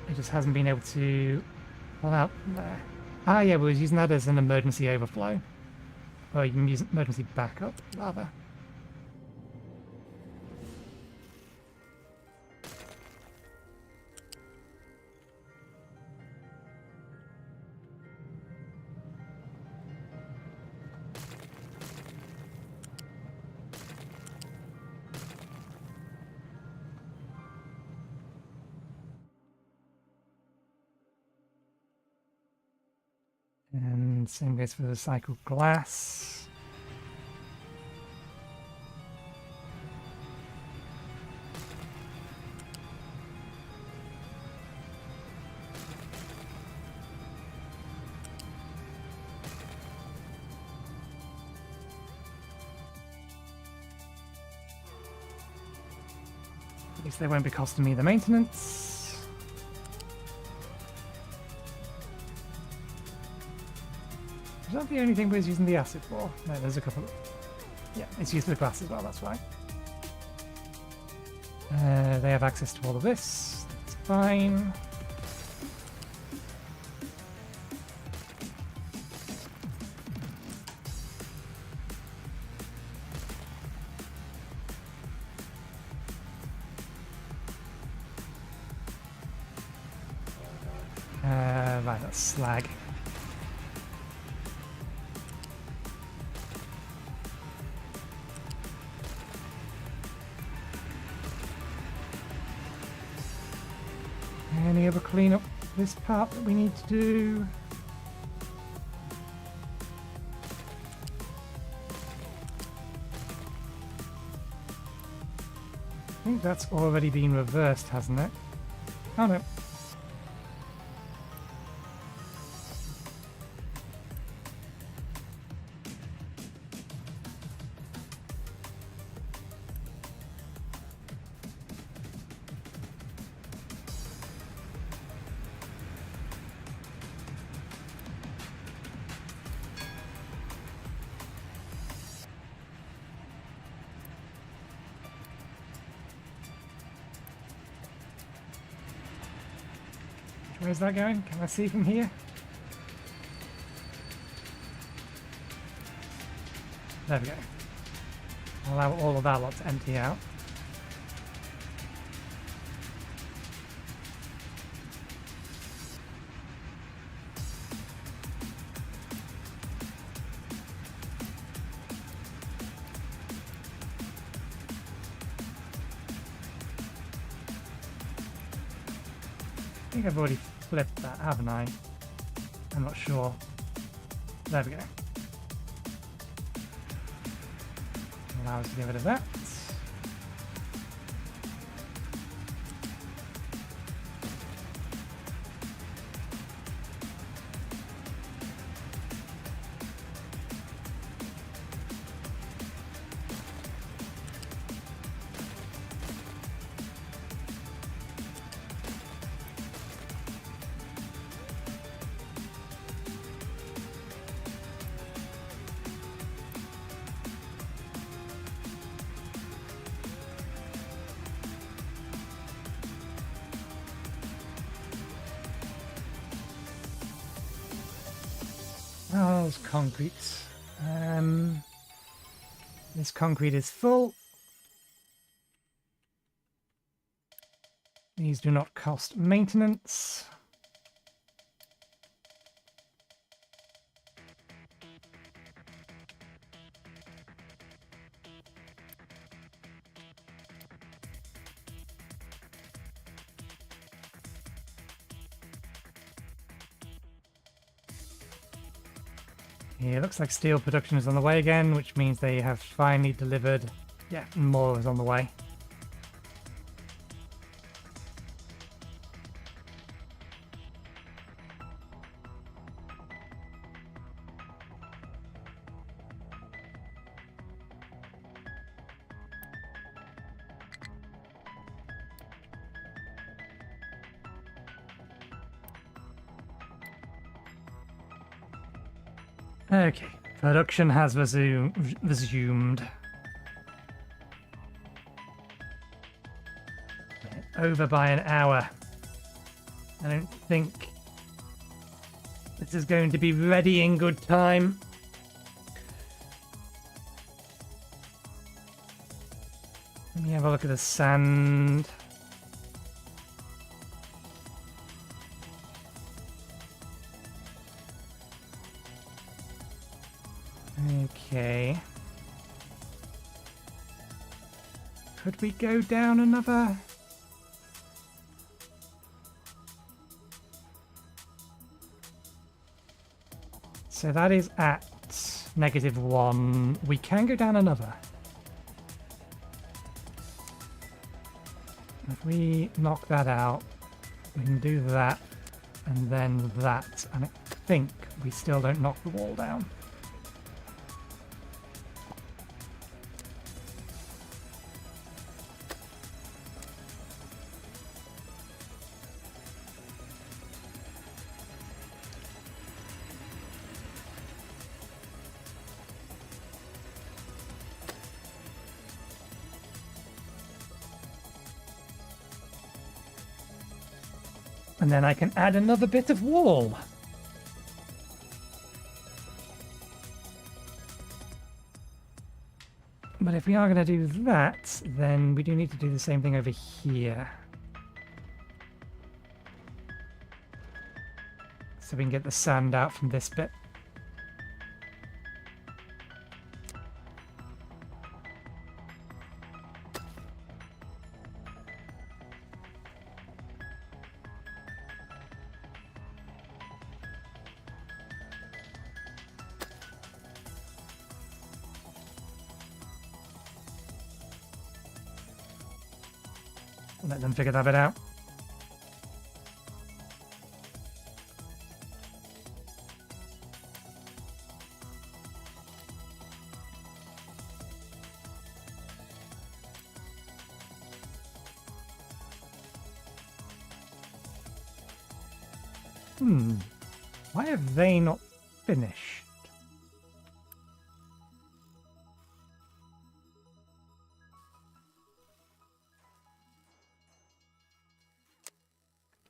It just hasn't been able to pull out there. Ah yeah, we were using that as an emergency overflow. Or you can use emergency backup, rather. And same goes for the recycled glass. At least they won't be costing me the maintenance. Is that the only thing we're using the acid for? No, there's a couple of... Yeah, it's used for the glass as well, that's right. They have access to all of this. That's fine. Right, that's slag. Any other clean up this part that we need to do? I think that's already been reversed, hasn't it? Oh no. Where's that going? Can I see from here? There we go. Allow all of that lot to empty out. I think I've already flipped that, haven't I? I'm not sure. There we go. Allow us to get rid of that. Oh, there's concrete. This concrete is full. These do not cost maintenance. Yeah, it looks like steel production is on the way again, which means they have finally delivered. Yeah, more is on the way. Okay, production has resumed. Over by an hour. I don't think this is going to be ready in good time. Let me have a look at the sand. Okay. Could we go down another? So that is at -1. We can go down another. If we knock that out, we can do that, and then that, and I think we still don't knock the wall down. And then I can add another bit of wall. But if we are going to do that, then we do need to do the same thing over here. So we can get the sand out from this bit. Let them figure that bit out. Why have they not finished?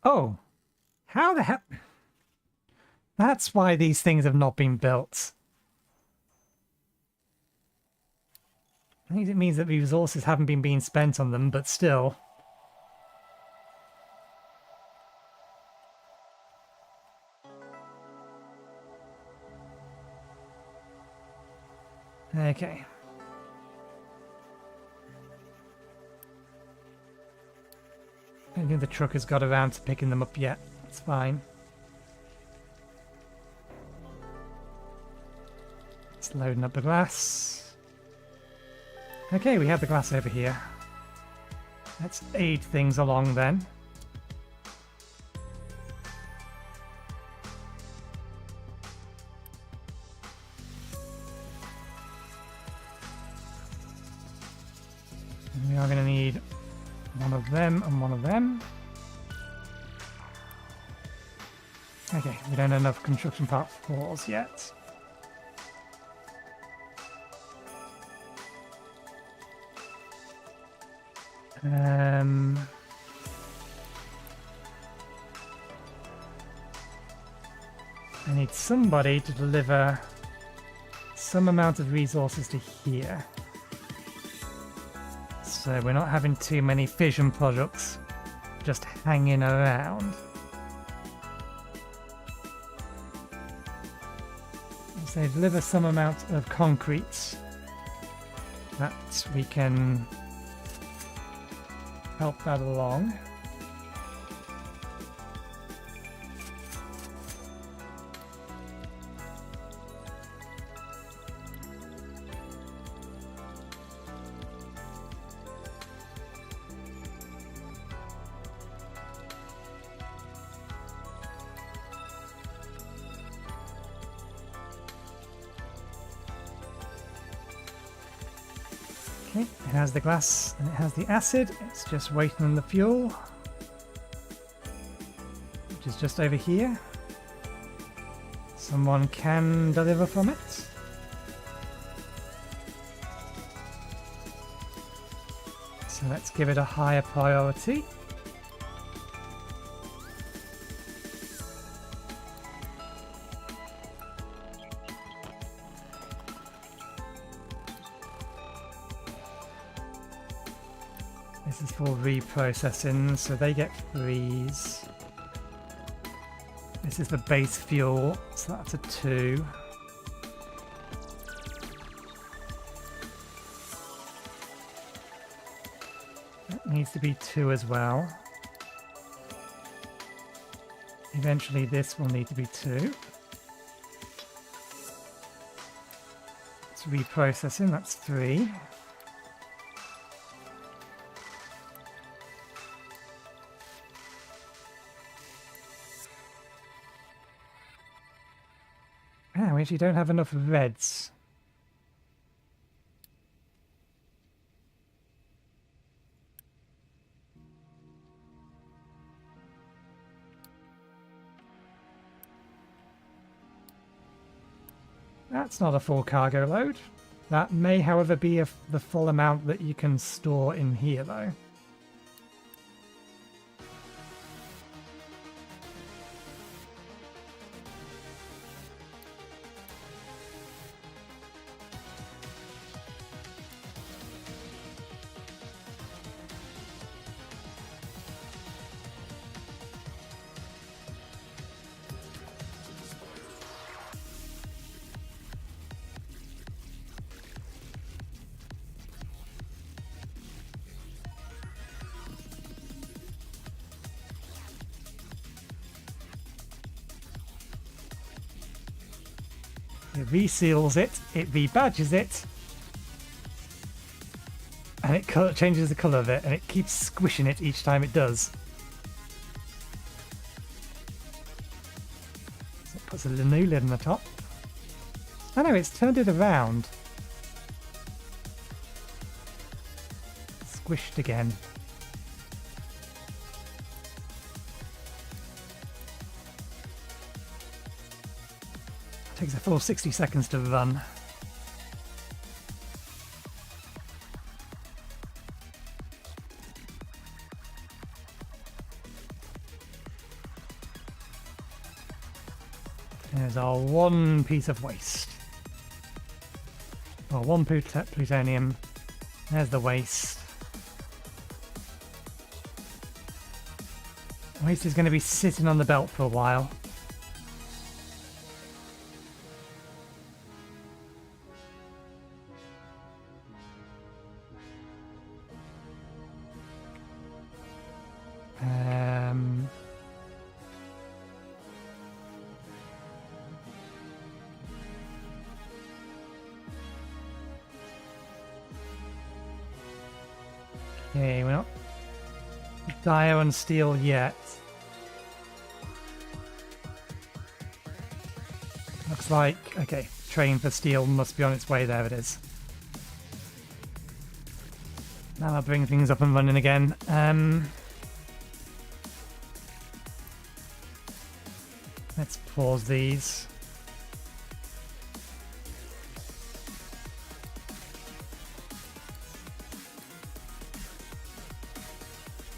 Oh, how the hell? That's why these things have not been built. I think it means that the resources haven't been being spent on them, but still. Okay. I don't think the truck has got around to picking them up yet. It's fine. It's loading up the glass. Okay, we have the glass over here. Let's aid things along then. And we are going to need one of them and one of them. Okay, we don't have enough construction part 4s yet. I need somebody to deliver some amount of resources to here. So we're not having too many fission products just hanging around. So deliver some amount of concrete that we can help that along. Okay, it has the glass and it has the acid. It's just waiting on the fuel, which is just over here. Someone can deliver from it. So let's give it a higher priority. This is for reprocessing, so they get freeze. This is the base fuel, so that's a 2. That needs to be 2 as well. Eventually this will need to be 2. It's reprocessing, that's 3. Ah, we actually don't have enough reds. That's not a full cargo load. That may, however, be the full amount that you can store in here, though. It reseals it, it rebadges it, and it changes the colour of it, and it keeps squishing it each time it does. So it puts a new lid on the top. Oh no, it's turned it around. Squished again. Takes a full 60 seconds to run. There's our one piece of waste. Well, one plutonium. There's the waste. Waste is going to be sitting on the belt for a while. Okay, we're not Dio and steel yet. Looks like, okay, train for steel must be on its way. There it is. Now I'll bring things up and running again. Let's pause these.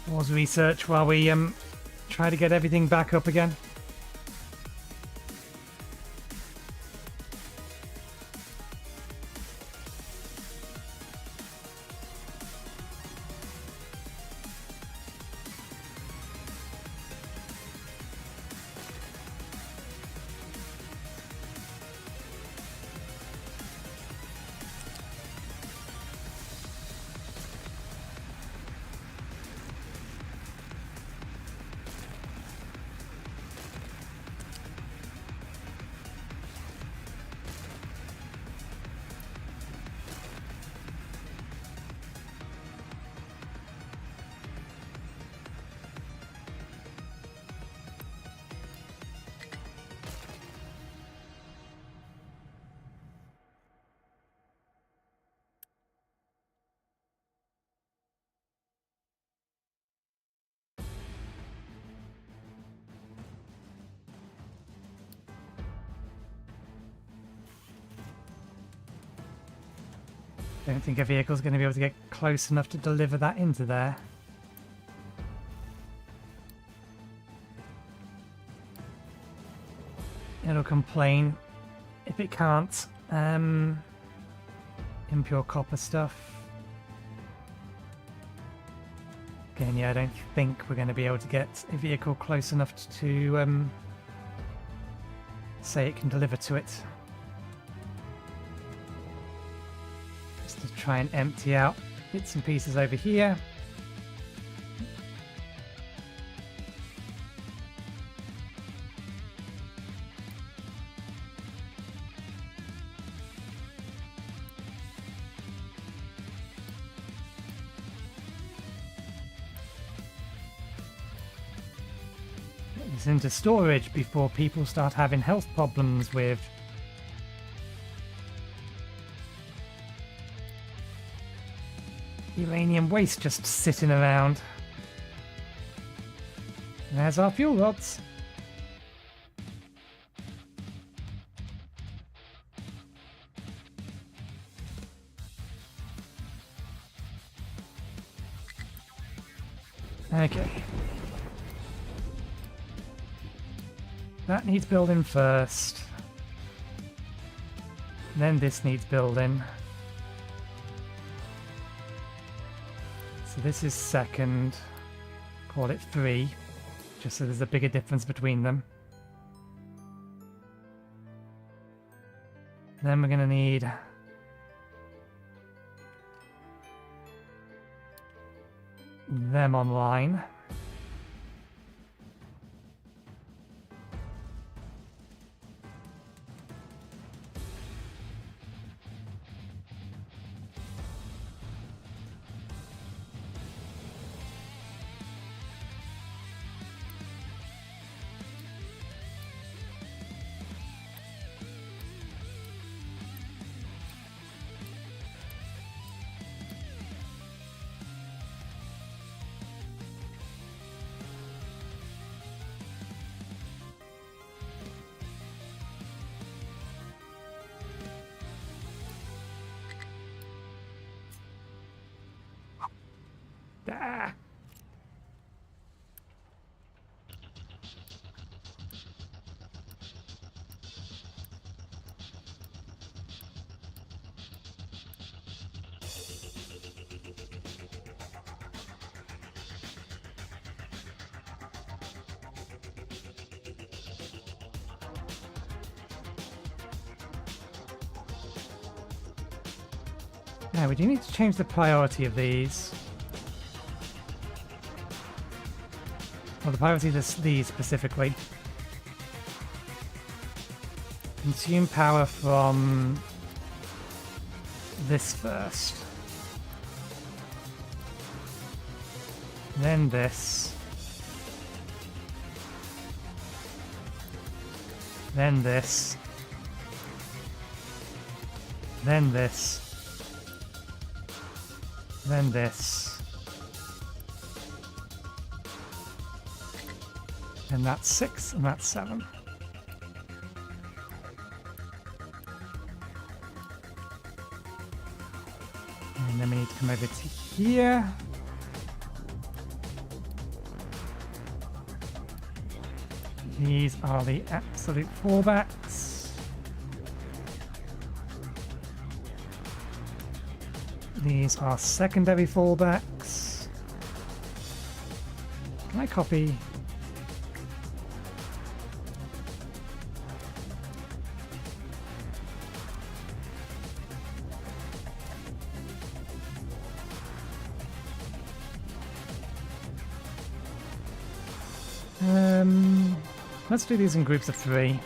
Pause research while we try to get everything back up again. Don't think a vehicle's going to be able to get close enough to deliver that into there. It'll complain if it can't. Impure copper stuff. Again, yeah, I don't think we're going to be able to get a vehicle close enough to say it can deliver to it. To try and empty out bits and pieces over here. this into storage before people start having health problems with uranium waste just sitting around. And there's our fuel rods. Okay. That needs building first. Then this needs building. So this is second. Call it 3. Just so there's a bigger difference between them. Then we're going to need them online. Ah. Now we do need to change the priority of these. Well, the priority of these specifically. Consume power from this first. Then this. Then this. Then this. Then this. And that's 6, and that's 7. And then we need to come over to here. These are the absolute fallbacks. These are secondary fallbacks. Can I copy? Let's do these in groups of 3.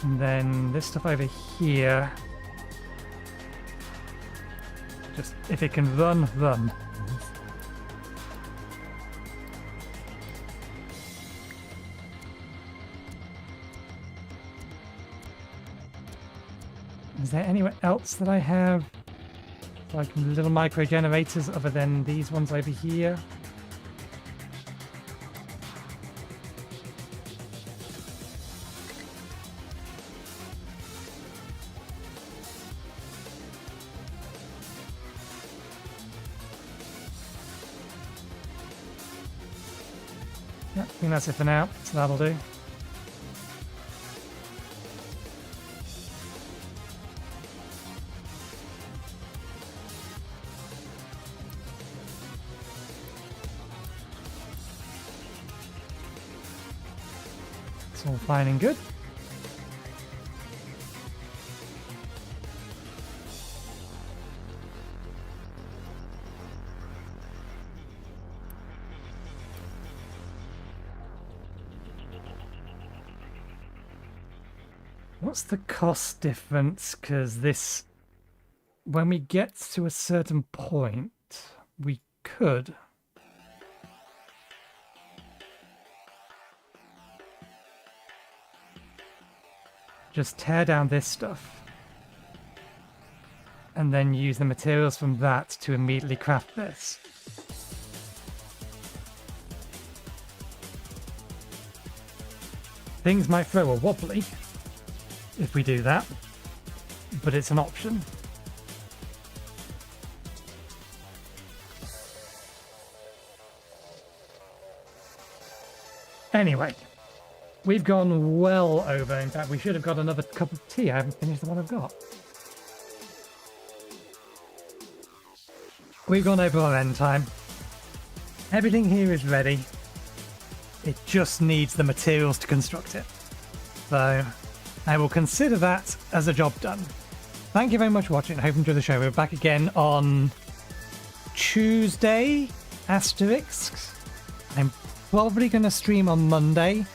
And then this stuff over here, just if it can run, run. Is there anywhere else that I have like little micro generators other than these ones over here? Yeah, I think that's it for now, so that'll do. It's all fine and good. What's the cost difference? Because this, when we get to a certain point, we could just tear down this stuff and then use the materials from that to immediately craft this. Things might throw a wobbly if we do that, but it's an option. Anyway, we've gone well over. In fact, we should have got another cup of tea. I haven't finished the one I've got. We've gone over our end time. Everything here is ready. It just needs the materials to construct it. So I will consider that as a job done. Thank you very much for watching. I hope you enjoyed the show. We're back again on Tuesday, asterisks. I'm probably going to stream on Monday,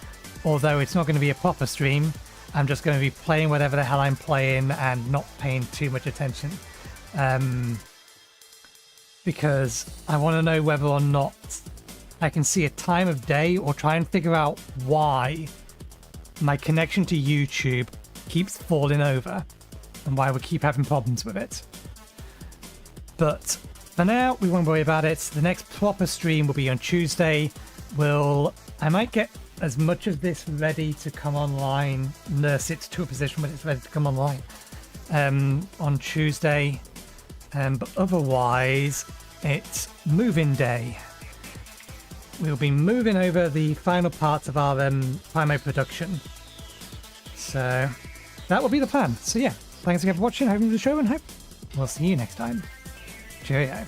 although it's not going to be a proper stream. I'm just going to be playing whatever the hell I'm playing and not paying too much attention. Because I want to know whether or not I can see a time of day or try and figure out why my connection to YouTube keeps falling over and why we keep having problems with it. But for now, we won't worry about it. The next proper stream will be on Tuesday. I might get as much of this ready to come online, nurse it to a position when it's ready to come online on Tuesday. But otherwise, it's move-in day. We'll be moving over the final parts of our Primo production. So that will be the plan. So yeah, thanks again for watching. I hope you enjoyed the show and hope we'll see you next time. Cheerio.